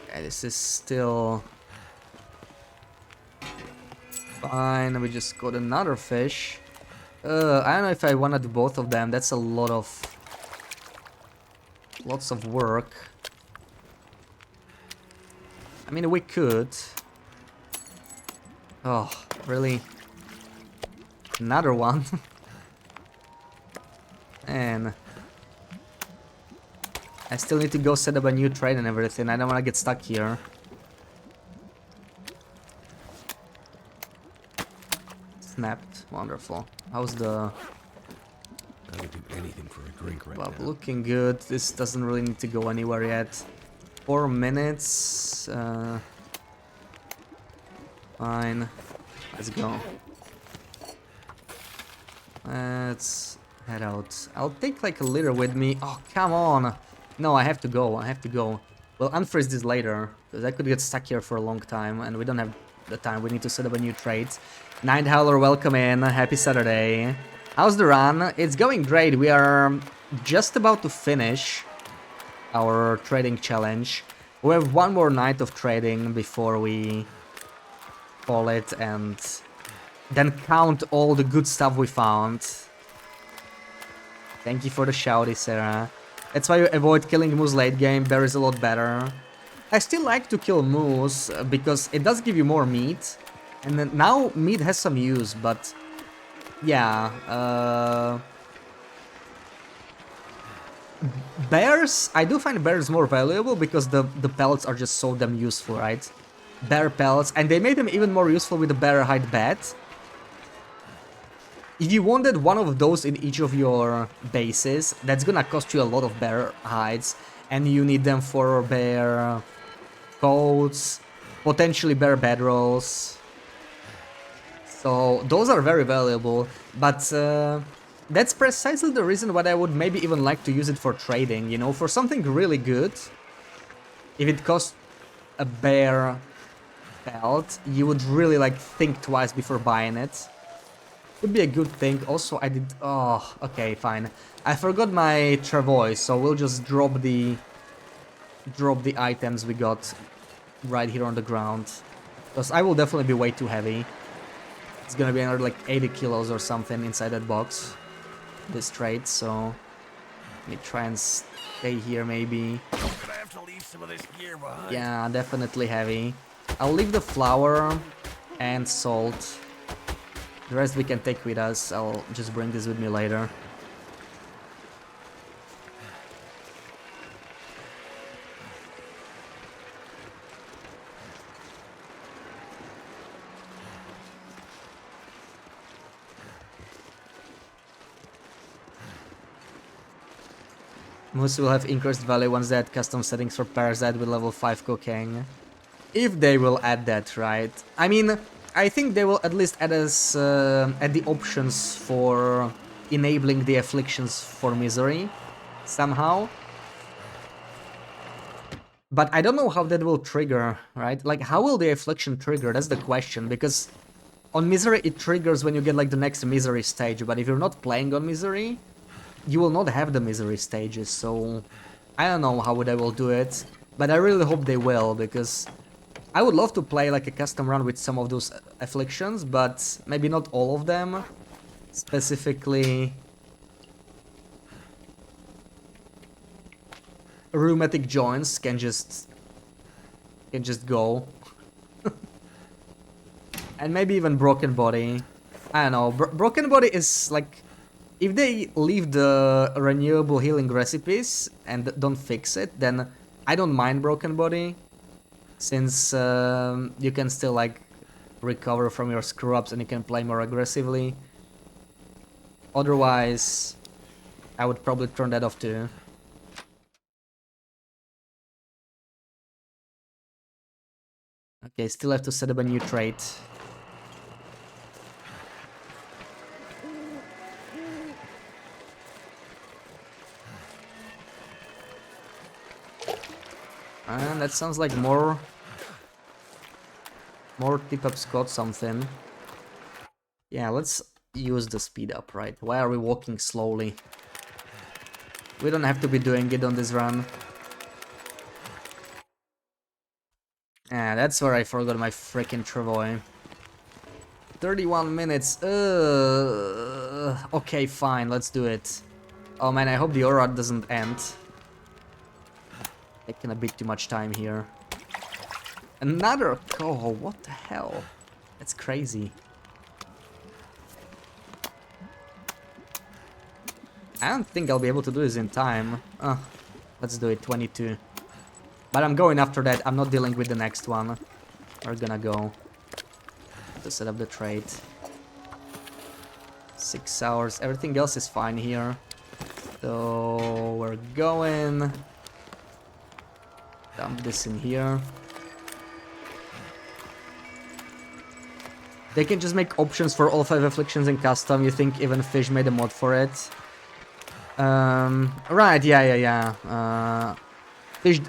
Okay, this is still fine. We just got another fish. I don't know if I wanna do both of them. That's a lot of... lots of work. I mean, we could. Oh, really? Another one? And... I still need to go set up a new trade and everything. I don't wanna get stuck here. Snapped. Wonderful. How's the... I would do anything for a drink right Well, now. looking good. This doesn't really need to go anywhere yet. 4 minutes. Fine. Let's go. Let's head out. I'll take like a liter with me. Oh, come on. No, I have to go. I have to go. We'll unfreeze this later, because I could get stuck here for a long time, and we don't have the time. We need to set up a new trade. Night Howler, welcome in. Happy Saturday. How's the run? It's going great. We are just about to finish our trading challenge. We have one more night of trading before we call it and then count all the good stuff we found. Thank you for the shouty, Sarah. That's why you avoid killing moose late game. Bear is a lot better. I still like to kill moose because it does give you more meat. And then now meat has some use, but yeah, bears, I do find bears more valuable because the pellets are just so damn useful, right? Bear pellets, and they made them even more useful with the bear hide bat. If you wanted one of those in each of your bases, that's gonna cost you a lot of bear hides, and you need them for bear coats, potentially bear bedrolls. So those are very valuable, but that's precisely the reason why I would maybe even like to use it for trading, you know, for something really good. If it costs a bear pelt, you would really like think twice before buying it. Would be a good thing. Also, I did... Oh, okay, fine. I forgot my travois, so we'll just drop the items we got right here on the ground. Because I will definitely be way too heavy. It's gonna be another like 80 kilos or something inside that box. This trade, so... Let me try and stay here maybe. Gonna have to leave some of this gear behind. Yeah, definitely heavy. I'll leave the flour and salt. The rest we can take with us. I'll just bring this with me later. Moose will have increased value once they add custom settings for Parasite with level 5 cooking. If they will add that, right? I mean, I think they will at least add us add the options for enabling the afflictions for misery somehow. But I don't know how that will trigger, right? Like, how will the affliction trigger? That's the question, because on misery it triggers when you get like the next misery stage, but if you're not playing on misery, you will not have the misery stages, so I don't know how they will do it, but I really hope they will, because I would love to play like a custom run with some of those afflictions, but maybe not all of them. Specifically, rheumatic joints can just go. And maybe even broken body. I don't know, broken body is like, if they leave the renewable healing recipes and don't fix it, then I don't mind broken body. Since you can still like recover from your screw-ups and you can play more aggressively. Otherwise, I would probably turn that off too. Okay, still have to set up a new trait. And that sounds like more tip-ups got something. Yeah, let's use the speed up, right? Why are we walking slowly? We don't have to be doing it on this run. Yeah, that's where I forgot my freaking travois. 31 minutes. Okay, fine, let's do it. Oh man, I hope the aura doesn't end. Taking a bit too much time here. Another coho, what the hell? That's crazy. I don't think I'll be able to do this in time. Let's do it, 22. But I'm going after that, I'm not dealing with the next one. We're gonna go to set up the trade. 6 hours, everything else is fine here. So we're going. Dump this in here. They can just make options for all 5 afflictions in custom. You think even Fish made a mod for it? Right, yeah. Fish,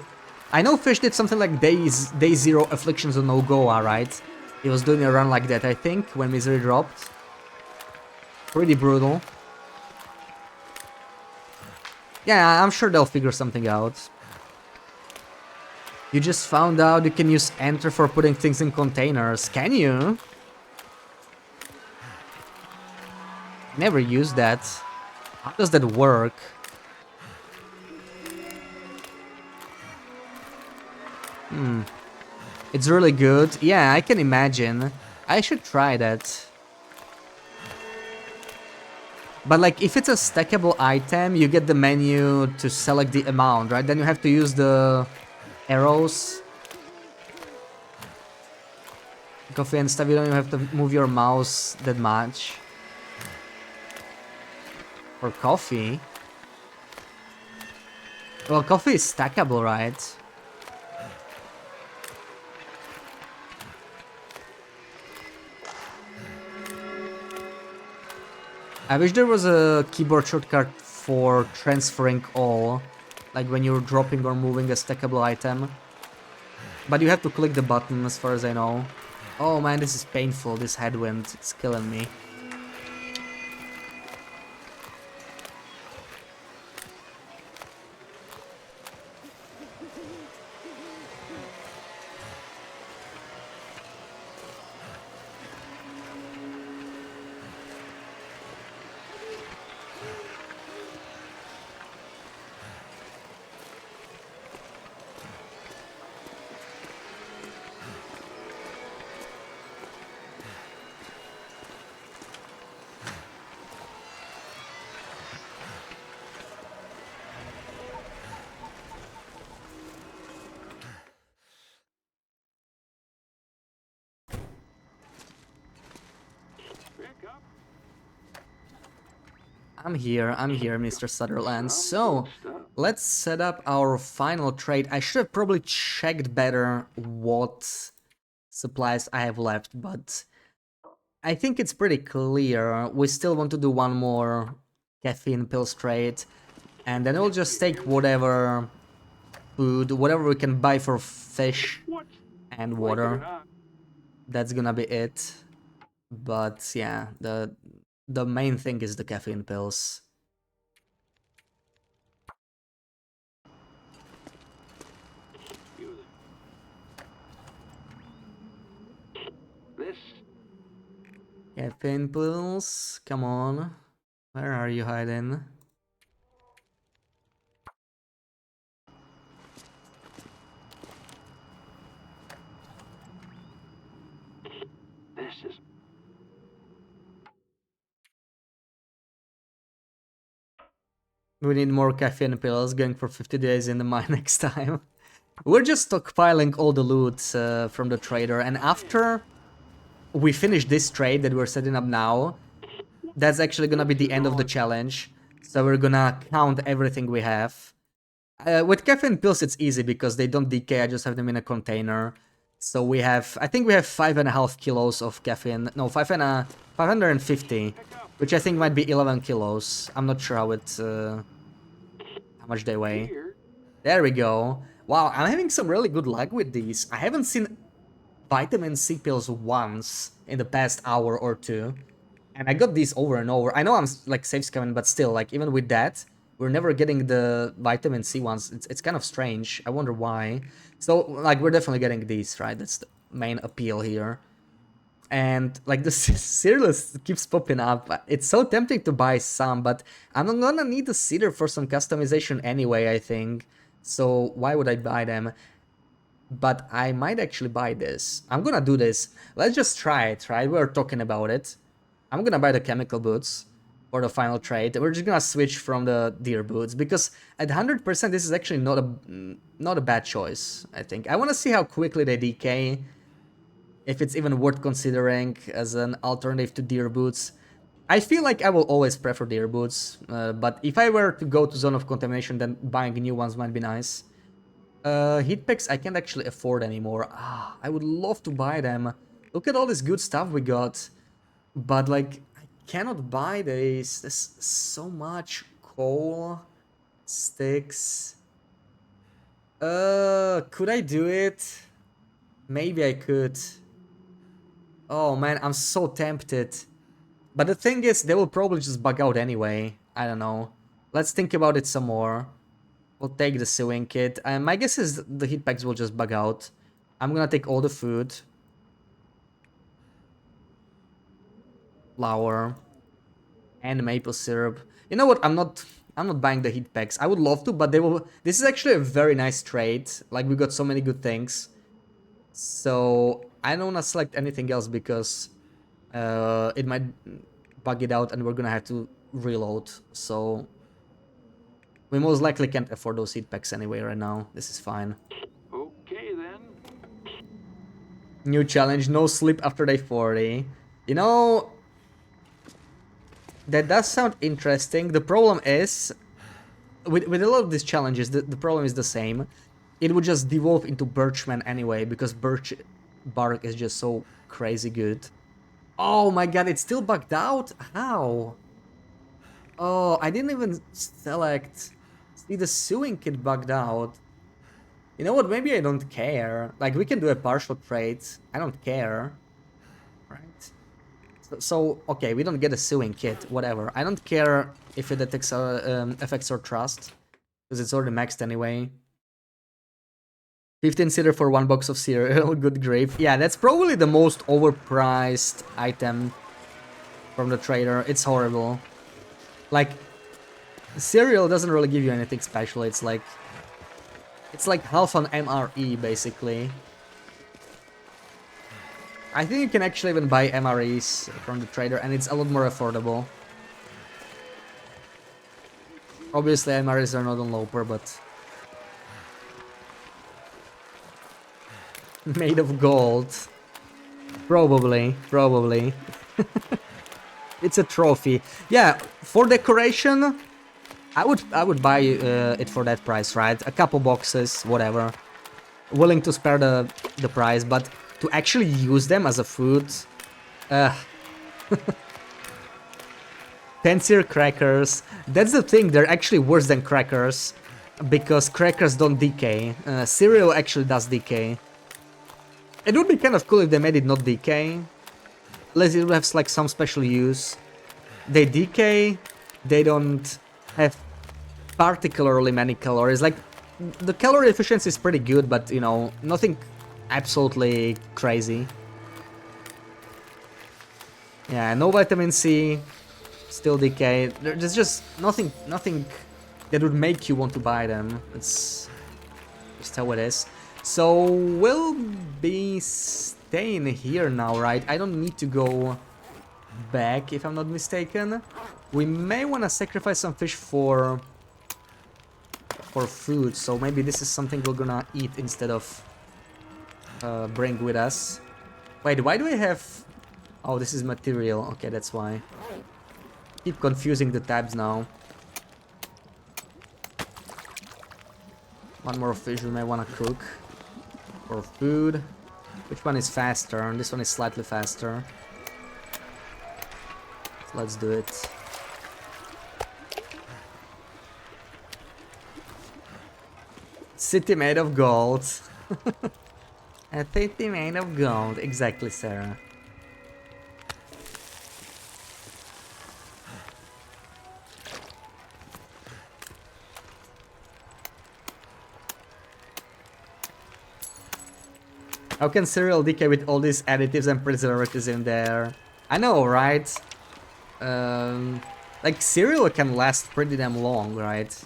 I know Fish did something like day 0 afflictions on Ogoa, right? He was doing a run like that, I think, when Misery dropped. Pretty brutal. Yeah, I'm sure they'll figure something out. You just found out you can use Enter for putting things in containers. Can you? Never used that. How does that work? It's really good. Yeah, I can imagine. I should try that. But like, if it's a stackable item, you get the menu to select the amount, right? Then you have to use the arrows. Coffee and stuff, you don't even have to move your mouse that much. For coffee? Well, coffee is stackable, right? I wish there was a keyboard shortcut for transferring all, like when you're dropping or moving a stackable item. But you have to click the button, as far as I know. Oh man, this is painful, this headwind, it's killing me. I'm here, Mr. Sutherland. So, let's set up our final trade. I should have probably checked better what supplies I have left, but I think it's pretty clear. We still want to do one more caffeine pills trade, and then we'll just take whatever food, whatever we can buy for fish and water. That's gonna be it. But yeah, the main thing is the caffeine pills. This Caffeine pills, come on. Where are you hiding? is We need more caffeine pills, going for 50 days in the mine next time. We're just stockpiling all the loot from the trader, and after we finish this trade that we're setting up now, that's actually gonna be the end of the challenge. So we're gonna count everything we have. With caffeine pills it's easy because they don't decay, I just have them in a container. So we have, I think we have 5.5 kilos of caffeine, no, 550, which I think might be 11 kilos. I'm not sure how much they weigh. There we go. Wow, I'm having some really good luck with these. I haven't seen vitamin C pills once in the past hour or two. And I got these over and over. I know I'm like safe scamming, but still, like even with that, we're never getting the vitamin C ones. It's kind of strange. I wonder why. So like we're definitely getting these, right? That's the main appeal here. And like the cereal keeps popping up. It's so tempting to buy some, but I'm gonna need the cedar for some customization anyway, I think. So why would I buy them? But I might actually buy this. I'm gonna do this. Let's just try it, right? We're talking about it. I'm gonna buy the chemical boots for the final trade. We're just gonna switch from the deer boots because at 100% this is actually not a bad choice, I think. I wanna see how quickly they decay, if it's even worth considering as an alternative to deer boots. I feel like I will always prefer deer boots, but if I were to go to Zone of Contamination, then buying new ones might be nice. Heat packs I can't actually afford anymore. Ah, I would love to buy them. Look at all this good stuff we got. But like, I cannot buy this. There's so much coal, sticks. Could I do it? Maybe I could. Oh man, I'm so tempted. But the thing is, they will probably just bug out anyway. I don't know. Let's think about it some more. We'll take the sewing kit. My guess is the heat packs will just bug out. I'm gonna take all the food. Flour. And maple syrup. You know what? I'm not buying the heat packs. I would love to, but they will. This is actually a very nice trade. Like, we got so many good things. So I don't wanna select anything else because it might bug it out and we're gonna have to reload. So we most likely can't afford those heat packs anyway right now. This is fine. Okay then. New challenge, no sleep after day 40. You know, that does sound interesting. The problem is, with a lot of these challenges, the problem is the same. It would just devolve into Birchman anyway, because birch bark is just so crazy good. Oh my god, it's still bugged out? How? Oh, I didn't even select. See, the sewing kit bugged out. You know what, maybe I don't care. Like, we can do a partial trade. I don't care. Right? So okay, we don't get a sewing kit, whatever. I don't care if it affects our trust, because it's already maxed anyway. 15 cedar for 1 box of cereal, good grief. Yeah, that's probably the most overpriced item from the trader. It's horrible. Like, cereal doesn't really give you anything special. It's like half an MRE basically. I think you can actually even buy MREs from the trader and it's a lot more affordable. Obviously MREs are not on Loper, but made of gold. Probably. It's a trophy. Yeah, for decoration, I would buy it for that price, right? A couple boxes, whatever. Willing to spare the price, but to actually use them as a food, 10-seer crackers. That's the thing, they're actually worse than crackers, because crackers don't decay. Cereal actually does decay. It would be kind of cool if they made it not decay. Unless it would have like some special use. They decay, they don't have particularly many calories. Like, the calorie efficiency is pretty good, but you know, nothing absolutely crazy. Yeah, no vitamin C, still decay. There's just nothing that would make you want to buy them. It's just how it is. So we'll be staying here now, right? I don't need to go back, if I'm not mistaken. We may want to sacrifice some fish for food, so maybe this is something we're gonna eat instead of bring with us. Wait, why do I have... Oh, this is material. Okay, that's why. Keep confusing the tabs now. One more fish we may want to cook for food. Which one is faster? This one is slightly faster. So let's do it. City made of gold. A city made of gold. Exactly, Sarah. How can cereal decay with all these additives and preservatives in there? I know, right? Like cereal can last pretty damn long, right?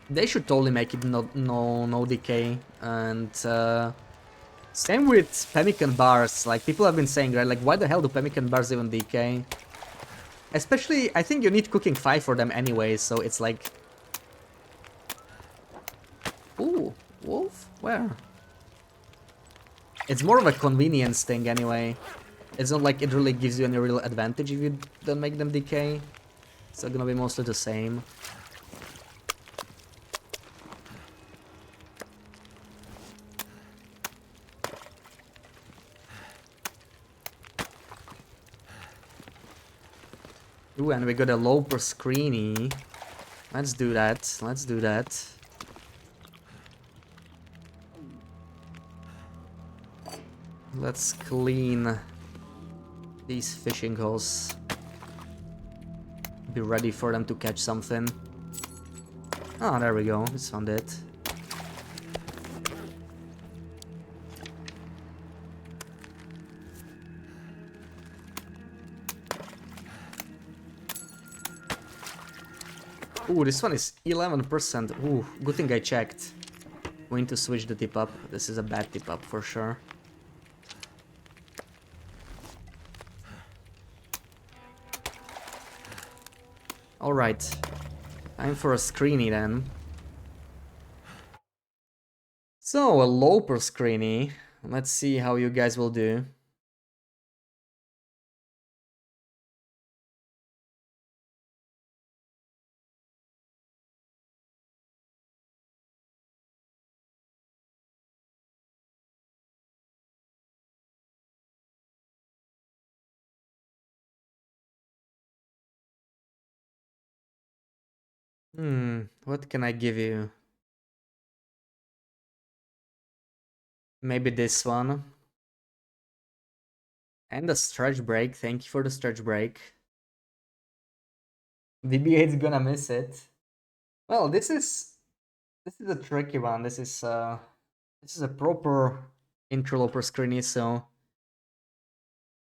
They should totally make it no decay. And same with pemmican bars. Like people have been saying, right? Like why the hell do pemmican bars even decay? Especially, I think you need cooking 5 for them anyway, so it's like... Ooh, wolf? Where? It's more of a convenience thing anyway. It's not like it really gives you any real advantage if you don't make them decay. It's gonna be mostly the same. Ooh, and we got a loper screeny. Let's do that. Let's do that. Let's clean these fishing holes. Be ready for them to catch something. Oh, there we go. We found it. Ooh, this one is 11%. Ooh, good thing I checked. Going to switch the tip up. This is a bad tip up for sure. Alright. Time for a screeny then. So, a loper screeny. Let's see how you guys will do. What can I give you? Maybe this one. And a stretch break. Thank you for the stretch break. VB8's gonna miss it. Well, this is a tricky one. This is a proper interloper screeny, so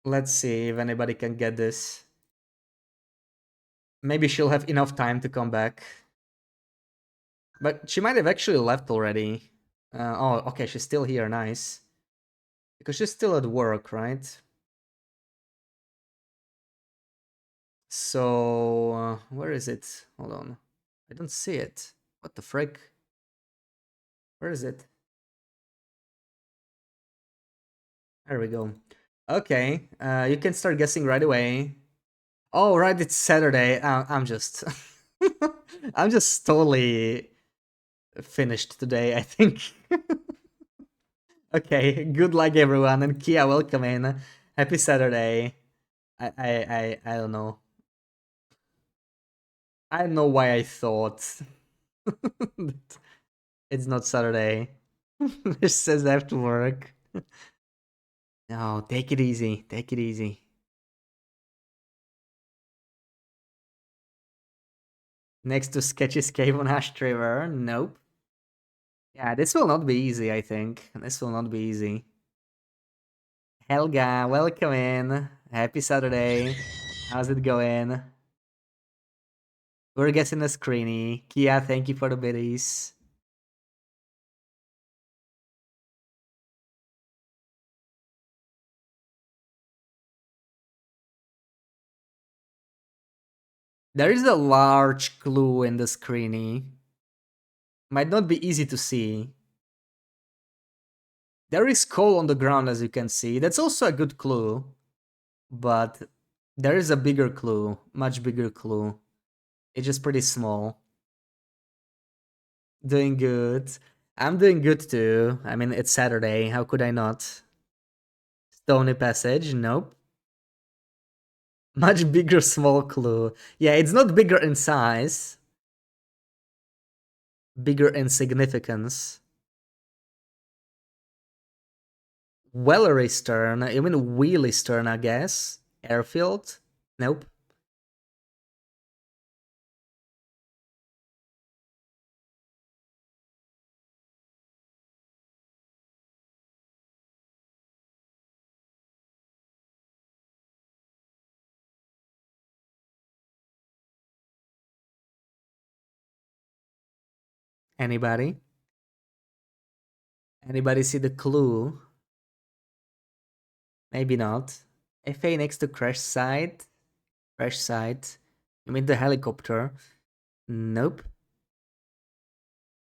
let's see if anybody can get this. Maybe she'll have enough time to come back. But she might have actually left already. Oh, okay, she's still here, nice. Because she's still at work, right? So, where is it? Hold on. I don't see it. What the frick? Where is it? There we go. Okay, you can start guessing right away. Oh, right, it's Saturday. I'm just... I'm just totally finished today, I think. Okay, good luck everyone, and Kia, welcome in. Happy Saturday. I don't know. I don't know why I thought that it's not Saturday. It says I have to work. No, take it easy. Take it easy. Next to Sketchy's Cave on Ash River. Nope. Yeah, this will not be easy, I think. This will not be easy. Helga, welcome in. Happy Saturday. How's it going? We're guessing a screeny. Kia, thank you for the biddies. There is a large clue in the screeny. Might not be easy to see. There is coal on the ground, as you can see. That's also a good clue. But there is a bigger clue. Much bigger clue. It's just pretty small. Doing good. I'm doing good too. I mean, it's Saturday. How could I not? Stony Passage? Nope. Much bigger small clue. Yeah, it's not bigger in size. Bigger in significance. Wellery Stern. You mean Wheelie Stern, I guess? Airfield? Nope. Anybody? Anybody see the clue? Maybe not. FA next to crash site. Crash site. You mean the helicopter? Nope.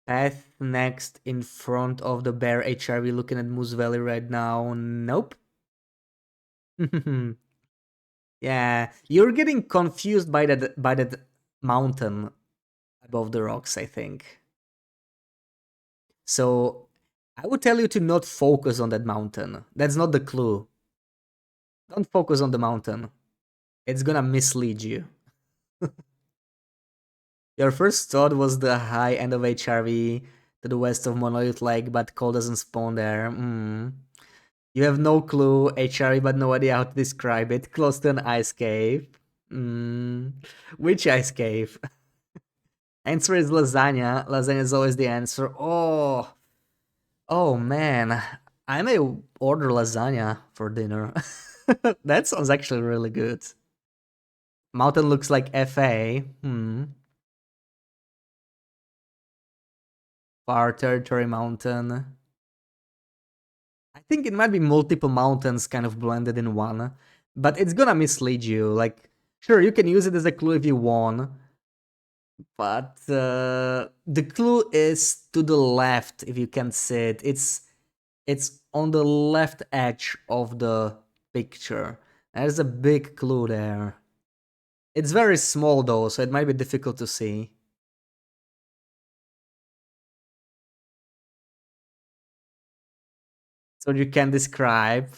Path next in front of the bear HRV looking at Moose Valley right now. Nope. Yeah, you're getting confused by that mountain above the rocks, I think. So I would tell you to not focus on that mountain. That's not the clue. Don't focus on the mountain. It's gonna mislead you. Your first thought was the high end of HRV to the west of Monolith Lake, but coal doesn't spawn there. You have no clue, HRV, but no idea how to describe it. Close to an ice cave. Which ice cave? Answer is lasagna. Lasagna is always the answer. Oh man. I may order lasagna for dinner. That sounds actually really good. Mountain looks like FA. Far Territory Mountain. I think it might be multiple mountains kind of blended in one, but it's gonna mislead you. Like, sure, you can use it as a clue if you want, but the clue is to the left if you can see it. It's on the left edge of the picture. There's a big clue there. It's very small though, so it might be difficult to see. So you can describe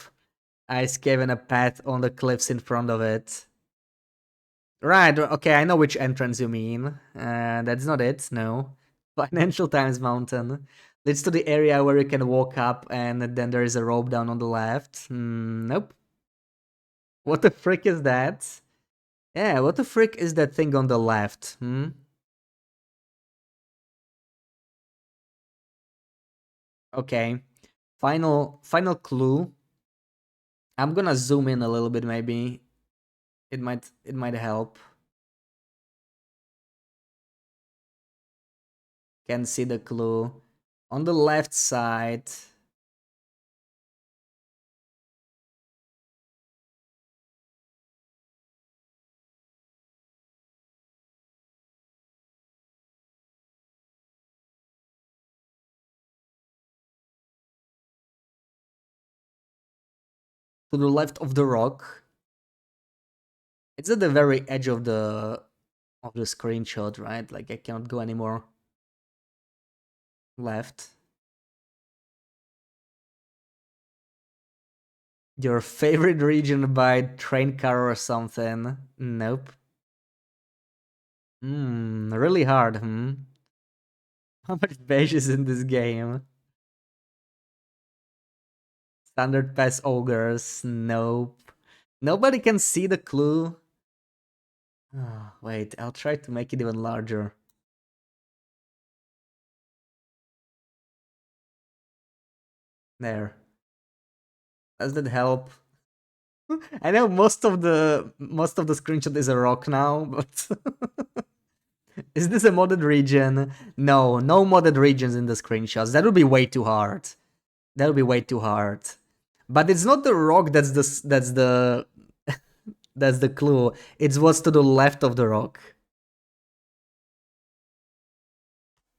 ice cave and a path on the cliffs in front of it. Right, okay, I know which entrance you mean. That's not it, no. Financial Times Mountain leads to the area where you can walk up and then there is a rope down on the left. Nope. What the frick is that? Yeah, what the frick is that thing on the left? Okay. Final clue. I'm gonna zoom in a little bit maybe. It might help. Can see the clue. On the left side. To the left of the rock. It's at the very edge of the screenshot, right? Like I cannot go anymore left. Your favorite region by train car or something? Nope. Really hard, How much beige is in this game? Standard pass ogres? Nope. Nobody can see the clue. Oh, wait, I'll try to make it even larger. There. Does that help? I know most of the screenshot is a rock now, but is this a modded region? No, no modded regions in the screenshots. That would be way too hard. That would be way too hard. But it's not the rock that's the that's the clue. It's what's to the left of the rock.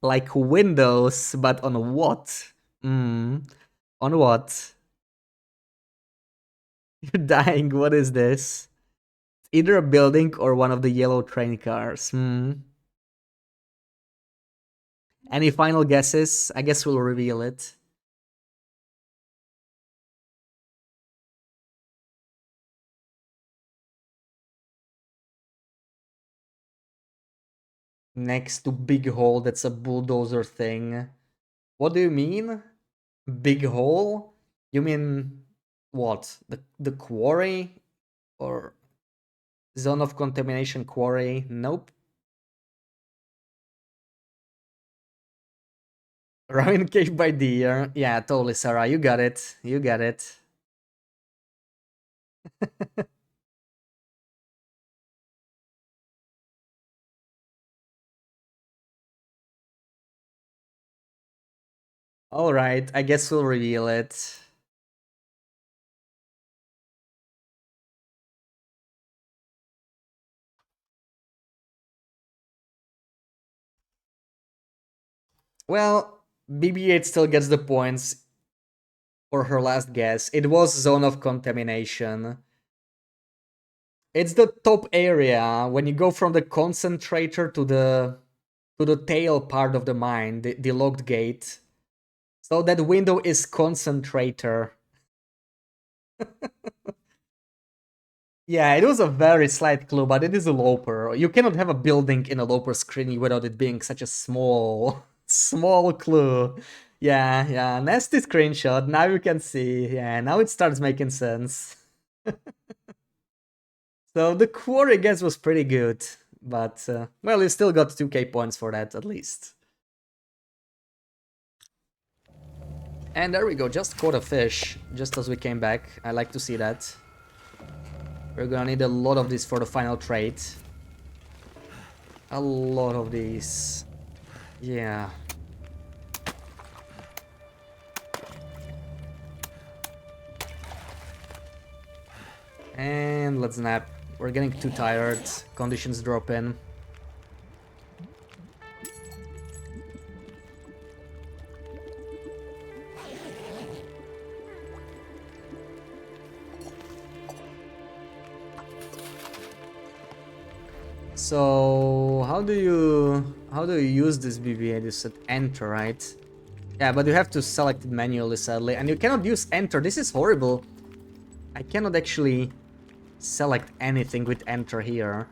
Like windows, but on what? On what? You're dying. What is this? Either a building or one of the yellow train cars. Any final guesses? I guess we'll reveal it. Next to big hole, that's a bulldozer thing. What do you mean? Big hole? You mean what? The quarry? Or zone of contamination quarry? Nope. Ruin cave by deer. Yeah, totally, Sarah. You got it. You got it. Alright, I guess we'll reveal it. Well, BB-8 still gets the points for her last guess. It was Zone of Contamination. It's the top area when you go from the concentrator to the tail part of the mine, the locked gate. So that window is concentrator. Yeah, it was a very slight clue, but it is a loper. You cannot have a building in a loper screening without it being such a small clue. Yeah, nasty screenshot. Now you can see. Yeah, now it starts making sense. So the quarry guess was pretty good, but well, you still got 2k points for that at least. And there we go, just caught a fish, just as we came back. I like to see that. We're gonna need a lot of this for the final trade. A lot of these. Yeah. And let's nap. We're getting too tired. Conditions drop in. So how do you use this BB-8? You said enter, right? Yeah, but you have to select it manually, sadly, and you cannot use enter. This is horrible. I cannot actually select anything with enter here,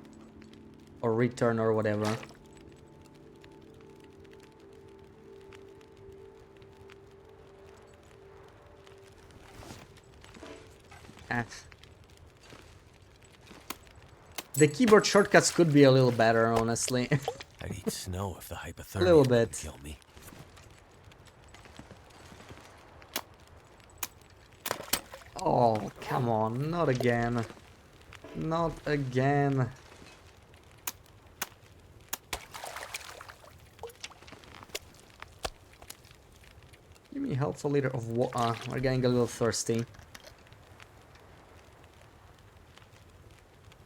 or return or whatever. The keyboard shortcuts could be a little better, honestly. I'd eat snow if the hypothermia A little didn't bit. kill me. Oh, come on, not again. Not again. Give me a helpful liter of water. We're getting a little thirsty.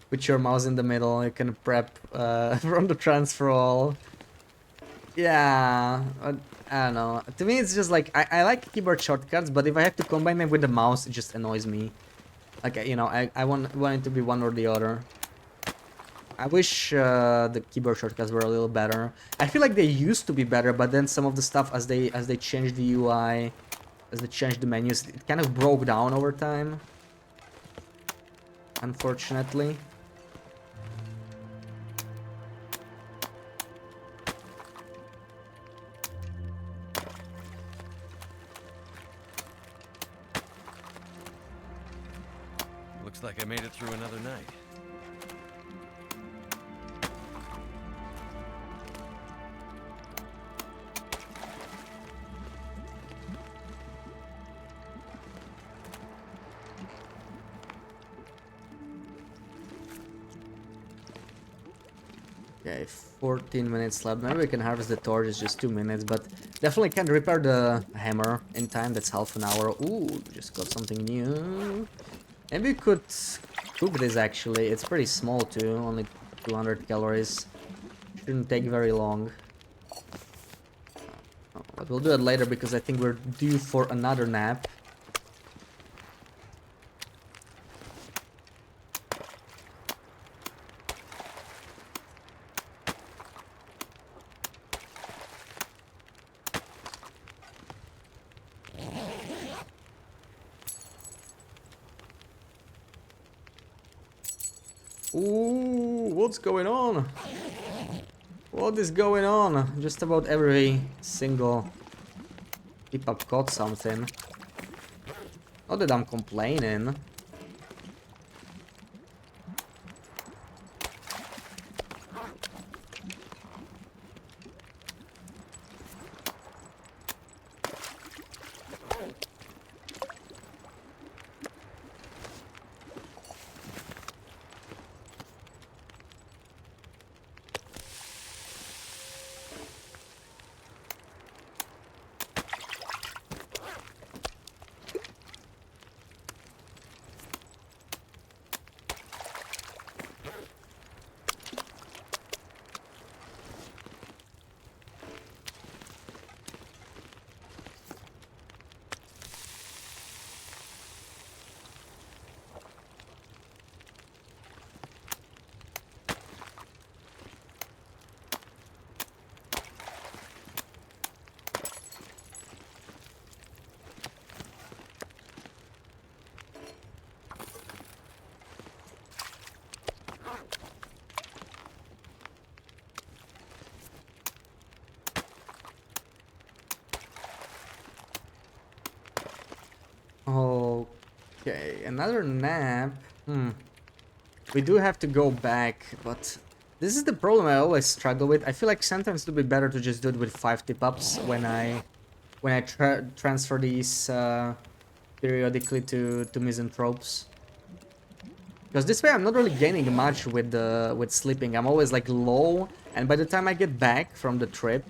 Put your mouse in the middle, you can prep from the transfer all. Yeah, I don't know. To me, it's just like, I like keyboard shortcuts, but if I have to combine them with the mouse, it just annoys me. Like, you know, I want it to be one or the other. I wish the keyboard shortcuts were a little better. I feel like they used to be better, but then some of the stuff as they changed the UI, as they changed the menus, it kind of broke down over time. Unfortunately. Looks like I made it through another night. Okay, 14 minutes left. Maybe we can harvest the torch, it's just 2 minutes, but definitely can repair the hammer in time, that's half an hour. Ooh, just got something new. Maybe we could cook this actually, it's pretty small too, only 200 calories. Shouldn't take very long. Oh, but we'll do it later because I think we're due for another nap. Ooh, what's going on? What is going on? Just about every single pip-up caught something. Not that I'm complaining. Okay, another nap. We do have to go back, but this is the problem I always struggle with. I feel like sometimes it would be better to just do it with 5 tip-ups when I transfer these periodically to misanthropes. Because this way I'm not really gaining much with sleeping. I'm always like low, and by the time I get back from the trip,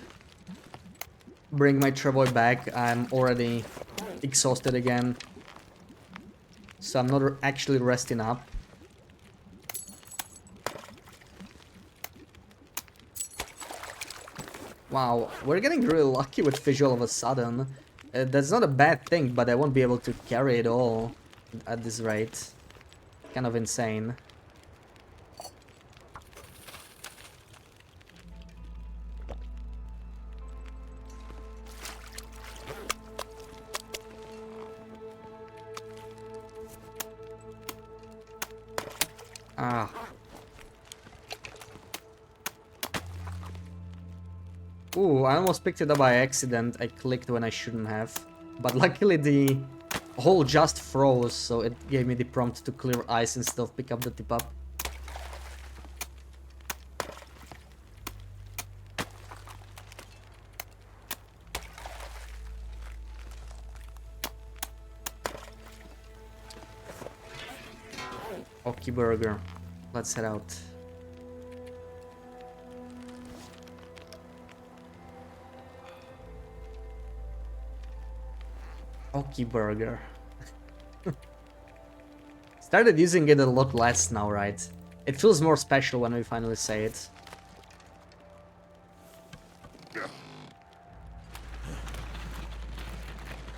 bring my travoy back, I'm already exhausted again. So I'm not actually resting up. Wow, we're getting really lucky with fish all of a sudden. That's not a bad thing, but I won't be able to carry it all at this rate. Kind of insane. Ah. Ooh, I almost picked it up by accident. I clicked when I shouldn't have. But luckily the hole just froze, so it gave me the prompt to clear ice instead of pick up the tip up. Oki Burger. Let's head out. Oki Burger. Started using it a lot less now, right? It feels more special when we finally say it.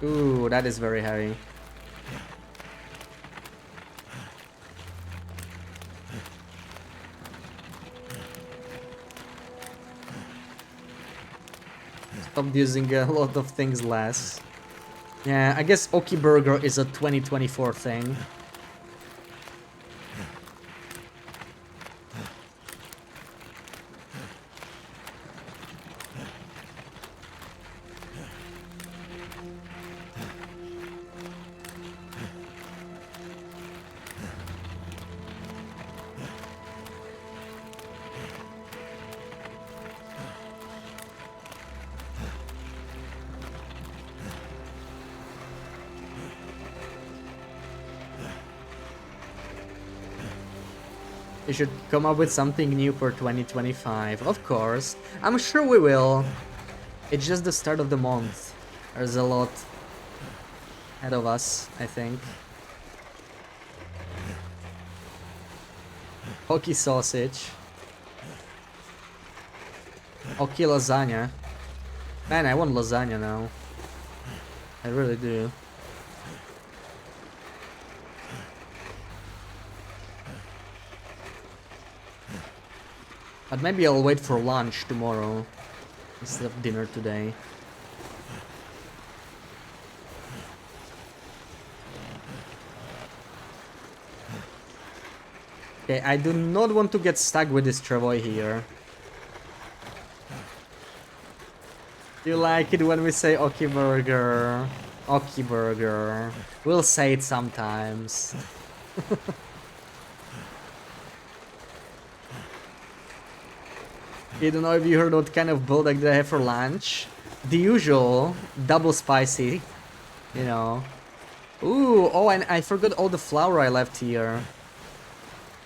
Ooh, that is very heavy. Stopped using a lot of things less. Yeah, I guess Oki Burger is a 2024 thing. We should come up with something new for 2025. Of course. I'm sure we will. It's just the start of the month. There's a lot ahead of us, I think. Oki sausage. Oki lasagna. Man, I want lasagna now. I really do. But maybe I'll wait for lunch tomorrow instead of dinner today. Okay, I do not want to get stuck with this travoy here. Do you like it when we say Oki Burger? Oki Burger. We'll say it sometimes. I don't know if you heard what kind of build I have for lunch. The usual, double spicy, you know. Ooh, oh, and I forgot all the flour I left here.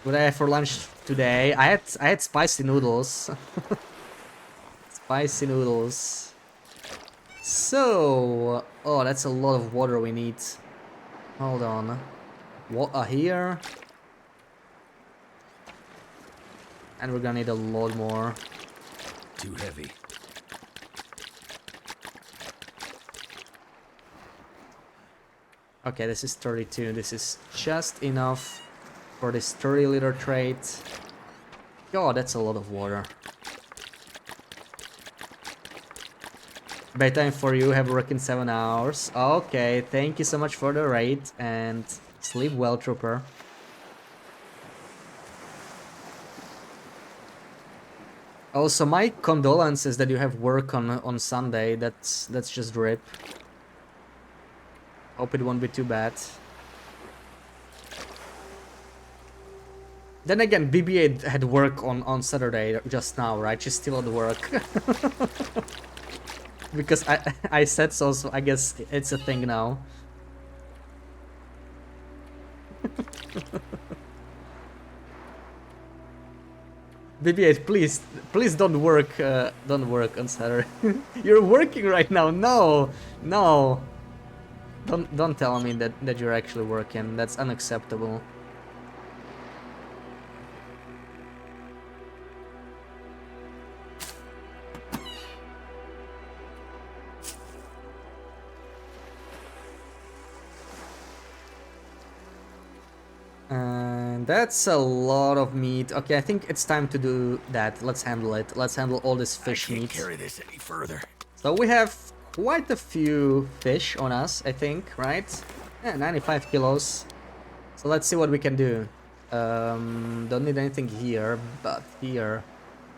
What I have for lunch today? I had spicy noodles. Spicy noodles. So, oh, that's a lot of water we need. Hold on. Water here. And we're gonna need a lot more. Too heavy. Okay, this is 32. This is just enough for this 30-liter trait. God, that's a lot of water. Bedtime for you, have work in 7 hours. Okay, thank you so much for the raid, and sleep well, trooper. Also, my condolences that you have work on Sunday. That's just rip. Hope it won't be too bad. Then again, BB-8 had work on Saturday just now, right? She's still at work. Because I said so, so I guess it's a thing now. BB-8, please don't work on Saturday. You're working right now. No, no. Don't tell me that you're actually working. That's unacceptable. And that's a lot of meat. Okay, I think it's time to do that. Let's handle it. Let's handle all this fish I can't meat. carry this any further. So we have quite a few fish on us, I think, right? Yeah, 95 kilos. So let's see what we can do. Don't need anything here, but here.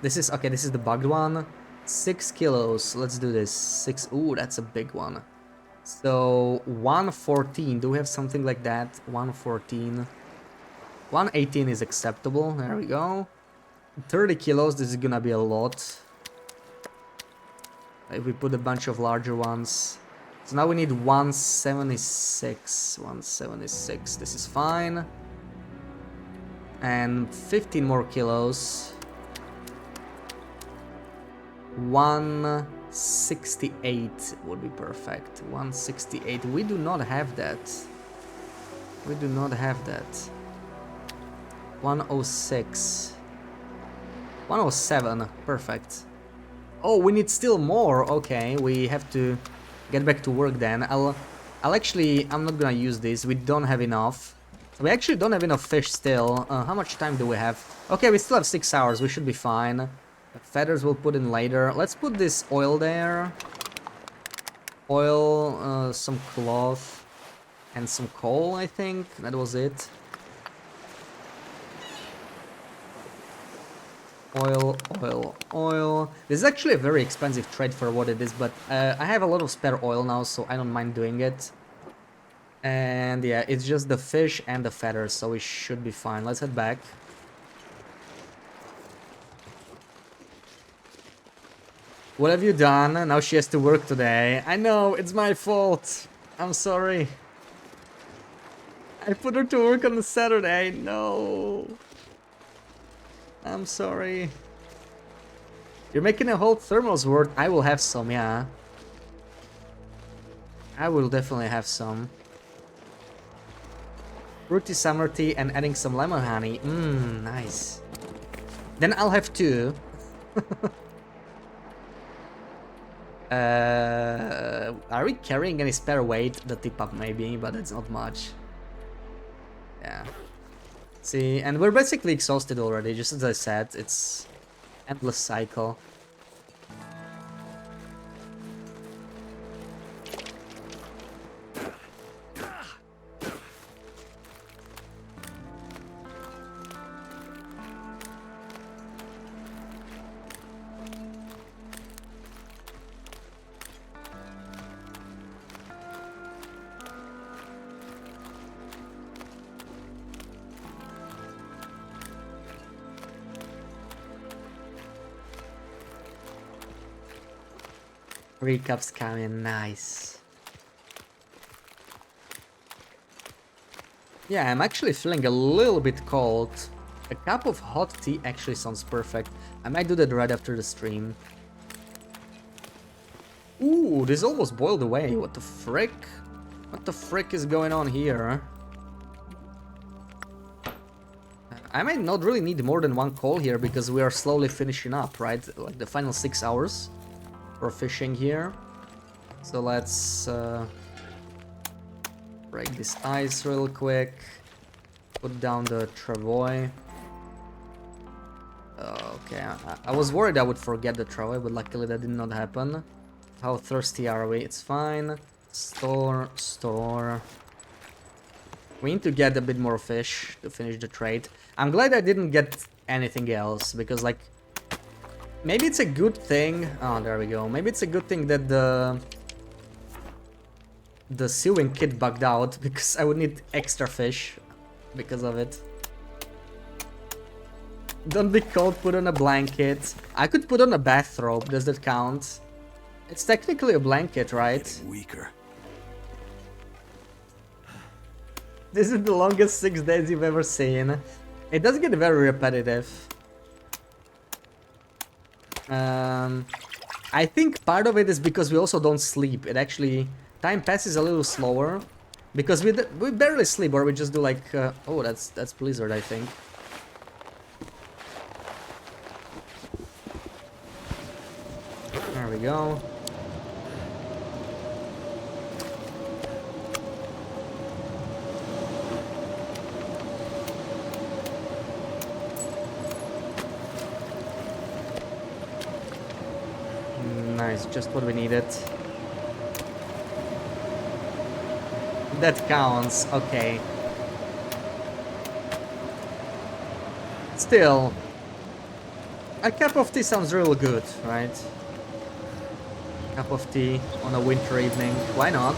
This is, okay, this is the bugged one. 6 kilos. Let's do this. 6. Ooh, that's a big one. So 114. Do we have something like that? 114. 118 is acceptable. There we go. 30 kilos. This is gonna be a lot. If we put a bunch of larger ones. So now we need 176. 176. This is fine. And 15 more kilos. 168 would be perfect. 168. We do not have that. We do not have that. 106. 107. Perfect. Oh, we need still more. Okay, we have to get back to work then. I'm not gonna use this. We don't have enough. We actually don't have enough fish still. How much time do we have? Okay, we still have 6 hours. We should be fine. The feathers we'll put in later. Let's put this oil there. Oil, some cloth, and some coal, I think. That was it. Oil, oil, oil. This is actually a very expensive trade for what it is, but I have a lot of spare oil now, so I don't mind doing it. And yeah, it's just the fish and the feathers, so we should be fine. Let's head back. What have you done? Now she has to work today. I know, it's my fault. I'm sorry. I put her to work on a Saturday. No. I'm sorry. You're making a whole thermal sword. I will have some, yeah. I will definitely have some. Fruity summer tea and adding some lemon honey. Mmm, nice. Then I'll have 2. Are we carrying any spare weight? The tip up maybe, but it's not much. Yeah. See, and we're basically exhausted already, just as I said, it's endless cycle. Recaps coming, nice. Yeah, I'm actually feeling a little bit cold. A cup of hot tea actually sounds perfect. I might do that right after the stream. Ooh, this almost boiled away. What the frick? What the frick is going on here? I might not really need more than 1 coal here because we are slowly finishing up, right? Like the final 6 hours for fishing here. So let's break this ice real quick. Put down the travois. Okay, I was worried I would forget the travois, but luckily that did not happen. How thirsty are we? It's fine. Store, store. We need to get a bit more fish to finish the trade. I'm glad I didn't get anything else, because like, maybe it's a good thing. Oh, there we go. Maybe it's a good thing that the sewing kit bugged out, because I would need extra fish because of it. Don't be cold, put on a blanket. I could put on a bathrobe, does that count? It's technically a blanket, right? Getting weaker. This is the longest 6 days you've ever seen. It does get very repetitive. I think part of it is because we also don't sleep. It actually... Time passes a little slower. Because we barely sleep, or we just do like... oh, that's Blizzard, I think. There we go. Nice, just what we needed. That counts, okay. Still, a cup of tea sounds real good, right? Cup of tea on a winter evening, why not?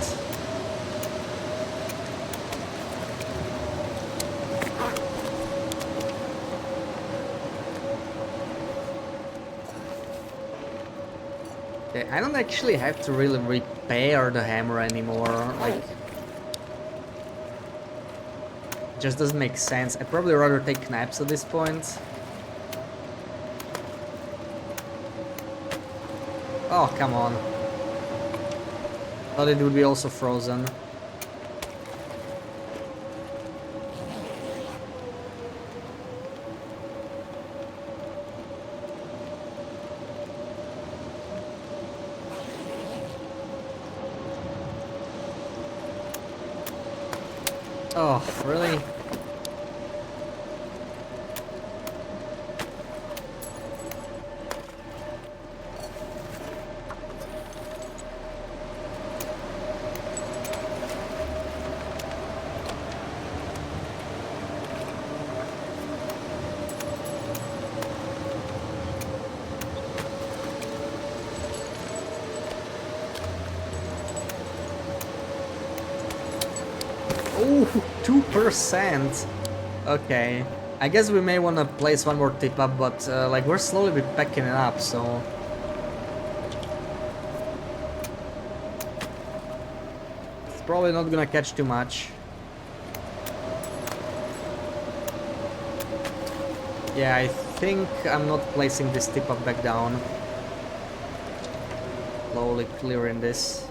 Okay, I don't actually have to really repair the hammer anymore, like... Just doesn't make sense. I'd probably rather take naps at this point. Oh, come on. Thought it would be also frozen. Oh, really? Oh, 2%. Okay. I guess we may want to place one more tip up, but like we're slowly packing it up, so... It's probably not gonna catch too much. Yeah, I think I'm not placing this tip up back down. Slowly clearing this.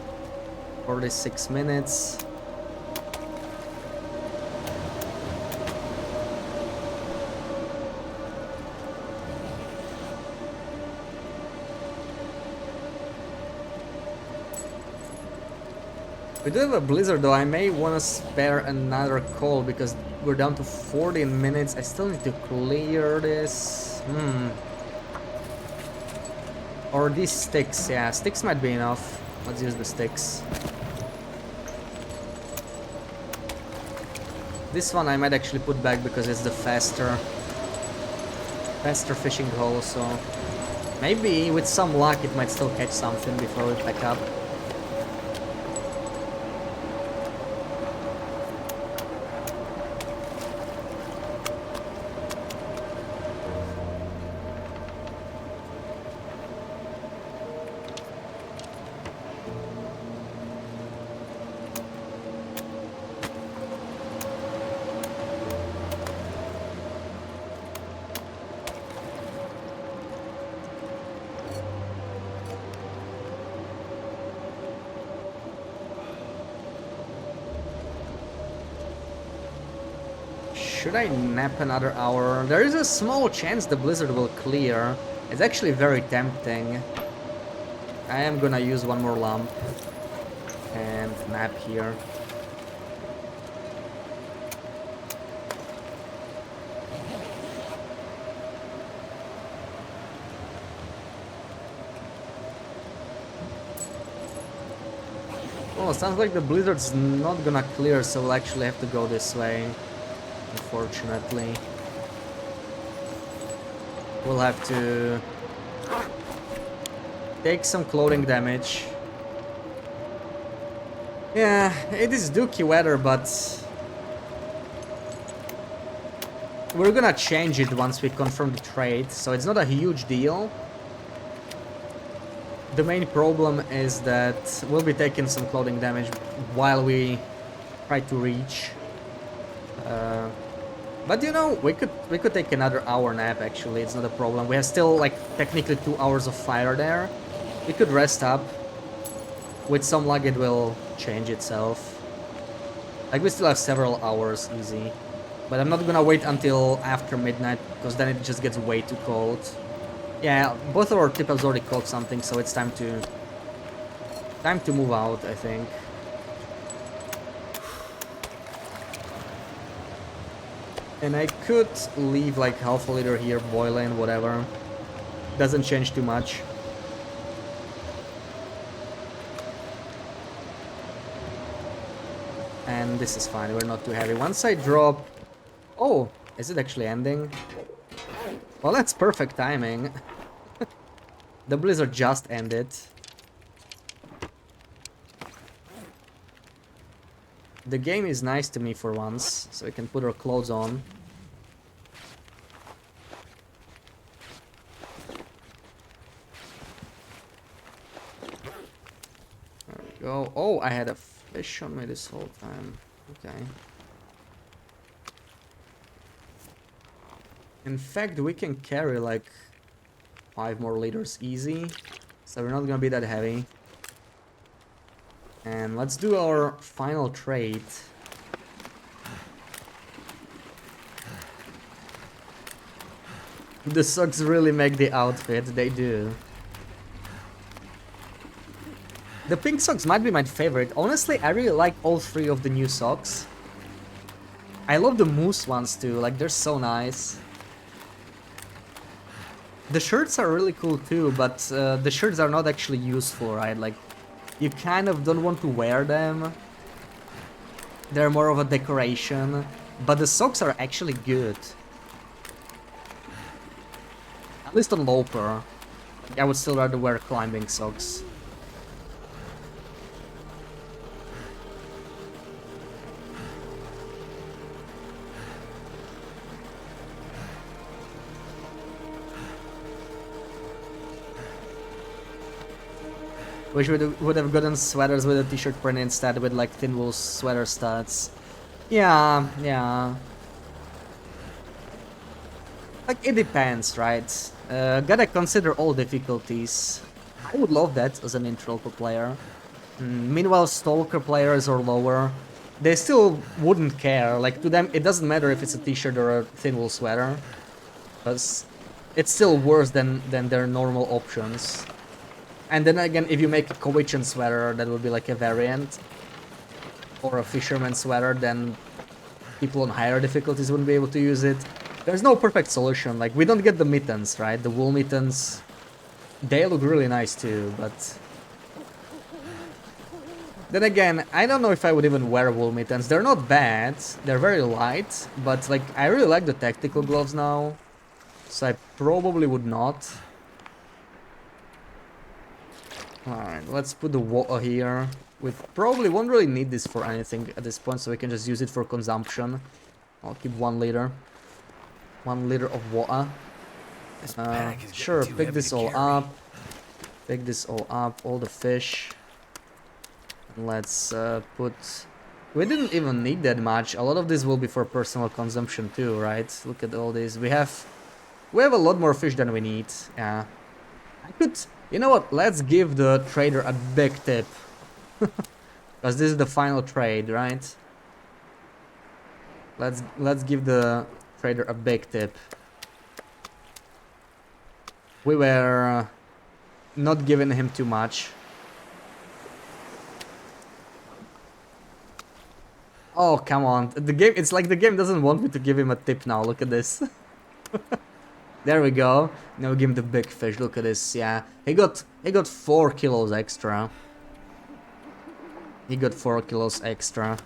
46 minutes. We do have a blizzard though. I may want to spare another coal because we're down to 14 minutes. I still need to clear this. Or these sticks. Yeah, sticks might be enough. Let's use the sticks. This one I might actually put back because it's the faster fishing hole, so maybe with some luck it might still catch something before we pack up. Should I nap another hour? There is a small chance the blizzard will clear. It's actually very tempting. I am gonna use one more lamp and nap here. Oh, sounds like the blizzard's not gonna clear, so we'll actually have to go this way. Unfortunately, we'll have to take some clothing damage. Yeah, it is dookie weather, but we're gonna change it once we confirm the trade, so it's not a huge deal. The main problem is that we'll be taking some clothing damage while we try to reach. But you know, we could take another hour nap actually, it's not a problem. We have still like technically 2 hours of fire there. We could rest up. With some luck it will change itself. Like we still have several hours easy. But I'm not gonna wait until after midnight because then it just gets way too cold. Yeah, both of our triples already caught something, so it's time to move out, I think. And I could leave like half a liter here, boiling, whatever. Doesn't change too much. And this is fine, we're not too heavy. Once I drop... Oh, is it actually ending? Well, that's perfect timing. The blizzard just ended. The game is nice to me for once, so we can put our clothes on. There we go. Oh, I had a fish on me this whole time. Okay. In fact, we can carry like 5 more liters easy, so we're not gonna be that heavy. And let's do our final trade. The socks really make the outfit, they do. The pink socks might be my favorite. Honestly, I really like all 3 of the new socks. I love the moose ones too, like they're so nice. The shirts are really cool too, but the shirts are not actually useful, right? Like, you kind of don't want to wear them. They're more of a decoration, but the socks are actually good. At least on Loper. I would still rather wear climbing socks. Wish we would have gotten sweaters with a t-shirt print instead with like thin wool sweater studs. Yeah, yeah. Like it depends, right? Gotta consider all difficulties. I would love that as an Interloper player. Meanwhile, Stalker players or lower, they still wouldn't care. Like to them, it doesn't matter if it's a t-shirt or a thin wool sweater, because it's still worse than their normal options. And then again, if you make a Kowichan sweater, that would be like a variant. Or a fisherman sweater, then people on higher difficulties wouldn't be able to use it. There's no perfect solution, like we don't get the mittens, right? The wool mittens, they look really nice too, but... Then again, I don't know if I would even wear wool mittens. They're not bad, they're very light, but like I really like the tactical gloves now. So I probably would not. Alright, let's put the water here. We probably won't really need this for anything at this point, so we can just use it for consumption. I'll keep 1 liter. 1 liter of water. Sure, pick this all up. Pick this all up, all the fish. And let's put... We didn't even need that much. A lot of this will be for personal consumption too, right? Look at all these. We have a lot more fish than we need. Yeah. I could... You know what? Let's give the trader a big tip. Because this is the final trade, right? Let's give the trader a big tip. We were not giving him too much. Oh, come on. The game, it's like the game doesn't want me to give him a tip now. Look at this. There we go. Now give him the big fish. Look at this. Yeah, he got 4 kilos extra. He got 4 kilos extra.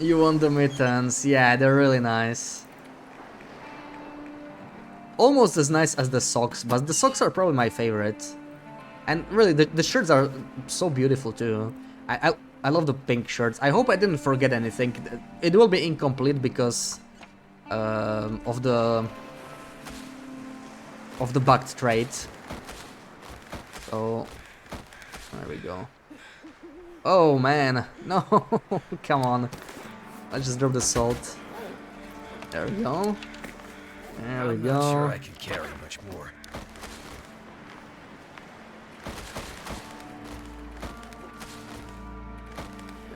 You want the mittens? Yeah, they're really nice. Almost as nice as the socks, but the socks are probably my favorite. And really, the shirts are so beautiful too. I love the pink shirts. I hope I didn't forget anything. It will be incomplete because of the bugged trait. So there we go. Oh man, no, come on. Let's just drop the salt. There we go. There we I'm go. not sure I can carry much more.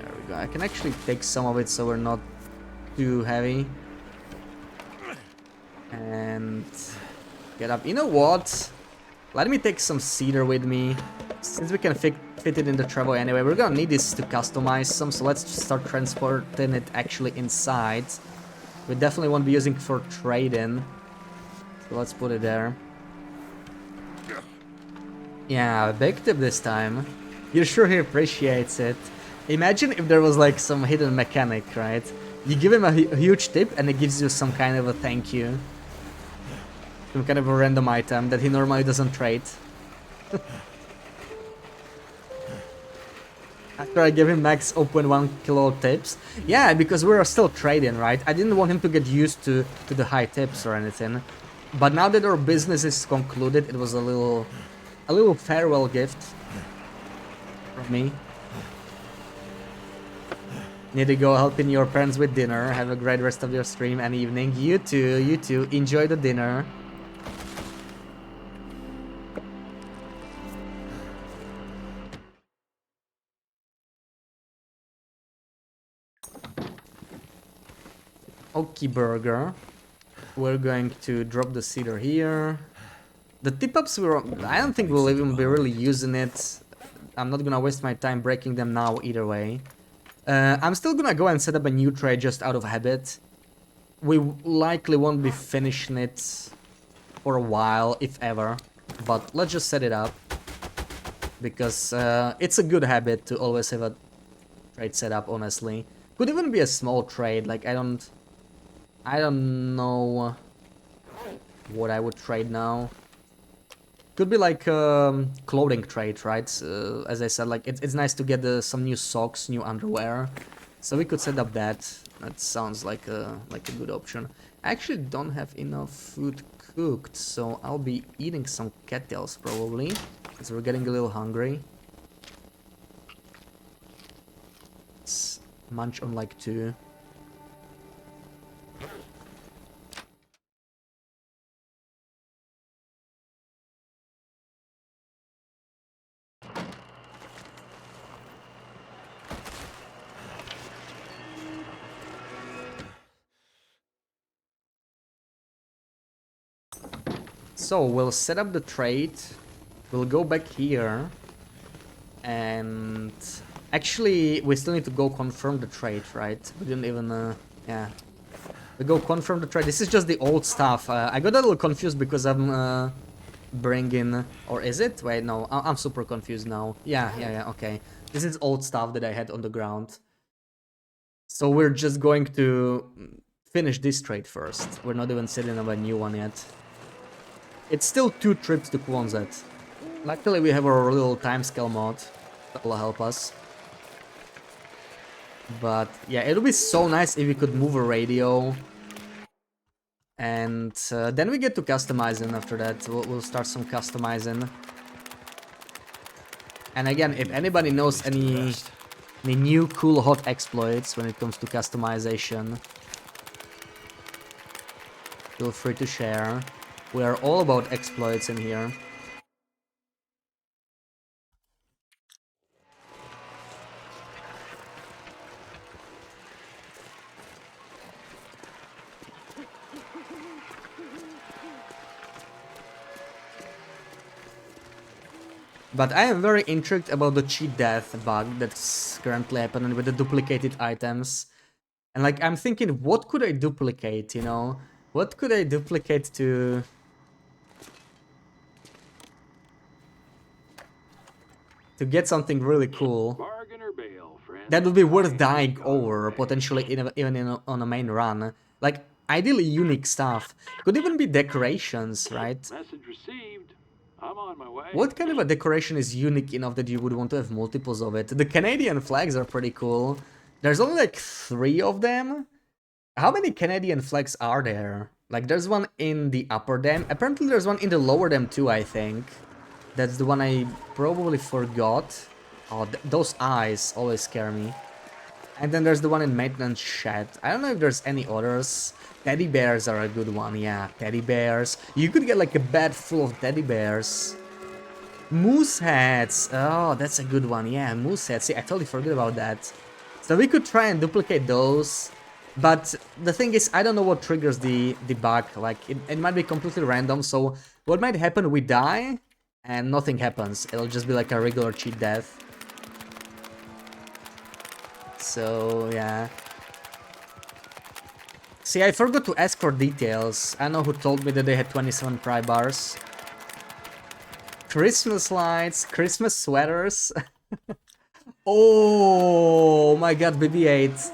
There we go. I can actually take some of it so we're not too heavy. And get up. You know what? Let me take some cedar with me. Since we can fit it in the travel anyway, we're gonna need this to customize some, so let's just start transporting it actually inside. We definitely won't be using it for trading. So let's put it there. Yeah, big tip this time. You're sure he appreciates it. Imagine if there was like some hidden mechanic, right? You give him a huge tip and it gives you some kind of a thank you. Some kind of a random item that he normally doesn't trade. After I give him max 0.1 kilo tips. Yeah, because we're still trading, right? I didn't want him to get used to the high tips or anything. But now that our business is concluded, it was a little farewell gift from me. Need to go helping your parents with dinner. Have a great rest of your stream and evening. You too. Enjoy the dinner. Okie burger. We're going to drop the cedar here. The tip-ups, I don't think we'll even be really using it. I'm not gonna waste my time breaking them now either way. I'm still gonna go and set up a new trade just out of habit. We likely won't be finishing it for a while, if ever. But let's just set it up. Because it's a good habit to always have a trade set up, honestly. Could even be a small trade, like I don't know what I would trade now. Could be like clothing trade, right? As I said, like it's nice to get some new socks, new underwear. So we could set up that. That sounds like a good option. I actually don't have enough food cooked, so I'll be eating some cattails probably, because we're getting a little hungry. Let's munch on like 2. So we'll set up the trade, we'll go back here, and actually we still need to go confirm the trade, right? We didn't even, yeah. We go confirm the trade. This is just the old stuff. I got a little confused because I'm bringing, or is it? Wait, no, I'm super confused now. Yeah, okay. This is old stuff that I had on the ground. So we're just going to finish this trade first. We're not even setting up a new one yet. It's still 2 trips to Quonset. Luckily we have our little timescale mod that will help us. But yeah, it would be so nice if we could move a radio. And then we get to customizing after that. We'll start some customizing. And again, if anybody knows any new cool hot exploits when it comes to customization, feel free to share. We are all about exploits in here. But I am very intrigued about the cheat death bug that's currently happening with the duplicated items. And like, I'm thinking, what could I duplicate, you know? What could I duplicate to get something really cool? Bargain or bail, friend. That would be worth dying over, potentially even on a main run. Like, ideally unique stuff. Could even be decorations, right? Message received. I'm on my way. What kind of a decoration is unique enough that you would want to have multiples of it? The Canadian flags are pretty cool. There's only like 3 of them. How many Canadian flags are there? Like there's one in the upper dam. Apparently there's one in the lower dam too, I think. That's the one I probably forgot. Oh, those eyes always scare me. And then there's the one in maintenance shed. I don't know if there's any others. Teddy bears are a good one, yeah. Teddy bears. You could get like a bed full of teddy bears. Moose heads. Oh, that's a good one, yeah. Moose heads. See, I totally forgot about that. So we could try and duplicate those. But the thing is, I don't know what triggers the bug. Like, it might be completely random. So what might happen, we die and nothing happens. It'll just be like a regular cheat death. So, yeah. See, I forgot to ask for details. I know who told me that they had 27 pry bars. Christmas lights, Christmas sweaters. Oh my god, BB-8.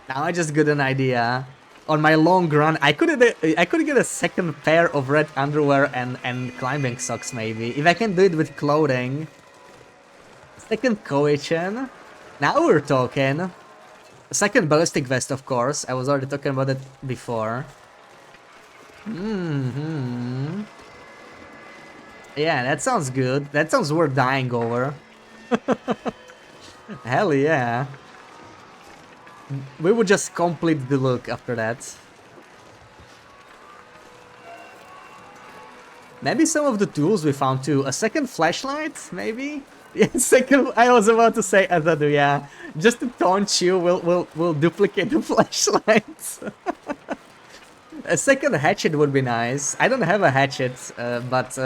Now I just got an idea. On my long run, I could get a second pair of red underwear and climbing socks maybe. If I can do it with clothing. Second Koichin. Now we're talking. A second ballistic vest, of course. I was already talking about it before. Yeah, that sounds good. That sounds worth dying over. Hell yeah. We would just complete the look after that. Maybe some of the tools we found too. A second flashlight, maybe? Yeah, second. I was about to say Azadu, yeah. Just to taunt you, we'll duplicate the flashlights. A second hatchet would be nice. I don't have a hatchet, but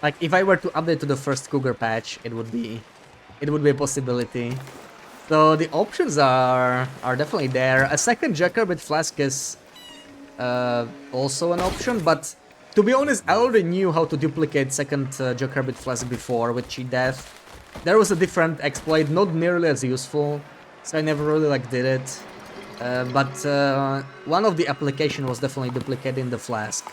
like if I were to update to the first Cougar patch, it would be a possibility. So the options are definitely there. A second Jackrabbit flask is also an option, but to be honest, I already knew how to duplicate second Jackrabbit flask before with cheat death. There was a different exploit, not nearly as useful, so I never really like did it. But one of the application was definitely duplicating the flask.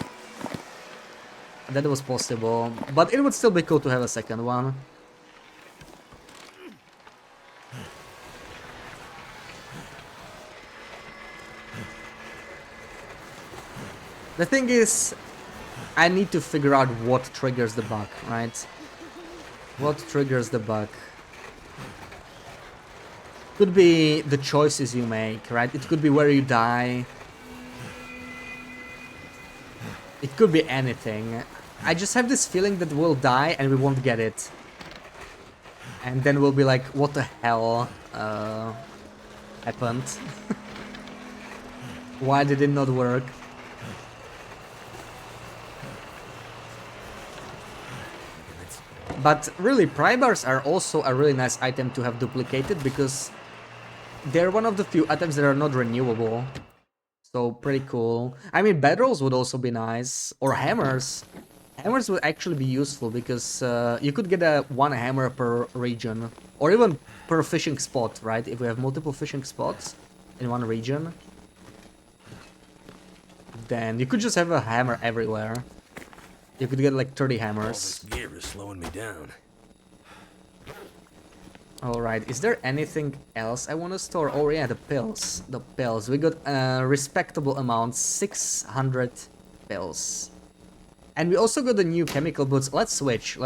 That was possible, but it would still be cool to have a second one. The thing is, I need to figure out what triggers the bug, right? What triggers the bug? Could be the choices you make, right? It could be where you die. It could be anything. I just have this feeling that we'll die and we won't get it. And then we'll be like, what the hell happened? Why did it not work? But really, pry bars are also a really nice item to have duplicated because they're one of the few items that are not renewable. So pretty cool. I mean, bedrolls would also be nice, or hammers. Hammers would actually be useful because you could get one hammer per region, or even per fishing spot, right? If we have multiple fishing spots in one region, then you could just have a hammer everywhere. You could get like 30 hammers. All this gear is slowing me down. Alright, is there anything else I want to store? Oh yeah, the pills. The pills. We got a respectable amount, 600 pills. And we also got the new chemical boots. Let's switch.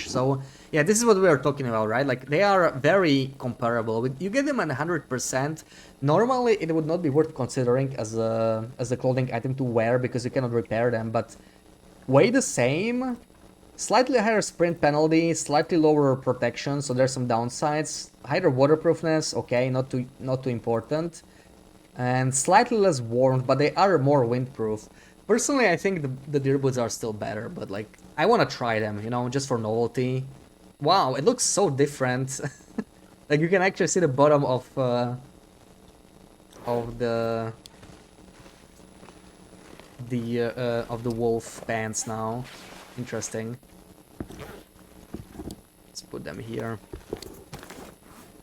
So, yeah, this is what we are talking about, right? Like, they are very comparable. You get them at 100%. Normally, it would not be worth considering as a clothing item to wear because you cannot repair them, but weigh the same. Slightly higher sprint penalty, slightly lower protection, so there's some downsides. Higher waterproofness, okay, not too important. And slightly less warmth, but they are more windproof. Personally, I think the deer boots are still better, but like, I want to try them, you know, just for novelty. Wow, it looks so different. Like, you can actually see the bottom of the wolf pants now. Interesting. Let's put them here.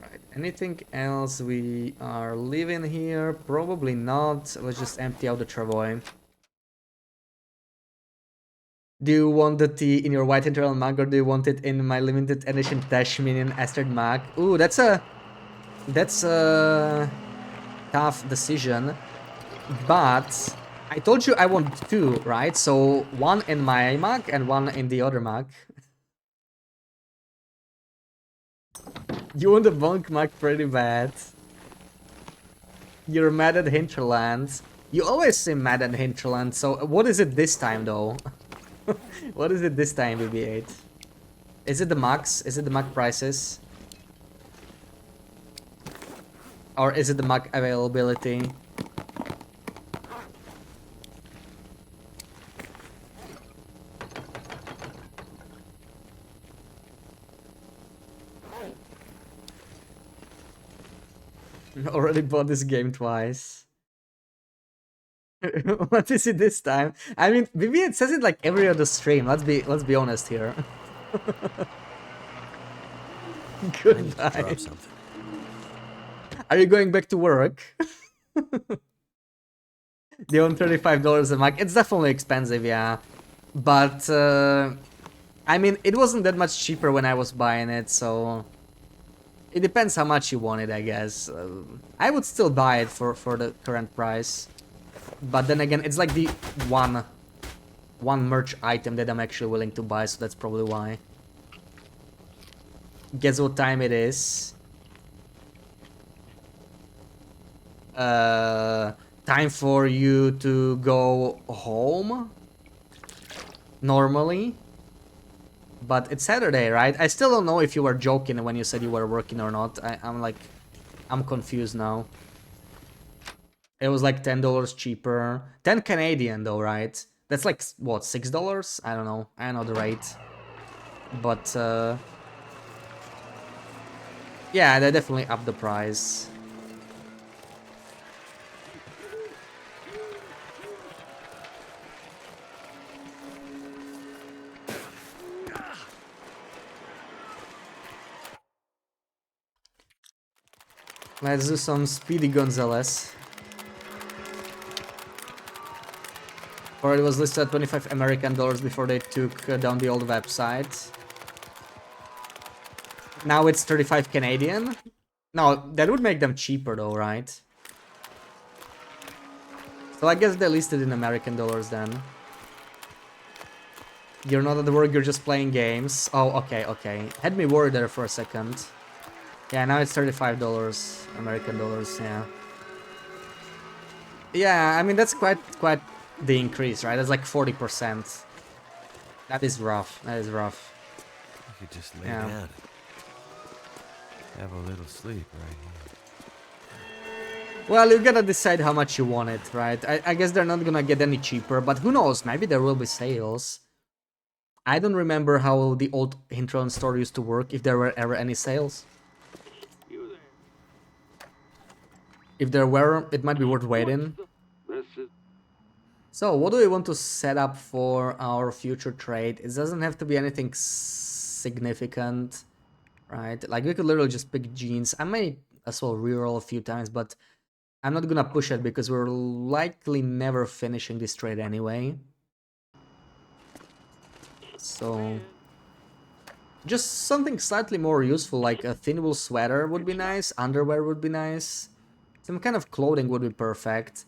Right. Anything else we are leaving here? Probably not. Let's just empty out the travoy. Do you want the tea in your white internal mug or do you want it in my limited edition Dash Minion Astrid mug? Ooh, that's a tough decision. But I told you I want two, right? So one in my mug and one in the other mug. You want the bunk mug pretty bad. You're mad at Hinterland. You always seem mad at Hinterland, so what is it this time though? What is it this time, BB8? Is it the mugs? Is it the mug prices? Or is it the mug availability? Already bought this game twice. What is it this time? I mean, maybe it says it like every other stream. Let's be honest here. Goodbye. Drop something. Are you going back to work? They own $35 a month. It's definitely expensive, yeah. But I mean, it wasn't that much cheaper when I was buying it, so it depends how much you want it, I guess. I would still buy it for the current price. But then again, it's like the one merch item that I'm actually willing to buy, so that's probably why. Guess what time it is? Time for you to go home? Normally? But it's Saturday, right? I still don't know if you were joking when you said you were working or not. I'm confused now. It was like $10 cheaper. 10 Canadian though, right? That's like, what, $6? I don't know. I don't know the rate. But, yeah, they definitely upped the price. Let's do some Speedy Gonzalez. Or it was listed at 25 American dollars before they took down the old website. Now it's 35 Canadian. No, that would make them cheaper though, right? So I guess they listed in American dollars then. You're not at work, you're just playing games. Oh, okay, okay. Had me worried there for a second. Yeah, now it's $35 American dollars, yeah. Yeah, I mean, that's quite the increase, right? That's like 40%. That is rough. That is rough. You could just lay down. Have a little sleep right here. Well, you gotta decide how much you want it, right? I guess they're not gonna get any cheaper, but who knows? Maybe there will be sales. I don't remember how the old Hintron store used to work, if there were ever any sales. If there were, it might be worth waiting. So, what do we want to set up for our future trade? It doesn't have to be anything significant, right? Like, we could literally just pick jeans. I may as well reroll a few times, but I'm not gonna push it because we're likely never finishing this trade anyway. So, just something slightly more useful, like a thin wool sweater would be nice, underwear would be nice. Some kind of clothing would be perfect.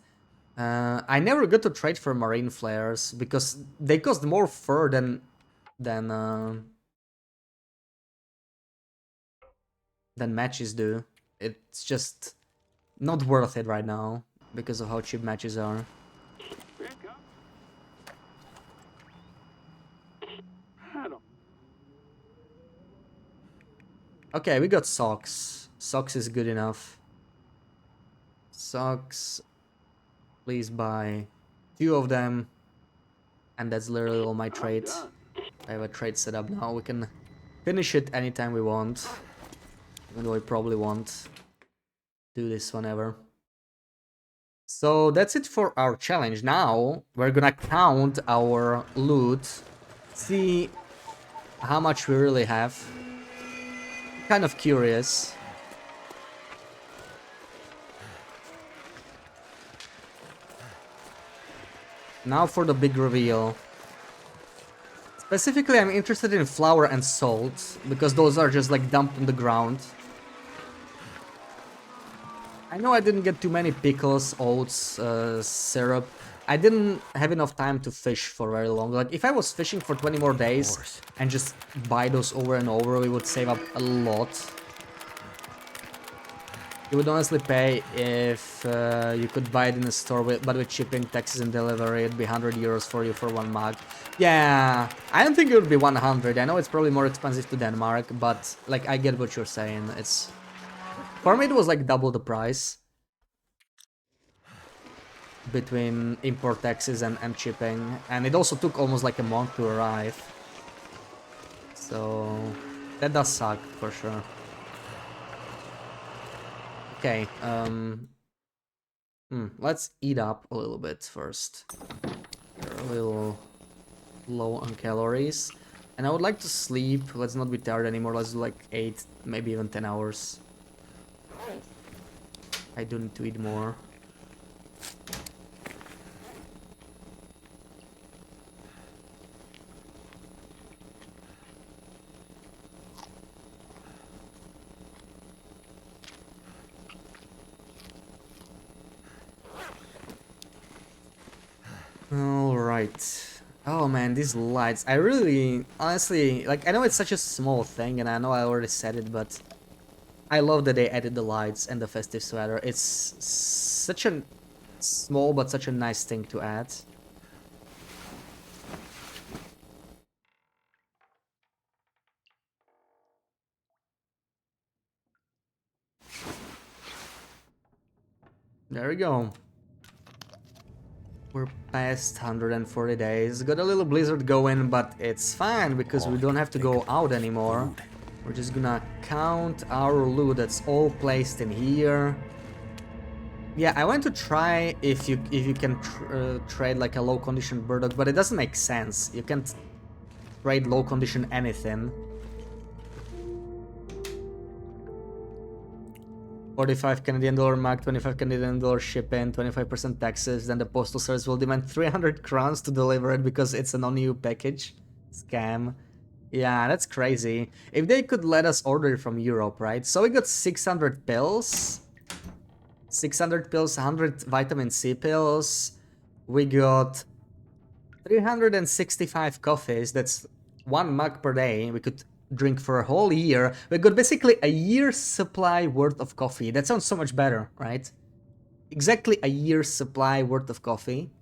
I never got to trade for marine flares because they cost more fur than matches do. It's just not worth it right now because of how cheap matches are. Okay, we got socks. Socks is good enough. Socks. Please buy 2 of them. And that's literally all my trades. I have a trade set up now. We can finish it anytime we want. Even though I probably won't do this whenever. So that's it for our challenge. Now we're gonna count our loot. See how much we really have. Kind of curious. Now for the big reveal. Specifically, I'm interested in flour and salt, because those are just like dumped on the ground. I know I didn't get too many pickles, oats, syrup. I didn't have enough time to fish for very long. Like, if I was fishing for 20 more days and just buy those over and over, we would save up a lot. You would honestly pay if you could buy it in a store, but with shipping, taxes, and delivery, it'd be 100 euros for you for one mug. Yeah, I don't think it would be 100. I know it's probably more expensive to Denmark, but like, I get what you're saying. It's, for me, it was like double the price between import taxes and shipping, and it also took almost like a month to arrive. So that does suck for sure. Okay, let's eat up a little bit first. We're a little low on calories. And I would like to sleep. Let's not be tired anymore. Let's do like 8, maybe even 10 hours. I do need to eat more. Alright. Oh man, these lights. I really, honestly, like, I know it's such a small thing, and I know I already said it, but I love that they added the lights and the festive sweater. It's such a small, but such a nice thing to add. There we go. We're past 140 days. Got a little blizzard going, but it's fine because we don't have to go out anymore. We're just gonna count our loot that's all placed in here. Yeah, I want to try if you can trade like a low condition burdock, but it doesn't make sense. You can't trade low condition anything. 45 Canadian dollar mark, 25 Canadian dollar shipping, 25% taxes, then the postal service will demand 300 crowns to deliver it because it's a non-EU package. Scam. Yeah, that's crazy. If they could let us order from Europe, right? So we got 600 pills. 600 pills, 100 vitamin C pills. We got 365 coffees. That's 1 mug per day. We could drink for a whole year. We got basically a year's supply worth of coffee. That sounds so much better, right? Exactly a year's supply worth of coffee.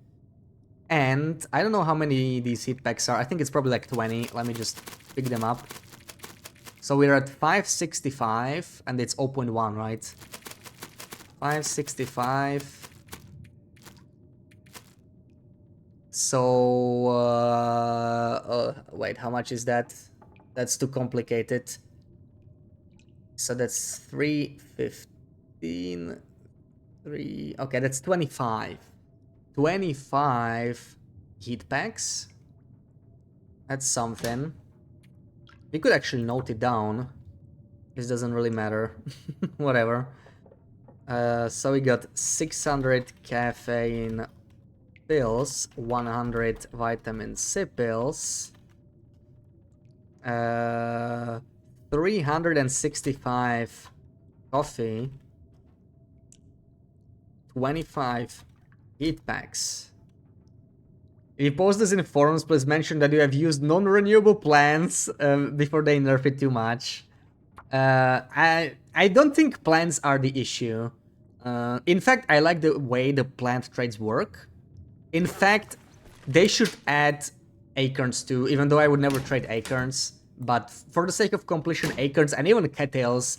And I don't know how many these heat packs are. I think it's probably like 20. Let me just pick them up. So we're at 565 and it's 0.1, right? 565. So wait, how much is that? That's too complicated. So that's 315. Okay, that's 25. 25 heat packs. That's something. We could actually note it down. This doesn't really matter. Whatever. So we got 600 caffeine pills, 100 vitamin C pills, 365 coffee, 25 heat packs. If you post this in forums, please mention that you have used non-renewable plants before they nerf it too much. I don't think plants are the issue. In fact, I like the way the plant trades work. In fact, they should add acorns too, even though I would never trade acorns. But for the sake of completion, acorns and even cattails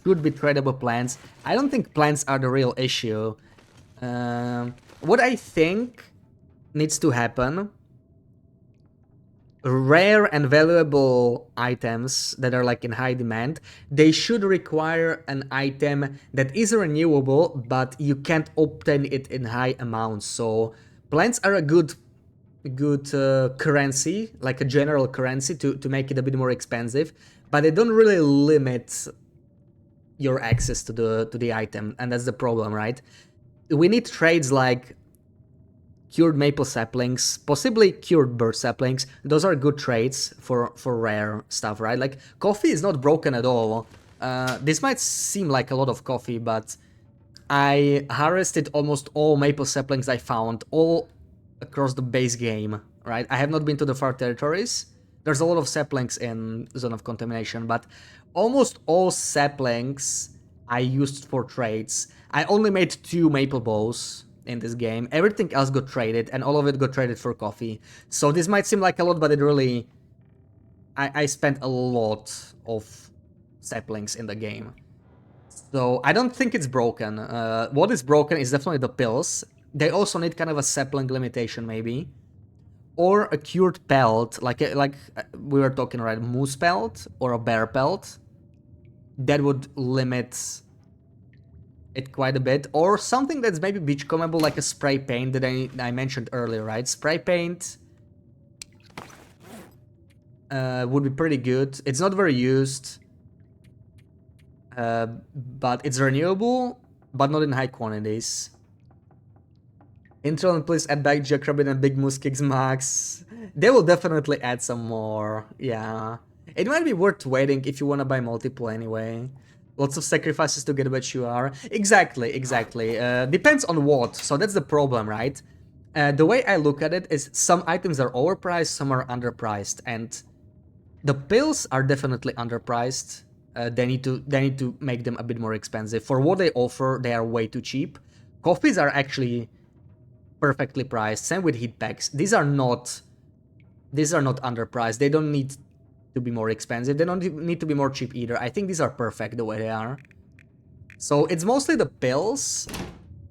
should be tradable plants. I don't think plants are the real issue. What I think needs to happen, rare and valuable items that are like in high demand, they should require an item that is renewable, but you can't obtain it in high amounts. So plants are a good currency, like a general currency to make it a bit more expensive, but they don't really limit your access to the item, and that's the problem, right? We need trades like cured maple saplings, possibly cured birch saplings. Those are good traits for rare stuff, right? Like, coffee is not broken at all. This might seem like a lot of coffee, but I harvested almost all maple saplings I found, all across the base game, right? I have not been to the far territories. There's a lot of saplings in Zone of Contamination, but almost all saplings I used for trades. I only made 2 maple bows in this game. Everything else got traded, and all of it got traded for coffee. So this might seem like a lot, but it really... I spent a lot of saplings in the game. So I don't think it's broken. What is broken is definitely the pills. They also need kind of a sapling limitation, maybe. Or a cured pelt, like we were talking, right? Moose pelt or a bear pelt. That would limit it quite a bit. Or something that's maybe beachcombable, like a spray paint that I mentioned earlier, right? Spray paint would be pretty good. It's not very used. But it's renewable, but not in high quantities. Intron, please add back Jackrabbit and Big Moose Kicks Max. They will definitely add some more, yeah. It might be worth waiting if you want to buy multiple anyway. Lots of sacrifices to get what you are. Exactly. Depends on what, so that's the problem, right? The way I look at it is some items are overpriced, some are underpriced, and the pills are definitely underpriced. They need to make them a bit more expensive. For what they offer, they are way too cheap. Coffees are actually perfectly priced. Same with heat packs. These are not underpriced. They don't need to be more expensive. They don't need to be more cheap either. I think these are perfect the way they are. So it's mostly the pills.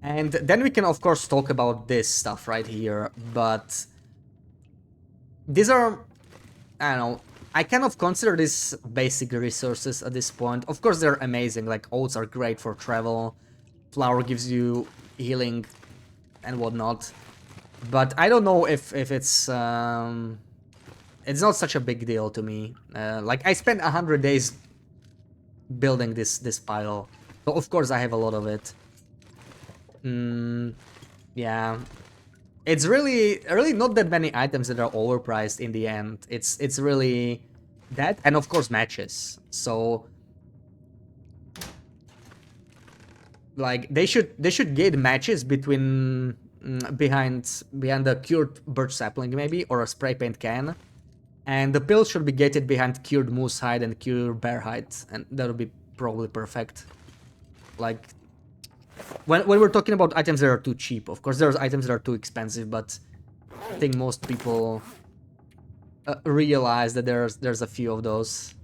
And then we can of course talk about this stuff right here. But these are, I don't know, I kind of consider these basic resources at this point. Of course they're amazing, like oats are great for travel. Flour gives you healing and whatnot. But I don't know if it's not such a big deal to me. Like I spent 100 days building this pile, so of course I have a lot of it. Yeah, it's really not that many items that are overpriced in the end. It's really that, and of course matches. So like they should gate matches between behind the cured birch sapling maybe, or a spray paint can, and the pills should be gated behind cured moose hide and cured bear hide, and that would be probably perfect. Like when we're talking about items that are too cheap, of course there's items that are too expensive, but I think most people realize that there's a few of those.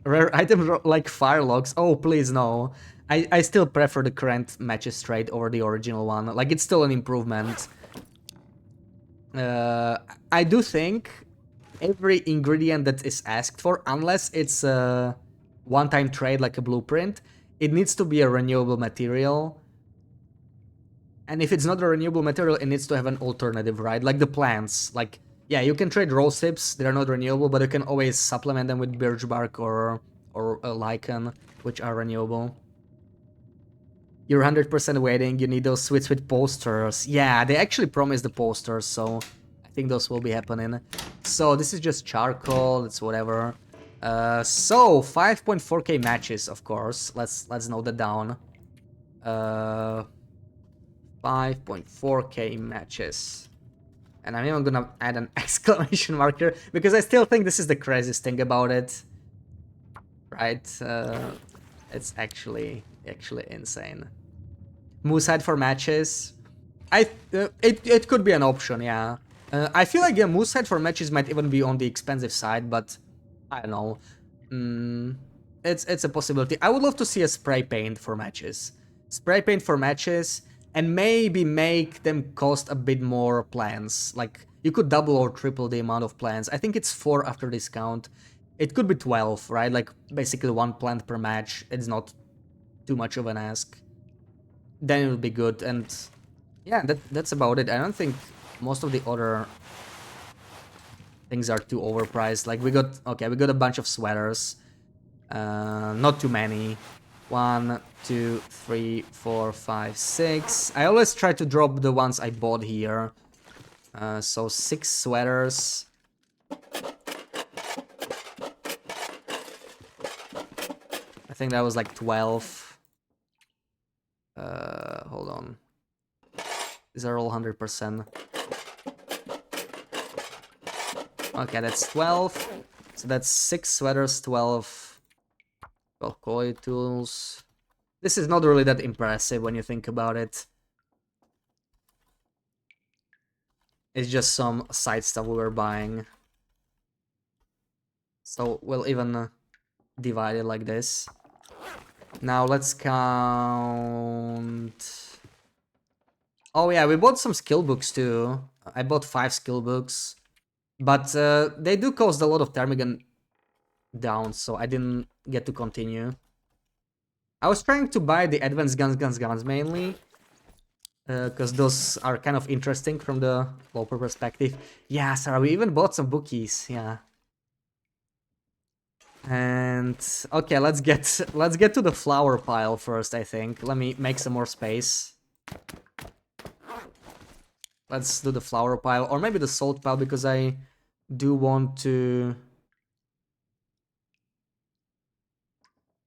Rare items like fire logs, oh please no. I still prefer the current matches trade over the original one. Like, it's still an improvement. I do think every ingredient that is asked for, unless it's a one-time trade like a blueprint, it needs to be a renewable material. And if it's not a renewable material, it needs to have an alternative, right? Like the plants. Like, yeah, you can trade rose hips, they're not renewable, but you can always supplement them with birch bark or a lichen, which are renewable. You're 100% waiting, you need those sweet posters. Yeah, they actually promised the posters, so I think those will be happening. So this is just charcoal, it's whatever. So 5.4k matches, of course. Let's note that down. 5.4k matches. And I'm even gonna add an exclamation mark here, because I still think this is the craziest thing about it. Right? It's actually insane. Moose hide for matches. It could be an option, yeah. I feel like moose hide for matches might even be on the expensive side, but I don't know. It's a possibility. I would love to see a spray paint for matches. Spray paint for matches, and maybe make them cost a bit more plants. Like, you could double or triple the amount of plants. I think it's 4 after discount. It could be 12, right? Like, basically 1 plant per match. It's not too much of an ask. Then it will be good, and yeah, that's about it. I don't think most of the other things are too overpriced. Like, we got a bunch of sweaters. Not too many. 1, 2, 3, 4, 5, 6. I always try to drop the ones I bought here. So 6 sweaters. I think that was like 12. Hold on. These are all 100%. Okay, that's 12. So that's 6 sweaters, 12 quality tools. This is not really that impressive when you think about it. It's just some side stuff we were buying. So we'll even divide it like this. Now let's count... Oh yeah, we bought some skill books too. I bought 5 skill books. But they do cost a lot of Termigan down, so I didn't get to continue. I was trying to buy the advanced guns mainly. Because those are kind of interesting from the local perspective. Yeah, Sarah, we even bought some bookies, yeah. And okay, let's get to the flower pile first, I think. Let me make some more space. Let's do the flower pile, or maybe the salt pile, because I do want to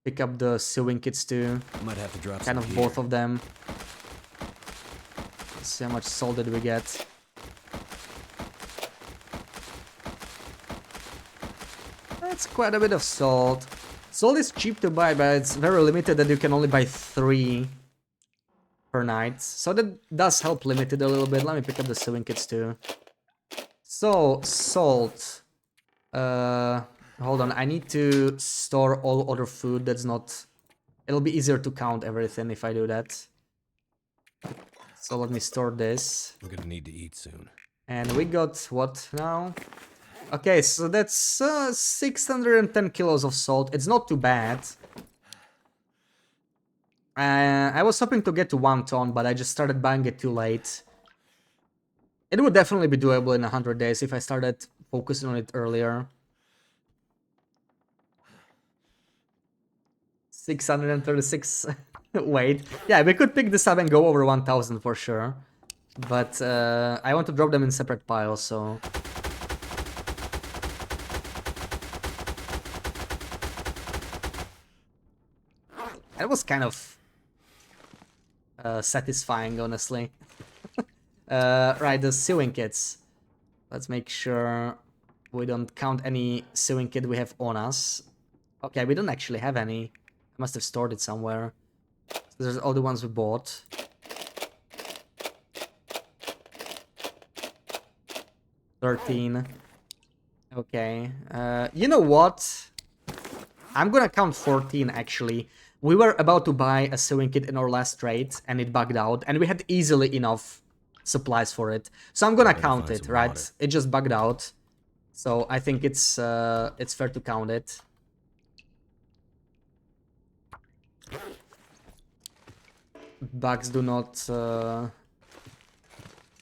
pick up the sewing kits too. Might have to drop Kind some of here. both of them. Let's see how much salt did we get. That's quite a bit of salt. Salt is cheap to buy, but it's very limited that you can only buy 3 per night. So that does help limit it a little bit. Let me pick up the sewing kits too. So, salt. Hold on, I need to store all other food that's not... It'll be easier to count everything if I do that. So let me store this. We're gonna need to eat soon. And we got what now? Okay, so that's 610 kilos of salt. It's not too bad. I was hoping to get to 1 ton, but I just started buying it too late. It would definitely be doable in 100 days if I started focusing on it earlier. 636 weight. Yeah, we could pick this up and go over 1000 for sure. But I want to drop them in separate piles, so... That was kind of satisfying, honestly. Right, the sewing kits. Let's make sure we don't count any sewing kit we have on us. Okay, we don't actually have any. I must have stored it somewhere. So there's all the ones we bought. $13. Okay. You know what? I'm gonna count 14 actually. We were about to buy a sewing kit in our last trade and it bugged out, and we had easily enough supplies for it. So I'm gonna count find it, some right? water. It just bugged out. So I think it's fair to count it. Bugs do not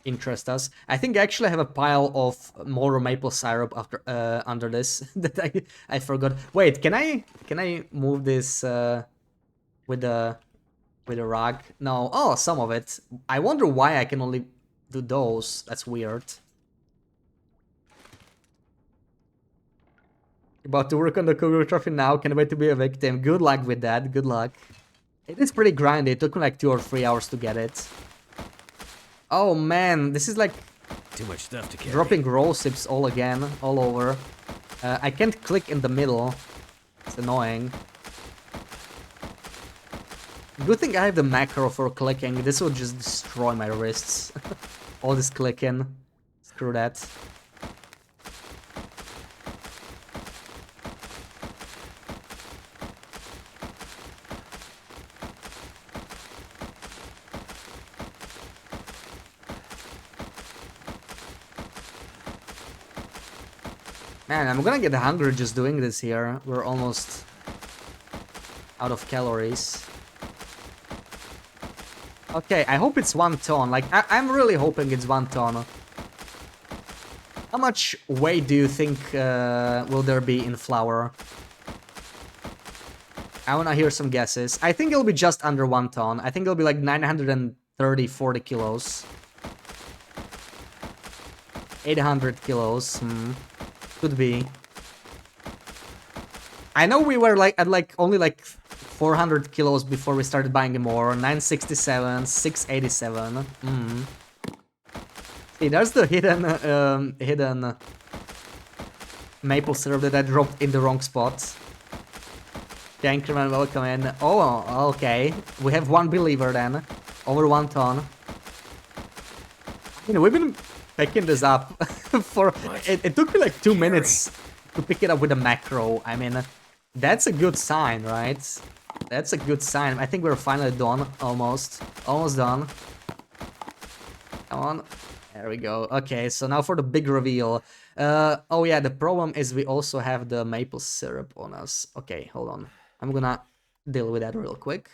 interest us. I think I actually have a pile of more maple syrup after under this that I forgot. Wait, can I move this with a rag? No. Oh, some of it. I wonder why I can only do those. That's weird. About to work on the Cougar Trophy now. Can't wait to be a victim. Good luck with that. Good luck. It is pretty grindy. It took me like 2 or 3 hours to get it. Oh man, this is like Too much stuff to carry. dropping roll sips all again, all over. I can't click in the middle. It's annoying. Good thing I have the macro for clicking. This would just destroy my wrists. All this clicking. Screw that. Man, I'm gonna get hungry just doing this here. We're almost out of calories. Okay, I hope it's 1 ton. Like, I'm really hoping it's 1 ton. How much weight do you think will there be in flour? I wanna hear some guesses. I think it'll be just under 1 ton. I think it'll be like 930, 40 kilos. 800 kilos. Could be. I know we were like at like only like 400 kilos before we started buying more. 967, 687. See, there's the hidden maple syrup that I dropped in the wrong spot. Jankerman, welcome in. Oh, okay. We have one believer then. Over 1 ton. You know, we've been picking this up for... It took me like 2 minutes to pick it up with a macro. I mean, that's a good sign, right? That's a good sign. I think we're finally done, almost. Almost done. Come on. There we go. Okay, so now for the big reveal. Oh yeah, the problem is we also have the maple syrup on us. Okay, hold on. I'm gonna deal with that real quick.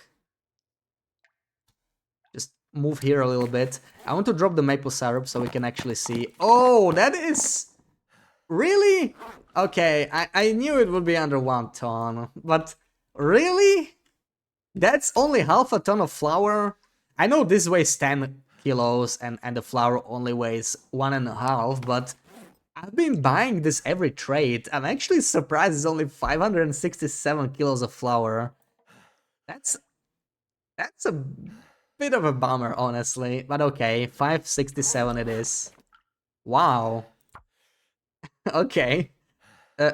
Just move here a little bit. I want to drop the maple syrup so we can actually see. Oh, that is... Really? Okay, I knew it would be under 1 ton, but really? That's only half a ton of flour? I know this weighs 10 kilos and the flour only weighs 1.5, but I've been buying this every trade. I'm actually surprised it's only 567 kilos of flour. That's a bit of a bummer, honestly, but okay, 567 it is. Wow. Okay.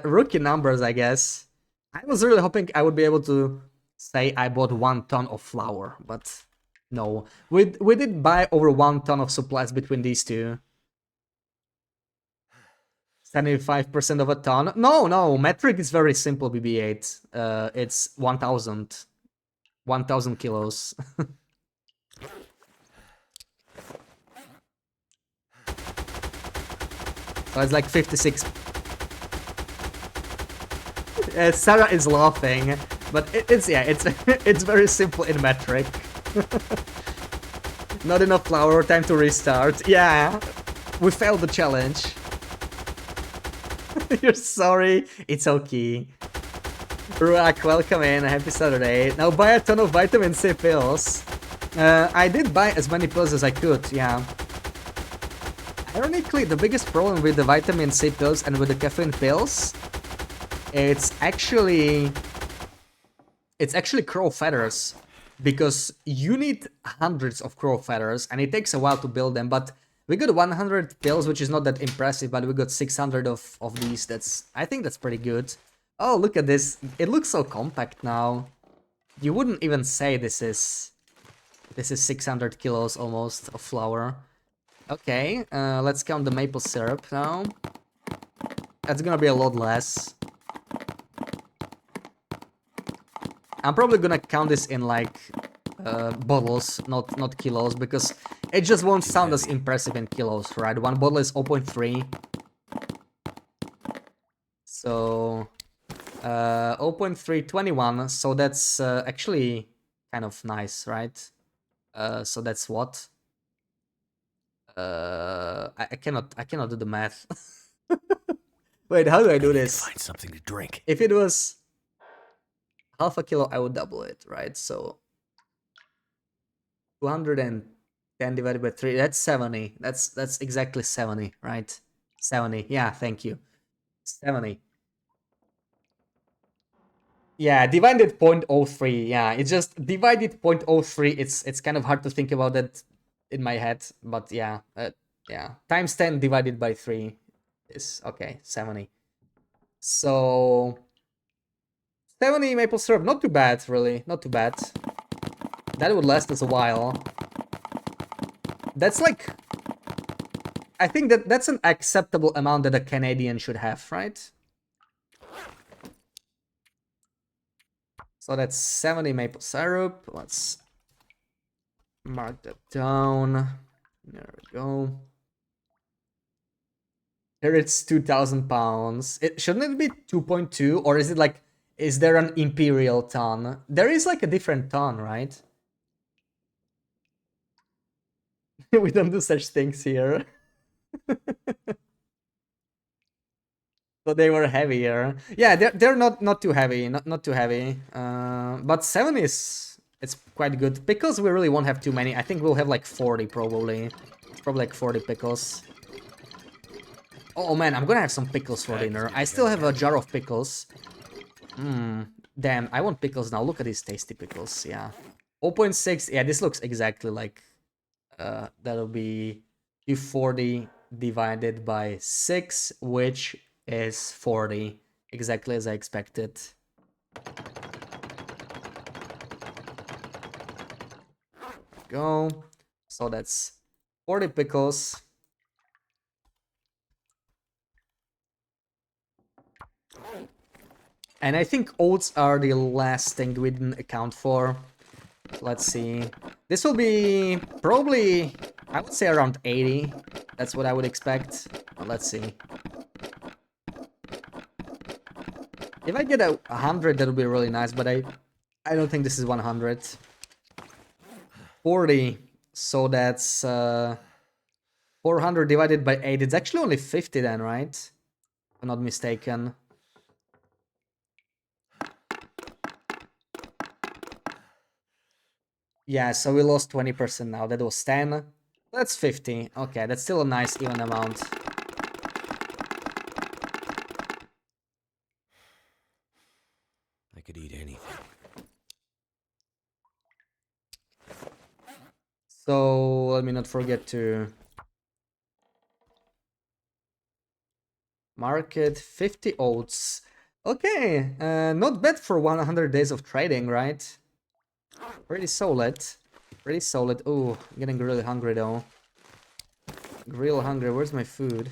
Rookie numbers, I guess. I was really hoping I would be able to say I bought 1 ton of flour, but no. We did buy over 1 ton of supplies between these two. 75% of a ton. No, metric is very simple, BB8. It's 1,000. 1,000 kilos. So it's like 56. Sarah is laughing, but it's it's very simple in metric. Not enough flour, time to restart. Yeah, we failed the challenge. You're sorry, it's okay. Ruak, welcome in, happy Saturday. Now buy a ton of vitamin C pills. I did buy as many pills as I could, yeah. Ironically, the biggest problem with the vitamin C pills and with the caffeine pills, it's actually crow feathers, because you need hundreds of crow feathers and it takes a while to build them. But we got 100 pills, which is not that impressive, but we got 600 of these. I think that's pretty good. Oh, look at this. It looks so compact now. You wouldn't even say this is 600 kilos almost of flour. Okay, let's count the maple syrup now. That's gonna be a lot less. I'm probably gonna count this in like bottles, not kilos, because it just won't sound as impressive in kilos, right? 1 bottle is 0.3. So 0.321, so that's actually kind of nice, right? So that's what? I cannot do the math. Wait, how do I do this? Find something to drink. If it was half a kilo, I would double it, right? So 210 divided by 3, that's 70. That's exactly 70, right? 70. Yeah, thank you. 70. Yeah, divided 0.03. Yeah, it's just divided 0.03. It's kind of hard to think about that in my head, but yeah, yeah. Times 10 divided by 3 is okay, 70. So 70 maple syrup, not too bad, really, not too bad. That would last us a while. That's like, I think that's an acceptable amount that a Canadian should have, right? So that's 70 maple syrup. Let's mark that down. There we go. Here it's 2,000 pounds. Shouldn't it be 2.2, or is it like, is there an imperial ton? There is like a different ton, right? We don't do such things here. So they were heavier. Yeah, they're not too heavy, not too heavy. But 7 is it's quite good. Pickles we really won't have too many. I think we'll have like 40 probably. Probably like 40 pickles. Oh man, I'm gonna have some pickles for dinner. I still have a jar of pickles. Damn, I want pickles now. Look at these tasty pickles. Yeah. 0.6. Yeah, this looks exactly like that'll be 240 divided by 6, which is 40. Exactly as I expected. Go. So that's 40 pickles. And I think oats are the last thing we didn't account for. Let's see. This will be probably, I would say around 80. That's what I would expect. But let's see. If I get a 100, that would be really nice, but I don't think this is 100. 40. So that's 400 divided by 8. It's actually only 50 then, right? If I'm not mistaken. Yeah, so we lost 20% now. That was 10. That's 50. Okay, that's still a nice even amount. I could eat anything. So let me not forget to market 50 oats. Okay, not bad for 100 days of trading, right? Pretty solid. Pretty solid. Ooh, I'm getting really hungry though. Real hungry. Where's my food?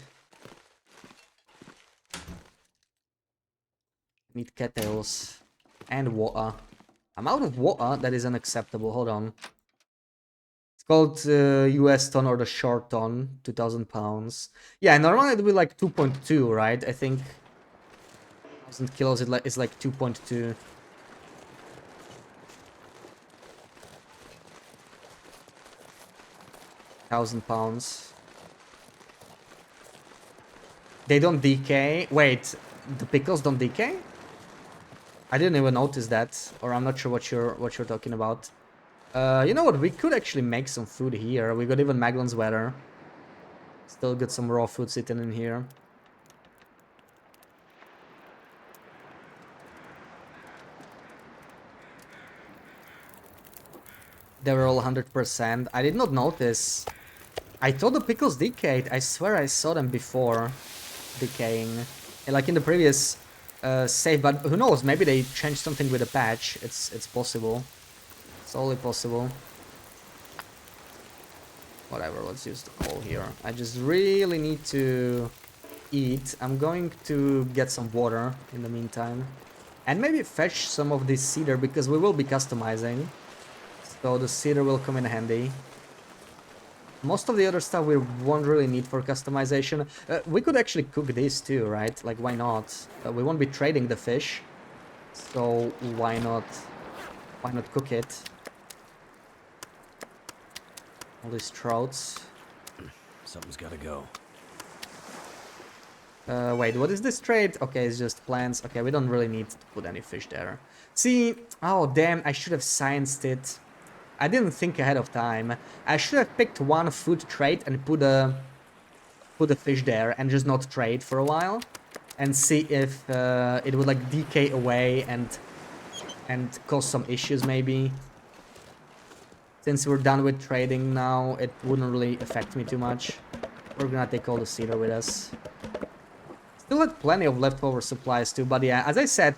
Need cattails. And water. I'm out of water. That is unacceptable. Hold on. It's called US ton or the short ton. 2,000 pounds. Yeah, normally it would be like 2.2, right? I think 1,000 kilos is like 2.2. £1,000. They don't decay. Wait, the pickles don't decay? I didn't even notice that, or I'm not sure what you're talking about. You know what? We could actually make some food here. We got even Maglon's weather. Still got some raw food sitting in here. They were all 100%. I did not notice. I thought the pickles decayed. I swear I saw them before decaying. Like in the previous save, but who knows? Maybe they changed something with the patch. It's possible. It's only possible. Whatever, let's use the coal here. I just really need to eat. I'm going to get some water in the meantime. And maybe fetch some of this cedar because we will be customizing. So the cedar will come in handy. Most of the other stuff we won't really need for customization. We could actually cook this too, right? Like, why not? We won't be trading the fish. So why not cook it? All these trouts. Something's gotta go. Wait, what is this trade? Okay, it's just plants. Okay, we don't really need to put any fish there. See, oh damn, I should have scienced it. I didn't think ahead of time. I should have picked one food trade and put a fish there and just not trade for a while, and see if it would like decay away and cause some issues maybe. Since we're done with trading now, it wouldn't really affect me too much. We're gonna take all the cedar with us. Still had plenty of leftover supplies too, but yeah, as I said,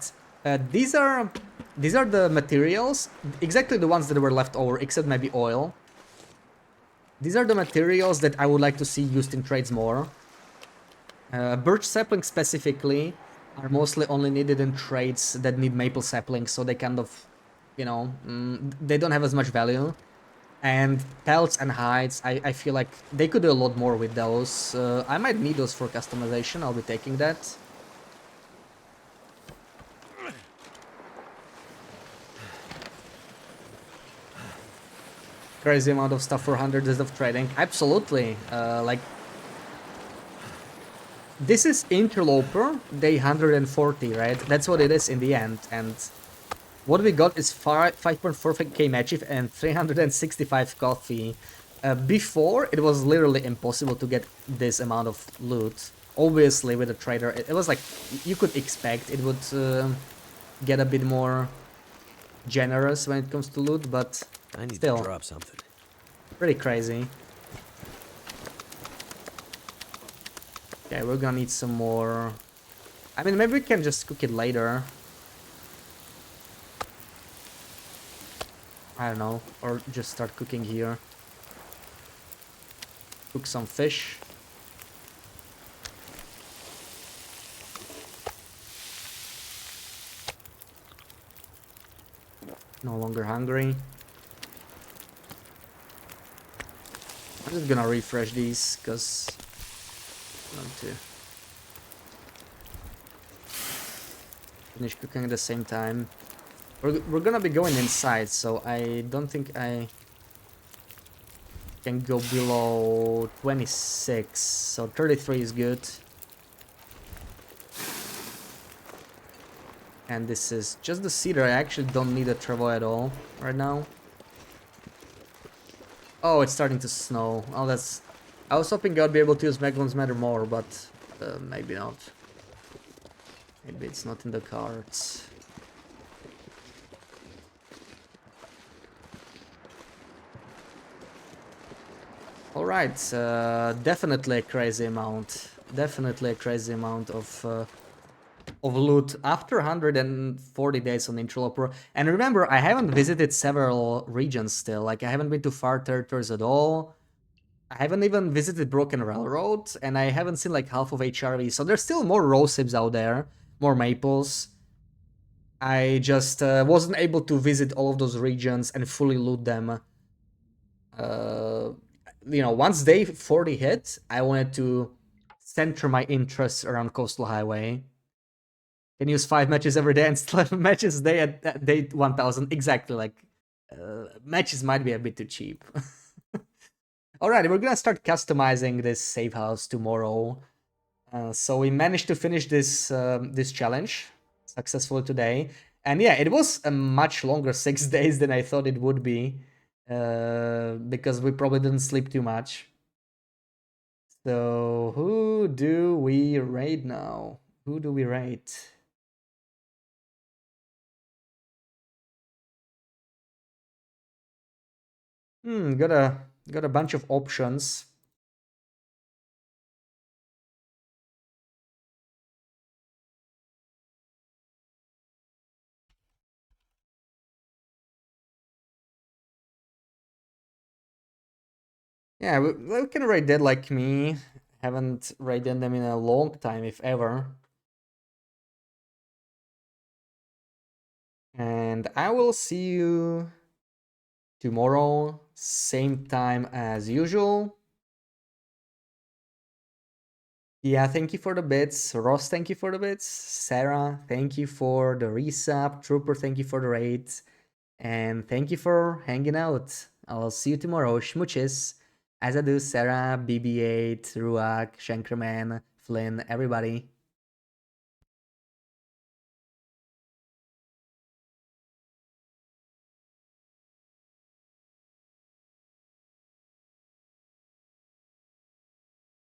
these are the materials, exactly the ones that were left over, except maybe oil. These are the materials that I would like to see used in trades more. Birch saplings specifically are mostly only needed in trades that need maple saplings, so they kind of, you know, they don't have as much value. And pelts and hides, I feel like they could do a lot more with those. I might need those for customization, I'll be taking that. Crazy amount of stuff for 100 days of trading. Absolutely. Like, this is Interloper day 140, right? That's what it is in the end. And what we got is 5.4k magic and 365 coffee. Before, it was literally impossible to get this amount of loot. Obviously, with a trader, it was like, you could expect it would get a bit more generous when it comes to loot, but I need still, to drop something. pretty crazy. Okay, we're gonna need some more. I mean, maybe we can just cook it later. I don't know, or just start cooking here. Cook some fish. No longer hungry. I'm just gonna refresh these, because I want to finish cooking at the same time. We're gonna be going inside, so I don't think I can go below 26, so 33 is good. And this is just the cedar. I actually don't need a travois at all right now. Oh, it's starting to snow. Oh, that's... I was hoping I'd be able to use Megalon's Matter more, but maybe not. Maybe it's not in the cards. Alright, definitely a crazy amount. Definitely a crazy amount of loot after 140 days on Interloper. And remember, I haven't visited several regions still. Like, I haven't been to Far Territories at all. I haven't even visited Broken Railroad, and I haven't seen like half of HRV. So there's still more rosehip's out there, more maples. I just wasn't able to visit all of those regions and fully loot them. You know, once day 40 hit, I wanted to center my interests around Coastal Highway. Can use 5 matches every day and still have matches day at day 1000. Exactly, like, matches might be a bit too cheap. Alright, we're gonna start customizing this save house tomorrow. So we managed to finish this this challenge successfully today. And yeah, it was a much longer 6 days than I thought it would be. Because we probably didn't sleep too much. So who do we raid now? Who do we raid? Got a bunch of options. Yeah, we can raid Dead Like Me. Haven't raided them in a long time, if ever. And I will see you tomorrow, same time as usual. Yeah, thank you for the bits. Ross, thank you for the bits. Sarah, thank you for the resub. Trooper, thank you for the raid. And thank you for hanging out. I'll see you tomorrow. Schmooches. As I do, Sarah, BB8, Ruak, Shankerman, Flynn, everybody.